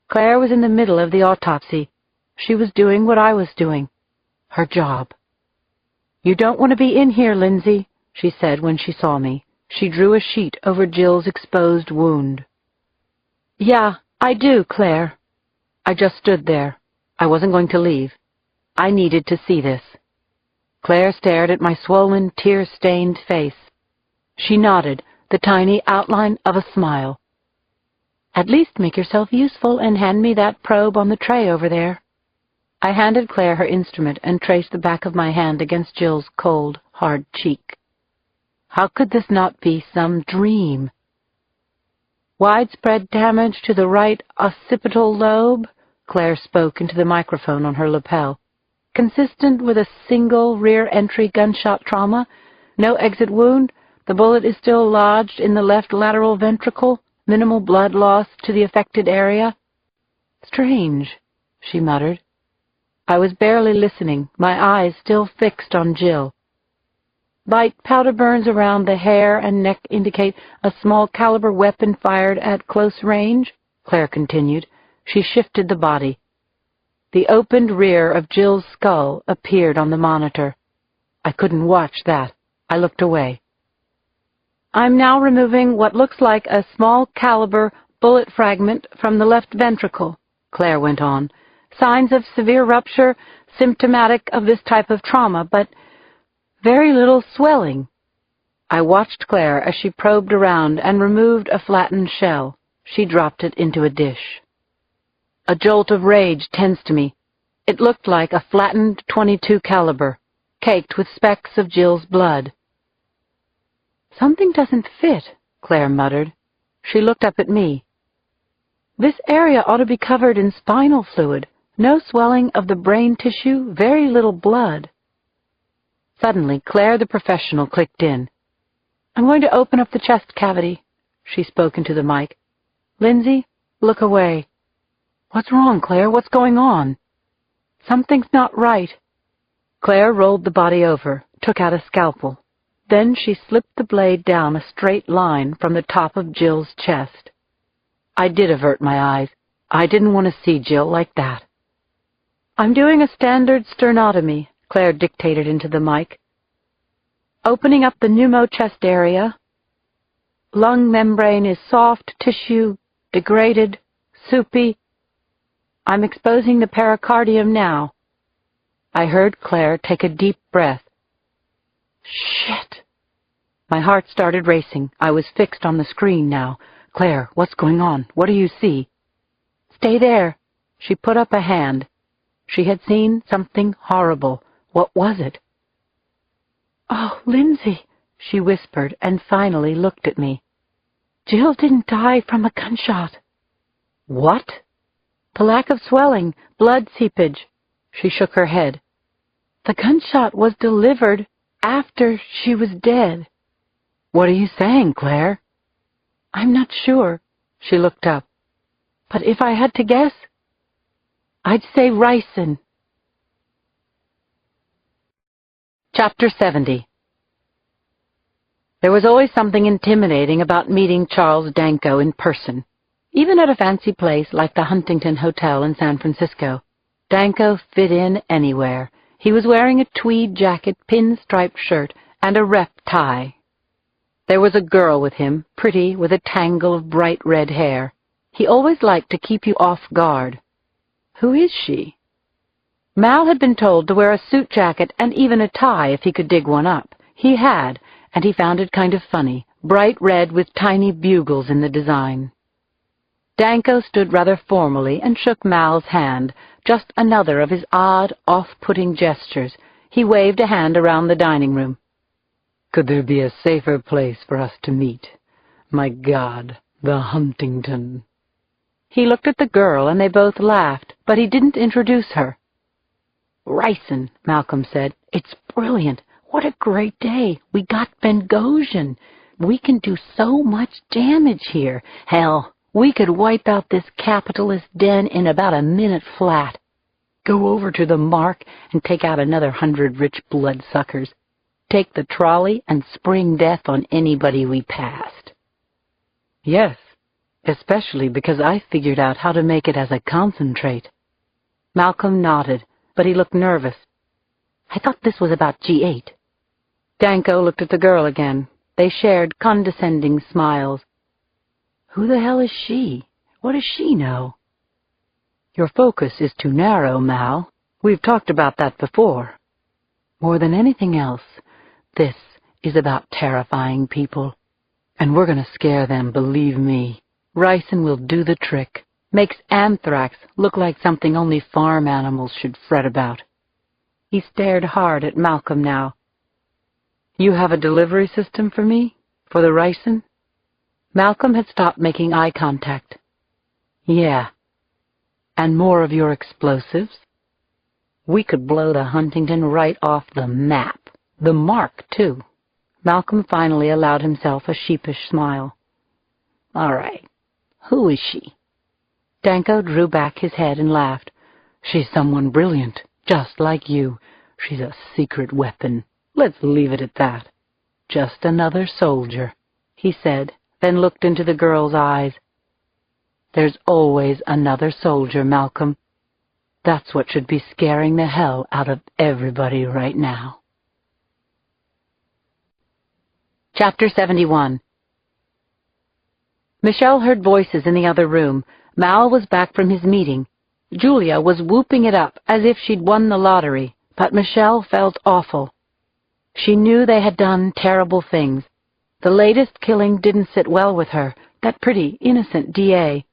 Claire was in the middle of the autopsy. She was doing what I was doing, her job. "You don't want to be in here, Lindsay," she said when she saw me. She drew a sheet over Jill's exposed wound. "Yeah, I do, Claire." I just stood there. I wasn't going to leave. I needed to see this. Claire stared at my swollen, tear-stained face. She nodded, the tiny outline of a smile. "At least make yourself useful and hand me that probe on the tray over there." I handed Claire her instrument and traced the back of my hand against Jill's cold, hard cheek. How could this not be some dream? "Widespread damage to the right occipital lobe," Claire spoke into the microphone on her lapel. "Consistent with a single rear-entry gunshot trauma. No exit wound. The bullet is still lodged in the left lateral ventricle. Minimal blood loss to the affected area." "Strange," she muttered. I was barely listening, my eyes still fixed on Jill. "Light powder burns around the hair and neck indicate a small-caliber weapon fired at close range," Claire continued. She shifted the body. The opened rear of Jill's skull appeared on the monitor. I couldn't watch that. I looked away. "I'm now removing what looks like a small-caliber bullet fragment from the left ventricle," Claire went on. "Signs of severe rupture, symptomatic of this type of trauma, but very little swelling." I watched Claire as she probed around and removed a flattened shell. She dropped it into a dish. A jolt of rage tensed me. It looked like a flattened .22 caliber, caked with specks of Jill's blood. "Something doesn't fit," Claire muttered. She looked up at me. "This area ought to be covered in spinal fluid. No swelling of the brain tissue, very little blood." Suddenly, Claire the professional clicked in. "I'm going to open up the chest cavity," she spoke into the mic. "Lindsay, look away." "What's wrong, Claire? What's going on?" "Something's not right." Claire rolled the body over, took out a scalpel. Then she slipped the blade down a straight line from the top of Jill's chest. I did avert my eyes. I didn't want to see Jill like that. "I'm doing a standard sternotomy," Claire dictated into the mic. "Opening up the pneumo-chest area. Lung membrane is soft tissue, degraded, soupy. I'm exposing the pericardium now." I heard Claire take a deep breath. "Shit!" My heart started racing. I was fixed on the screen now. "Claire, what's going on? What do you see?" "Stay there." She put up a hand. She had seen something horrible. What was it? "Oh, Lindsay," she whispered, and finally looked at me. "Jill didn't die from a gunshot." "What?" "The lack of swelling, blood seepage." She shook her head. "The gunshot was delivered after she was dead." "What are you saying, Claire?" "I'm not sure." She looked up. "But if I had to guess, I'd say ricin." Chapter 70. There was always something intimidating about meeting Charles Danko in person. Even at a fancy place like the Huntington Hotel in San Francisco, Danko fit in anywhere. He was wearing a tweed jacket, pinstriped shirt, and a rep tie. There was a girl with him, pretty, with a tangle of bright red hair. He always liked to keep you off guard. Who is she? Mal had been told to wear a suit jacket and even a tie if he could dig one up. He had, and he found it kind of funny, bright red with tiny bugles in the design. Danko stood rather formally and shook Mal's hand, just another of his odd, off-putting gestures. He waved a hand around the dining room. Could there be a safer place for us to meet? My God, the Huntington. He looked at the girl, and they both laughed, but he didn't introduce her. "Ricin," Malcolm said. "It's brilliant. What a great day. We got Bengosian. We can do so much damage here. Hell, we could wipe out this capitalist den in about a minute flat. Go over to the Mark and take out another 100 rich bloodsuckers. Take the trolley and spring death on anybody we passed." Yes, especially because I figured out how to make it as a concentrate. Malcolm nodded, but he looked nervous. "I thought this was about G8. Danko looked at the girl again. They shared condescending smiles. "Who the hell is she? What does she know?" Your focus is too narrow, Mal. We've talked about that before. More than anything else, this is about terrifying people. And we're going to scare them, believe me. Ricin will do the trick. Makes anthrax look like something only farm animals should fret about. He stared hard at Malcolm now. You have a delivery system for me? For the ricin? Malcolm had stopped making eye contact. Yeah. And more of your explosives? We could blow the Huntington right off the map. The Mark, too. Malcolm finally allowed himself a sheepish smile. "All right. Who is she?" Danko drew back his head and laughed. "She's someone brilliant, just like you. She's a secret weapon. Let's leave it at that." "Just another soldier," he said, then looked into the girl's eyes. "There's always another soldier, Malcolm. That's what should be scaring the hell out of everybody right now." Chapter 71. Michelle heard voices in the other room. Mal was back from his meeting. Julia was whooping it up as if she'd won the lottery, but Michelle felt awful. She knew they had done terrible things. The latest killing didn't sit well with her, that pretty, innocent DA.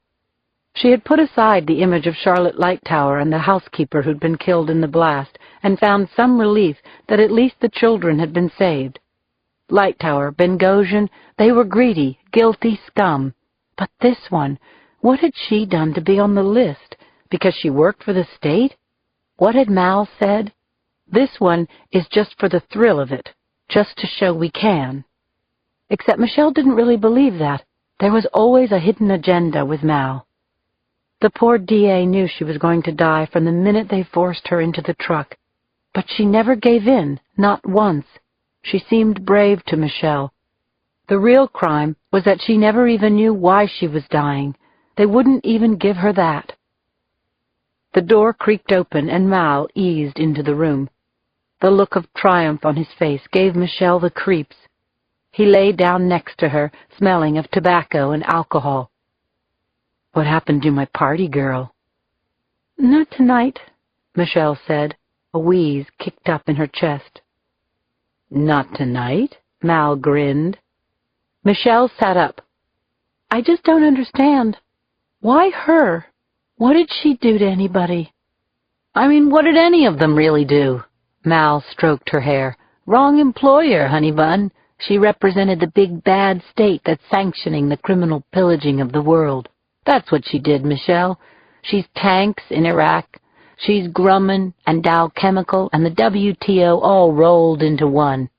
She had put aside the image of Charlotte Lightower and the housekeeper who'd been killed in the blast, and found some relief that at least the children had been saved. Lightower, Bengosian, they were greedy, guilty scum. But this one, what had she done to be on the list? Because she worked for the state? What had Mal said? This one is just for the thrill of it, just to show we can. Except Michelle didn't really believe that. There was always a hidden agenda with Mal. The poor DA knew she was going to die from the minute they forced her into the truck. But she never gave in, not once. She seemed brave to Michelle. The real crime was that she never even knew why she was dying. They wouldn't even give her that. The door creaked open and Mal eased into the room. The look of triumph on his face gave Michelle the creeps. He lay down next to her, smelling of tobacco and alcohol. "What happened to my party girl?" "Not tonight," Michelle said. A wheeze kicked up in her chest. "Not tonight?" Mal grinned. Michelle sat up. "I just don't understand. Why her? What did she do to anybody?" "I mean, what did any of them really do?" Mal stroked her hair. "Wrong employer, honey bun. She represented the big bad state that's sanctioning the criminal pillaging of the world. That's what she did, Michelle. She's tanks in Iraq. She's Grumman and Dow Chemical and the WTO all rolled into one.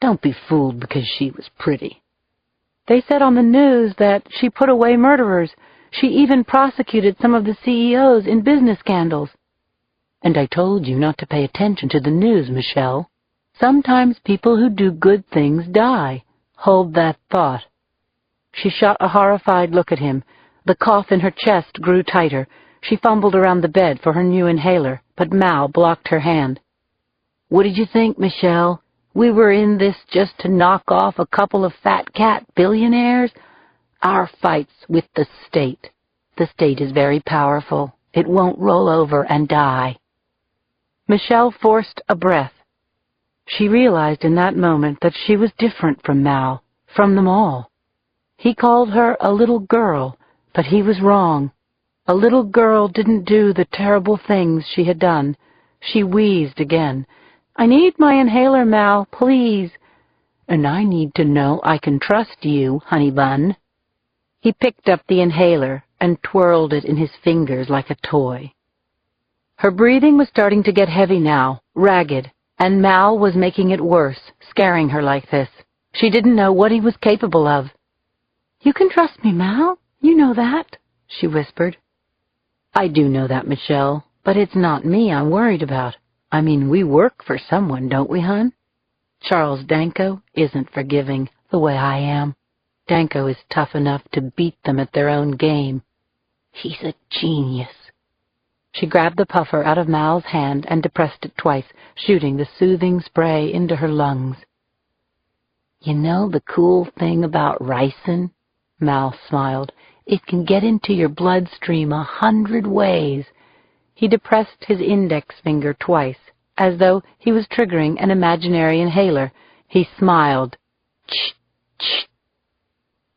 Don't be fooled because she was pretty." "They said on the news that she put away murderers. She even prosecuted some of the CEOs in business scandals." "And I told you not to pay attention to the news, Michelle. Sometimes people who do good things die. Hold that thought." She shot a horrified look at him. The cough in her chest grew tighter. She fumbled around the bed for her new inhaler, but Mal blocked her hand. What did you think, Michelle? We were in this just to knock off a couple of fat cat billionaires? Our fight's with the state. The state is very powerful. It won't roll over and die. Michelle forced a breath. She realized in that moment that she was different from Mal, from them all. He called her a little girl, but he was wrong. A little girl didn't do the terrible things she had done. She wheezed again. "I need my inhaler, Mal, please." "And I need to know I can trust you, honey bun." He picked up the inhaler and twirled it in his fingers like a toy. Her breathing was starting to get heavy now, ragged, and Mal was making it worse, scaring her like this. She didn't know what he was capable of. "You can trust me, Mal. You know that," she whispered. "I do know that, Michelle, but it's not me I'm worried about. I mean, we work for someone, don't we, hon? Charles Danko isn't forgiving the way I am. Danko is tough enough to beat them at their own game. He's a genius." She grabbed the puffer out of Mal's hand and depressed it twice, shooting the soothing spray into her lungs. "You know the cool thing about ricin?" Mal smiled. "It can get into your bloodstream 100 ways." He depressed his index finger twice, as though he was triggering an imaginary inhaler. He smiled. "Ch, ch."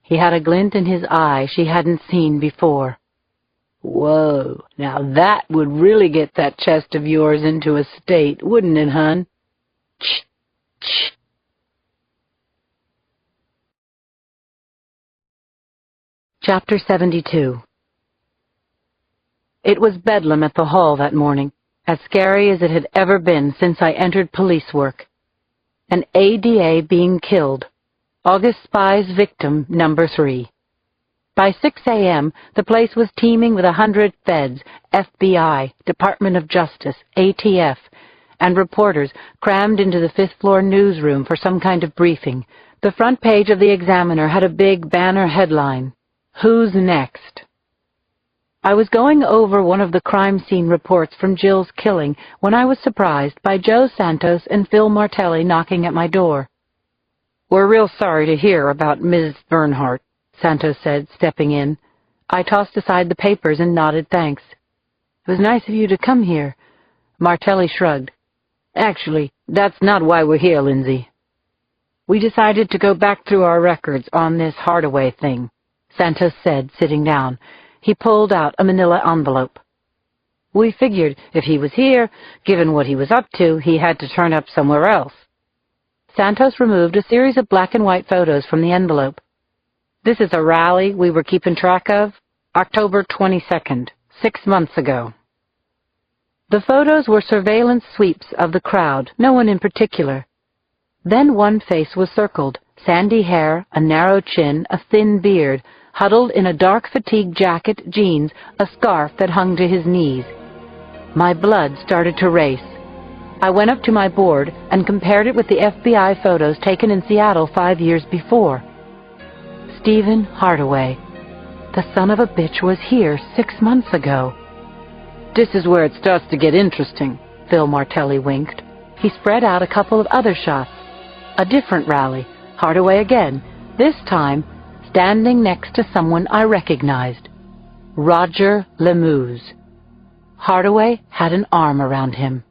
He had a glint in his eye she hadn't seen before. "Whoa, now that would really get that chest of yours into a state, wouldn't it, hon? Ch, ch." Chapter 72. It was bedlam at the hall that morning, as scary as it had ever been since I entered police work. An ADA being killed. August Spy's victim number 3. By 6 a.m., the place was teeming with 100 feds, FBI, Department of Justice, ATF, and reporters crammed into the 5th-floor newsroom for some kind of briefing. The front page of the Examiner had a big banner headline, "Who's Next?" I was going over one of the crime scene reports from Jill's killing when I was surprised by Joe Santos and Phil Martelli knocking at my door. "We're real sorry to hear about Ms. Bernhardt," Santos said, stepping in. I tossed aside the papers and nodded thanks. "It was nice of you to come here." Martelli shrugged. "Actually, that's not why we're here, Lindsay. We decided to go back through our records on this Hardaway thing," Santos said, sitting down. He pulled out a manila envelope. "We figured if he was here, given what he was up to, he had to turn up somewhere else." Santos removed a series of black and white photos from the envelope. "This is a rally we were keeping track of, October 22nd, 6 months ago." The photos were surveillance sweeps of the crowd, no one in particular. Then one face was circled, sandy hair, a narrow chin, a thin beard, huddled in a dark fatigue jacket, jeans, a scarf that hung to his knees. My blood started to race. I went up to my board and compared it with the FBI photos taken in Seattle 5 years before. Stephen Hardaway. The son of a bitch was here 6 months ago. "This is where it starts to get interesting," Phil Martelli winked. He spread out a couple of other shots. A different rally. Hardaway again, this time standing next to someone I recognized. Roger Lemuse. Hardaway had an arm around him.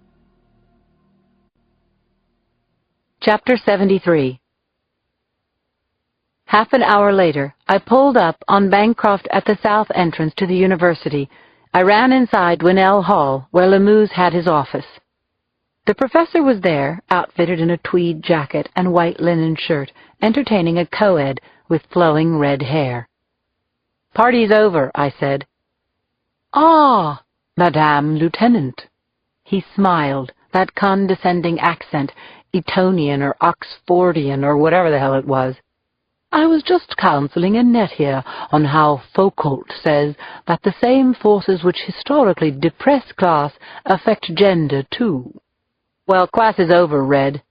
Chapter 73. Half an hour later, I pulled up on Bancroft at the south entrance to the university. I ran inside Winnell Hall, where Lemuse had his office. The professor was there, outfitted in a tweed jacket and white linen shirt, entertaining a co-ed with flowing red hair. "Party's over," I said. "Ah, Madame Lieutenant." He smiled, that condescending accent, Etonian or Oxfordian or whatever the hell it was. "I was just counseling Annette here on how Foucault says that the same forces which historically depress class affect gender too." "Well, class is over, Red.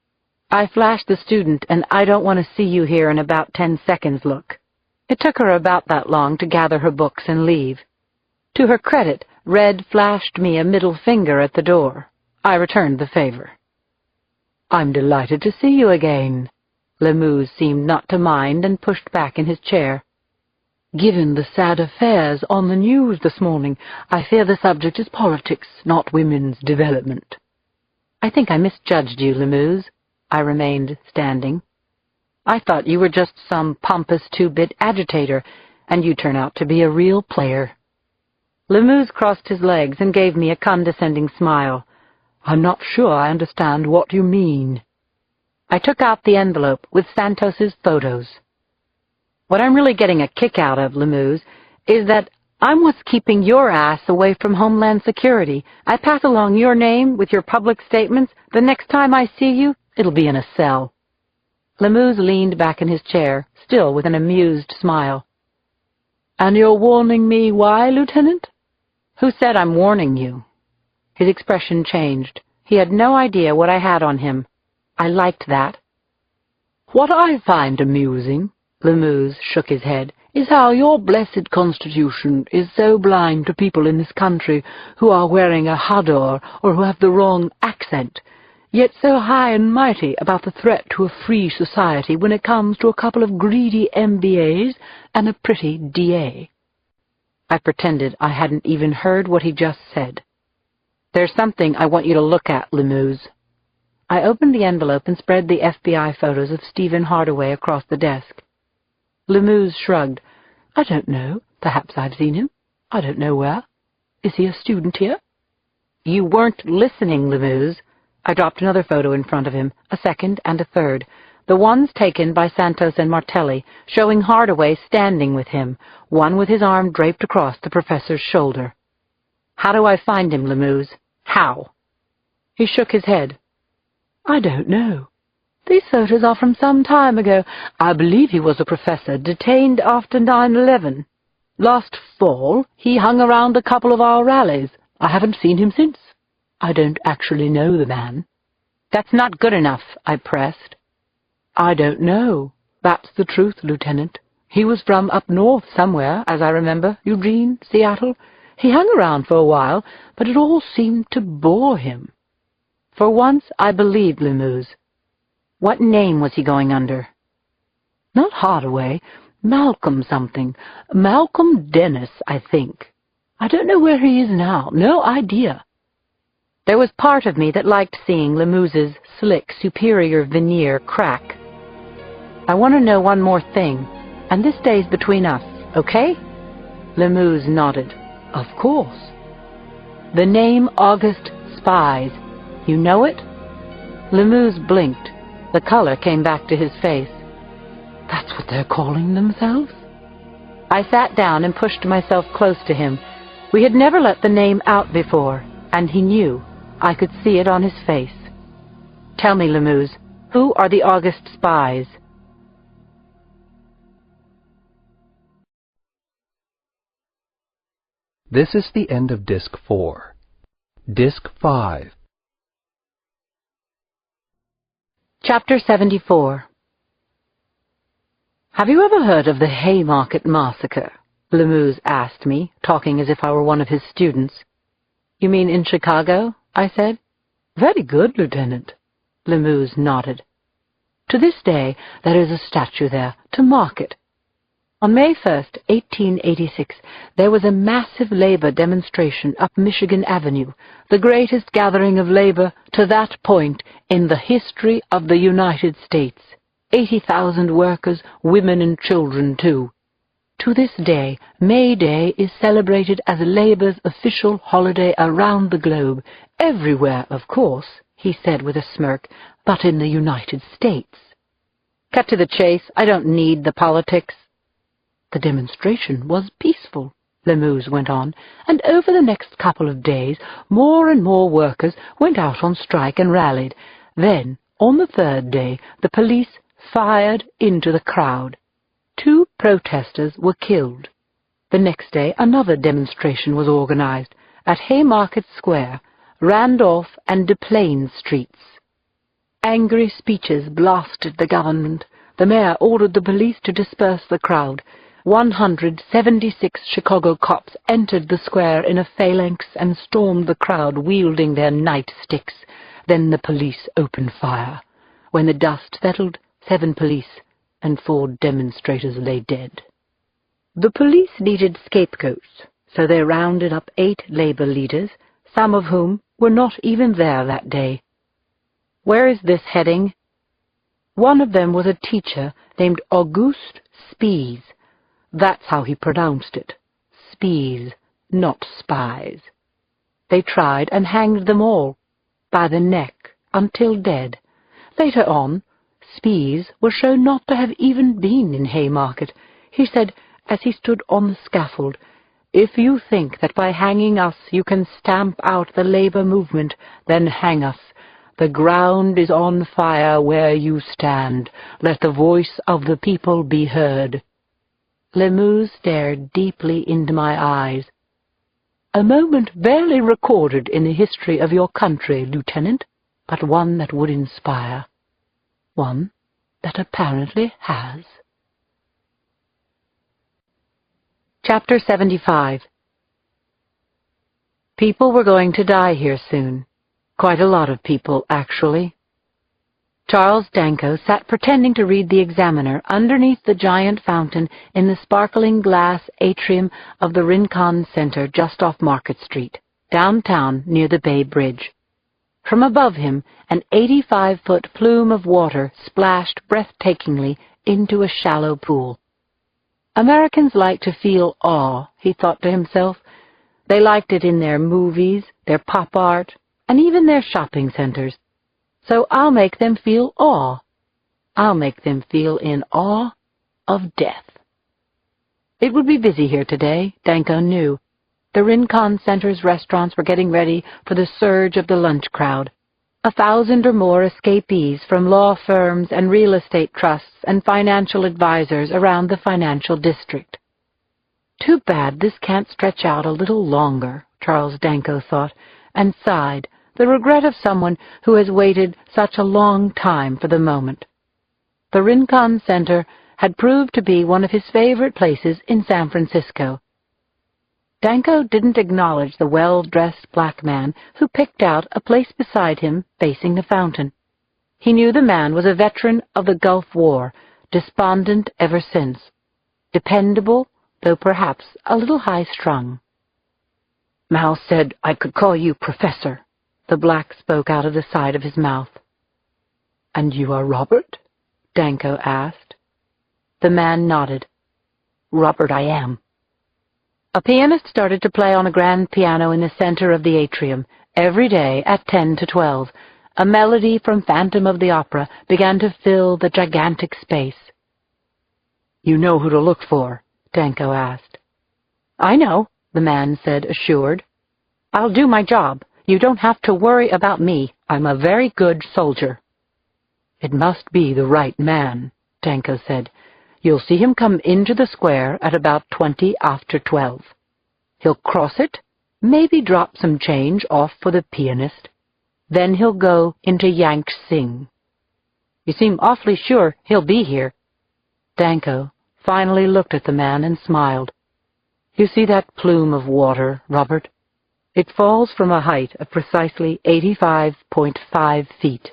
I flashed the student and I don't want to see you here in about 10 seconds look." It took her about that long to gather her books and leave. To her credit, Red flashed me a middle finger at the door. I returned the favor. I'm delighted to see you again. Lemuse seemed not to mind and pushed back in his chair. Given the sad affairs on the news this morning, I fear the subject is politics, not women's development. I think I misjudged you, Lemuse. I remained standing. I thought you were just some pompous two-bit agitator, and you turn out to be a real player. Lemuse crossed his legs and gave me a condescending smile. I'm not sure I understand what you mean. I took out the envelope with Santos's photos. What I'm really getting a kick out of, Lemuse, is that I'm what's keeping your ass away from Homeland Security. I pass along your name with your public statements. The next time I see you, it'll be in a cell. Lemuse leaned back in his chair, still with an amused smile. And you're warning me why, Lieutenant? Who said I'm warning you? His expression changed. He had no idea what I had on him. I liked that. What I find amusing, Lemuse shook his head, is how your blessed Constitution is so blind to people in this country who are wearing a hador or who have the wrong accent, yet so high and mighty about the threat to a free society when it comes to a couple of greedy MBAs and a pretty DA. I pretended I hadn't even heard what he just said. There's something I want you to look at, Lemuse. I opened the envelope and spread the FBI photos of Stephen Hardaway across the desk. Lemuse shrugged. I don't know. Perhaps I've seen him. I don't know where. Is he a student here? You weren't listening, Lemuse. I dropped another photo in front of him, a second and a third, the ones taken by Santos and Martelli, showing Hardaway standing with him, one with his arm draped across the professor's shoulder. How do I find him, Lemuse? How? He shook his head. I don't know. These photos are from some time ago. I believe he was a professor detained after 9/11. Last fall, he hung around a couple of our rallies. I haven't seen him since. I don't actually know the man. That's not good enough, I pressed. I don't know. That's the truth, Lieutenant. He was from up north somewhere, as I remember, Eugene, Seattle. He hung around for a while, but it all seemed to bore him. For once, I believed Lemuse. What name was he going under? Not Hardaway. Malcolm something. Malcolm Dennis, I think. I don't know where he is now. No idea. There was part of me that liked seeing Lemuse's slick, superior veneer crack. I want to know one more thing, and this stays between us, okay? Lemuse nodded. Of course. The name August Spies. You know it? Lemuse blinked. The color came back to his face. That's what they're calling themselves? I sat down and pushed myself close to him. We had never let the name out before, and he knew. I could see it on his face. Tell me, Lemuse, who are the August Spies? This is the end of Disc 4. Disc 5. Chapter 74. Have you ever heard of the Haymarket Massacre? Lemuse asked me, talking as if I were one of his students. You mean in Chicago? I said. Very good, Lieutenant. Lemuse nodded. To this day, there is a statue there to mark it. On May 1st, 1886, there was a massive labor demonstration up Michigan Avenue, the greatest gathering of labor to that point in the history of the United States. 80,000 workers, women and children, too. To this day, May Day is celebrated as labor's official holiday around the globe. Everywhere, of course, he said with a smirk, but in the United States. Cut to the chase. I don't need the politics. The demonstration was peaceful, Lemuse went on, and over the next couple of days more and more workers went out on strike and rallied. Then, on the third day, the police fired into the crowd. 2 protesters were killed. The next day another demonstration was organized at Haymarket Square, Randolph and DePlaine Streets. Angry speeches blasted the government. The mayor ordered the police to disperse the crowd. 176 Chicago cops entered the square in a phalanx and stormed the crowd wielding their nightsticks. Then the police opened fire. When the dust settled, 7 police and 4 demonstrators lay dead. The police needed scapegoats, so they rounded up 8 labor leaders, some of whom were not even there that day. Where is this heading? One of them was a teacher named Auguste Spies. That's how he pronounced it. Spies, not spies. They tried and hanged them all, by the neck, until dead. Later on, Spies was shown not to have even been in Haymarket. He said, as he stood on the scaffold, "If you think that by hanging us you can stamp out the labor movement, then hang us. The ground is on fire where you stand. Let the voice of the people be heard." Lemuse stared deeply into my eyes. "A moment barely recorded in the history of your country, Lieutenant, but one that would inspire. One that apparently has." Chapter 75. People were going to die here soon. Quite a lot of people, actually. Charles Danko sat pretending to read the Examiner underneath the giant fountain in the sparkling glass atrium of the Rincon Center just off Market Street, downtown near the Bay Bridge. From above him, an 85-foot plume of water splashed breathtakingly into a shallow pool. Americans like to feel awe, he thought to himself. They liked it in their movies, their pop art, and even their shopping centers. So I'll make them feel awe. I'll make them feel in awe of death. It would be busy here today, Danko knew. The Rincon Center's restaurants were getting ready for the surge of the lunch crowd. 1,000 or more escapees from law firms and real estate trusts and financial advisors around the financial district. Too bad this can't stretch out a little longer, Charles Danko thought, and sighed, the regret of someone who has waited such a long time for the moment. The Rincon Center had proved to be one of his favorite places in San Francisco. Danko didn't acknowledge the well-dressed black man who picked out a place beside him facing the fountain. He knew the man was a veteran of the Gulf War, despondent ever since, dependable, though perhaps a little high-strung. "Mal said I could call you Professor," the black spoke out of the side of his mouth. "And you are Robert?" Danko asked. The man nodded. "Robert I am." A pianist started to play on a grand piano in the center of the atrium. Every day at 10 to 12, a melody from Phantom of the Opera began to fill the gigantic space. "You know who to look for?" Danko asked. "I know," the man said, assured. "I'll do my job. You don't have to worry about me. I'm a very good soldier." "It must be the right man," Danko said. "You'll see him come into the square at about 20 after 12. He'll cross it, maybe drop some change off for the pianist. Then he'll go into Yank Sing. You seem awfully sure he'll be here." Danko finally looked at the man and smiled. "You see that plume of water, Robert? It falls from a height of precisely 85.5 feet.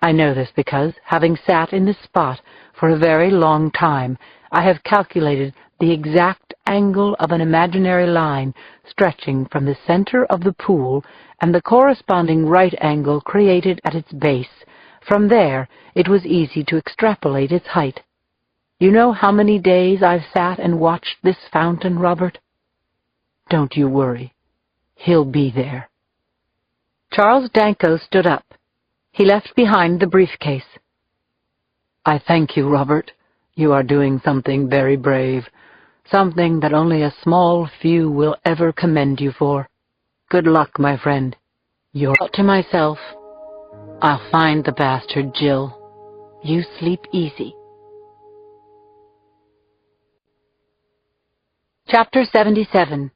I know this because, having sat in this spot for a very long time, I have calculated the exact angle of an imaginary line stretching from the center of the pool and the corresponding right angle created at its base. From there, it was easy to extrapolate its height. You know how many days I've sat and watched this fountain, Robert? Don't you worry. He'll be there." Charles Danko stood up. He left behind the briefcase. "I thank you, Robert. You are doing something very brave, something that only a small few will ever commend you for. Good luck, my friend." I thought to myself, "I'll find the bastard, Jill. You sleep easy." Chapter 77.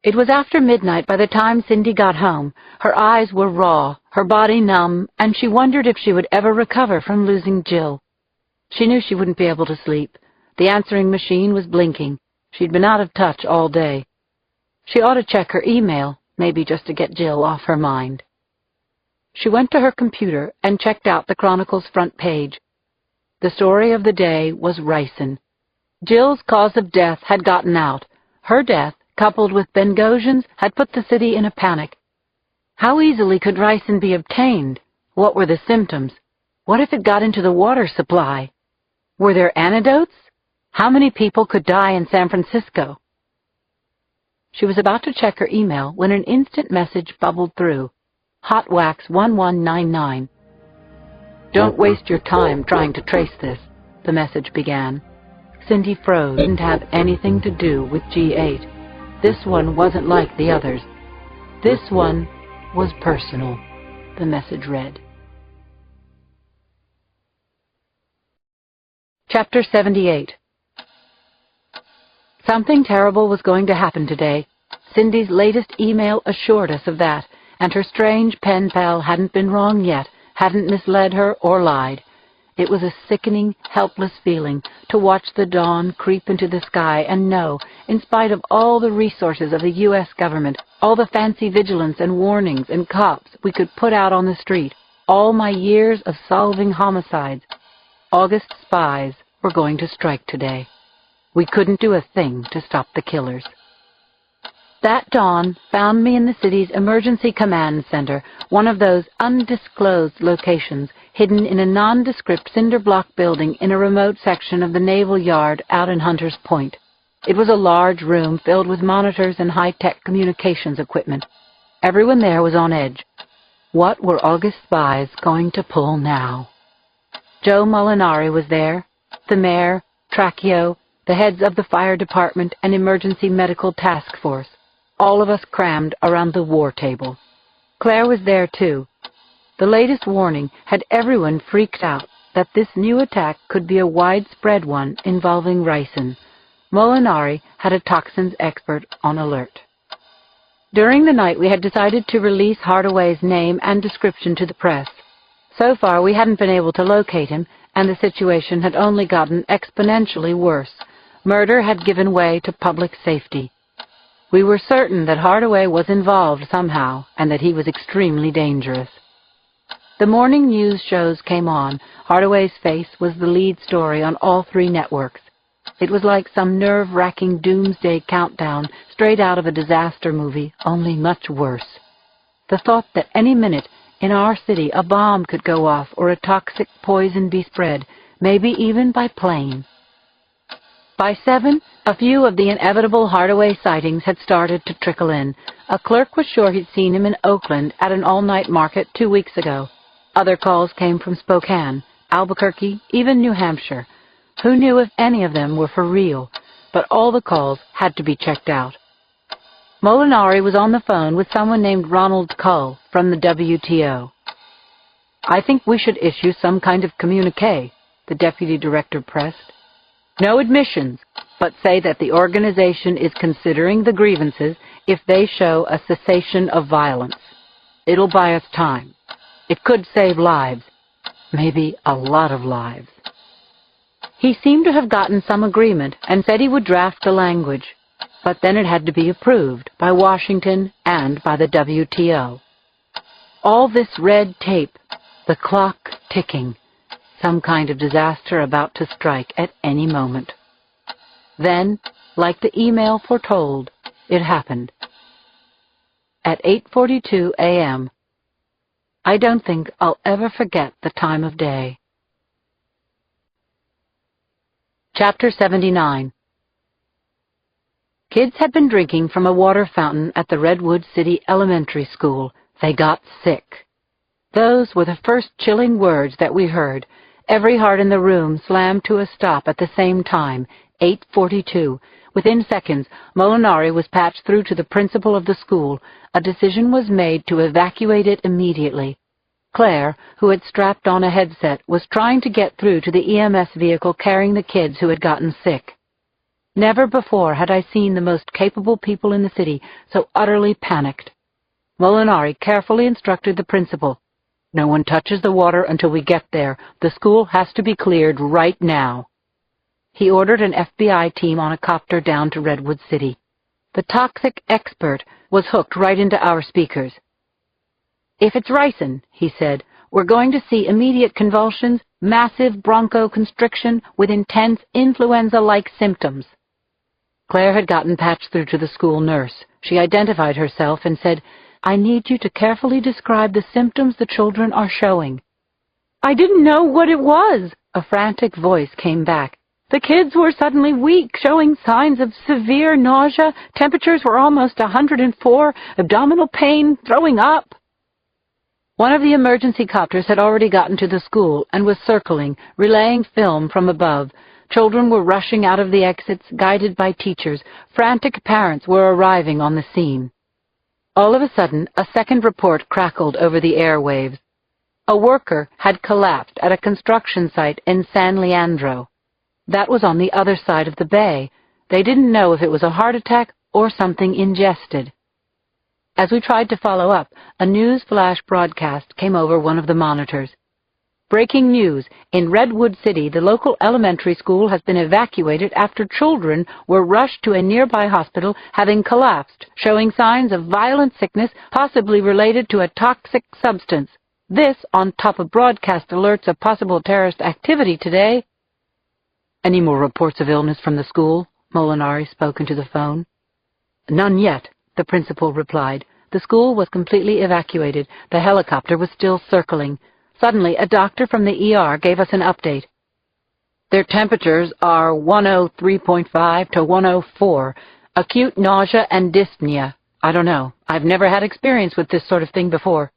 It was after midnight by the time Cindy got home. Her eyes were raw, her body numb, and she wondered if she would ever recover from losing Jill. She knew she wouldn't be able to sleep. The answering machine was blinking. She'd been out of touch all day. She ought to check her email, maybe just to get Jill off her mind. She went to her computer and checked out the Chronicle's front page. The story of the day was ricin. Jill's cause of death had gotten out. Her death, coupled with Bengosian's, had put the city in a panic. How easily could ricin be obtained? What were the symptoms? What if it got into the water supply? Were there antidotes? How many people could die in San Francisco? She was about to check her email when an instant message bubbled through. Hotwax1199. Don't waste your time trying to trace this, the message began. Cindy froze. Didn't have anything to do with G8. This one wasn't like the others. This one was personal, the message read. Chapter 78. Something terrible was going to happen today. Cindy's latest email assured us of that, and her strange pen pal hadn't been wrong yet, hadn't misled her or lied. It was a sickening, helpless feeling to watch the dawn creep into the sky and know, in spite of all the resources of the U.S. government, all the fancy vigilance and warnings and cops we could put out on the street, all my years of solving homicides, August spies were going to strike today. We couldn't do a thing to stop the killers. That dawn found me in the city's emergency command center, one of those undisclosed locations hidden in a nondescript cinder block building in a remote section of the Naval Yard out in Hunters Point. It was a large room filled with monitors and high-tech communications equipment. Everyone there was on edge. What were August spies going to pull now? Joe Molinari was there, the mayor, Tracchio, the heads of the fire department and emergency medical task force, all of us crammed around the war table. Claire was there too. The latest warning had everyone freaked out that this new attack could be a widespread one involving ricin. Molinari had a toxins expert on alert. During the night we had decided to release Hardaway's name and description to the press. So far we hadn't been able to locate him, and the situation had only gotten exponentially worse. Murder had given way to public safety. We were certain that Hardaway was involved somehow, and that he was extremely dangerous. The morning news shows came on. Hardaway's face was the lead story on all three networks. It was like some nerve-wracking doomsday countdown straight out of a disaster movie, only much worse. The thought that any minute in our city a bomb could go off or a toxic poison be spread, maybe even by plane. By 7, a few of the inevitable Hardaway sightings had started to trickle in. A clerk was sure he'd seen him in Oakland at an all-night market 2 weeks ago. Other calls came from Spokane, Albuquerque, even New Hampshire. Who knew if any of them were for real? But all the calls had to be checked out. Molinari was on the phone with someone named Ronald Cull from the WTO. I think we should issue some kind of communique, the deputy director pressed. No admissions, but say that the organization is considering the grievances if they show a cessation of violence. It'll buy us time. It could save lives, maybe a lot of lives. He seemed to have gotten some agreement and said he would draft the language, but then it had to be approved by Washington and by the WTO. All this red tape, the clock ticking, some kind of disaster about to strike at any moment. Then, like the email foretold, it happened. At 8:42 a.m., I don't think I'll ever forget the time of day. Chapter 79. Kids had been drinking from a water fountain at the Redwood City Elementary School. They got sick. Those were the first chilling words that we heard. Every heart in the room slammed to a stop at the same time, 8:42. Within seconds, Molinari was patched through to the principal of the school. A decision was made to evacuate it immediately. Claire, who had strapped on a headset, was trying to get through to the EMS vehicle carrying the kids who had gotten sick. Never before had I seen the most capable people in the city so utterly panicked. Molinari carefully instructed the principal. No one touches the water until we get there. The school has to be cleared right now. He ordered an FBI team on a copter down to Redwood City. The toxic expert was hooked right into our speakers. "If it's ricin," he said, "we're going to see immediate convulsions, massive bronchoconstriction with intense influenza-like symptoms." Claire had gotten patched through to the school nurse. She identified herself and said, "I need you to carefully describe the symptoms the children are showing." "I didn't know what it was," a frantic voice came back. "The kids were suddenly weak, showing signs of severe nausea. Temperatures were almost 104, abdominal pain, throwing up." One of the emergency copters had already gotten to the school and was circling, relaying film from above. Children were rushing out of the exits, guided by teachers. Frantic parents were arriving on the scene. All of a sudden, a second report crackled over the airwaves. A worker had collapsed at a construction site in San Leandro. That was on the other side of the bay. They didn't know if it was a heart attack or something ingested. As we tried to follow up, a news flash broadcast came over one of the monitors. "Breaking news. In Redwood City, the local elementary school has been evacuated after children were rushed to a nearby hospital having collapsed, showing signs of violent sickness possibly related to a toxic substance. This on top of broadcast alerts of possible terrorist activity today." "Any more reports of illness from the school?" Molinari spoke into the phone. "None yet," the principal replied. The school was completely evacuated. The helicopter was still circling. Suddenly, a doctor from the ER gave us an update. "Their temperatures are 103.5 to 104. Acute nausea and dyspnea. I don't know. I've never had experience with this sort of thing before.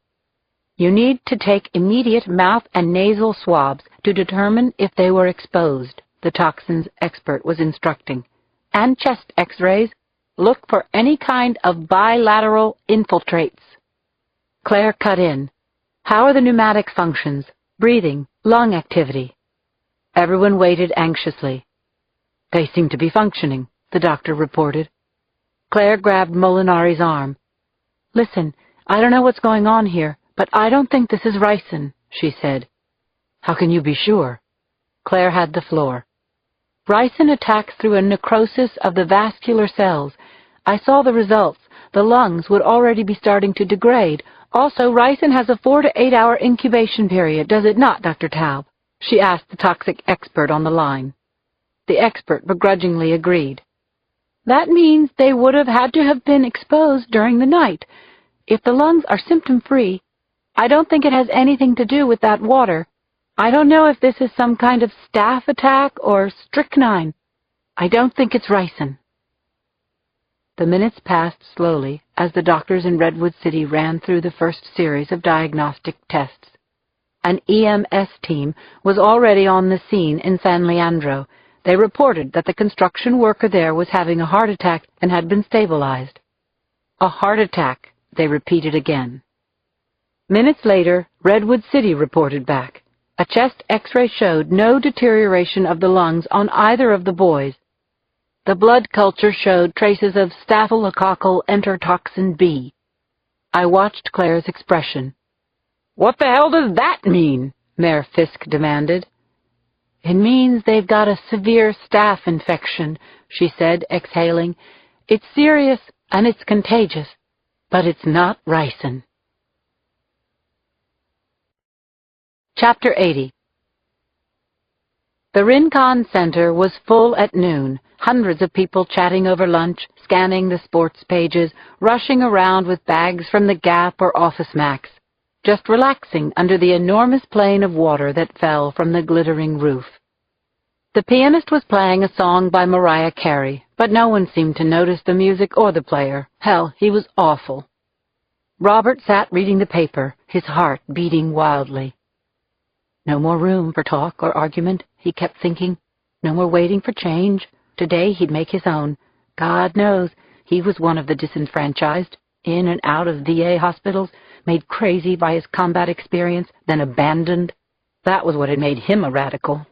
You need to take immediate mouth and nasal swabs to determine if they were exposed," the toxins expert was instructing. "And chest x-rays. Look for any kind of bilateral infiltrates." Claire cut in. "How are the pneumatic functions? Breathing, lung activity?" Everyone waited anxiously. "They seem to be functioning," the doctor reported. Claire grabbed Molinari's arm. "Listen, I don't know what's going on here, but I don't think this is ricin," she said. "How can you be sure?" Claire had the floor. "Ricin attacks through a necrosis of the vascular cells. I saw the results. The lungs would already be starting to degrade. Also, ricin has a 4 to 8 hour incubation period, does it not, Dr. Taub?" she asked the toxic expert on the line. The expert begrudgingly agreed. "That means they would have had to have been exposed during the night. If the lungs are symptom-free, I don't think it has anything to do with that water. I don't know if this is some kind of staph attack or strychnine. I don't think it's ricin." The minutes passed slowly as the doctors in Redwood City ran through the first series of diagnostic tests. An EMS team was already on the scene in San Leandro. They reported that the construction worker there was having a heart attack and had been stabilized. "A heart attack," they repeated again. Minutes later, Redwood City reported back. A chest x-ray showed no deterioration of the lungs on either of the boys. The blood culture showed traces of staphylococcal enterotoxin B. I watched Claire's expression. "What the hell does that mean?" Mayor Fisk demanded. "It means they've got a severe staph infection," she said, exhaling. "It's serious and it's contagious, but it's not ricin." Chapter 80. The Rincon Center was full at noon. Hundreds of people chatting over lunch, scanning the sports pages, rushing around with bags from the Gap or Office Max, just relaxing under the enormous plane of water that fell from the glittering roof. The pianist was playing a song by Mariah Carey, but no one seemed to notice the music or the player. Hell, he was awful. Robert sat reading the paper, his heart beating wildly. No more room for talk or argument, he kept thinking. No more waiting for change. Today he'd make his own. God knows, he was one of the disenfranchised, in and out of VA hospitals, made crazy by his combat experience, then abandoned. That was what had made him a radical.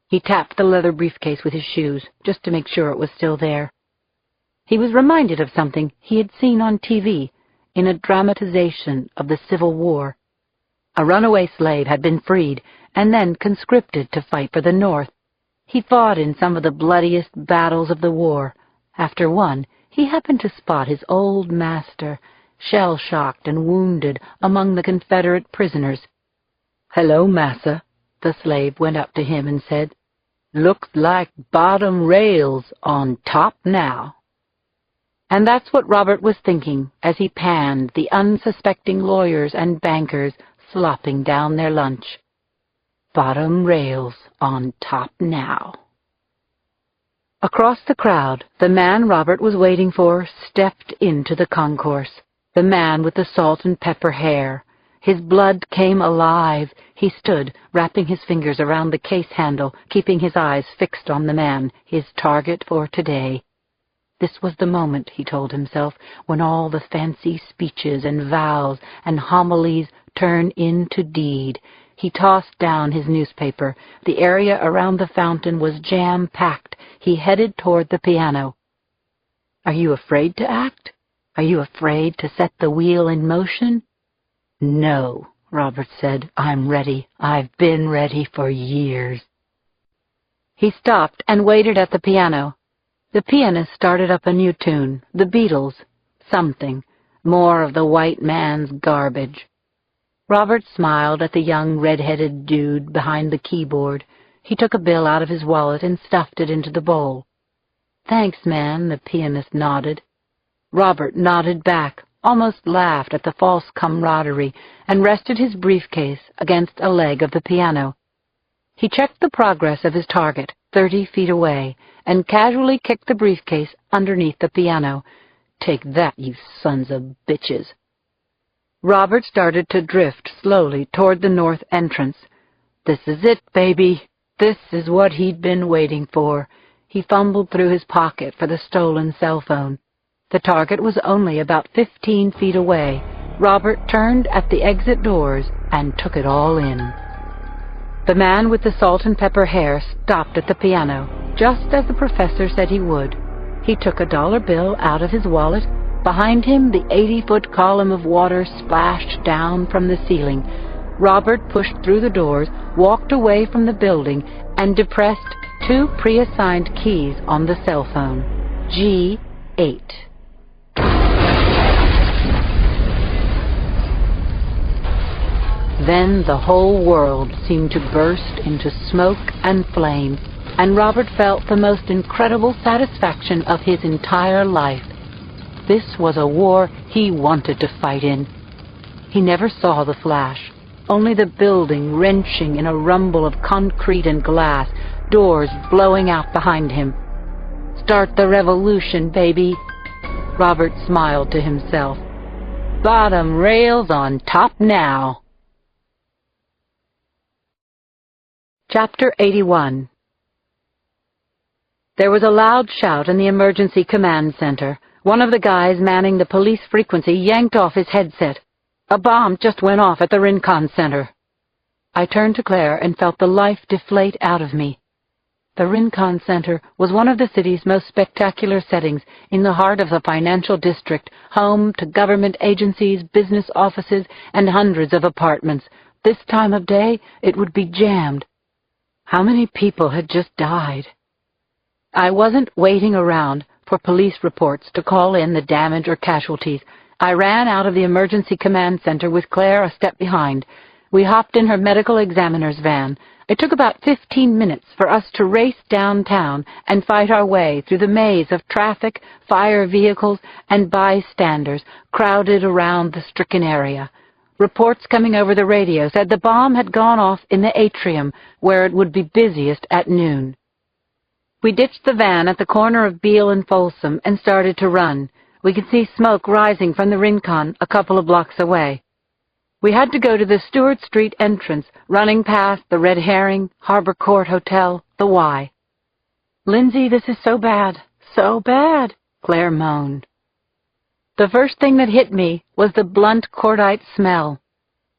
He tapped the leather briefcase with his shoes, just to make sure it was still there. He was reminded of something he had seen on TV, in a dramatization of the Civil War. A runaway slave had been freed, and then conscripted to fight for the North. He fought in some of the bloodiest battles of the war. After one, he happened to spot his old master, shell-shocked and wounded among the Confederate prisoners. "Hello, massa," the slave went up to him and said. "Looks like bottom rails on top now." And that's what Robert was thinking as he panned the unsuspecting lawyers and bankers slopping down their lunch. Bottom rails on top now. Across the crowd, the man Robert was waiting for stepped into the concourse, the man with the salt and pepper hair. His blood came alive. He stood, wrapping his fingers around the case handle, keeping his eyes fixed on the man, his target for today. This was the moment, he told himself, when all the fancy speeches and vows and homilies turn into deed. He tossed down his newspaper. The area around the fountain was jam-packed. He headed toward the piano. "Are you afraid to act? Are you afraid to set the wheel in motion?" "No," Robert said. "I'm ready. I've been ready for years." He stopped and waited at the piano. The pianist started up a new tune, the Beatles, something, more of the white man's garbage. Robert smiled at the young red-headed dude behind the keyboard. He took a bill out of his wallet and stuffed it into the bowl. "Thanks, man," the pianist nodded. Robert nodded back, almost laughed at the false camaraderie, and rested his briefcase against a leg of the piano. He checked the progress of his target, 30 feet away, and casually kicked the briefcase underneath the piano. "Take that, you sons of bitches." Robert started to drift slowly toward the north entrance. This is it, baby. This is what he'd been waiting for. He fumbled through his pocket for the stolen cell phone. The target was only about 15 feet away. Robert turned at the exit doors and took it all in. The man with the salt and pepper hair stopped at the piano, just as the professor said he would. He took a dollar bill out of his wallet. Behind him, the 80-foot column of water splashed down from the ceiling. Robert pushed through the doors, walked away from the building, and depressed 2 pre-assigned keys on the cell phone. G8. Then the whole world seemed to burst into smoke and flame, and Robert felt the most incredible satisfaction of his entire life. This was a war he wanted to fight in. He never saw the flash, only the building wrenching in a rumble of concrete and glass, doors blowing out behind him. "Start the revolution, baby." Robert smiled to himself. "Bottom rails on top now." Chapter 81. There was a loud shout in the emergency command center. One of the guys manning the police frequency yanked off his headset. "A bomb just went off at the Rincon Center." I turned to Claire and felt the life deflate out of me. The Rincon Center was one of the city's most spectacular settings, in the heart of the financial district, home to government agencies, business offices, and hundreds of apartments. This time of day, it would be jammed. How many people had just died? I wasn't waiting around for police reports to call in the damage or casualties. I ran out of the emergency command center with Claire a step behind. We hopped in her medical examiner's van. It took about 15 minutes for us to race downtown and fight our way through the maze of traffic, fire vehicles, and bystanders crowded around the stricken area. Reports coming over the radio said the bomb had gone off in the atrium, where it would be busiest at noon. We ditched the van at the corner of Beale and Folsom and started to run. We could see smoke rising from the Rincon a couple of blocks away. We had to go to the Stewart Street entrance, running past the Red Herring, Harbor Court Hotel, the Y. "Lindsay, this is so bad, Claire moaned. The first thing that hit me was the blunt cordite smell.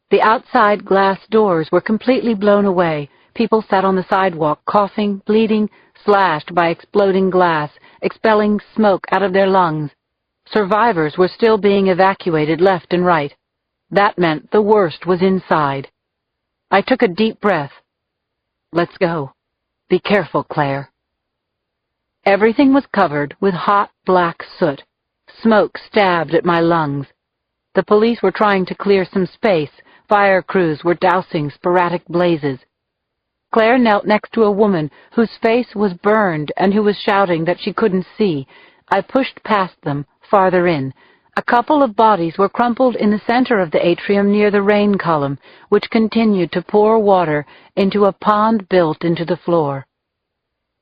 The outside glass doors were completely blown away. People sat on the sidewalk, coughing, bleeding, slashed by exploding glass, expelling smoke out of their lungs. Survivors were still being evacuated left and right. That meant the worst was inside. I took a deep breath. "Let's go. Be careful, Claire." Everything was covered with hot black soot. Smoke stabbed at my lungs. The police were trying to clear some space. Fire crews were dousing sporadic blazes. Claire knelt next to a woman whose face was burned and who was shouting that she couldn't see. I pushed past them, farther in. A couple of bodies were crumpled in the center of the atrium near the rain column, which continued to pour water into a pond built into the floor.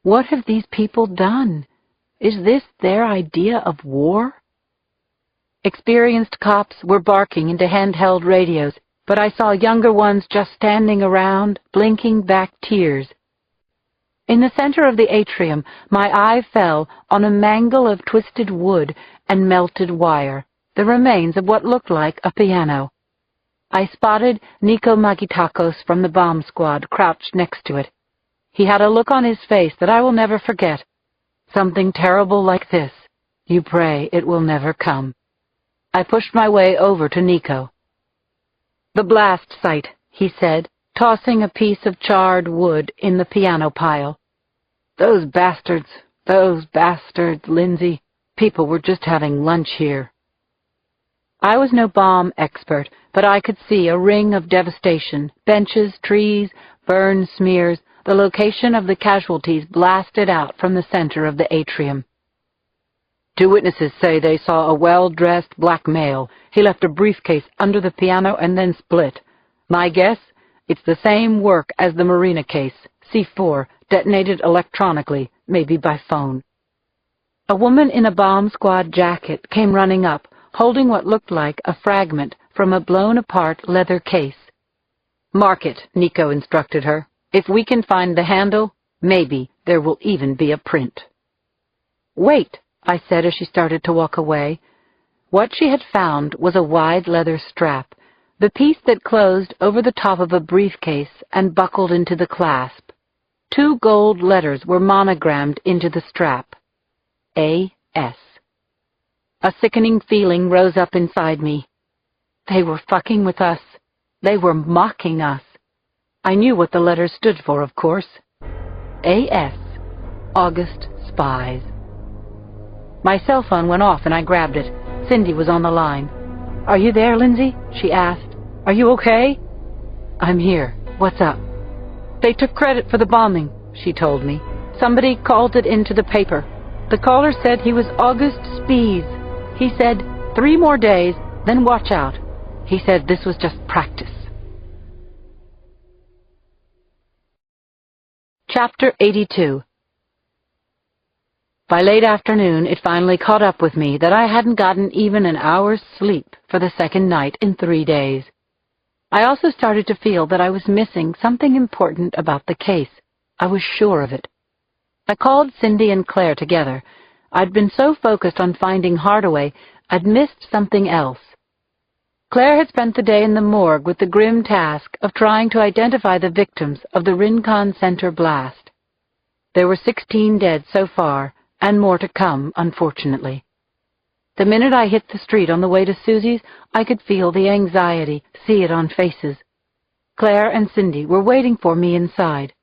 What have these people done? Is this their idea of war? Experienced cops were barking into handheld radios, but I saw younger ones just standing around, blinking back tears. In the center of the atrium, my eye fell on a mangle of twisted wood and melted wire, the remains of what looked like a piano. I spotted Nico Magitakos from the bomb squad crouched next to it. He had a look on his face that I will never forget. Something terrible like this. You pray it will never come. I pushed my way over to Nico. "The blast site," he said, tossing a piece of charred wood in the piano pile. Those bastards, Lindsay. People were just having lunch here." I was no bomb expert, but I could see a ring of devastation, benches, trees, burn smears, the location of the casualties blasted out from the center of the atrium. "Two witnesses say they saw a well-dressed black male. He left a briefcase under the piano and then split. My guess? It's the same work as the Marina case, C4, detonated electronically, maybe by phone." A woman in a bomb squad jacket came running up, holding what looked like a fragment from a blown-apart leather case. "Mark it," Nico instructed her. "If we can find the handle, maybe there will even be a print." "Wait," I said as she started to walk away. What she had found was a wide leather strap, the piece that closed over the top of a briefcase and buckled into the clasp. 2 gold letters were monogrammed into the strap. A.S. A sickening feeling rose up inside me. They were fucking with us. They were mocking us. I knew what the letters stood for, of course. A.S. August Spies. My cell phone went off and I grabbed it. Cindy was on the line. "Are you there, Lindsay?" she asked. "Are you okay?" "I'm here. What's up?" "They took credit for the bombing," she told me. "Somebody called it into the paper. The caller said he was August Spies. He said 3 more days, then watch out. He said this was just practice." Chapter 82. By late afternoon, it finally caught up with me that I hadn't gotten even an hour's sleep for the second night in 3 days. I also started to feel that I was missing something important about the case. I was sure of it. I called Cindy and Claire together. I'd been so focused on finding Hardaway, I'd missed something else. Claire had spent the day in the morgue with the grim task of trying to identify the victims of the Rincon Center blast. There were 16 dead so far, and more to come, unfortunately. The minute I hit the street on the way to Susie's, I could feel the anxiety, see it on faces. Claire and Cindy were waiting for me inside.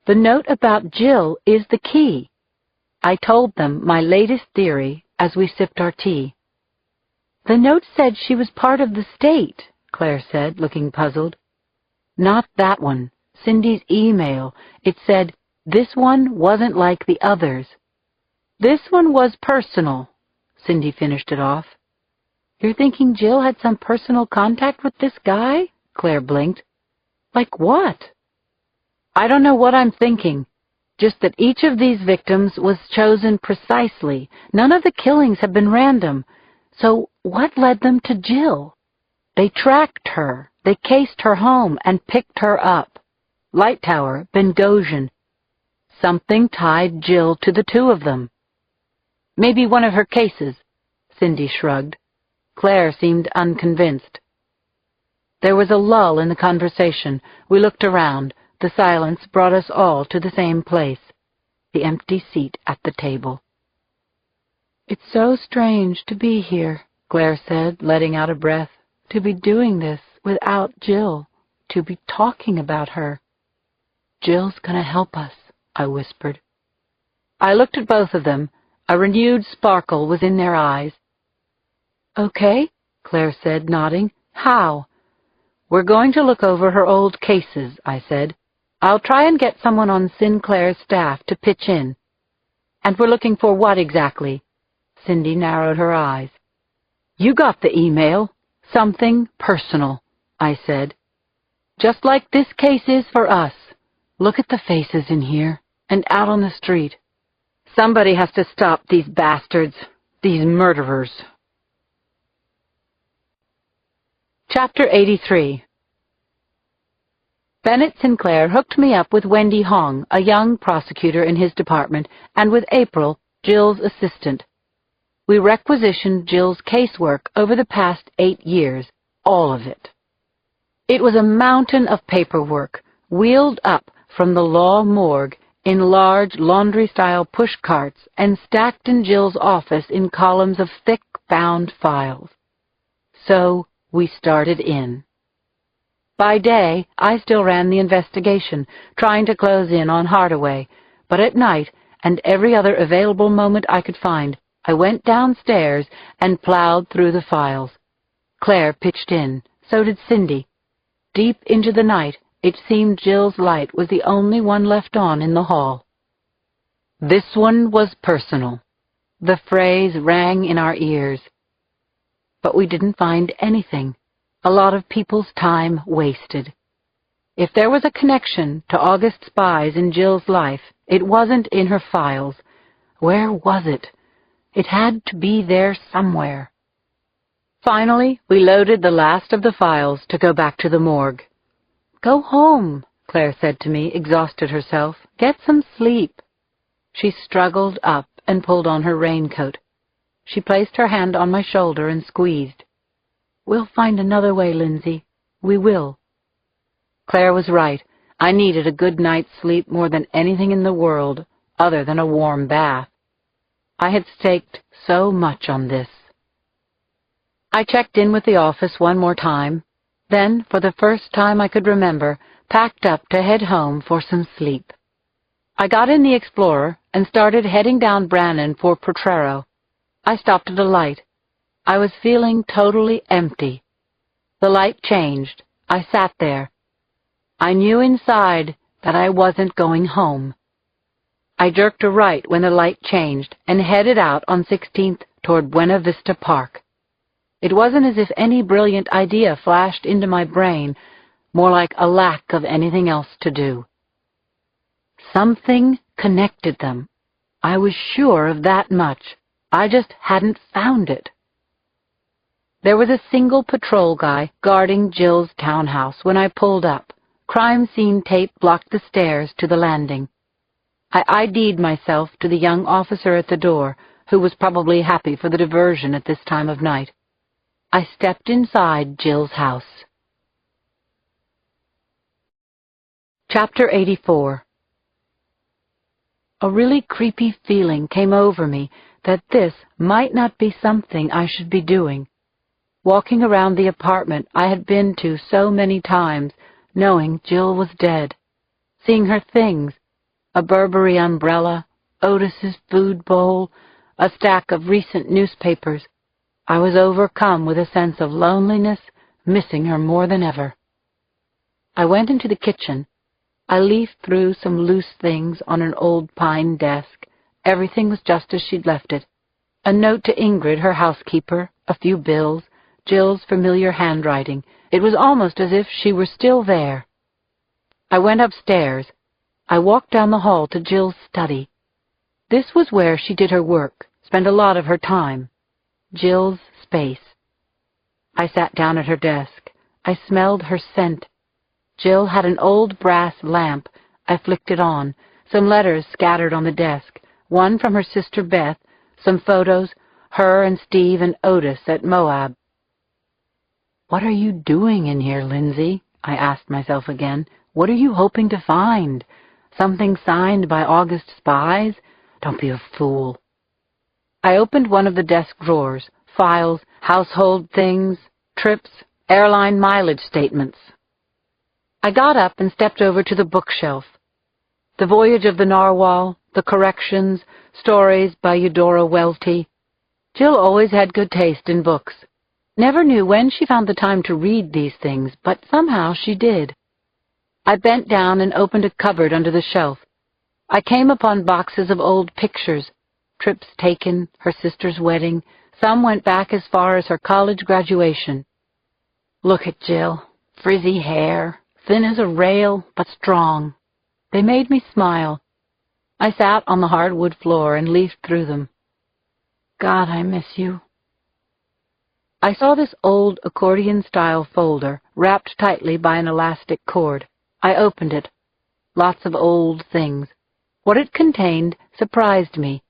"The note about Jill is the key." I told them my latest theory as we sipped our tea. "The note said she was part of the state," Claire said, looking puzzled. "Not that one. Cindy's email. It said, this one wasn't like the others." "This one was personal," Cindy finished it off. "You're thinking Jill had some personal contact with this guy?" Claire blinked. "Like what?" "I don't know what I'm thinking. Just that each of these victims was chosen precisely. None of the killings have been random. So what led them to Jill? They tracked her. They cased her home and picked her up. Light Tower, Bengosian. Something tied Jill to the 2 of them." "Maybe one of her cases," Cindy shrugged. Claire seemed unconvinced. There was a lull in the conversation. We looked around. The silence brought us all to the same place, the empty seat at the table. "It's so strange to be here," Claire said, letting out a breath. "To be doing this without Jill. To be talking about her." "Jill's gonna help us," I whispered. I looked at both of them. A renewed sparkle was in their eyes. "Okay," Claire said, nodding. How? We're going to look over her old cases, I said. I'll try and get someone on Sinclair's staff to pitch in. And we're looking for what exactly? Cindy narrowed her eyes. You got the email. Something personal, I said. Just like this case is for us. Look at the faces in here and out on the street. Somebody has to stop these bastards, these murderers. Chapter 83. Bennett Sinclair hooked me up with Wendy Hong, a young prosecutor in his department, and with April, Jill's assistant. We requisitioned Jill's casework over the past 8 years, all of it. It was a mountain of paperwork, wheeled up from the law morgue in large laundry-style push carts and stacked in Jill's office in columns of thick, bound files. So we started in. By day, I still ran the investigation, trying to close in on Hardaway, but at night, and every other available moment I could find, I went downstairs and plowed through the files. Claire pitched in, so did Cindy. Deep into the night, it seemed Jill's light was the only one left on in the hall. This one was personal. The phrase rang in our ears. But we didn't find anything. A lot of people's time wasted. If there was a connection to August spies in Jill's life, it wasn't in her files. Where was it? It had to be there somewhere. Finally, we loaded the last of the files to go back to the morgue. Go home, Claire said to me, exhausted herself. Get some sleep. She struggled up and pulled on her raincoat. She placed her hand on my shoulder and squeezed. We'll find another way, Lindsay. We will. Claire was right. I needed a good night's sleep more than anything in the world, other than a warm bath. I had staked so much on this. I checked in with the office one more time, then, for the first time I could remember, packed up to head home for some sleep. I got in the Explorer and started heading down Brannan for Potrero. I stopped at a light. I was feeling totally empty. The light changed. I sat there. I knew inside that I wasn't going home. I jerked a right when the light changed and headed out on 16th toward Buena Vista Park. It wasn't as if any brilliant idea flashed into my brain, more like a lack of anything else to do. Something connected them. I was sure of that much. I just hadn't found it. There was a single patrol guy guarding Jill's townhouse when I pulled up. Crime scene tape blocked the stairs to the landing. I ID'd myself to the young officer at the door, who was probably happy for the diversion at this time of night. I stepped inside Jill's house. Chapter 84. A really creepy feeling came over me that this might not be something I should be doing. Walking around the apartment I had been to so many times, knowing Jill was dead. Seeing her things, a Burberry umbrella, Otis's food bowl, a stack of recent newspapers. I was overcome with a sense of loneliness, missing her more than ever. I went into the kitchen. I leafed through some loose things on an old pine desk. Everything was just as she'd left it. A note to Ingrid, her housekeeper, a few bills, Jill's familiar handwriting. It was almost as if she were still there. I went upstairs. I walked down the hall to Jill's study. This was where she did her work, spent a lot of her time. Jill's space. I sat down at her desk. I smelled her scent. Jill had an old brass lamp. I flicked it on. Some letters scattered on the desk. One from her sister Beth. Some photos, her and Steve and Otis at Moab. What are you doing in here, Lindsay? I asked myself again. What are you hoping to find? Something signed by August spies? Don't be a fool. I opened one of the desk drawers. Files, household things, trips, airline mileage statements. I got up and stepped over to the bookshelf. The Voyage of the Narwhal, The Corrections, stories by Eudora Welty. Jill always had good taste in books. Never knew when she found the time to read these things, but somehow she did. I bent down and opened a cupboard under the shelf. I came upon boxes of old pictures, trips taken, her sister's wedding. Some went back as far as her college graduation. Look at Jill. Frizzy hair, thin as a rail, but strong. They made me smile. I sat on the hardwood floor and leafed through them. God, I miss you. I saw this old accordion-style folder wrapped tightly by an elastic cord. I opened it. Lots of old things. What it contained surprised me.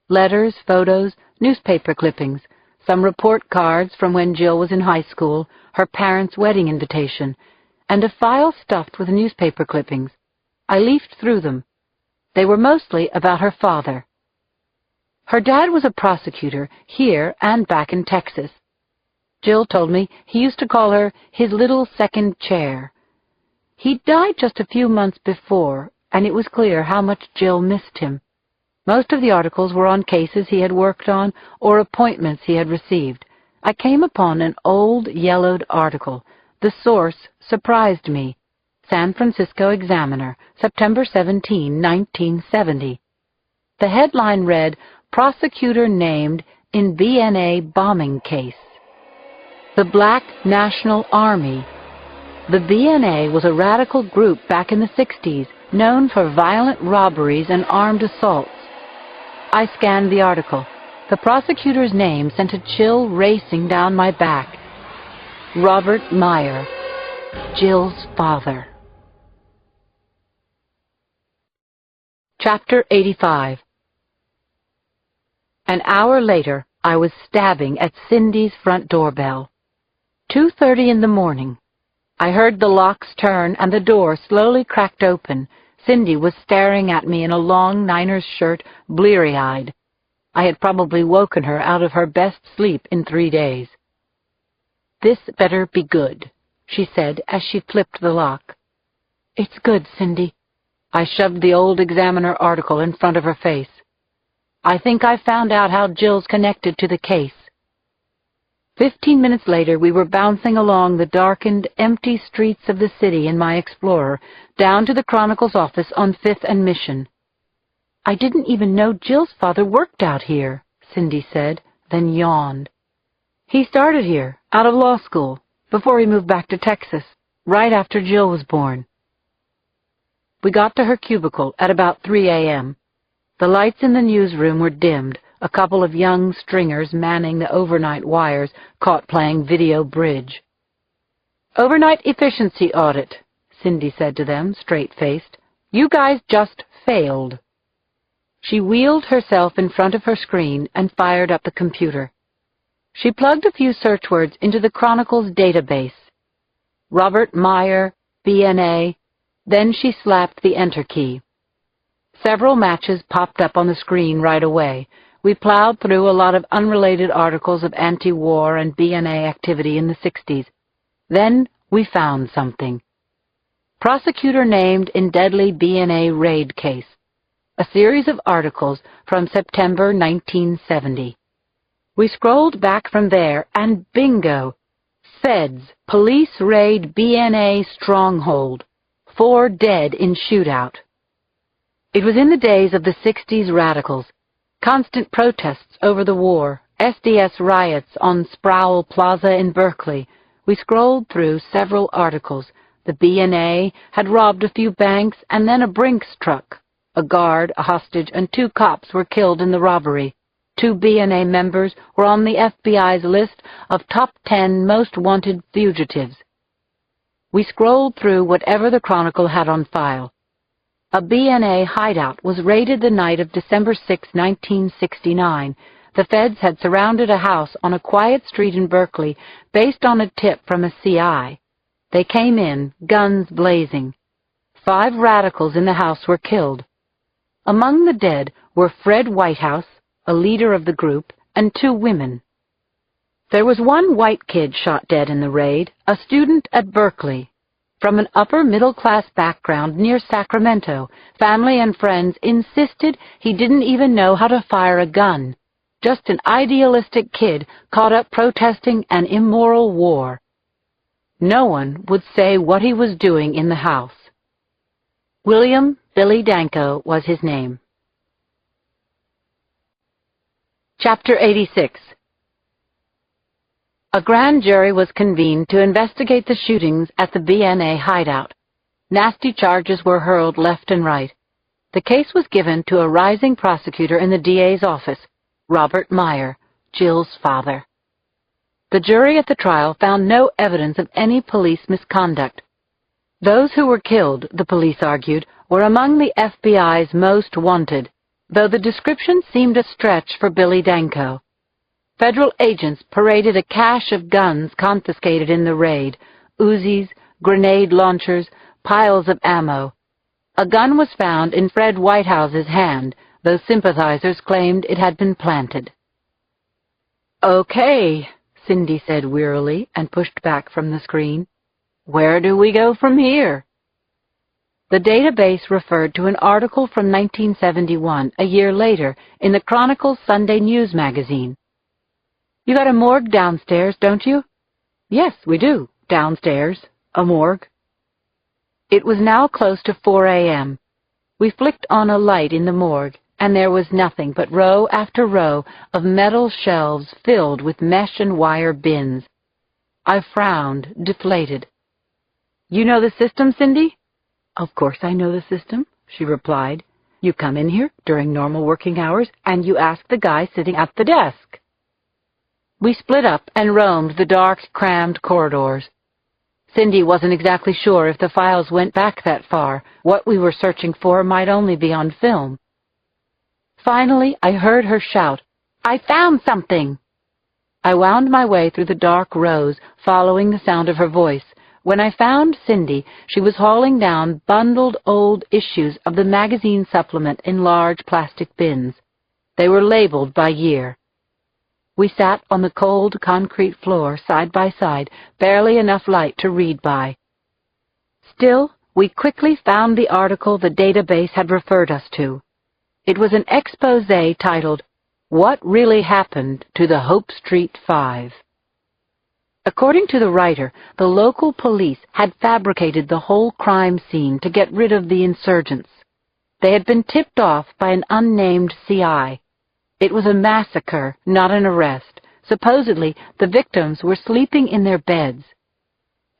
Letters, photos, newspaper clippings, some report cards from when Jill was in high school, her parents' wedding invitation, and a file stuffed with newspaper clippings. I leafed through them. They were mostly about her father. Her dad was a prosecutor here and back in Texas. Jill told me he used to call her his little second chair. He died just a few months before, and it was clear how much Jill missed him. Most of the articles were on cases he had worked on or appointments he had received. I came upon an old yellowed article. The source surprised me. San Francisco Examiner, September 17, 1970. The headline read, "Prosecutor Named in BNA Bombing Case." The Black National Army. The BNA was a radical group back in the 60s, known for violent robberies and armed assaults. I scanned the article. The prosecutor's name sent a chill racing down my back. Robert Meyer, Jill's father. Chapter 85. An hour later, I was stabbing at Cindy's front doorbell. 2:30 in the morning. I heard the locks turn and the door slowly cracked open. Cindy was staring at me in a long Niners shirt, bleary-eyed. I had probably woken her out of her best sleep in 3 days. "This better be good," she said as she flipped the lock. "It's good, Cindy." I shoved the old Examiner article in front of her face. "I think I've found out how Jill's connected to the case." 15 minutes later, we were bouncing along the darkened, empty streets of the city in my Explorer, down to the Chronicle's office on 5th and Mission. "I didn't even know Jill's father worked out here," Cindy said, then yawned. "He started here, out of law school, before he moved back to Texas, right after Jill was born." We got to her cubicle at about 3 a.m. The lights in the newsroom were dimmed. A couple of young stringers manning the overnight wires caught playing video bridge. "Overnight efficiency audit," Cindy said to them, straight-faced. "You guys just failed." She wheeled herself in front of her screen and fired up the computer. She plugged a few search words into the Chronicle's database. Robert Meyer, BNA, then she slapped the Enter key. Several matches popped up on the screen right away. We plowed through a lot of unrelated articles of anti-war and BNA activity in the 60s. Then we found something. Prosecutor named in deadly BNA raid case. A series of articles from September 1970. We scrolled back from there and bingo! Feds, police raid BNA stronghold. 4 dead in shootout. It was in the days of the 60s radicals. Constant protests over the war, SDS riots on Sproul Plaza in Berkeley. We scrolled through several articles. The BNA had robbed a few banks and then a Brinks truck. A guard, a hostage, and 2 cops were killed in the robbery. 2 BNA members were on the FBI's list of top 10 most wanted fugitives. We scrolled through whatever the Chronicle had on file. A BNA hideout was raided the night of December 6, 1969. The feds had surrounded a house on a quiet street in Berkeley based on a tip from a CI. They came in, guns blazing. 5 radicals in the house were killed. Among the dead were Fred Whitehouse, a leader of the group, and 2 women. There was 1 white kid shot dead in the raid, a student at Berkeley. From an upper-middle-class background near Sacramento, family and friends insisted he didn't even know how to fire a gun. just an idealistic kid caught up protesting an immoral war. No one would say what he was doing in the house. William Billy Danko was his name. Chapter 86. A grand jury was convened to investigate the shootings at the BNA hideout. Nasty charges were hurled left and right. The case was given to a rising prosecutor in the DA's office, Robert Meyer, Jill's father. The jury at the trial found no evidence of any police misconduct. Those who were killed, the police argued, were among the FBI's most wanted, though the description seemed a stretch for Billy Danko. Federal agents paraded a cache of guns confiscated in the raid, Uzis, grenade launchers, piles of ammo. A gun was found in Fred Whitehouse's hand, though sympathizers claimed it had been planted. "Okay," Cindy said wearily and pushed back from the screen. "Where do we go from here?" The database referred to an article from 1971, a year later, in the Chronicle Sunday News magazine. "You got a morgue downstairs, don't you?" "Yes, we do. Downstairs. A morgue." It was now close to 4 a.m. We flicked on a light in the morgue, and there was nothing but row after row of metal shelves filled with mesh and wire bins. I frowned, deflated. "You know the system, Cindy?" "Of course I know the system," she replied. "You come in here during normal working hours, and you ask the guy sitting at the desk." We split up and roamed the dark, crammed corridors. Cindy wasn't exactly sure if the files went back that far. What we were searching for might only be on film. Finally, I heard her shout, "I found something!" I wound my way through the dark rows, following the sound of her voice. When I found Cindy, she was hauling down bundled old issues of the magazine supplement in large plastic bins. They were labeled by year. We sat on the cold concrete floor, side by side, barely enough light to read by. Still, we quickly found the article the database had referred us to. It was an exposé titled, "What Really Happened to the Hope Street Five?" According to the writer, the local police had fabricated the whole crime scene to get rid of the insurgents. They had been tipped off by an unnamed CI. It was a massacre, not an arrest. Supposedly, the victims were sleeping in their beds.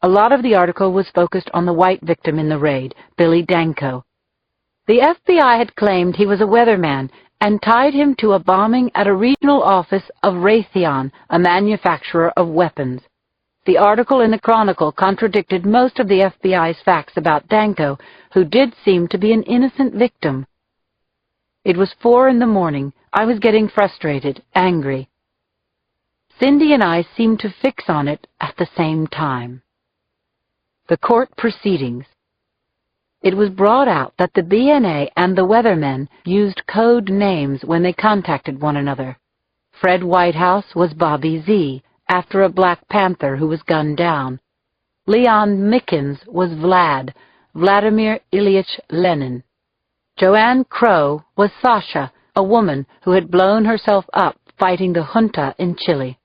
A lot of the article was focused on the white victim in the raid, Billy Danko. The FBI had claimed he was a weatherman and tied him to a bombing at a regional office of Raytheon, a manufacturer of weapons. The article in the Chronicle contradicted most of the FBI's facts about Danko, who did seem to be an innocent victim. It was 4 a.m. I was getting frustrated, angry. Cindy and I seemed to fix on it at the same time. The court proceedings. It was brought out that the BNA and the Weathermen used code names when they contacted one another. Fred Whitehouse was Bobby Z, after a Black Panther who was gunned down. Leon Mickens was Vlad, Vladimir Ilyich Lenin. Joanne Crow was Sasha, a woman who had blown herself up fighting the junta in Chile.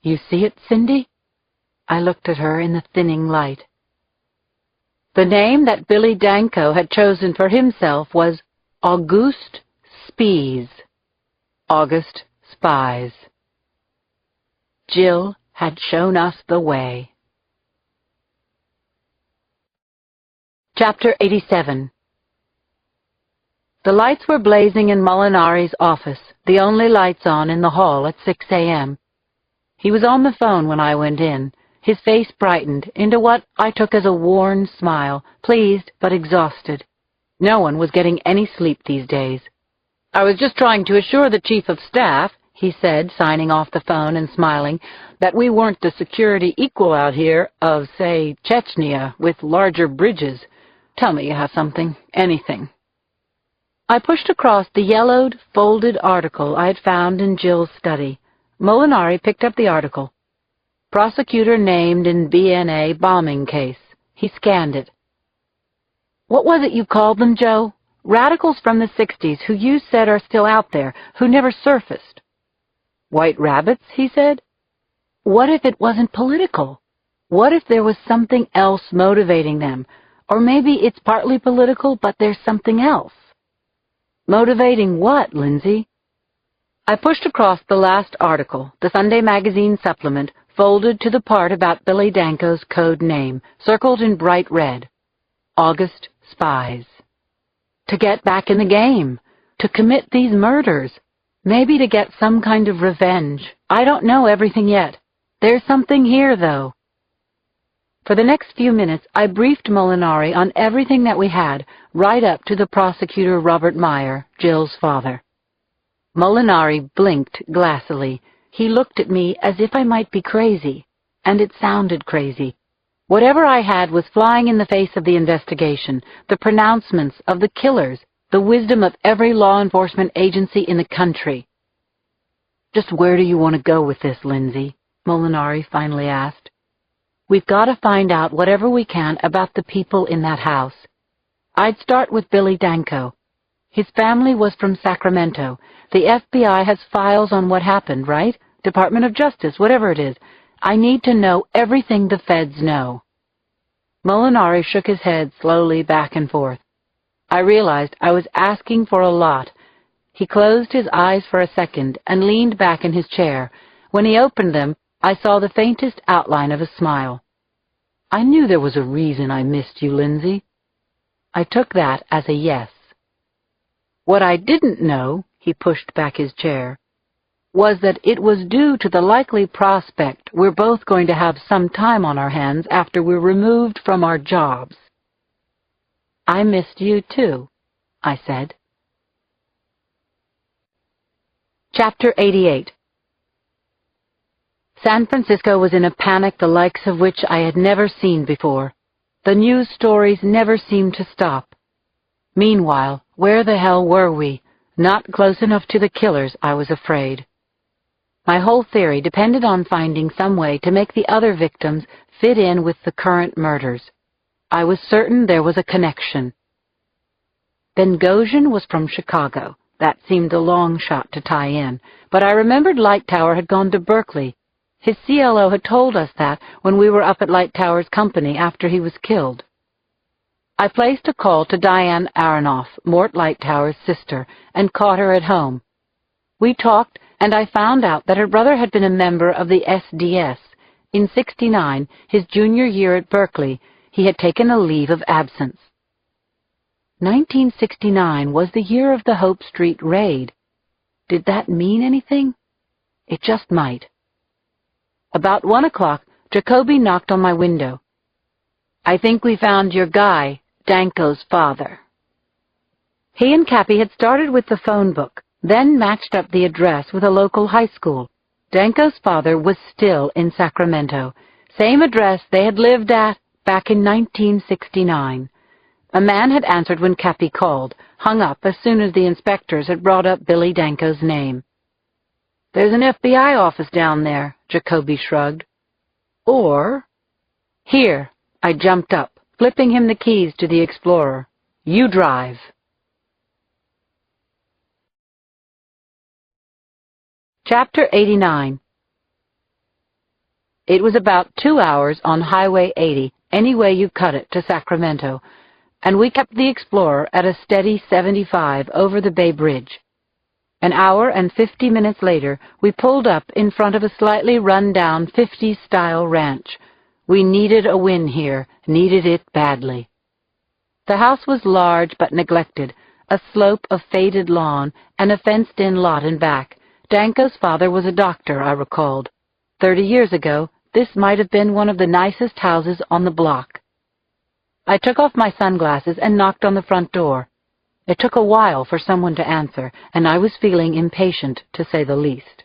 "You see it, Cindy?" I looked at her in the thinning light. The name that Billy Danko had chosen for himself was Auguste Spies. August Spies. Jill had shown us the way. Chapter 87. The lights were blazing in Molinari's office, the only lights on in the hall at 6 a.m. He was on the phone when I went in. His face brightened into what I took as a worn smile, pleased but exhausted. No one was getting any sleep these days. "I was just trying to assure the Chief of Staff," he said, signing off the phone and smiling, "that we weren't the security equal out here of, say, Chechnya, with larger bridges. Tell me you have something, anything." I pushed across the yellowed, folded article I had found in Jill's study. Molinari picked up the article. Prosecutor named in BNA bombing case. He scanned it. "What was it you called them, Joe? Radicals from the 60s who you said are still out there, who never surfaced. White rabbits, he said? What if it wasn't political? What if there was something else motivating them? Or maybe it's partly political, but there's something else. Motivating what, Lindsay? I pushed across the last article, the Sunday Magazine supplement, folded to the part about Billy Danko's code name, circled in bright red. August Spies. To get back in the game, to commit these murders, maybe to get some kind of revenge. I don't know everything yet. There's something here, though. For the next few minutes, I briefed Molinari on everything that we had, right up to the prosecutor Robert Meyer, Jill's father. Molinari blinked glassily. He looked at me as if I might be crazy, and it sounded crazy. Whatever I had was flying in the face of the investigation, the pronouncements of the killers, the wisdom of every law enforcement agency in the country. Just where do you want to go with this, Lindsay? Molinari finally asked. We've got to find out whatever we can about the people in that house. I'd start with Billy Danko. His family was from Sacramento. The FBI has files on what happened, right? Department of Justice, whatever it is. I need to know everything the feds know. Molinari shook his head slowly back and forth. I realized I was asking for a lot. He closed his eyes for a second and leaned back in his chair. When he opened them, I saw the faintest outline of a smile. I knew there was a reason I missed you, Lindsay. I took that as a yes. What I didn't know, he pushed back his chair, was that it was due to the likely prospect we're both going to have some time on our hands after we're removed from our jobs. I missed you too, I said. Chapter 88. San Francisco was in a panic the likes of which I had never seen before. The news stories never seemed to stop. Meanwhile, where the hell were we? Not close enough to the killers, I was afraid. My whole theory depended on finding some way to make the other victims fit in with the current murders. I was certain there was a connection. Bengosian was from Chicago. That seemed a long shot to tie in, but I remembered Lightower had gone to Berkeley. His CLO had told us that when we were up at Lightower's company after he was killed. I placed a call to Diane Aronoff, Mort Lightower's sister, and caught her at home. We talked, and I found out that her brother had been a member of the SDS. In '69, his junior year at Berkeley, he had taken a leave of absence. 1969 was the year of the Hope Street raid. Did that mean anything? It just might. About 1 o'clock, Jacoby knocked on my window. I think we found your guy, Danko's father. He and Cappy had started with the phone book, then matched up the address with a local high school. Danko's father was still in Sacramento, same address they had lived at back in 1969. A man had answered when Cappy called, hung up as soon as the inspectors had brought up Billy Danko's name. There's an FBI office down there, Jacoby shrugged. Or... Here, I jumped up, flipping him the keys to the Explorer. You drive. Chapter 89. It was about 2 hours on Highway 80, any way you cut it, to Sacramento, and we kept the Explorer at a steady 75 over the Bay Bridge. An hour and 50 minutes later, we pulled up in front of a slightly run-down 50s-style ranch. We needed a win here, needed it badly. The house was large but neglected, a slope of faded lawn and a fenced-in lot in back. Danko's father was a doctor, I recalled. 30 years ago, this might have been one of the nicest houses on the block. I took off my sunglasses and knocked on the front door. It took a while for someone to answer, and I was feeling impatient, to say the least.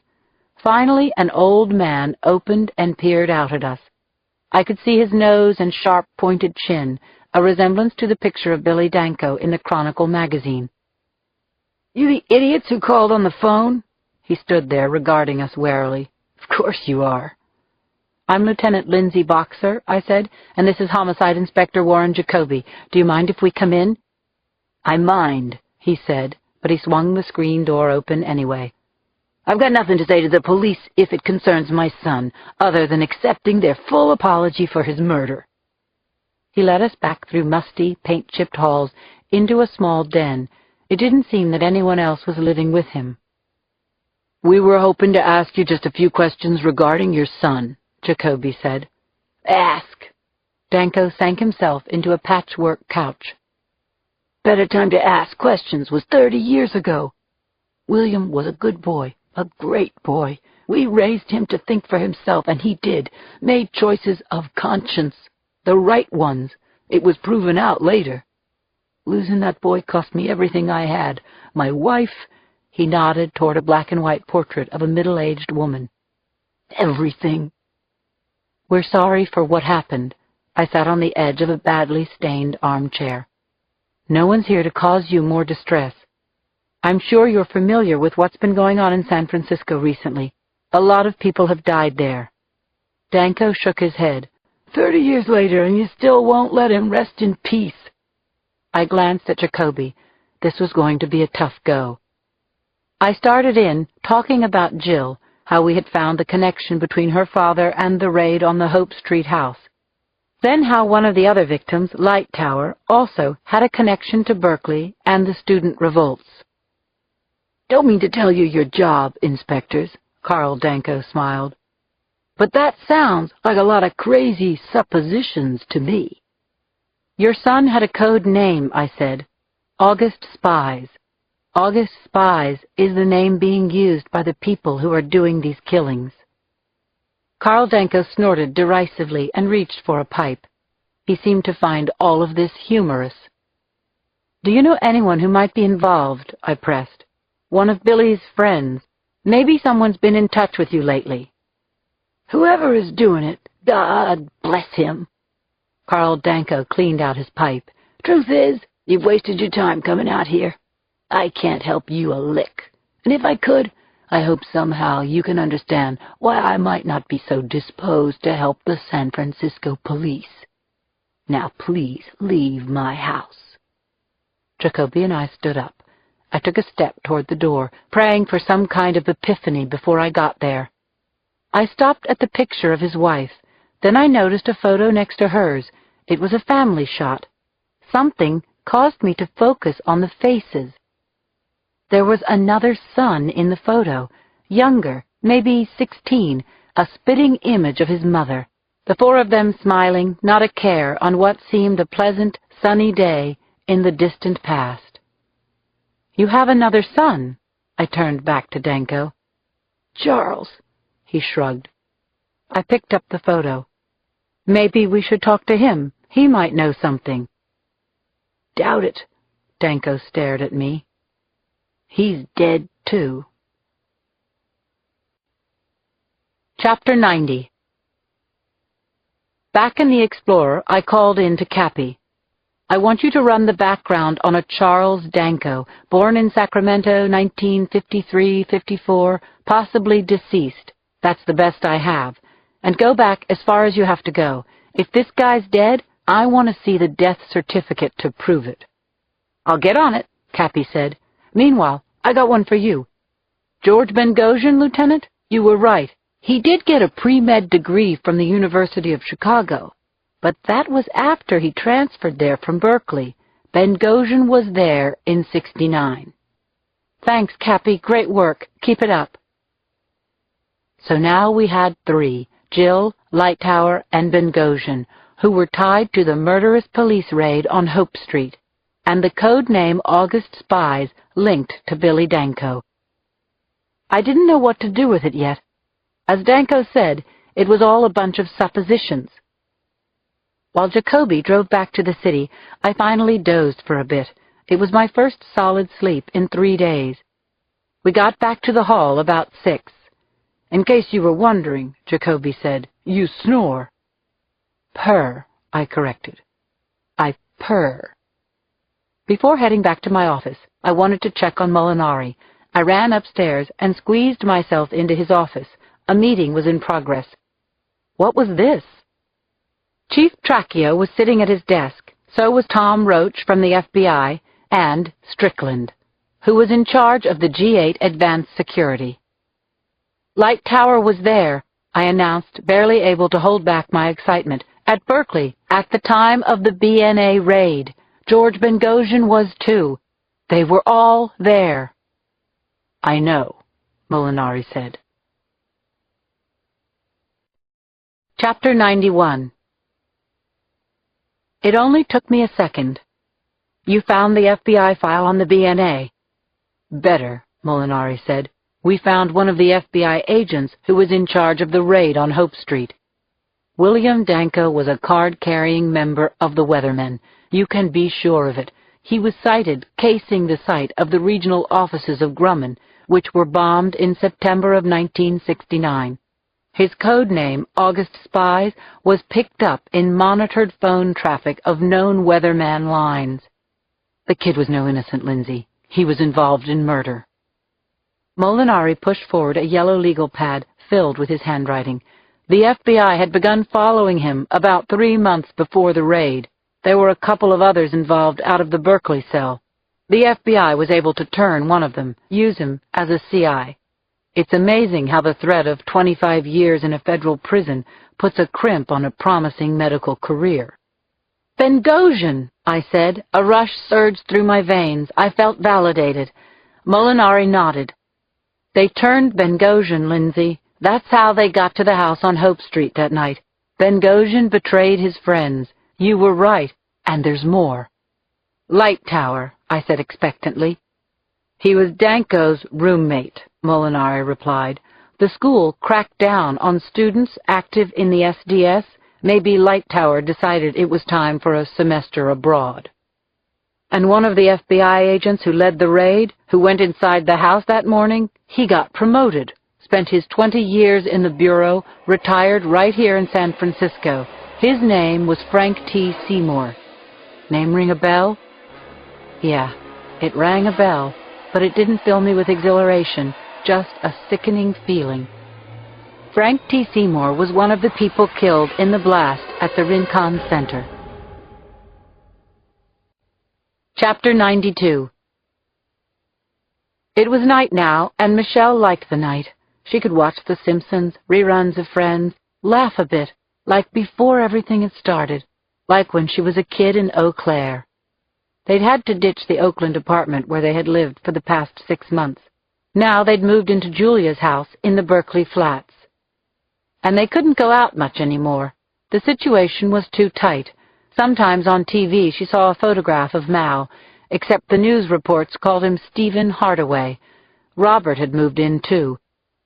Finally, an old man opened and peered out at us. I could see his nose and sharp, pointed chin, a resemblance to the picture of Billy Danko in the Chronicle magazine. You the idiots who called on the phone? He stood there, regarding us warily. Of course you are. I'm Lieutenant Lindsay Boxer, I said, and this is Homicide Inspector Warren Jacoby. Do you mind if we come in? "I mind," he said, but he swung the screen door open anyway. "I've got nothing to say to the police if it concerns my son, other than accepting their full apology for his murder." He led us back through musty, paint-chipped halls into a small den. It didn't seem that anyone else was living with him. "We were hoping to ask you just a few questions regarding your son," Jacoby said. "Ask." Danko sank himself into a patchwork couch. "Better time to ask questions was 30 years ago. William was a good boy, a great boy. We raised him to think for himself, and he did, made choices of conscience, the right ones. It was proven out later. Losing that boy cost me everything I had. My wife," he nodded toward a black-and-white portrait of a middle-aged woman. "Everything." "We're sorry for what happened." I sat on the edge of a badly stained armchair. "No one's here to cause you more distress. I'm sure you're familiar with what's been going on in San Francisco recently. A lot of people have died there." Danko shook his head. 30 years later, and you still won't let him rest in peace." I glanced at Jacoby. This was going to be a tough go. I started in, talking about Jill, how we had found the connection between her father and the raid on the Hope Street house. Then how one of the other victims, Light Tower, also had a connection to Berkeley and the student revolts. "Don't mean to tell you your job, inspectors," Carl Danko smiled. "But that sounds like a lot of crazy suppositions to me." "Your son had a code name," I said. "August Spies. August Spies is the name being used by the people who are doing these killings." Carl Danko snorted derisively and reached for a pipe. He seemed to find all of this humorous. "Do you know anyone who might be involved?" I pressed. "One of Billy's friends. Maybe someone's been in touch with you lately." "Whoever is doing it, God bless him." Carl Danko cleaned out his pipe. "Truth is, you've wasted your time coming out here. I can't help you a lick. And if I could, I hope somehow you can understand why I might not be so disposed to help the San Francisco police. Now please leave my house." Jacoby and I stood up. I took a step toward the door, praying for some kind of epiphany before I got there. I stopped at the picture of his wife. Then I noticed a photo next to hers. It was a family shot. Something caused me to focus on the faces. There was another son in the photo, younger, maybe 16, a spitting image of his mother. The four of them smiling, not a care on what seemed a pleasant, sunny day in the distant past. "You have another son?" I turned back to Danko. "Charles," he shrugged. I picked up the photo. "Maybe we should talk to him. He might know something." "Doubt it." Danko stared at me. "He's dead, too." Chapter 90. Back in the Explorer, I called in to Cappy. "I want you to run the background on a Charles Danko, born in Sacramento, 1953-54, possibly deceased. That's the best I have. And go back as far as you have to go. If this guy's dead, I want to see the death certificate to prove it." "I'll get on it," Cappy said. "Meanwhile, I got one for you. George Bengosian, Lieutenant? You were right. He did get a pre-med degree from the University of Chicago. But that was after he transferred there from Berkeley. Bengosian was there in '69. "Thanks, Cappy. Great work. Keep it up." So now we had three, Jill, Light Tower, and Bengosian, who were tied to the murderous police raid on Hope Street, and the code name August Spies linked to Billy Danko. I didn't know what to do with it yet. As Danko said, it was all a bunch of suppositions. While Jacoby drove back to the city, I finally dozed for a bit. It was my first solid sleep in 3 days. We got back to the hall about 6. "In case you were wondering," Jacoby said, "you snore." "Purr," I corrected. "I purr." Before heading back to my office, I wanted to check on Molinari. I ran upstairs and squeezed myself into his office. A meeting was in progress. What was this? Chief Tracchio was sitting at his desk. So was Tom Roach from the FBI, and Strickland, who was in charge of the G8 Advanced Security. Light Tower was there, I announced, barely able to hold back my excitement. At Berkeley, at the time of the BNA raid. George Bengosian was too. They were all there. I know, Molinari said. Chapter 91. It only took me a second. You found the FBI file on the BNA. Better, Molinari said. We found one of the FBI agents who was in charge of the raid on Hope Street. William Danko was a card-carrying member of the Weathermen. You can be sure of it. He was sighted casing the site of the regional offices of Grumman, which were bombed in September of 1969. His code name, August Spies, was picked up in monitored phone traffic of known Weatherman lines. The kid was no innocent, Lindsay. He was involved in murder. Molinari pushed forward a yellow legal pad filled with his handwriting. The FBI had begun following him about 3 months before the raid. There were a couple of others involved out of the Berkeley cell. The FBI was able to turn one of them, use him as a CI. It's amazing how the threat of 25 years in a federal prison puts a crimp on a promising medical career. Bengosian, I said. A rush surged through my veins. I felt validated. Molinari nodded. They turned Bengosian, Lindsay. That's how they got to the house on Hope Street that night. Bengosian betrayed his friends. You were right, and there's more. Light Tower, I said expectantly. He was Danko's roommate, Molinari replied. The school cracked down on students active in the SDS. Maybe Light Tower decided it was time for a semester abroad. And one of the FBI agents who led the raid, who went inside the house that morning, he got promoted. Spent his 20 years in the Bureau, retired right here in San Francisco. His name was Frank T. Seymour. Name ring a bell? Yeah, it rang a bell, but it didn't fill me with exhilaration, just a sickening feeling. Frank T. Seymour was one of the people killed in the blast at the Rincon Center. Chapter 92. It was night now, and Michelle liked the night. She could watch The Simpsons, reruns of Friends, laugh a bit, like before everything had started, like when she was a kid in Eau Claire. They'd had to ditch the Oakland apartment where they had lived for the past 6 months. Now they'd moved into Julia's house in the Berkeley Flats. And they couldn't go out much anymore. The situation was too tight. Sometimes on TV she saw a photograph of Mal, except the news reports called him Stephen Hardaway. Robert had moved in too.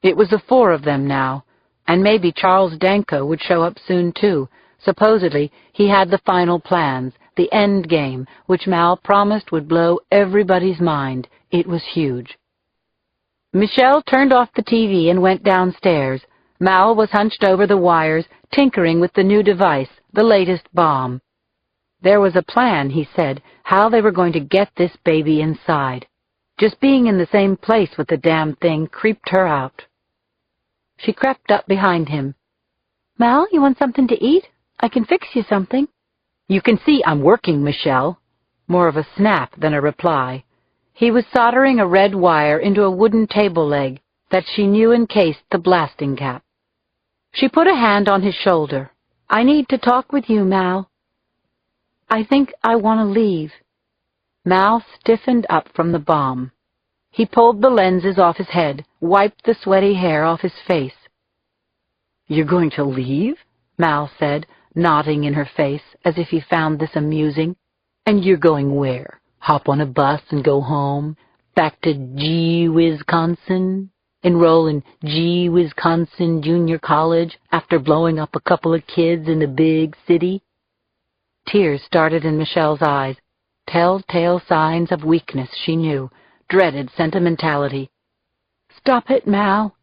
It was the 4 of them now, and maybe Charles Danko would show up soon too. Supposedly, he had the final plans, the end game, which Mal promised would blow everybody's mind. It was huge. Michelle turned off the TV and went downstairs. Mal was hunched over the wires, tinkering with the new device, the latest bomb. There was a plan, he said, how they were going to get this baby inside. Just being in the same place with the damn thing creeped her out. She crept up behind him. Mal, you want something to eat? I can fix you something. You can see I'm working, Michelle. More of a snap than a reply. He was soldering a red wire into a wooden table leg that she knew encased the blasting cap. She put a hand on his shoulder. I need to talk with you, Mal. I think I want to leave. Mal stiffened up from the bomb. He pulled the lenses off his head, wiped the sweaty hair off his face. You're going to leave? Mal said, nodding in her face as if he found this amusing. And you're going where? Hop on a bus and go home? Back to Wisconsin? Enroll in Wisconsin Junior College after blowing up a couple of kids in the big city? Tears started in Michelle's eyes. Telltale signs of weakness, she knew. Dreaded sentimentality. Stop it, Mal.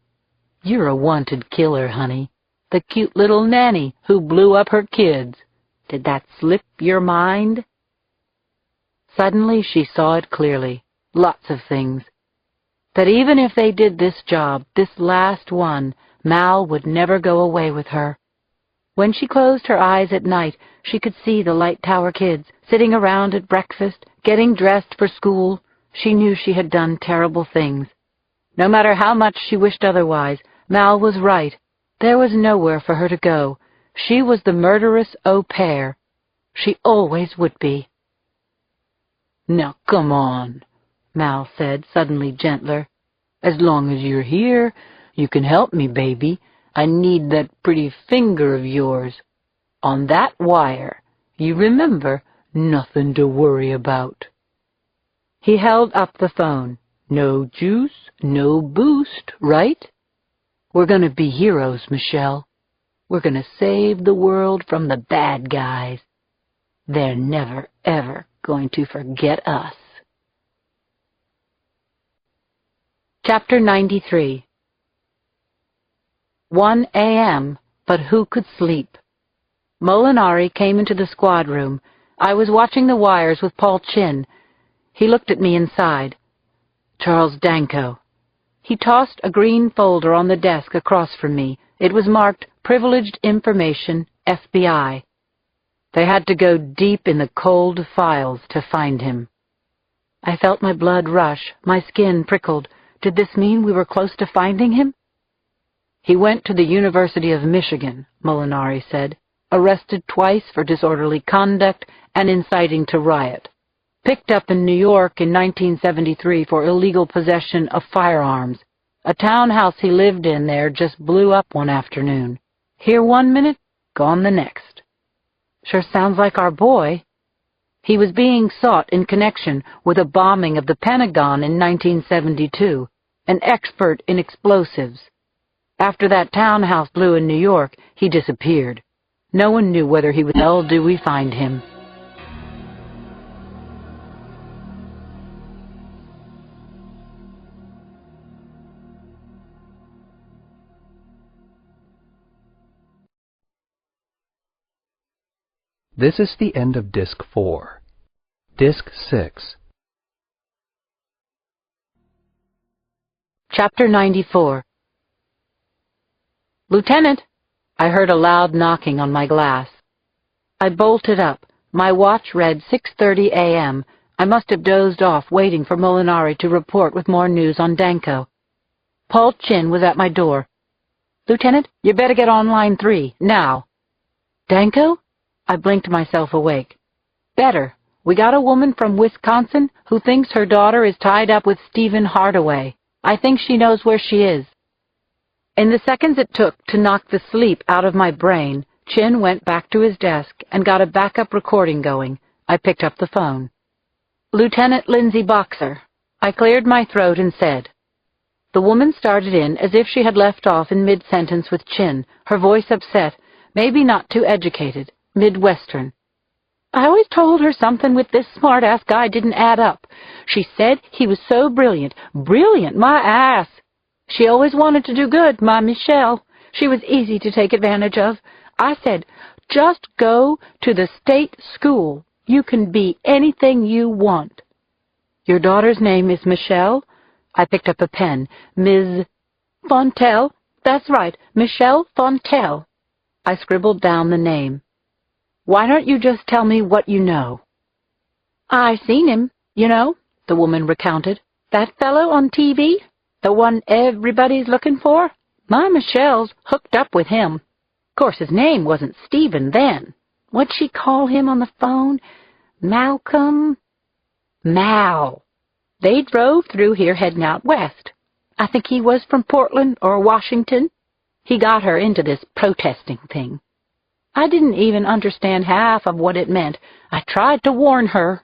You're a wanted killer, honey. The cute little nanny who blew up her kids. Did that slip your mind? Suddenly she saw it clearly. Lots of things. That even if they did this job, this last one, Mal would never go away with her. When she closed her eyes at night, she could see the Light Tower kids sitting around at breakfast, getting dressed for school. She knew she had done terrible things. No matter how much she wished otherwise, Mal was right. There was nowhere for her to go. She was the murderous au pair. She always would be. "Now, come on," Mal said, suddenly gentler. "As long as you're here, you can help me, baby. I need that pretty finger of yours. On that wire. You remember, nothing to worry about." He held up the phone. "No juice, no boost, right? We're gonna be heroes, Michelle. We're gonna save the world from the bad guys. They're never, ever going to forget us." Chapter 93. 1 a.m., but who could sleep? Molinari came into the squad room. I was watching the wires with Paul Chin. He looked at me inside. "Charles Danko." He tossed a green folder on the desk across from me. It was marked Privileged Information, FBI. They had to go deep in the cold files to find him. I felt my blood rush. My skin prickled. Did this mean we were close to finding him? "He went to the University of Michigan," Molinari said. "Arrested twice for disorderly conduct and inciting to riot. Picked up in New York in 1973 for illegal possession of firearms. A townhouse he lived in there just blew up one afternoon. Here 1 minute, gone the next." Sure sounds like our boy. He was being sought in connection with a bombing of the Pentagon in 1972, an expert in explosives. After that townhouse blew in New York, he disappeared. No one knew whether he was. Well, do we find him? This is the end of Disc 4. Disc 6. Chapter 94. "Lieutenant!" I heard a loud knocking on my glass. I bolted up. My watch read 6:30 a.m. I must have dozed off waiting for Molinari to report with more news on Danko. Paul Chin was at my door. "Lieutenant, you better get on line 3, now." "Danko?" I blinked myself awake. "Better. We got a woman from Wisconsin who thinks her daughter is tied up with Stephen Hardaway. I think she knows where she is." In the seconds it took to knock the sleep out of my brain, Chin went back to his desk and got a backup recording going. I picked up the phone. "Lieutenant Lindsay Boxer." I cleared my throat and said. The woman started in as if she had left off in mid-sentence with Chin, her voice upset, maybe not too educated, Midwestern. "I always told her something with this smart-ass guy didn't add up. She said he was so brilliant. Brilliant, my ass! She always wanted to do good, my Michelle. She was easy to take advantage of. I said, just go to the state school. You can be anything you want." "Your daughter's name is Michelle?" I picked up a pen. "Ms. Fontel? That's right, Michelle Fontel." I scribbled down the name. "Why don't you just tell me what you know?" "I seen him, you know," the woman recounted. "That fellow on TV, the one everybody's looking for. My Michelle's hooked up with him. Course his name wasn't Stephen then. What'd she call him on the phone? Malcolm? Mal. They drove through here heading out west. I think he was from Portland or Washington. He got her into this protesting thing. I didn't even understand half of what it meant. I tried to warn her."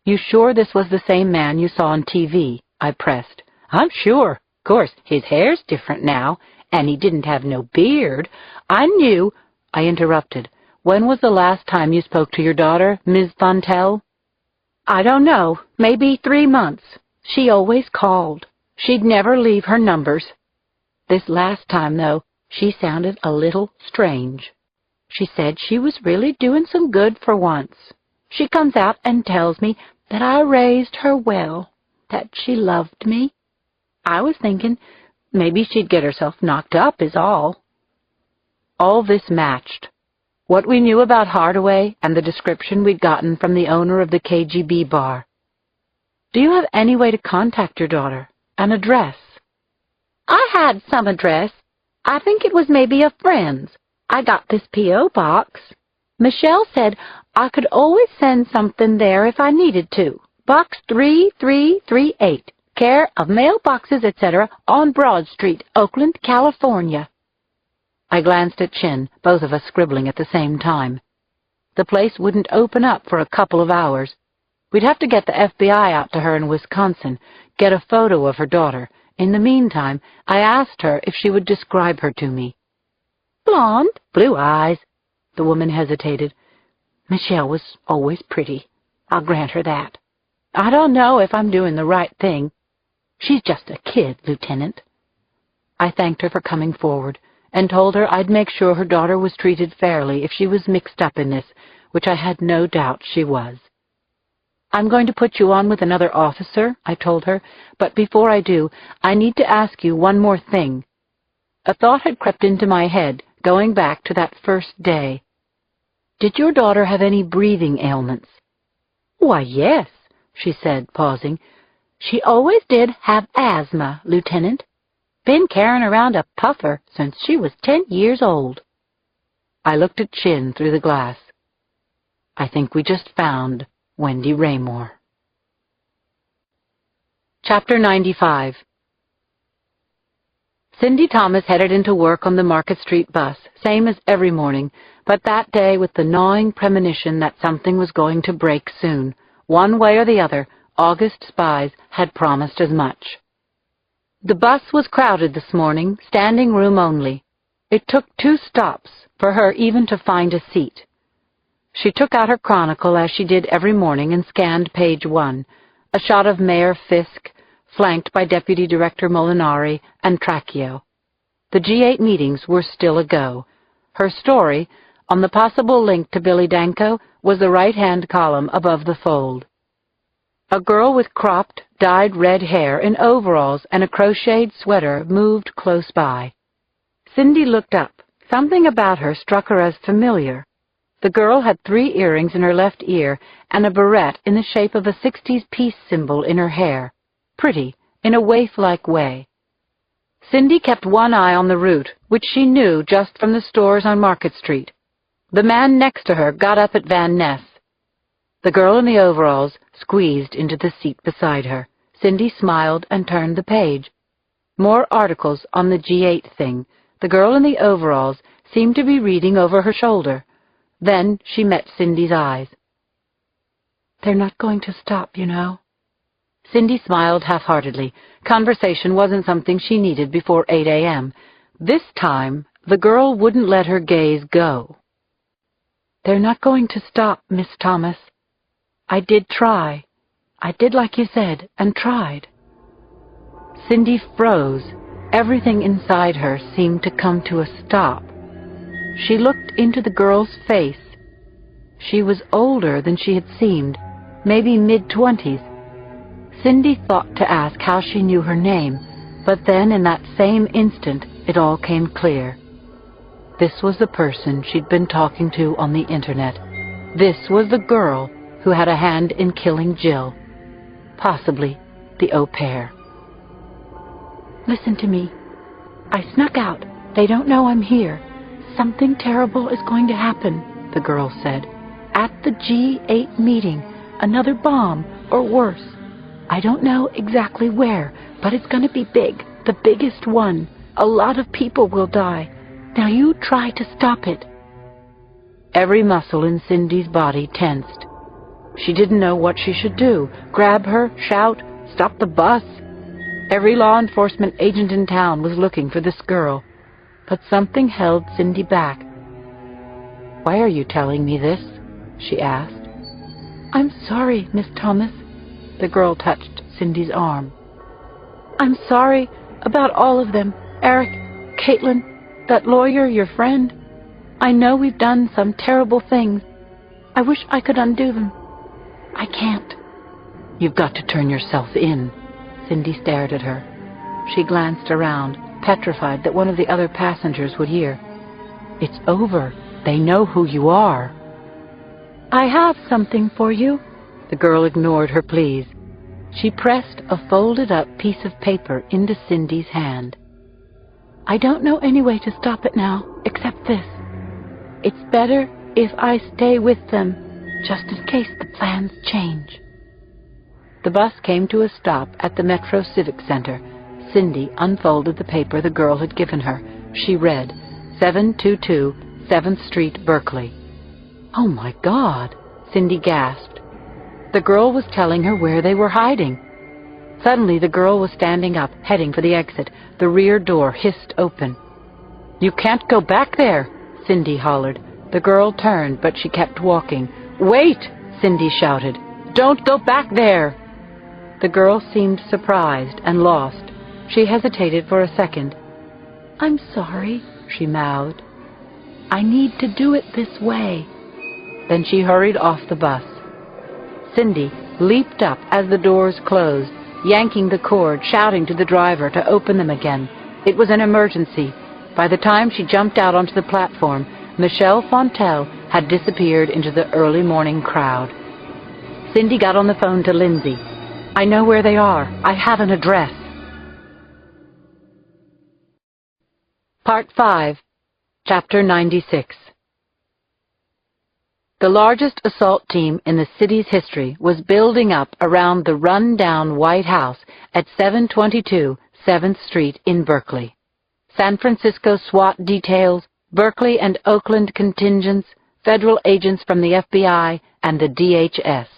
"You sure this was the same man you saw on TV?" I pressed. "I'm sure. Course, his hair's different now, and he didn't have no beard. I knew—" I interrupted. "When was the last time you spoke to your daughter, Ms. Fontel?" "I don't know. Maybe 3 months. She always called. She'd never leave her numbers. This last time, though, she sounded a little strange. She said she was really doing some good for once. She comes out and tells me that I raised her well, that she loved me. I was thinking maybe she'd get herself knocked up is all." All this matched. what we knew about Hardaway and the description we'd gotten from the owner of the KGB bar. Do you have any way to contact your daughter? An address? I had some address. I think it was maybe a friend's. I got this P.O. box. Michelle said I could always send something there if I needed to. Box 3338, care of mailboxes, etc., on Broad Street, Oakland, California. I glanced at Chin, both of us scribbling at the same time. The place wouldn't open up for a couple of hours. We'd have to get the FBI out to her in Wisconsin, get a photo of her daughter. In the meantime, I asked her if she would describe her to me. Blonde, blue eyes. The woman hesitated. Michelle was always pretty. I'll grant her that. I don't know if I'm doing the right thing. She's just a kid, Lieutenant. I thanked her for coming forward and told her I'd make sure her daughter was treated fairly if she was mixed up in this, which I had no doubt she was. I'm going to put you on with another officer, I told her, but before I do, I need to ask you one more thing. A thought had crept into my head, going back to that first day. Did your daughter have any breathing ailments? Why, yes, she said, pausing. She always did have asthma, Lieutenant. Been carrying around a puffer since she was 10 years old. I looked at Chin through the glass. I think we just found Wendy Raymore. Chapter 95. Cindy Thomas headed into work on the Market Street bus, same as every morning, but that day with the gnawing premonition that something was going to break soon. One way or the other, August spies had promised as much. The bus was crowded this morning, standing room only. It took 2 stops for her even to find a seat. She took out her Chronicle as she did every morning and scanned page 1, a shot of Mayor Fisk, flanked by Deputy Director Molinari and Tracchio. The G8 meetings were still a go. Her story, on the possible link to Billy Danko, was the right-hand column above the fold. A girl with cropped, dyed red hair in overalls and a crocheted sweater moved close by. Cindy looked up. Something about her struck her as familiar. The girl had 3 earrings in her left ear and a barrette in the shape of a 60s peace symbol in her hair. Pretty, in a waif-like way. Cindy kept one eye on the route, which she knew just from the stores on Market Street. The man next to her got up at Van Ness. The girl in the overalls squeezed into the seat beside her. Cindy smiled and turned the page. More articles on the G8 thing. The girl in the overalls seemed to be reading over her shoulder. Then she met Cindy's eyes. They're not going to stop, you know. Cindy smiled half-heartedly. Conversation wasn't something she needed before 8 a.m. This time, the girl wouldn't let her gaze go. They're not going to stop, Miss Thomas. I did try. I did like you said, and tried. Cindy froze. Everything inside her seemed to come to a stop. She looked into the girl's face. She was older than she had seemed, maybe mid-20s. Cindy thought to ask how she knew her name, but then in that same instant it all came clear. This was the person she'd been talking to on the internet. This was the girl who had a hand in killing Jill. Possibly the au pair. Listen to me. I snuck out. They don't know I'm here. Something terrible is going to happen, the girl said. At the G8 meeting, another bomb, or worse. I don't know exactly where, but it's going to be big, the biggest one. A lot of people will die. Now you try to stop it. Every muscle in Cindy's body tensed. She didn't know what she should do. Grab her, shout, stop the bus. Every law enforcement agent in town was looking for this girl. But something held Cindy back. Why are you telling me this? She asked. I'm sorry, Miss Thomas. The girl touched Cindy's arm. I'm sorry about all of them. Eric, Caitlin, that lawyer, your friend. I know we've done some terrible things. I wish I could undo them. I can't. You've got to turn yourself in. Cindy stared at her. She glanced around, petrified that one of the other passengers would hear. It's over, They know who you are." "I have something for you." The girl ignored her pleas. She pressed a folded-up piece of paper into Cindy's hand. "I don't know any way to stop it now, except this. It's better if I stay with them, just in case the plans change." The bus came to a stop at the Metro Civic Center. Cindy unfolded the paper the girl had given her. She read, 722 7th Street, Berkeley. "Oh, my God," Cindy gasped. The girl was telling her where they were hiding. Suddenly, the girl was standing up, heading for the exit. The rear door hissed open. "You can't go back there," Cindy hollered. The girl turned, but she kept walking. "Wait!" Cindy shouted. "Don't go back there!" The girl seemed surprised and lost. She hesitated for a second. "I'm sorry," she mouthed. "I need to do it this way." Then she hurried off the bus. Cindy leaped up as the doors closed, yanking the cord, shouting to the driver to open them again. It was an emergency. By the time she jumped out onto the platform, Michelle Fontel had disappeared into the early morning crowd. Cindy got on the phone to Lindsay. "I know where they are. I have an address." Part 5, Chapter 96. The largest assault team in the city's history was building up around the run-down White House at 722 7th Street in Berkeley. San Francisco SWAT details, Berkeley and Oakland contingents, federal agents from the FBI, and the DHS.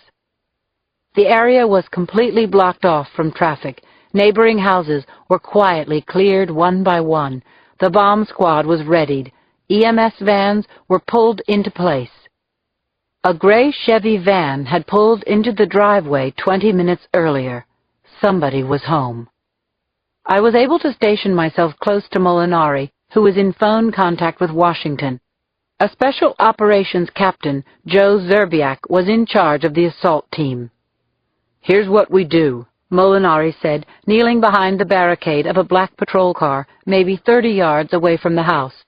The area was completely blocked off from traffic. Neighboring houses were quietly cleared one by one. The bomb squad was readied. EMS vans were pulled into place. A gray Chevy van had pulled into the driveway 20 minutes earlier. Somebody was home. I was able to station myself close to Molinari, who was in phone contact with Washington. A special operations captain, Joe Zerbiak, was in charge of the assault team. "Here's what we do," Molinari said, kneeling behind the barricade of a black patrol car, maybe 30 yards away from the house.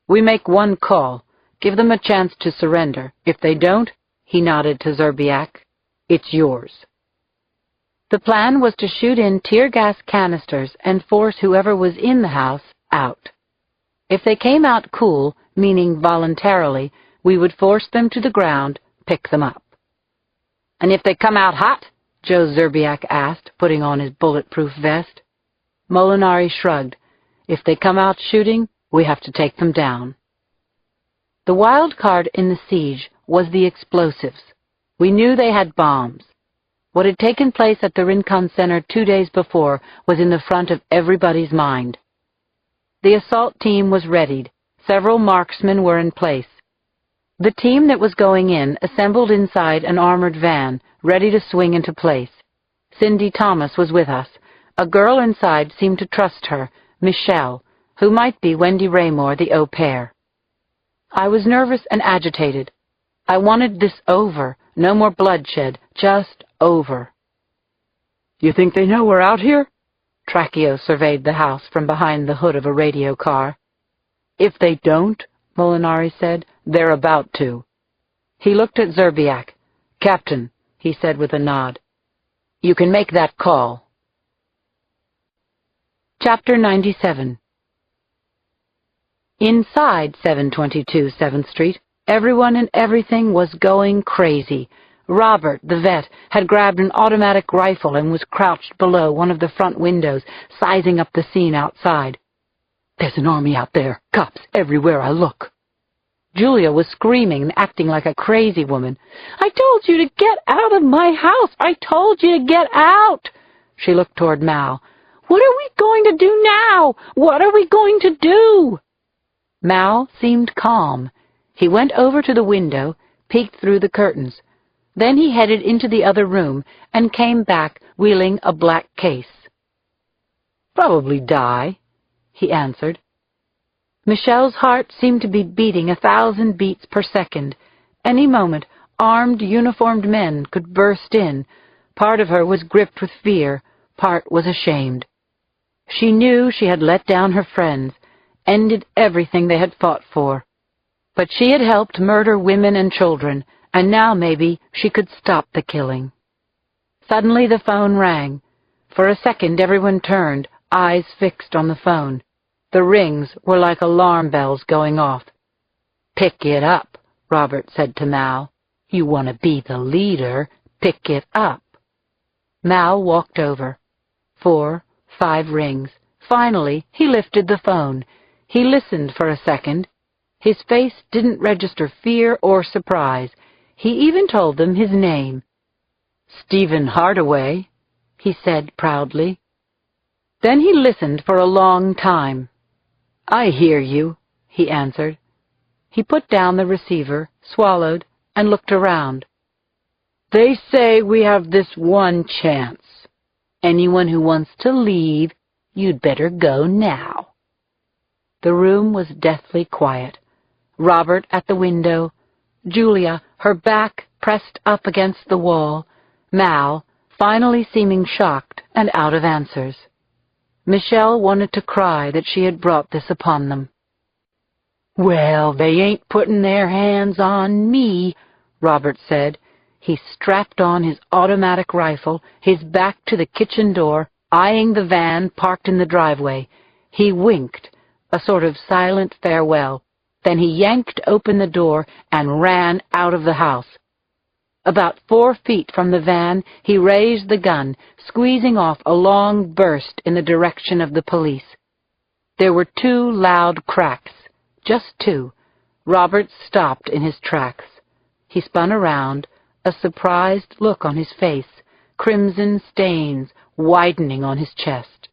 "We make one call. Give them a chance to surrender. If they don't," he nodded to Zerbiak, "it's yours." The plan was to shoot in tear gas canisters and force whoever was in the house out. If they came out cool, meaning voluntarily, we would force them to the ground, pick them up. "And if they come out hot?" Joe Zerbiak asked, putting on his bulletproof vest. Molinari shrugged. "If they come out shooting, we have to take them down." The wild card in the siege was the explosives. We knew they had bombs. What had taken place at the Rincon Center 2 days before was in the front of everybody's mind. The assault team was readied. Several marksmen were in place. The team that was going in assembled inside an armored van, ready to swing into place. Cindy Thomas was with us. A girl inside seemed to trust her, Michelle, who might be Wendy Raymore, the au pair. I was nervous and agitated. I wanted this over. No more bloodshed. Just over. "You think they know we're out here?" Tracchio surveyed the house from behind the hood of a radio car. "If they don't," Molinari said, "they're about to." He looked at Zerbiak. "Captain," he said with a nod, "you can make that call." Chapter 97. Inside 722 7th Street, everyone and everything was going crazy. Robert, the vet, had grabbed an automatic rifle and was crouched below one of the front windows, sizing up the scene outside. "There's an army out there. Cops everywhere I look." Julia was screaming and acting like a crazy woman. "I told you to get out of my house! I told you to get out!" She looked toward Mal. "What are we going to do now? What are we going to do?" Mal seemed calm. He went over to the window, peeked through the curtains. Then he headed into the other room and came back wheeling a black case. "Probably die," he answered. Michelle's heart seemed to be beating 1,000 beats per second. Any moment, armed, uniformed men could burst in. Part of her was gripped with fear, part was ashamed. She knew she had let down her friends, ended everything they had fought for. But she had helped murder women and children, and now maybe she could stop the killing. Suddenly the phone rang. For a second everyone turned, eyes fixed on the phone. The rings were like alarm bells going off. "Pick it up," Robert said to Mal. "You want to be the leader. Pick it up." Mal walked over. 4, 5 rings. Finally, he lifted the phone. He listened for a second. His face didn't register fear or surprise. He even told them his name. "Stephen Hardaway," he said proudly. Then he listened for a long time. "I hear you," he answered. He put down the receiver, swallowed, and looked around. "They say we have this one chance. Anyone who wants to leave, you'd better go now." The room was deathly quiet. Robert at the window, Julia, her back pressed up against the wall, Mal, finally seeming shocked and out of answers. Michelle wanted to cry that she had brought this upon them. "Well, they ain't putting their hands on me," Robert said. He strapped on his automatic rifle, his back to the kitchen door, eyeing the van parked in the driveway. He winked, a sort of silent farewell. Then he yanked open the door and ran out of the house. About 4 feet from the van, he raised the gun, squeezing off a long burst in the direction of the police. There were 2 loud cracks, just 2. Robert stopped in his tracks. He spun around, a surprised look on his face, crimson stains widening on his chest.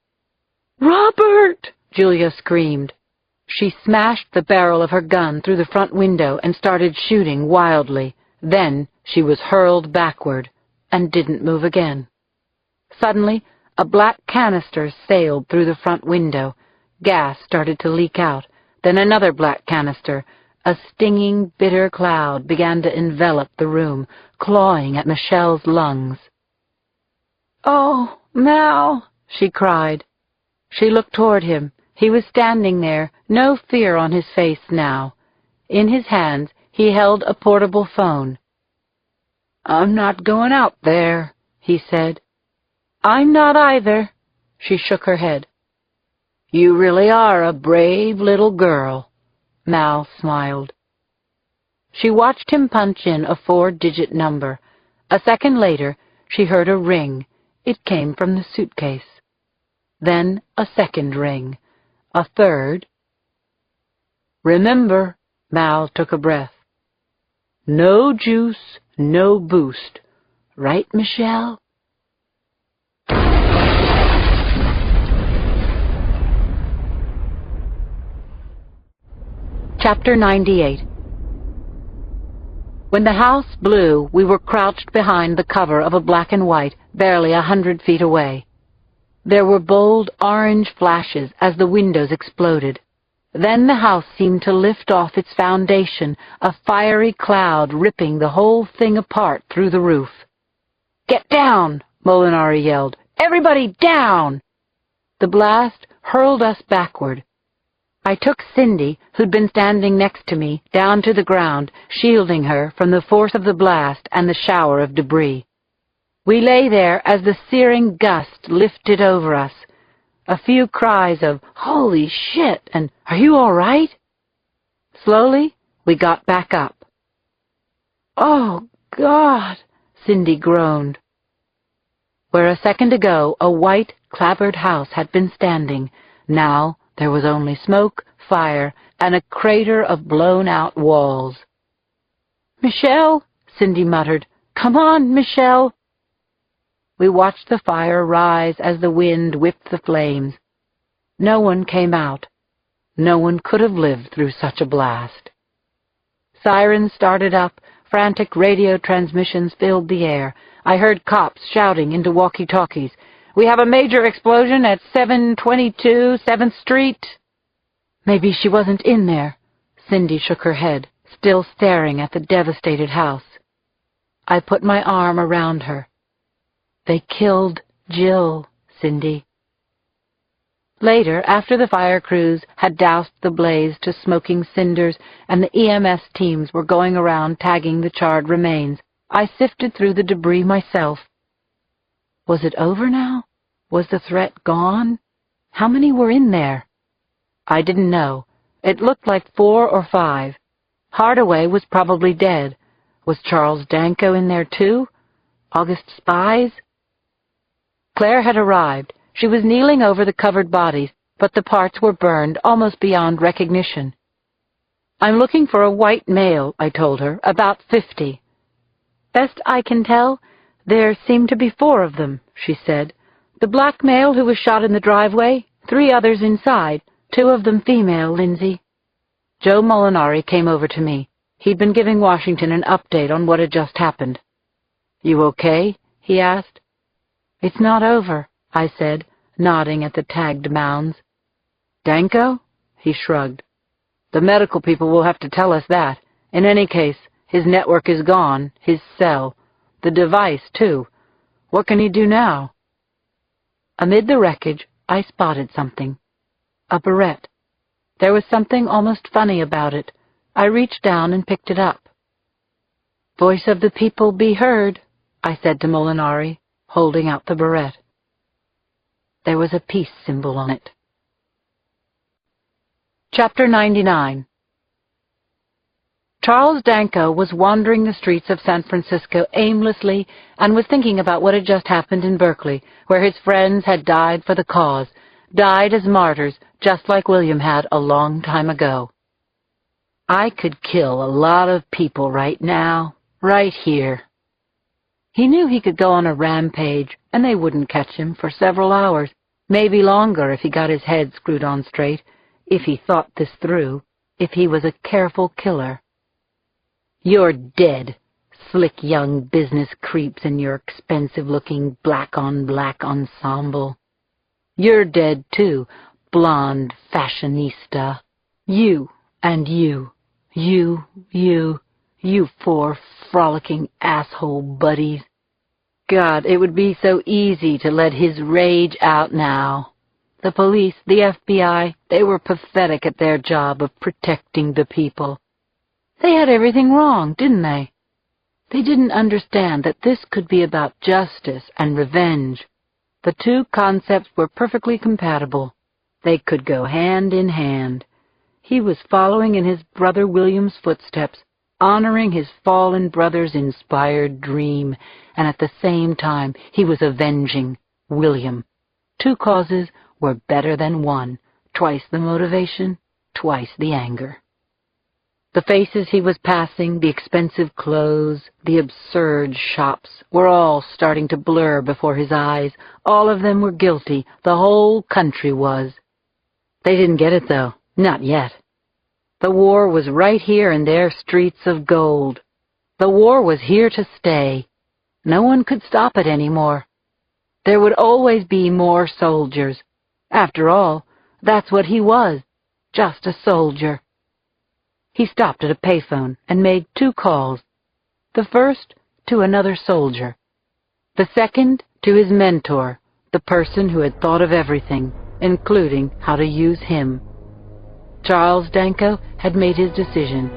"Robert!" Julia screamed. She smashed the barrel of her gun through the front window and started shooting wildly. Then she was hurled backward and didn't move again. Suddenly, a black canister sailed through the front window. Gas started to leak out. Then another black canister. A stinging, bitter cloud began to envelop the room, clawing at Michelle's lungs. "Oh, Mal!" she cried. She looked toward him. He was standing there, no fear on his face now. In his hands, he held a portable phone. "I'm not going out there," he said. "I'm not either." She shook her head. "You really are a brave little girl." Mal smiled. She watched him punch in a 4-digit number. A second later, she heard a ring. It came from the suitcase. Then a second ring. A third. "Remember," Mal took a breath. "No juice, no boost. Right, Michelle?" Chapter 98. When the house blew, we were crouched behind the cover of a black and white, barely 100 feet away. There were bold orange flashes as the windows exploded. Then the house seemed to lift off its foundation, a fiery cloud ripping the whole thing apart through the roof. "Get down!" Molinari yelled. "Everybody down!" The blast hurled us backward. I took Cindy, who'd been standing next to me, down to the ground, shielding her from the force of the blast and the shower of debris. We lay there as the searing gust lifted over us. A few cries of, "Holy shit!" and "Are you all right?" Slowly, we got back up. "Oh, God!" Cindy groaned. Where a second ago a white, clapboard house had been standing, now there was only smoke, fire, and a crater of blown-out walls. "Michelle," Cindy muttered. "Come on, Michelle." We watched the fire rise as the wind whipped the flames. No one came out. No one could have lived through such a blast. Sirens started up. Frantic radio transmissions filled the air. I heard cops shouting into walkie-talkies. "We have a major explosion at 722 7th Street. Maybe she wasn't in there. Cindy shook her head, still staring at the devastated house. I put my arm around her. "They killed Jill, Cindy." Later, after the fire crews had doused the blaze to smoking cinders and the EMS teams were going around tagging the charred remains, I sifted through the debris myself. Was it over now? Was the threat gone? How many were in there? I didn't know. It looked like 4 or 5. Hardaway was probably dead. Was Charles Danko in there too? August spies? Claire had arrived. She was kneeling over the covered bodies, but the parts were burned almost beyond recognition. "I'm looking for a white male," I told her, "about 50. "Best I can tell, there seem to be 4 of them," she said. "The black male who was shot in the driveway, 3 others inside, 2 of them female, Lindsay." Joe Molinari came over to me. He'd been giving Washington an update on what had just happened. "You okay?" he asked. "It's not over," I said, nodding at the tagged mounds. "Danko?" He shrugged. "The medical people will have to tell us that. In any case, his network is gone, his cell. The device, too. What can he do now?" Amid the wreckage, I spotted something. A beret. There was something almost funny about it. I reached down and picked it up. "Voice of the people be heard," I said to Molinari, holding out the beret. There was a peace symbol on it. Chapter 99. Charles Danko was wandering the streets of San Francisco aimlessly and was thinking about what had just happened in Berkeley, where his friends had died for the cause, died as martyrs, just like William had a long time ago. "I could kill a lot of people right now, right here." He knew he could go on a rampage, and they wouldn't catch him for several hours, maybe longer if he got his head screwed on straight, if he thought this through, if he was a careful killer. "You're dead, slick young business creeps in your expensive-looking black-on-black ensemble. You're dead, too, blonde fashionista. You and you, you 4 frolicking asshole buddies. God, it would be so easy to let his rage out now. The police, the FBI, they were pathetic at their job of protecting the people. They had everything wrong, didn't they? They didn't understand that this could be about justice and revenge. The 2 concepts were perfectly compatible. They could go hand in hand. He was following in his brother William's footsteps, honoring his fallen brother's inspired dream, and at the same time he was avenging William. 2 causes were better than 1, twice the motivation, twice the anger. The faces he was passing, the expensive clothes, the absurd shops, were all starting to blur before his eyes. All of them were guilty. The whole country was. They didn't get it, though. Not yet. The war was right here in their streets of gold. The war was here to stay. No one could stop it anymore. There would always be more soldiers. After all, that's what he was, just a soldier. He stopped at a payphone and made 2 calls. The first to another soldier. The second to his mentor, the person who had thought of everything, including how to use him. Charles Danko had made his decision.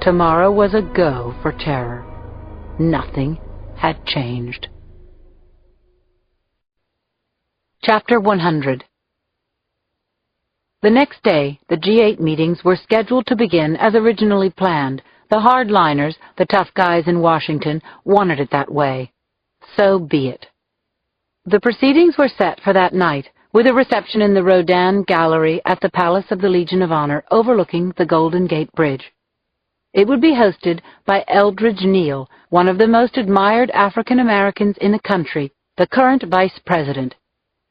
Tomorrow was a go for terror. Nothing had changed. Chapter 100. The next day, the G8 meetings were scheduled to begin as originally planned. The hardliners, the tough guys in Washington, wanted it that way. So be it. The proceedings were set for that night, with a reception in the Rodin Gallery at the Palace of the Legion of Honor overlooking the Golden Gate Bridge. It would be hosted by Eldridge Neal, one of the most admired African Americans in the country, the current vice president.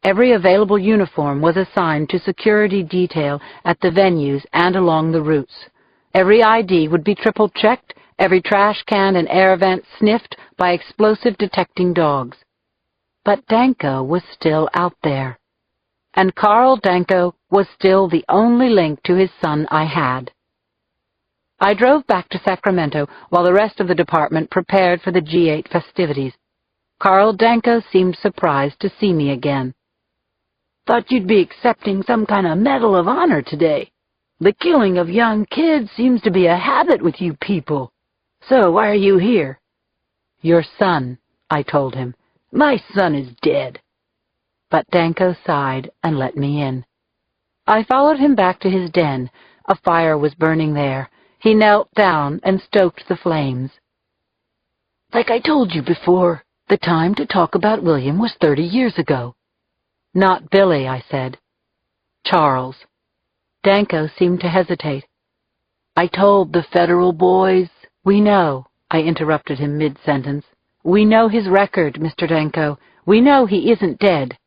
Every available uniform was assigned to security detail at the venues and along the routes. Every ID would be triple-checked, every trash can and air vent sniffed by explosive-detecting dogs. But Danko was still out there. And Carl Danko was still the only link to his son I had. I drove back to Sacramento while the rest of the department prepared for the G8 festivities. Carl Danko seemed surprised to see me again. Thought you'd be accepting some kind of Medal of Honor today. The killing of young kids seems to be a habit with you people. So why are you here?" "Your son," I told him. "My son is dead." But Danko sighed and let me in. I followed him back to his den. A fire was burning there. He knelt down and stoked the flames. "Like I told you before, the time to talk about William was 30 years ago." "Not Billy," I said. "Charles." Danko seemed to hesitate. "I told the federal boys." "We know," I interrupted him mid-sentence. "We know his record, Mr. Danko. We know he isn't dead."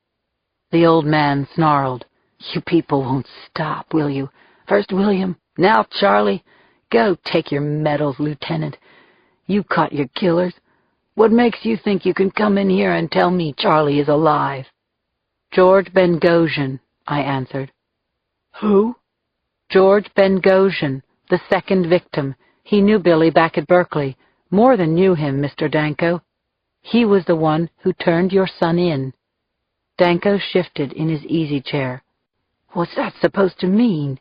The old man snarled. "You people won't stop, will you? First William, now Charlie. Go take your medals, Lieutenant. You caught your killers. What makes you think you can come in here and tell me Charlie is alive?" "George Bengosian," I answered. "Who?" "George Bengosian, the second victim. He knew Billy back at Berkeley. More than knew him, Mr. Danko. He was the one who turned your son in." Danko shifted in his easy chair. "What's that supposed to mean?"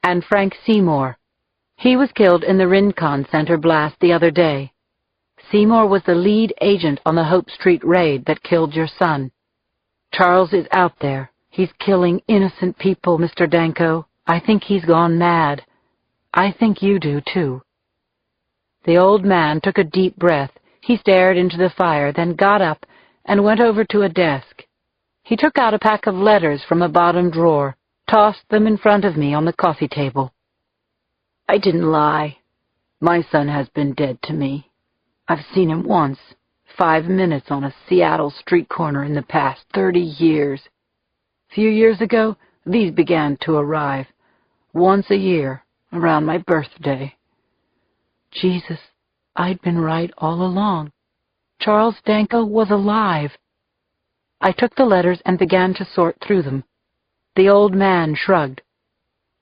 "And Frank Seymour. He was killed in the Rincon Center blast the other day. Seymour was the lead agent on the Hope Street raid that killed your son. Charles is out there. He's killing innocent people, Mr. Danko. I think he's gone mad. I think you do, too." The old man took a deep breath. He stared into the fire, then got up and went over to a desk. He took out a pack of letters from a bottom drawer, tossed them in front of me on the coffee table. "I didn't lie. My son has been dead to me. I've seen him once, 5 minutes on a Seattle street corner in the past 30 years. A few years ago, these began to arrive. Once a year, around my birthday." Jesus, I'd been right all along. Charles Danko was alive. I took the letters and began to sort through them. The old man shrugged.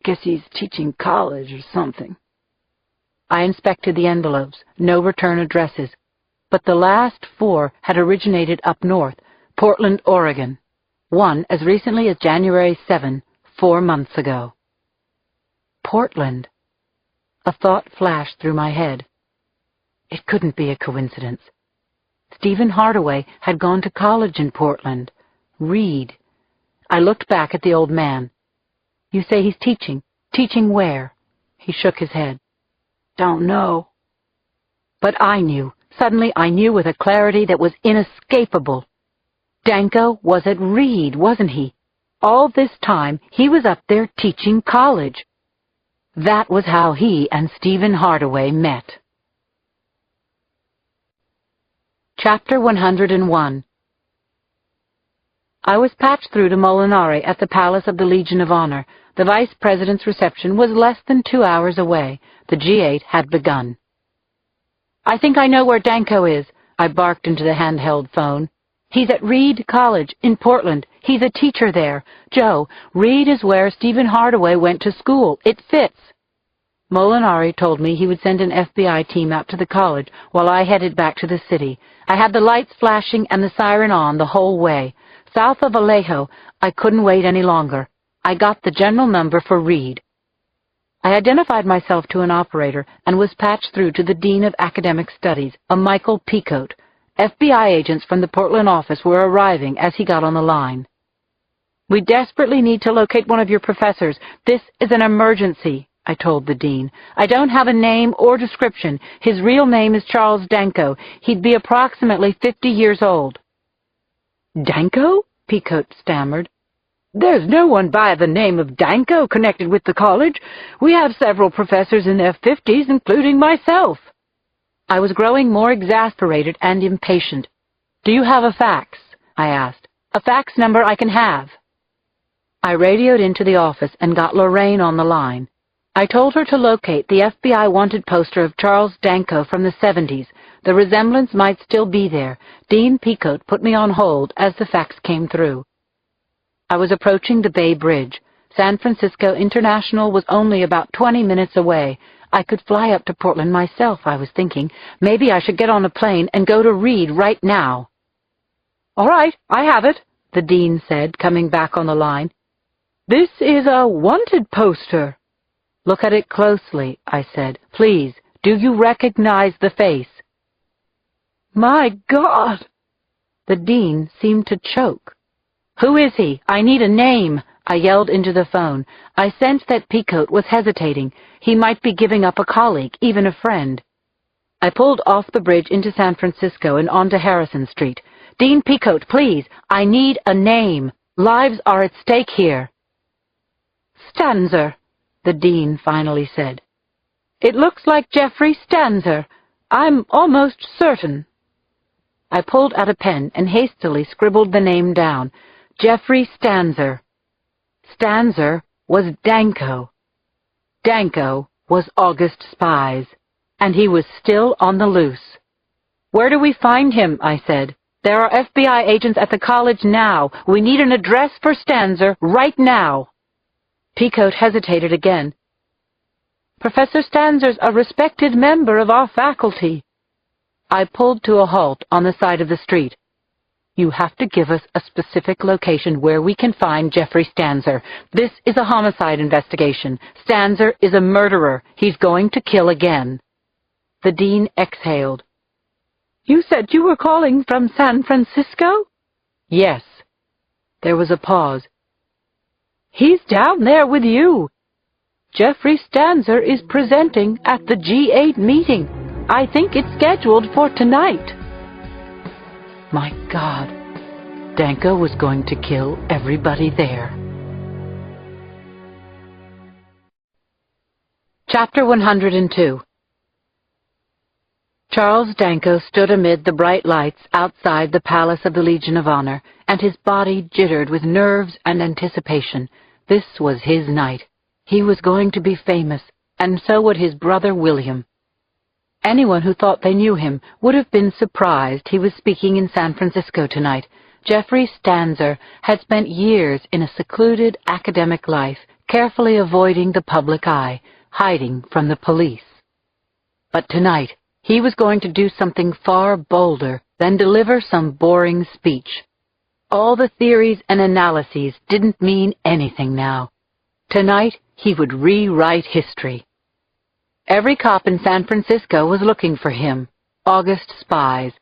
"Guess he's teaching college or something." I inspected the envelopes, no return addresses, but the last 4 had originated up north, Portland, Oregon. One as recently as January 7, 4 months ago. Portland. A thought flashed through my head. It couldn't be a coincidence. Stephen Hardaway had gone to college in Portland. Reed. I looked back at the old man. "You say he's teaching. Teaching where?" He shook his head. "Don't know." But I knew. Suddenly I knew with a clarity that was inescapable. Danko was at Reed, wasn't he? All this time he was up there teaching college. That was how he and Stephen Hardaway met. Chapter 101. I was patched through to Molinari at the Palace of the Legion of Honor. The Vice President's reception was less than 2 hours away. The G8 had begun. "I think I know where Danko is," I barked into the handheld phone. "He's at Reed College in Portland. He's a teacher there. Joe, Reed is where Stephen Hardaway went to school. It fits." Molinari told me he would send an FBI team out to the college while I headed back to the city. I had the lights flashing and the siren on the whole way. South of Vallejo, I couldn't wait any longer. I got the general number for Reed. I identified myself to an operator and was patched through to the Dean of Academic Studies, a Michael Peacoat. FBI agents from the Portland office were arriving as he got on the line. "We desperately need to locate one of your professors. This is an emergency," I told the dean. "I don't have a name or description. His real name is Charles Danko. He'd be approximately 50 years old." "Danko?" Peacoat stammered. "There's no one by the name of Danko connected with the college. We have several professors in their 50s, including myself." I was growing more exasperated and impatient. "Do you have a fax?" I asked. "A fax number I can have." I radioed into the office and got Lorraine on the line. I told her to locate the FBI wanted poster of Charles Danko from the 70s. The resemblance might still be there. Dean Peacoat put me on hold as the fax came through. I was approaching the Bay Bridge. San Francisco International was only about 20 minutes away. I could fly up to Portland myself, I was thinking. Maybe I should get on a plane and go to Reed right now. "All right, I have it," the dean said, coming back on the line. "This is a wanted poster." "Look at it closely," I said. "Please, do you recognize the face?" "My God!" The dean seemed to choke. "Who is he? I need a name," I yelled into the phone. I sensed that Peacoat was hesitating. He might be giving up a colleague, even a friend. I pulled off the bridge into San Francisco and onto Harrison Street. "Dean Peacoat, please, I need a name. Lives are at stake here." "Stanzer," the dean finally said. "It looks like Jeffrey Stanzer. I'm almost certain." I pulled out a pen and hastily scribbled the name down. Jeffrey Stanzer. Stanzer was Danko. Danko was August Spies, and he was still on the loose. "Where do we find him?" I said. "There are FBI agents at the college now. We need an address for Stanzer right now." Peacoat hesitated again. "Professor Stanzer's a respected member of our faculty." I pulled to a halt on the side of the street. "You have to give us a specific location where we can find Jeffrey Stanzer. This is a homicide investigation. Stanzer is a murderer. He's going to kill again." The dean exhaled. "You said you were calling from San Francisco?" "Yes." There was a pause. "He's down there with you. Jeffrey Stanzer is presenting at the G8 meeting. I think it's scheduled for tonight." My God, Danko was going to kill everybody there. Chapter 102. Charles Danko stood amid the bright lights outside the Palace of the Legion of Honor, and his body jittered with nerves and anticipation. This was his night. He was going to be famous, and so would his brother William. Anyone who thought they knew him would have been surprised he was speaking in San Francisco tonight. Jeffrey Stanzer had spent years in a secluded academic life, carefully avoiding the public eye, hiding from the police. But tonight, he was going to do something far bolder than deliver some boring speech. All the theories and analyses didn't mean anything now. Tonight, he would rewrite history. Every cop in San Francisco was looking for him, August Spies,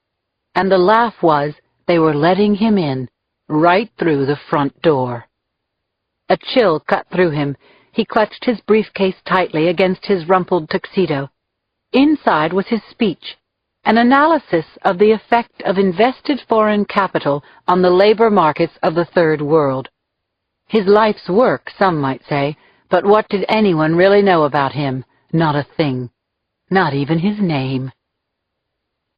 and the laugh was they were letting him in, right through the front door. A chill cut through him. He clutched his briefcase tightly against his rumpled tuxedo. Inside was his speech, an analysis of the effect of invested foreign capital on the labor markets of the Third World. His life's work, some might say, but what did anyone really know about him? Not a thing. Not even his name.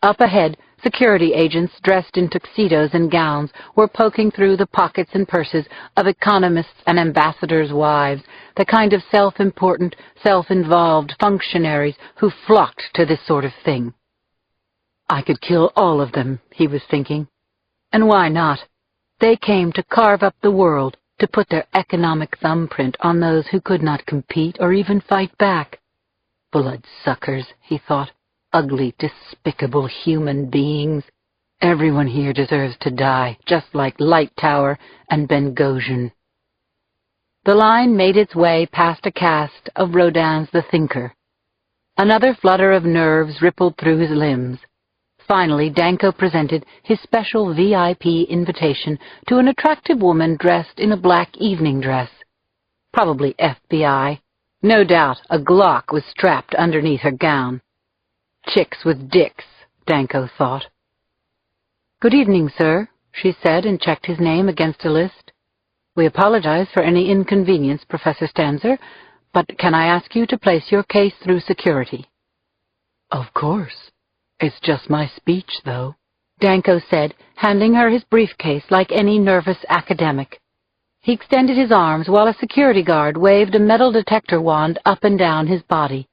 Up ahead, security agents dressed in tuxedos and gowns were poking through the pockets and purses of economists and ambassadors' wives, the kind of self-important, self-involved functionaries who flocked to this sort of thing. I could kill all of them, he was thinking. And why not? They came to carve up the world, to put their economic thumbprint on those who could not compete or even fight back. Bloodsuckers, he thought. Ugly, despicable human beings. Everyone here deserves to die, just like Light Tower and Benghazi. The line made its way past a cast of Rodin's The Thinker. Another flutter of nerves rippled through his limbs. Finally, Danko presented his special VIP invitation to an attractive woman dressed in a black evening dress. Probably FBI. No doubt a Glock was strapped underneath her gown. Chicks with dicks, Danko thought. "Good evening, sir," she said, and checked his name against a list. "We apologize for any inconvenience, Professor Stanzer, but can I ask you to place your case through security?" "Of course. It's just my speech, though," Danko said, handing her his briefcase like any nervous academic. He extended his arms while a security guard waved a metal detector wand up and down his body.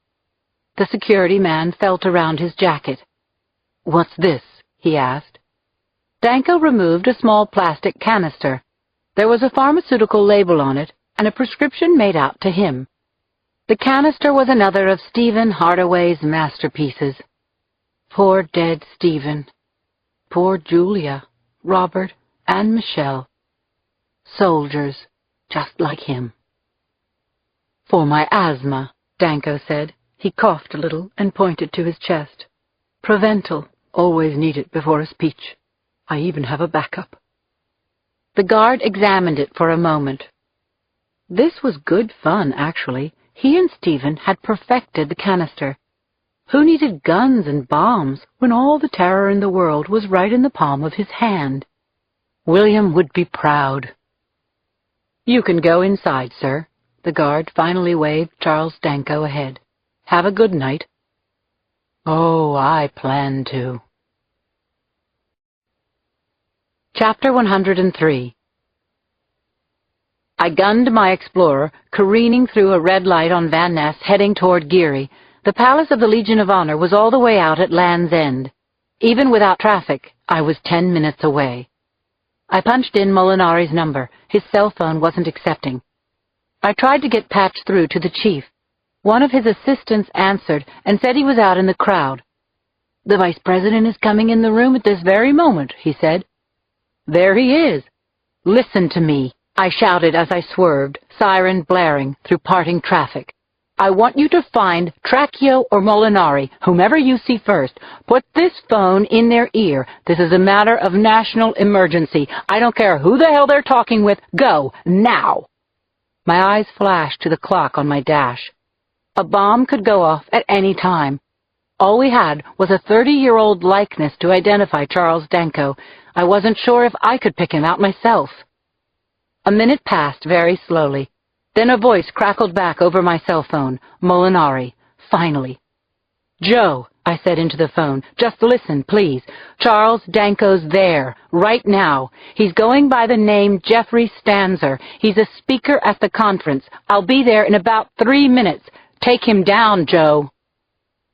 The security man felt around his jacket. "What's this?" he asked. Danko removed a small plastic canister. There was a pharmaceutical label on it and a prescription made out to him. The canister was another of Stephen Hardaway's masterpieces. Poor dead Stephen. Poor Julia, Robert, and Michelle. Soldiers, just like him. For my asthma, Danko said. He coughed a little and pointed to his chest. Provental, always need it before a speech. I even have a backup. The guard examined it for a moment. This was good fun, actually. He and Stephen had perfected the canister. Who needed guns and bombs when all the terror in the world was right in the palm of his hand? William would be proud. You can go inside, sir. The guard finally waved Charles Danko ahead. Have a good night. Oh, I plan to. Chapter 103. I gunned my Explorer, careening through a red light on Van Ness, heading toward Geary. The Palace of the Legion of Honor was all the way out at Land's End. Even without traffic, I was 10 minutes away. I punched in Molinari's number. His cell phone wasn't accepting. I tried to get patched through to the chief. One of his assistants answered and said he was out in the crowd. The Vice President is coming in the room at this very moment, he said. There he is. Listen to me, I shouted as I swerved, siren blaring, through parting traffic. I want you to find Tracchio or Molinari, whomever you see first. Put this phone in their ear. This is a matter of national emergency. I don't care who the hell they're talking with. Go, now. My eyes flashed to the clock on my dash. A bomb could go off at any time. All we had was a 30-year-old likeness to identify Charles Danko. I wasn't sure if I could pick him out myself. A minute passed very slowly. Then a voice crackled back over my cell phone. Molinari. Finally. Joe, I said into the phone, just listen, please. Charles Danko's there, right now. He's going by the name Jeffrey Stanzer. He's a speaker at the conference. I'll be there in about 3 minutes. Take him down, Joe.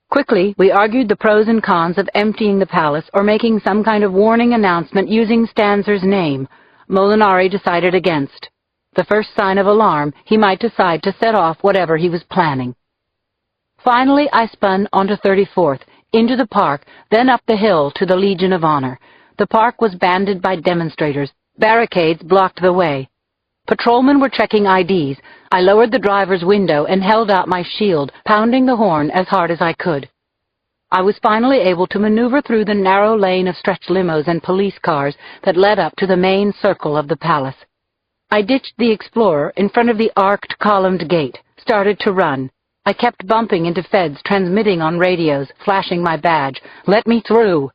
Quickly, we argued the pros and cons of emptying the palace or making some kind of warning announcement using Stanzer's name. Molinari decided against. The first sign of alarm, he might decide to set off whatever he was planning. Finally, I spun onto 34th, into the park, then up the hill to the Legion of Honor. The park was banded by demonstrators. Barricades blocked the way. Patrolmen were checking IDs. I lowered the driver's window and held out my shield, pounding the horn as hard as I could. I was finally able to maneuver through the narrow lane of stretch limos and police cars that led up to the main circle of the palace. I ditched the Explorer in front of the arched, columned gate, started to run. I kept bumping into feds transmitting on radios, flashing my badge. Let me through.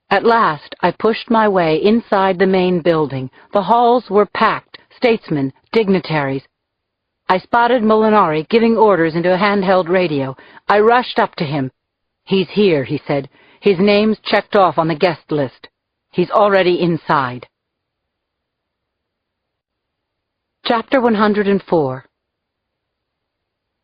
At last, I pushed my way inside the main building. The halls were packed, statesmen, dignitaries. I spotted Molinari giving orders into a handheld radio. I rushed up to him. He's here, he said. His name's checked off on the guest list. He's already inside. Chapter 104.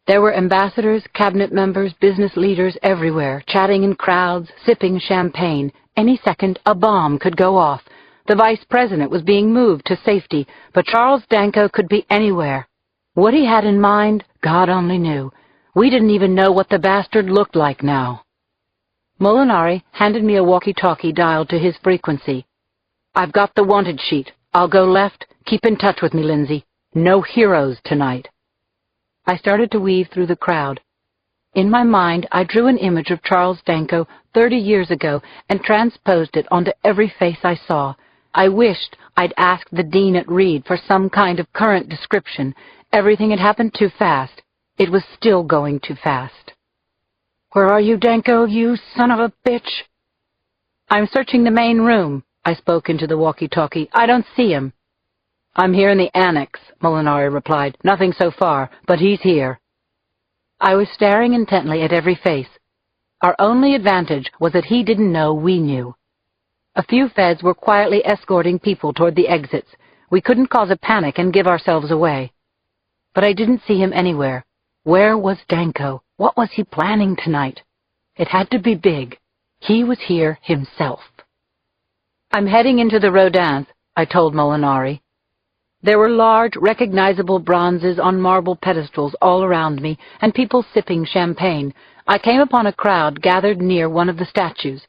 There were ambassadors, cabinet members, business leaders everywhere, chatting in crowds, sipping champagne. Any second, a bomb could go off. The vice president was being moved to safety, but Charles Danko could be anywhere. What he had in mind, God only knew. We didn't even know what the bastard looked like now. Molinari handed me a walkie-talkie dialed to his frequency. I've got the wanted sheet. I'll go left. Keep in touch with me, Lindsay. No heroes tonight. I started to weave through the crowd. In my mind, I drew an image of Charles Danko 30 years ago and transposed it onto every face I saw. I wished I'd asked the dean at Reed for some kind of current description. Everything had happened too fast. It was still going too fast. Where are you, Danko, you son of a bitch? I'm searching the main room, I spoke into the walkie-talkie. I don't see him. I'm here in the annex, Molinari replied. Nothing so far, but he's here. I was staring intently at every face. Our only advantage was that he didn't know we knew. A few feds were quietly escorting people toward the exits. We couldn't cause a panic and give ourselves away. But I didn't see him anywhere. Where was Danko? What was he planning tonight? It had to be big. He was here himself. I'm heading into the Rodin's, I told Molinari. There were large, recognizable bronzes on marble pedestals all around me, and people sipping champagne. I came upon a crowd gathered near one of the statues.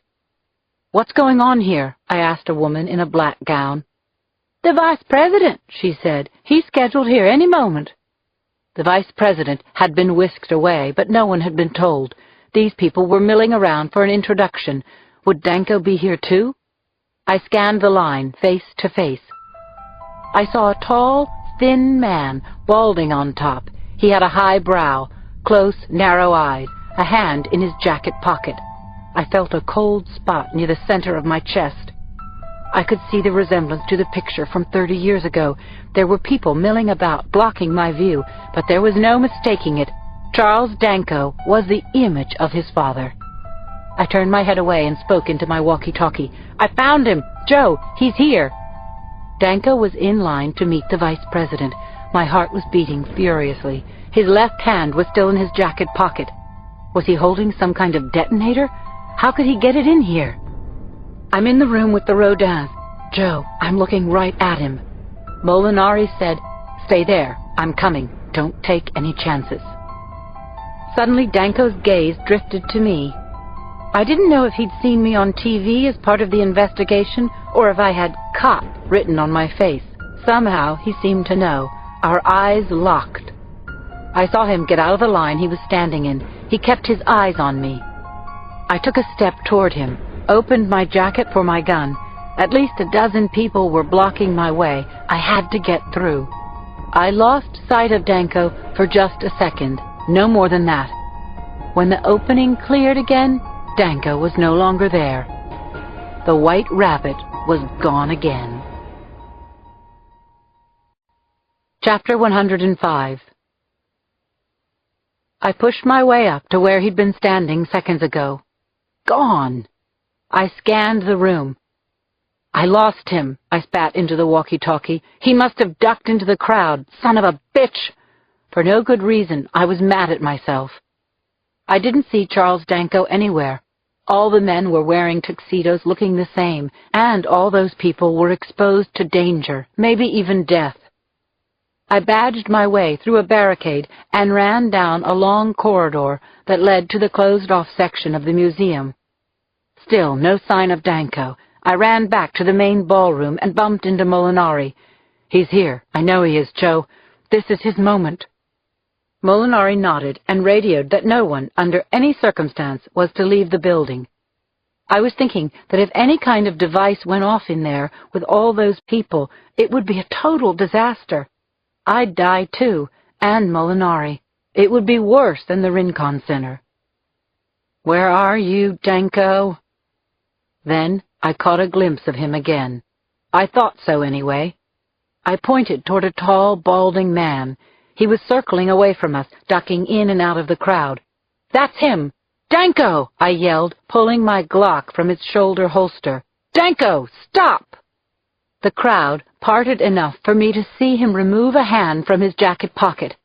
What's going on here? I asked a woman in a black gown. "The Vice President," she said. "He's scheduled here any moment." The Vice President had been whisked away, but no one had been told. These people were milling around for an introduction. Would Danko be here too? I scanned the line, face to face. I saw a tall, thin man, balding on top. He had a high brow, close, narrow eyes, a hand in his jacket pocket. I felt a cold spot near the center of my chest. I could see the resemblance to the picture from 30 years ago. There were people milling about, blocking my view, but there was no mistaking it. Charles Danko was the image of his father. I turned my head away and spoke into my walkie-talkie. "I found him! Joe, he's here!" Danko was in line to meet the Vice President. My heart was beating furiously. His left hand was still in his jacket pocket. Was he holding some kind of detonator? How could he get it in here? "I'm in the room with the Rodins. Joe, I'm looking right at him." Molinari said, "Stay there. I'm coming. Don't take any chances." Suddenly, Danko's gaze drifted to me. I didn't know if he'd seen me on TV as part of the investigation or if I had "cop" written on my face. Somehow, he seemed to know. Our eyes locked. I saw him get out of the line he was standing in. He kept his eyes on me. I took a step toward him, opened my jacket for my gun. At least a dozen people were blocking my way. I had to get through. I lost sight of Danko for just a second, no more than that. When the opening cleared again, Danko was no longer there. The White Rabbit was gone again. Chapter 105. I pushed my way up to where he'd been standing seconds ago. Gone! I scanned the room. "I lost him," I spat into the walkie-talkie. "He must have ducked into the crowd. Son of a bitch!" For no good reason, I was mad at myself. I didn't see Charles Danko anywhere. All the men were wearing tuxedos looking the same, and all those people were exposed to danger, maybe even death. I badged my way through a barricade and ran down a long corridor that led to the closed-off section of the museum. Still no sign of Danko. I ran back to the main ballroom and bumped into Molinari. "He's here. I know he is, Joe. This is his moment." Molinari nodded and radioed that no one, under any circumstance, was to leave the building. I was thinking that if any kind of device went off in there with all those people, it would be a total disaster. I'd die too, and Molinari. It would be worse than the Rincon Center. "Where are you, Danko?" Then I caught a glimpse of him again. I thought so anyway. I pointed toward a tall, balding man. He was circling away from us, ducking in and out of the crowd. "That's him! Danko!" I yelled, pulling my Glock from its shoulder holster. "Danko, stop!" The crowd parted enough for me to see him remove a hand from his jacket pocket.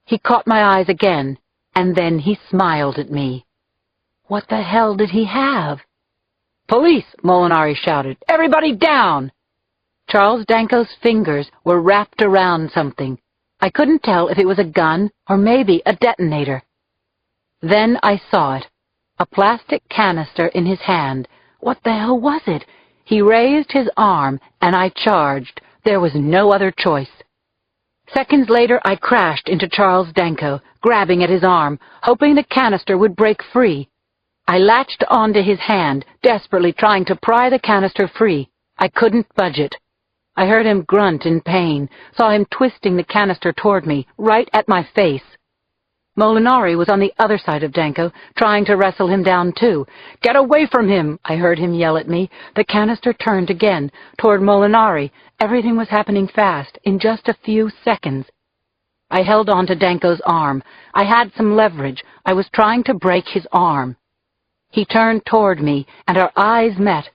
He caught my eyes again, and then he smiled at me. What the hell did he have? "Police!" Molinari shouted. "Everybody down!" Charles Danko's fingers were wrapped around something. I couldn't tell if it was a gun or maybe a detonator. Then I saw it. A plastic canister in his hand. What the hell was it? He raised his arm, and I charged. There was no other choice. Seconds later, I crashed into Charles Danko, grabbing at his arm, hoping the canister would break free. I latched onto his hand, desperately trying to pry the canister free. I couldn't budge it. I heard him grunt in pain, saw him twisting the canister toward me, right at my face. Molinari was on the other side of Danko, trying to wrestle him down too. "Get away from him!" I heard him yell at me. The canister turned again, toward Molinari. Everything was happening fast, in just a few seconds. I held on to Danko's arm. I had some leverage. I was trying to break his arm. He turned toward me, and our eyes met.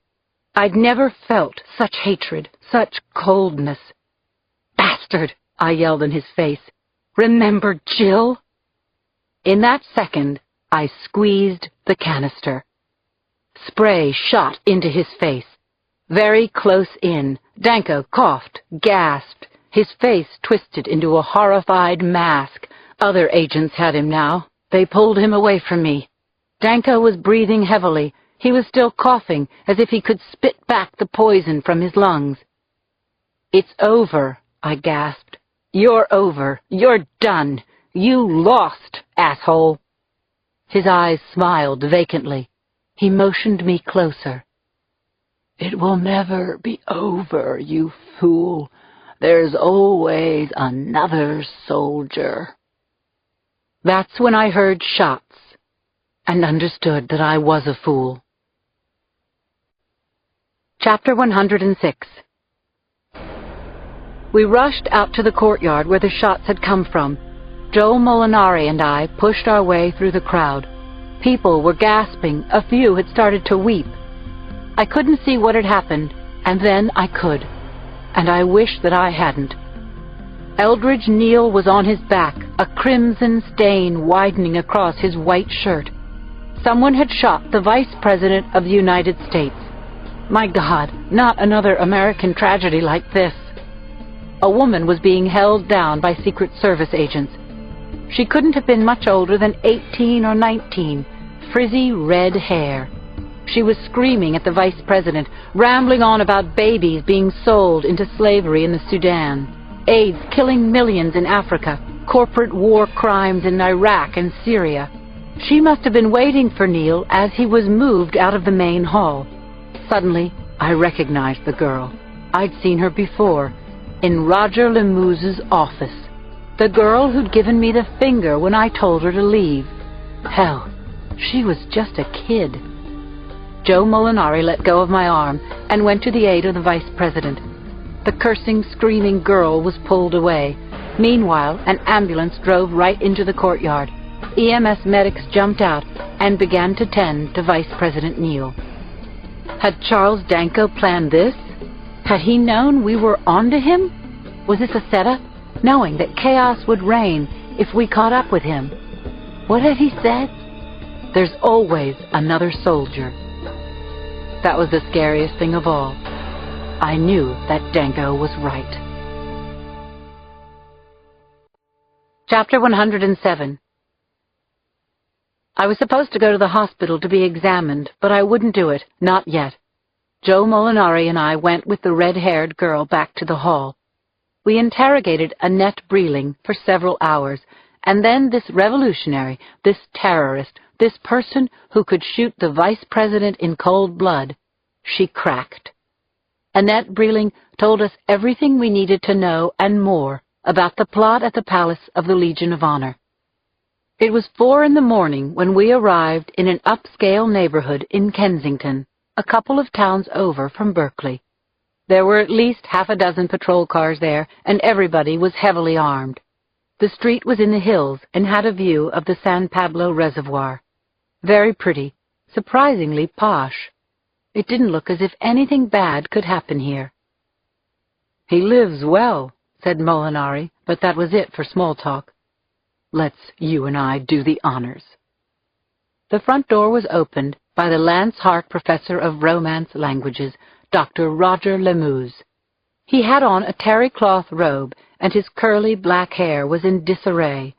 I'd never felt such hatred, such coldness. "Bastard!" I yelled in his face. "Remember Jill?" In that second, I squeezed the canister. Spray shot into his face. Very close in, Danko coughed, gasped. His face twisted into a horrified mask. Other agents had him now. They pulled him away from me. Danko was breathing heavily. He was still coughing, as if he could spit back the poison from his lungs. "It's over," I gasped. "You're over. You're done. You lost, asshole." His eyes smiled vacantly. He motioned me closer. "It will never be over, you fool. There's always another soldier." That's when I heard shots and understood that I was a fool. Chapter 106. We rushed out to the courtyard where the shots had come from. Joe Molinari and I pushed our way through the crowd. People were gasping. A few had started to weep. I couldn't see what had happened, and then I could, and I wished that I hadn't. Eldridge Neal was on his back, a crimson stain widening across his white shirt. Someone had shot the Vice President of the United States. My God, not another American tragedy like this. A woman was being held down by Secret Service agents. She couldn't have been much older than 18 or 19, frizzy red hair. She was screaming at the Vice President, rambling on about babies being sold into slavery in the Sudan, AIDS killing millions in Africa, corporate war crimes in Iraq and Syria. She must have been waiting for Neal as he was moved out of the main hall. Suddenly, I recognized the girl. I'd seen her before, in Roger Lemouse's office. The girl who'd given me the finger when I told her to leave. Hell, she was just a kid. Joe Molinari let go of my arm and went to the aid of the Vice President. The cursing, screaming girl was pulled away. Meanwhile, an ambulance drove right into the courtyard. EMS medics jumped out and began to tend to Vice President Neal. Had Charles Danko planned this? Had he known we were onto him? Was this a setup, knowing that chaos would reign if we caught up with him? What had he said? There's always another soldier. That was the scariest thing of all. I knew that Danko was right. Chapter 107. I was supposed to go to the hospital to be examined, but I wouldn't do it, not yet. Joe Molinari and I went with the red-haired girl back to the hall. We interrogated Annette Breeling for several hours, and then this revolutionary, this terrorist, this person who could shoot the Vice President in cold blood, she cracked. Annette Breeling told us everything we needed to know and more about the plot at the Palace of the Legion of Honor. It was 4 a.m. when we arrived in an upscale neighborhood in Kensington, a couple of towns over from Berkeley. There were at least half a dozen patrol cars there, and everybody was heavily armed. The street was in the hills and had a view of the San Pablo Reservoir. Very pretty, surprisingly posh. It didn't look as if anything bad could happen here. "He lives well," said Molinari, but that was it for small talk. "Let's you and I do the honors." The front door was opened by the Lance Hart Professor of Romance Languages, Dr. Roger Lemouze. He had on a terry-cloth robe, and his curly black hair was in disarray.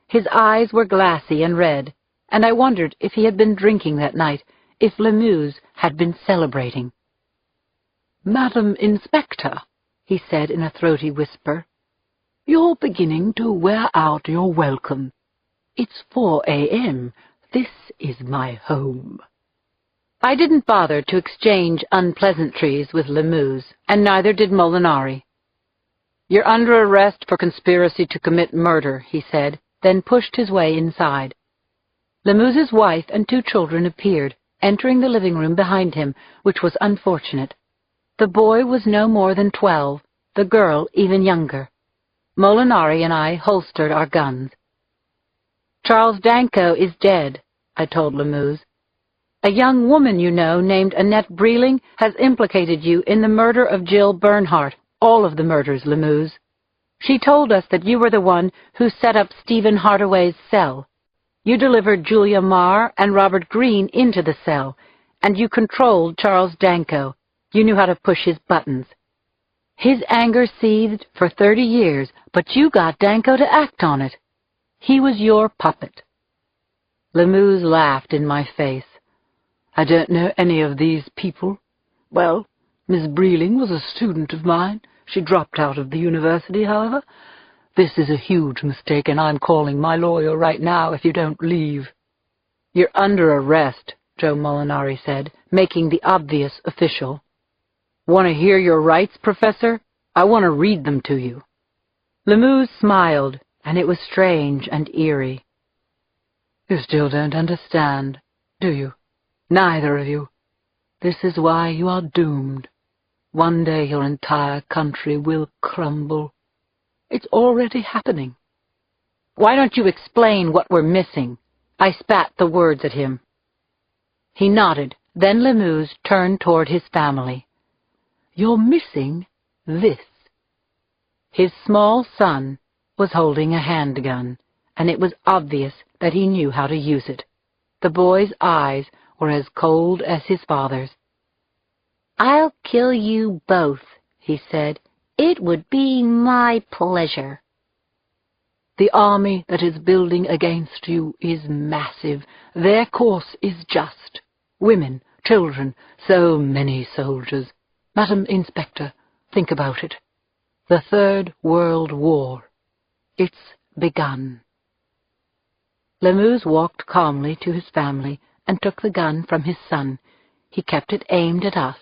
His eyes were glassy and red, and I wondered if he had been drinking that night, if Lemouze had been celebrating. "Madam Inspector," he said in a throaty whisper, "you're beginning to wear out your welcome. It's 4 a.m. This is my home." I didn't bother to exchange unpleasantries with Lemouze, and neither did Molinari. "You're under arrest for conspiracy to commit murder," he said, then pushed his way inside. Lemouze's wife and 2 children appeared, entering the living room behind him, which was unfortunate. The boy was no more than 12, the girl even younger. Molinari and I holstered our guns. "Charles Danko is dead," I told Lemouze. "A young woman you know named Annette Breeling has implicated you in the murder of Jill Bernhardt, all of the murders, Lemouze. She told us that you were the one who set up Stephen Hardaway's cell. You delivered Julia Marr and Robert Greene into the cell, and you controlled Charles Danko. You knew how to push his buttons. His anger seethed for 30 years, but you got Danko to act on it. He was your puppet." Lemouze laughed in my face. "I don't know any of these people. Well, Miss Breeling was a student of mine, She dropped out of the university, however. This is a huge mistake, and I'm calling my lawyer right now if you don't leave." "You're under arrest," Joe Molinari said, making the obvious official. "Want to hear your rights, Professor? I want to read them to you." Lemuse smiled, and it was strange and eerie. "You still don't understand, do you? Neither of you. This is why you are doomed. One day your entire country will crumble. It's already happening." "Why don't you explain what we're missing?" I spat the words at him. He nodded, then Lemuse turned toward his family. "You're missing this." His small son was holding a handgun, and it was obvious that he knew how to use it. The boy's eyes were as cold as his father's. "I'll kill you both," he said. "It would be my pleasure." "The army that is building against you is massive. Their course is just. Women, children, so many soldiers. Madam Inspector, think about it. The Third World War. It's begun." Lemuse walked calmly to his family and took the gun from his son. He kept it aimed at us.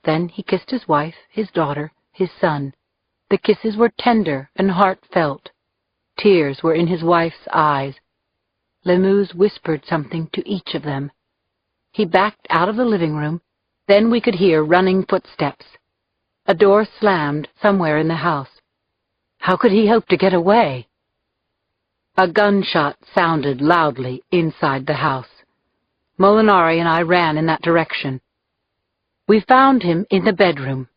Then he kissed his wife, his daughter, his son. The kisses were tender and heartfelt. Tears were in his wife's eyes. Lemuse whispered something to each of them. He backed out of the living room. Then we could hear running footsteps. A door slammed somewhere in the house. How could he hope to get away? A gunshot sounded loudly inside the house. Molinari and I ran in that direction. We found him in the bedroom.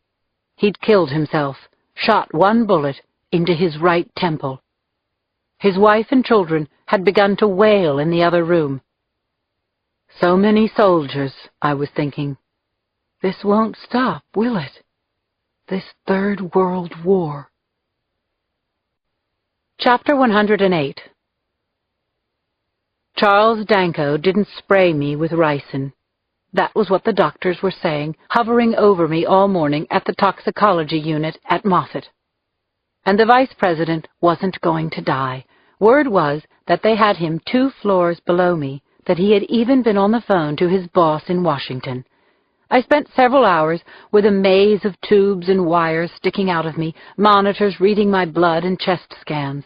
He'd killed himself, shot one bullet into his right temple. His wife and children had begun to wail in the other room. So many soldiers, I was thinking. This won't stop, will it? This Third World War. Chapter 108. Charles Danko didn't spray me with ricin. That was what the doctors were saying, hovering over me all morning at the toxicology unit at Moffat. And the vice president wasn't going to die. Word was that they had him 2 floors below me, that he had even been on the phone to his boss in Washington. I spent several hours with a maze of tubes and wires sticking out of me, monitors reading my blood and chest scans.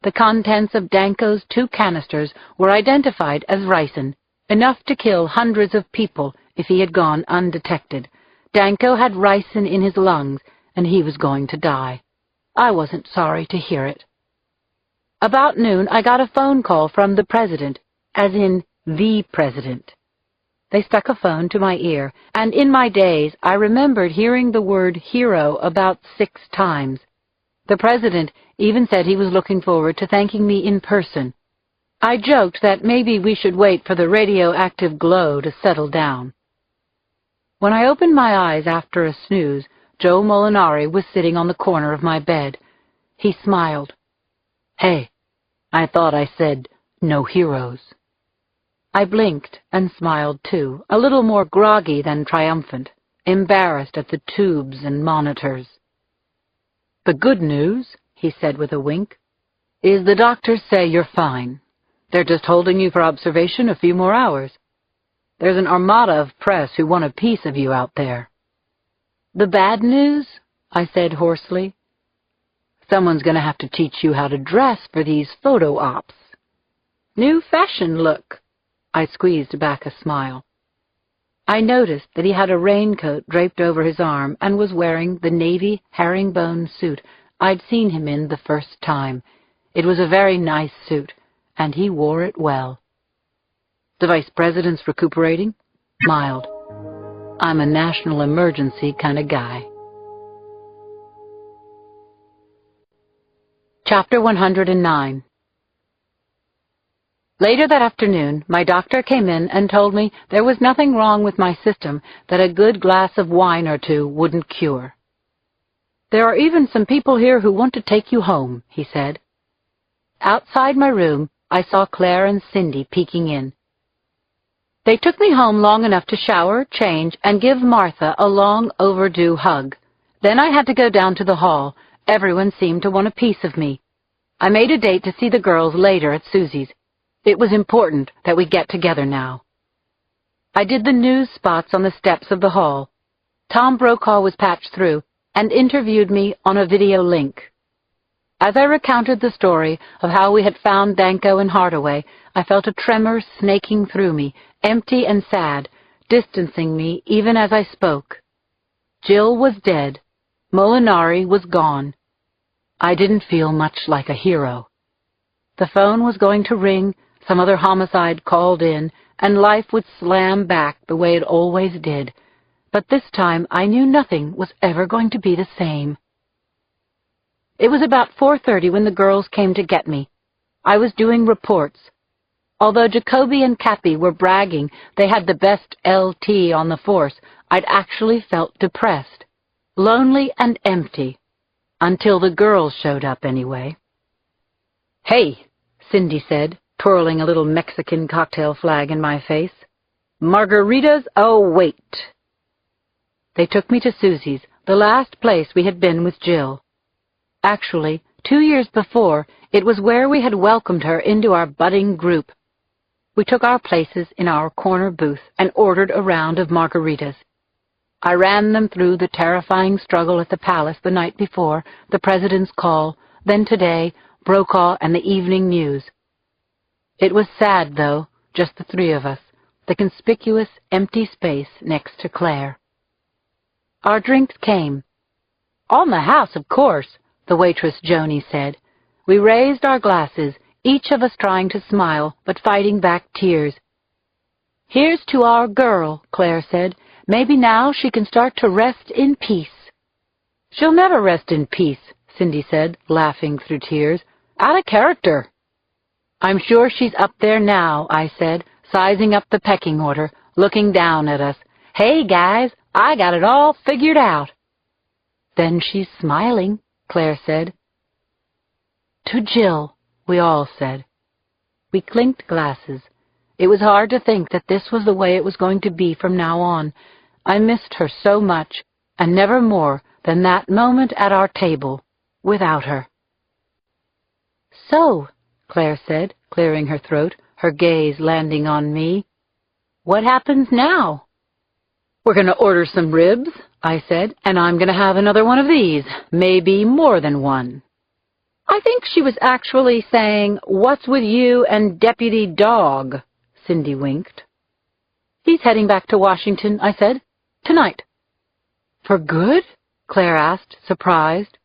The contents of Danko's 2 canisters were identified as ricin, enough to kill hundreds of people if he had gone undetected. Danko had ricin in his lungs, and he was going to die. I wasn't sorry to hear it. About noon, I got a phone call from the president, as in the president. They stuck a phone to my ear, and in my daze, I remembered hearing the word hero about 6 times. The president even said he was looking forward to thanking me in person. I joked that maybe we should wait for the radioactive glow to settle down. When I opened my eyes after a snooze, Joe Molinari was sitting on the corner of my bed. He smiled. "Hey, I thought I said no heroes." I blinked and smiled too, a little more groggy than triumphant, embarrassed at the tubes and monitors. "The good news," he said with a wink, "is the doctors say you're fine. They're just holding you for observation a few more hours. There's an armada of press who want a piece of you out there." "The bad news?" I said hoarsely. "Someone's going to have to teach you how to dress for these photo ops." "New fashion look." I squeezed back a smile. I noticed that he had a raincoat draped over his arm and was wearing the navy herringbone suit I'd seen him in the first time. It was a very nice suit, and he wore it well. "The vice president's recuperating?" Mild. "I'm a national emergency kind of guy." Chapter 109. Later that afternoon, my doctor came in and told me there was nothing wrong with my system that a good glass of wine or 2 wouldn't cure. "There are even some people here who want to take you home," he said. Outside my room, I saw Claire and Cindy peeking in. They took me home long enough to shower, change, and give Martha a long overdue hug. Then I had to go down to the hall. Everyone seemed to want a piece of me. I made a date to see the girls later at Susie's. It was important that we get together now. I did the news spots on the steps of the hall. Tom Brokaw was patched through and interviewed me on a video link. As I recounted the story of how we had found Danko and Hardaway, I felt a tremor snaking through me, empty and sad, distancing me even as I spoke. Jill was dead. Molinari was gone. I didn't feel much like a hero. The phone was going to ring, some other homicide called in, and life would slam back the way it always did. But this time I knew nothing was ever going to be the same. It was about 4:30 when the girls came to get me. I was doing reports. Although Jacoby and Cappy were bragging they had the best LT on the force, I'd actually felt depressed, lonely and empty, until the girls showed up anyway. "Hey," Cindy said, twirling a little Mexican cocktail flag in my face. "Margaritas? Oh, wait." They took me to Susie's, the last place we had been with Jill. Actually, 2 years before, it was where we had welcomed her into our budding group. We took our places in our corner booth and ordered a round of margaritas. I ran them through the terrifying struggle at the palace the night before, the president's call, then today, Brokaw and the evening news. It was sad, though, just the three of us, the conspicuous empty space next to Claire. Our drinks came. "On the house, of course," the waitress Joni said. We raised our glasses, each of us trying to smile, but fighting back tears. "Here's to our girl," Claire said. "Maybe now she can start to rest in peace." "She'll never rest in peace," Cindy said, laughing through tears. "Out of character." "I'm sure she's up there now," I said, sizing up the pecking order, looking down at us. "Hey, guys, I got it all figured out." "Then she's smiling," Claire said. "To Jill," we all said. We clinked glasses. It was hard to think that this was the way it was going to be from now on. I missed her so much, and never more than that moment at our table, without her. "So," Claire said, clearing her throat, her gaze landing on me, "what happens now?" "We're going to order some ribs," I said, "and I'm going to have another one of these, maybe more than one." "I think she was actually saying, 'What's with you and Deputy Dog?'" Cindy winked. "He's heading back to Washington," I said. "Tonight." "For good?" Claire asked, surprised.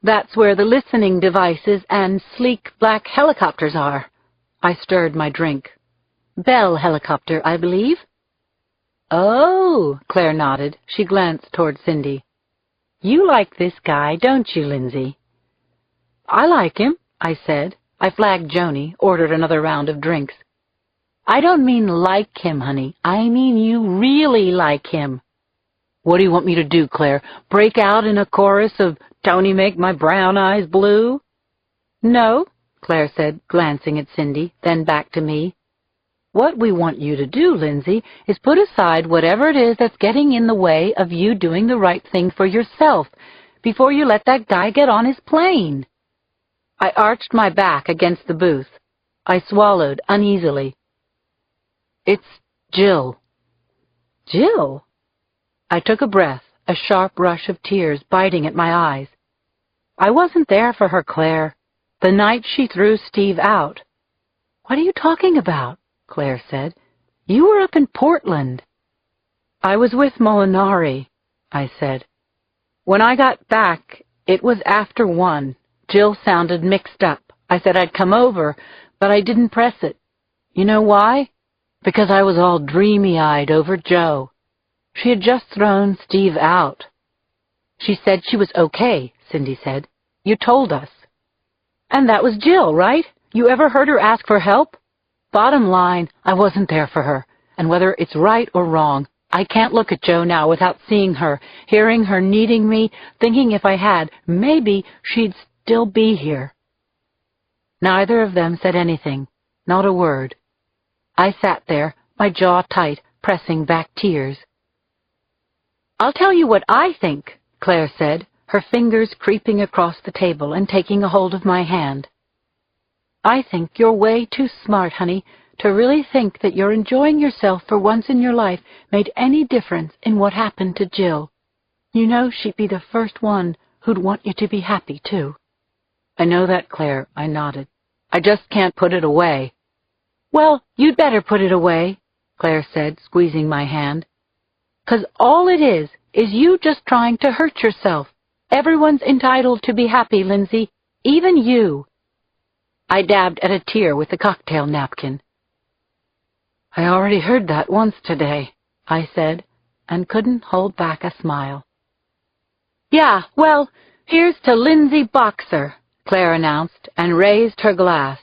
"That's where the listening devices and sleek black helicopters are." I stirred my drink. "Bell helicopter, I believe." "Oh," Claire nodded. She glanced toward Cindy. "You like this guy, don't you, Lindsay?" "I like him," I said. I flagged Joni, ordered another round of drinks. "I don't mean like him, honey. I mean you really like him." "What do you want me to do, Claire? Break out in a chorus of 'Tony, make my brown eyes blue'?" "No," Claire said, glancing at Cindy, then back to me. "What we want you to do, Lindsay, is put aside whatever it is that's getting in the way of you doing the right thing for yourself before you let that guy get on his plane." I arched my back against the booth. I swallowed uneasily. "It's Jill." "Jill?" I took a breath, a sharp rush of tears biting at my eyes. "I wasn't there for her, Claire. The night she threw Steve out." "What are you talking about?" Claire said. "You were up in Portland." "I was with Molinari," I said. "When I got back, it was after 1. Jill sounded mixed up. I said I'd come over, but I didn't press it. You know why? Because I was all dreamy-eyed over Joe. She had just thrown Steve out." "She said she was okay," Cindy said. "You told us." "And that was Jill, right? You ever heard her ask for help?" "Bottom line, I wasn't there for her, and whether it's right or wrong, I can't look at Joe now without seeing her, hearing her needing me, thinking if I had, maybe she'd still be here." Neither of them said anything, not a word. I sat there, my jaw tight, pressing back tears. "I'll tell you what I think," Claire said, her fingers creeping across the table and taking a hold of my hand. I think you're way too smart, honey, to really think that your enjoying yourself for once in your life made any difference in what happened to Jill. You know she'd be the first one who'd want you to be happy, too. I know that, Claire, I nodded. I just can't put it away. Well, you'd better put it away, Claire said, squeezing my hand. 'Cause all it is you just trying to hurt yourself. Everyone's entitled to be happy, Lindsay, even you. I dabbed at a tear with the cocktail napkin. I already heard that once today, I said, and couldn't hold back a smile. Yeah, well, here's to Lindsay Boxer, Claire announced, and raised her glass.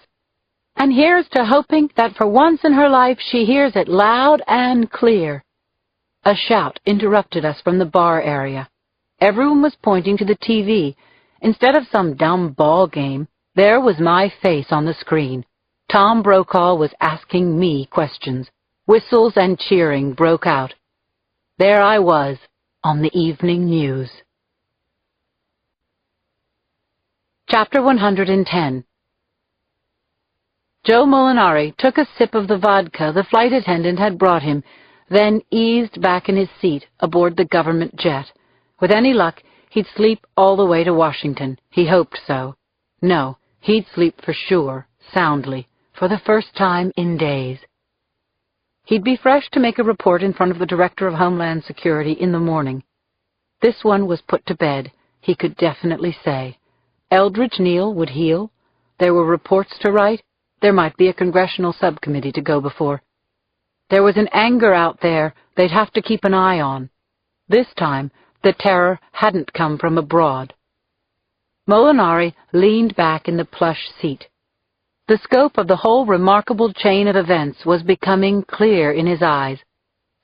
And here's to hoping that for once in her life she hears it loud and clear. A shout interrupted us from the bar area. Everyone was pointing to the TV. Instead of some dumb ball game, there was my face on the screen. Tom Brokaw was asking me questions. Whistles and cheering broke out. There I was, on the evening news. Chapter 110. Joe Molinari took a sip of the vodka the flight attendant had brought him, then eased back in his seat aboard the government jet. With any luck, he'd sleep all the way to Washington. He hoped so. No, he'd sleep for sure, soundly, for the first time in days. He'd be fresh to make a report in front of the Director of Homeland Security in the morning. This one was put to bed, he could definitely say. Eldridge Neal would heal. There were reports to write. There might be a congressional subcommittee to go before. There was an anger out there they'd have to keep an eye on. This time, the terror hadn't come from abroad. Molinari leaned back in the plush seat. The scope of the whole remarkable chain of events was becoming clear in his eyes.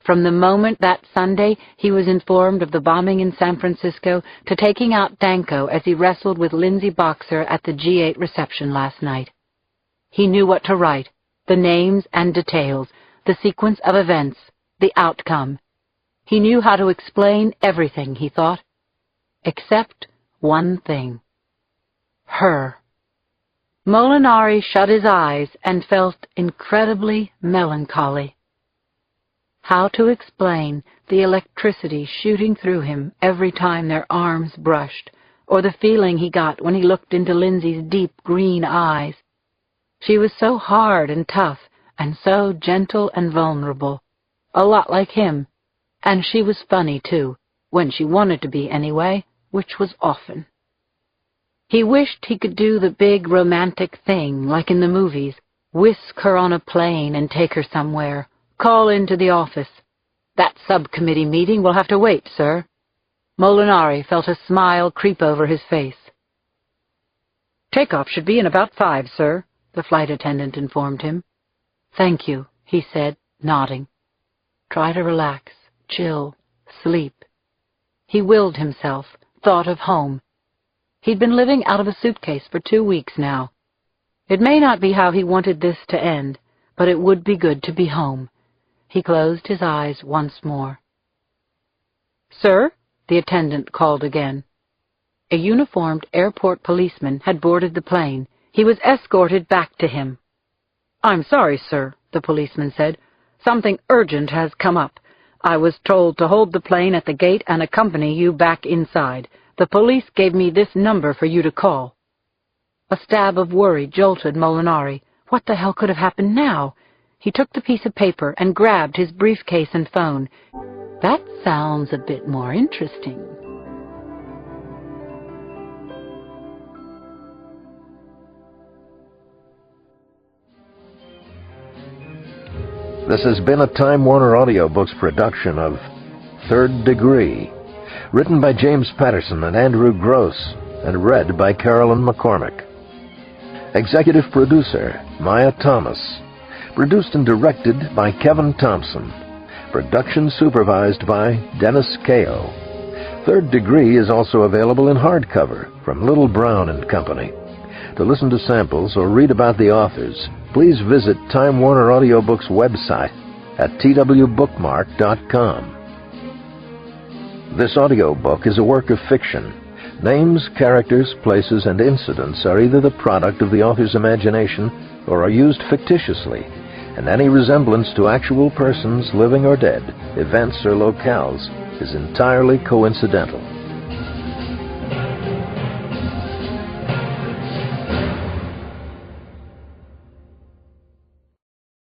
From the moment that Sunday he was informed of the bombing in San Francisco to taking out Danko as he wrestled with Lindsay Boxer at the G8 reception last night. He knew what to write, the names and details, the sequence of events, the outcome. He knew how to explain everything, he thought. Except one thing. Her. Molinari shut his eyes and felt incredibly melancholy. How to explain the electricity shooting through him every time their arms brushed, or the feeling he got when he looked into Lindsay's deep green eyes. She was so hard and tough, and so gentle and vulnerable, a lot like him, and she was funny, too, when she wanted to be anyway, which was often. He wished he could do the big romantic thing, like in the movies, whisk her on a plane and take her somewhere, call into the office. That subcommittee meeting will have to wait, sir. Molinari felt a smile creep over his face. Takeoff should be in about 5, sir, the flight attendant informed him. Thank you, he said, nodding. Try to relax, chill, sleep. He willed himself, thought of home. He'd been living out of a suitcase for 2 weeks now. It may not be how he wanted this to end, but it would be good to be home. He closed his eyes once more. Sir, the attendant called again. A uniformed airport policeman had boarded the plane. He was escorted back to him. I'm sorry, sir, the policeman said. Something urgent has come up. I was told to hold the plane at the gate and accompany you back inside. The police gave me this number for you to call. A stab of worry jolted Molinari. What the hell could have happened now? He took the piece of paper and grabbed his briefcase and phone. That sounds a bit more interesting. This has been a Time Warner Audiobooks production of Third Degree, written by James Patterson and Andrew Gross, and read by Carolyn McCormick. Executive producer, Maya Thomas. Produced and directed by Kevin Thompson. Production supervised by Dennis Kao. Third Degree is also available in hardcover from Little Brown and Company. To listen to samples or read about the authors, please visit Time Warner Audiobooks website at twbookmark.com. This audiobook is a work of fiction. Names, characters, places, and incidents are either the product of the author's imagination or are used fictitiously, and any resemblance to actual persons, living or dead, events or locales, is entirely coincidental.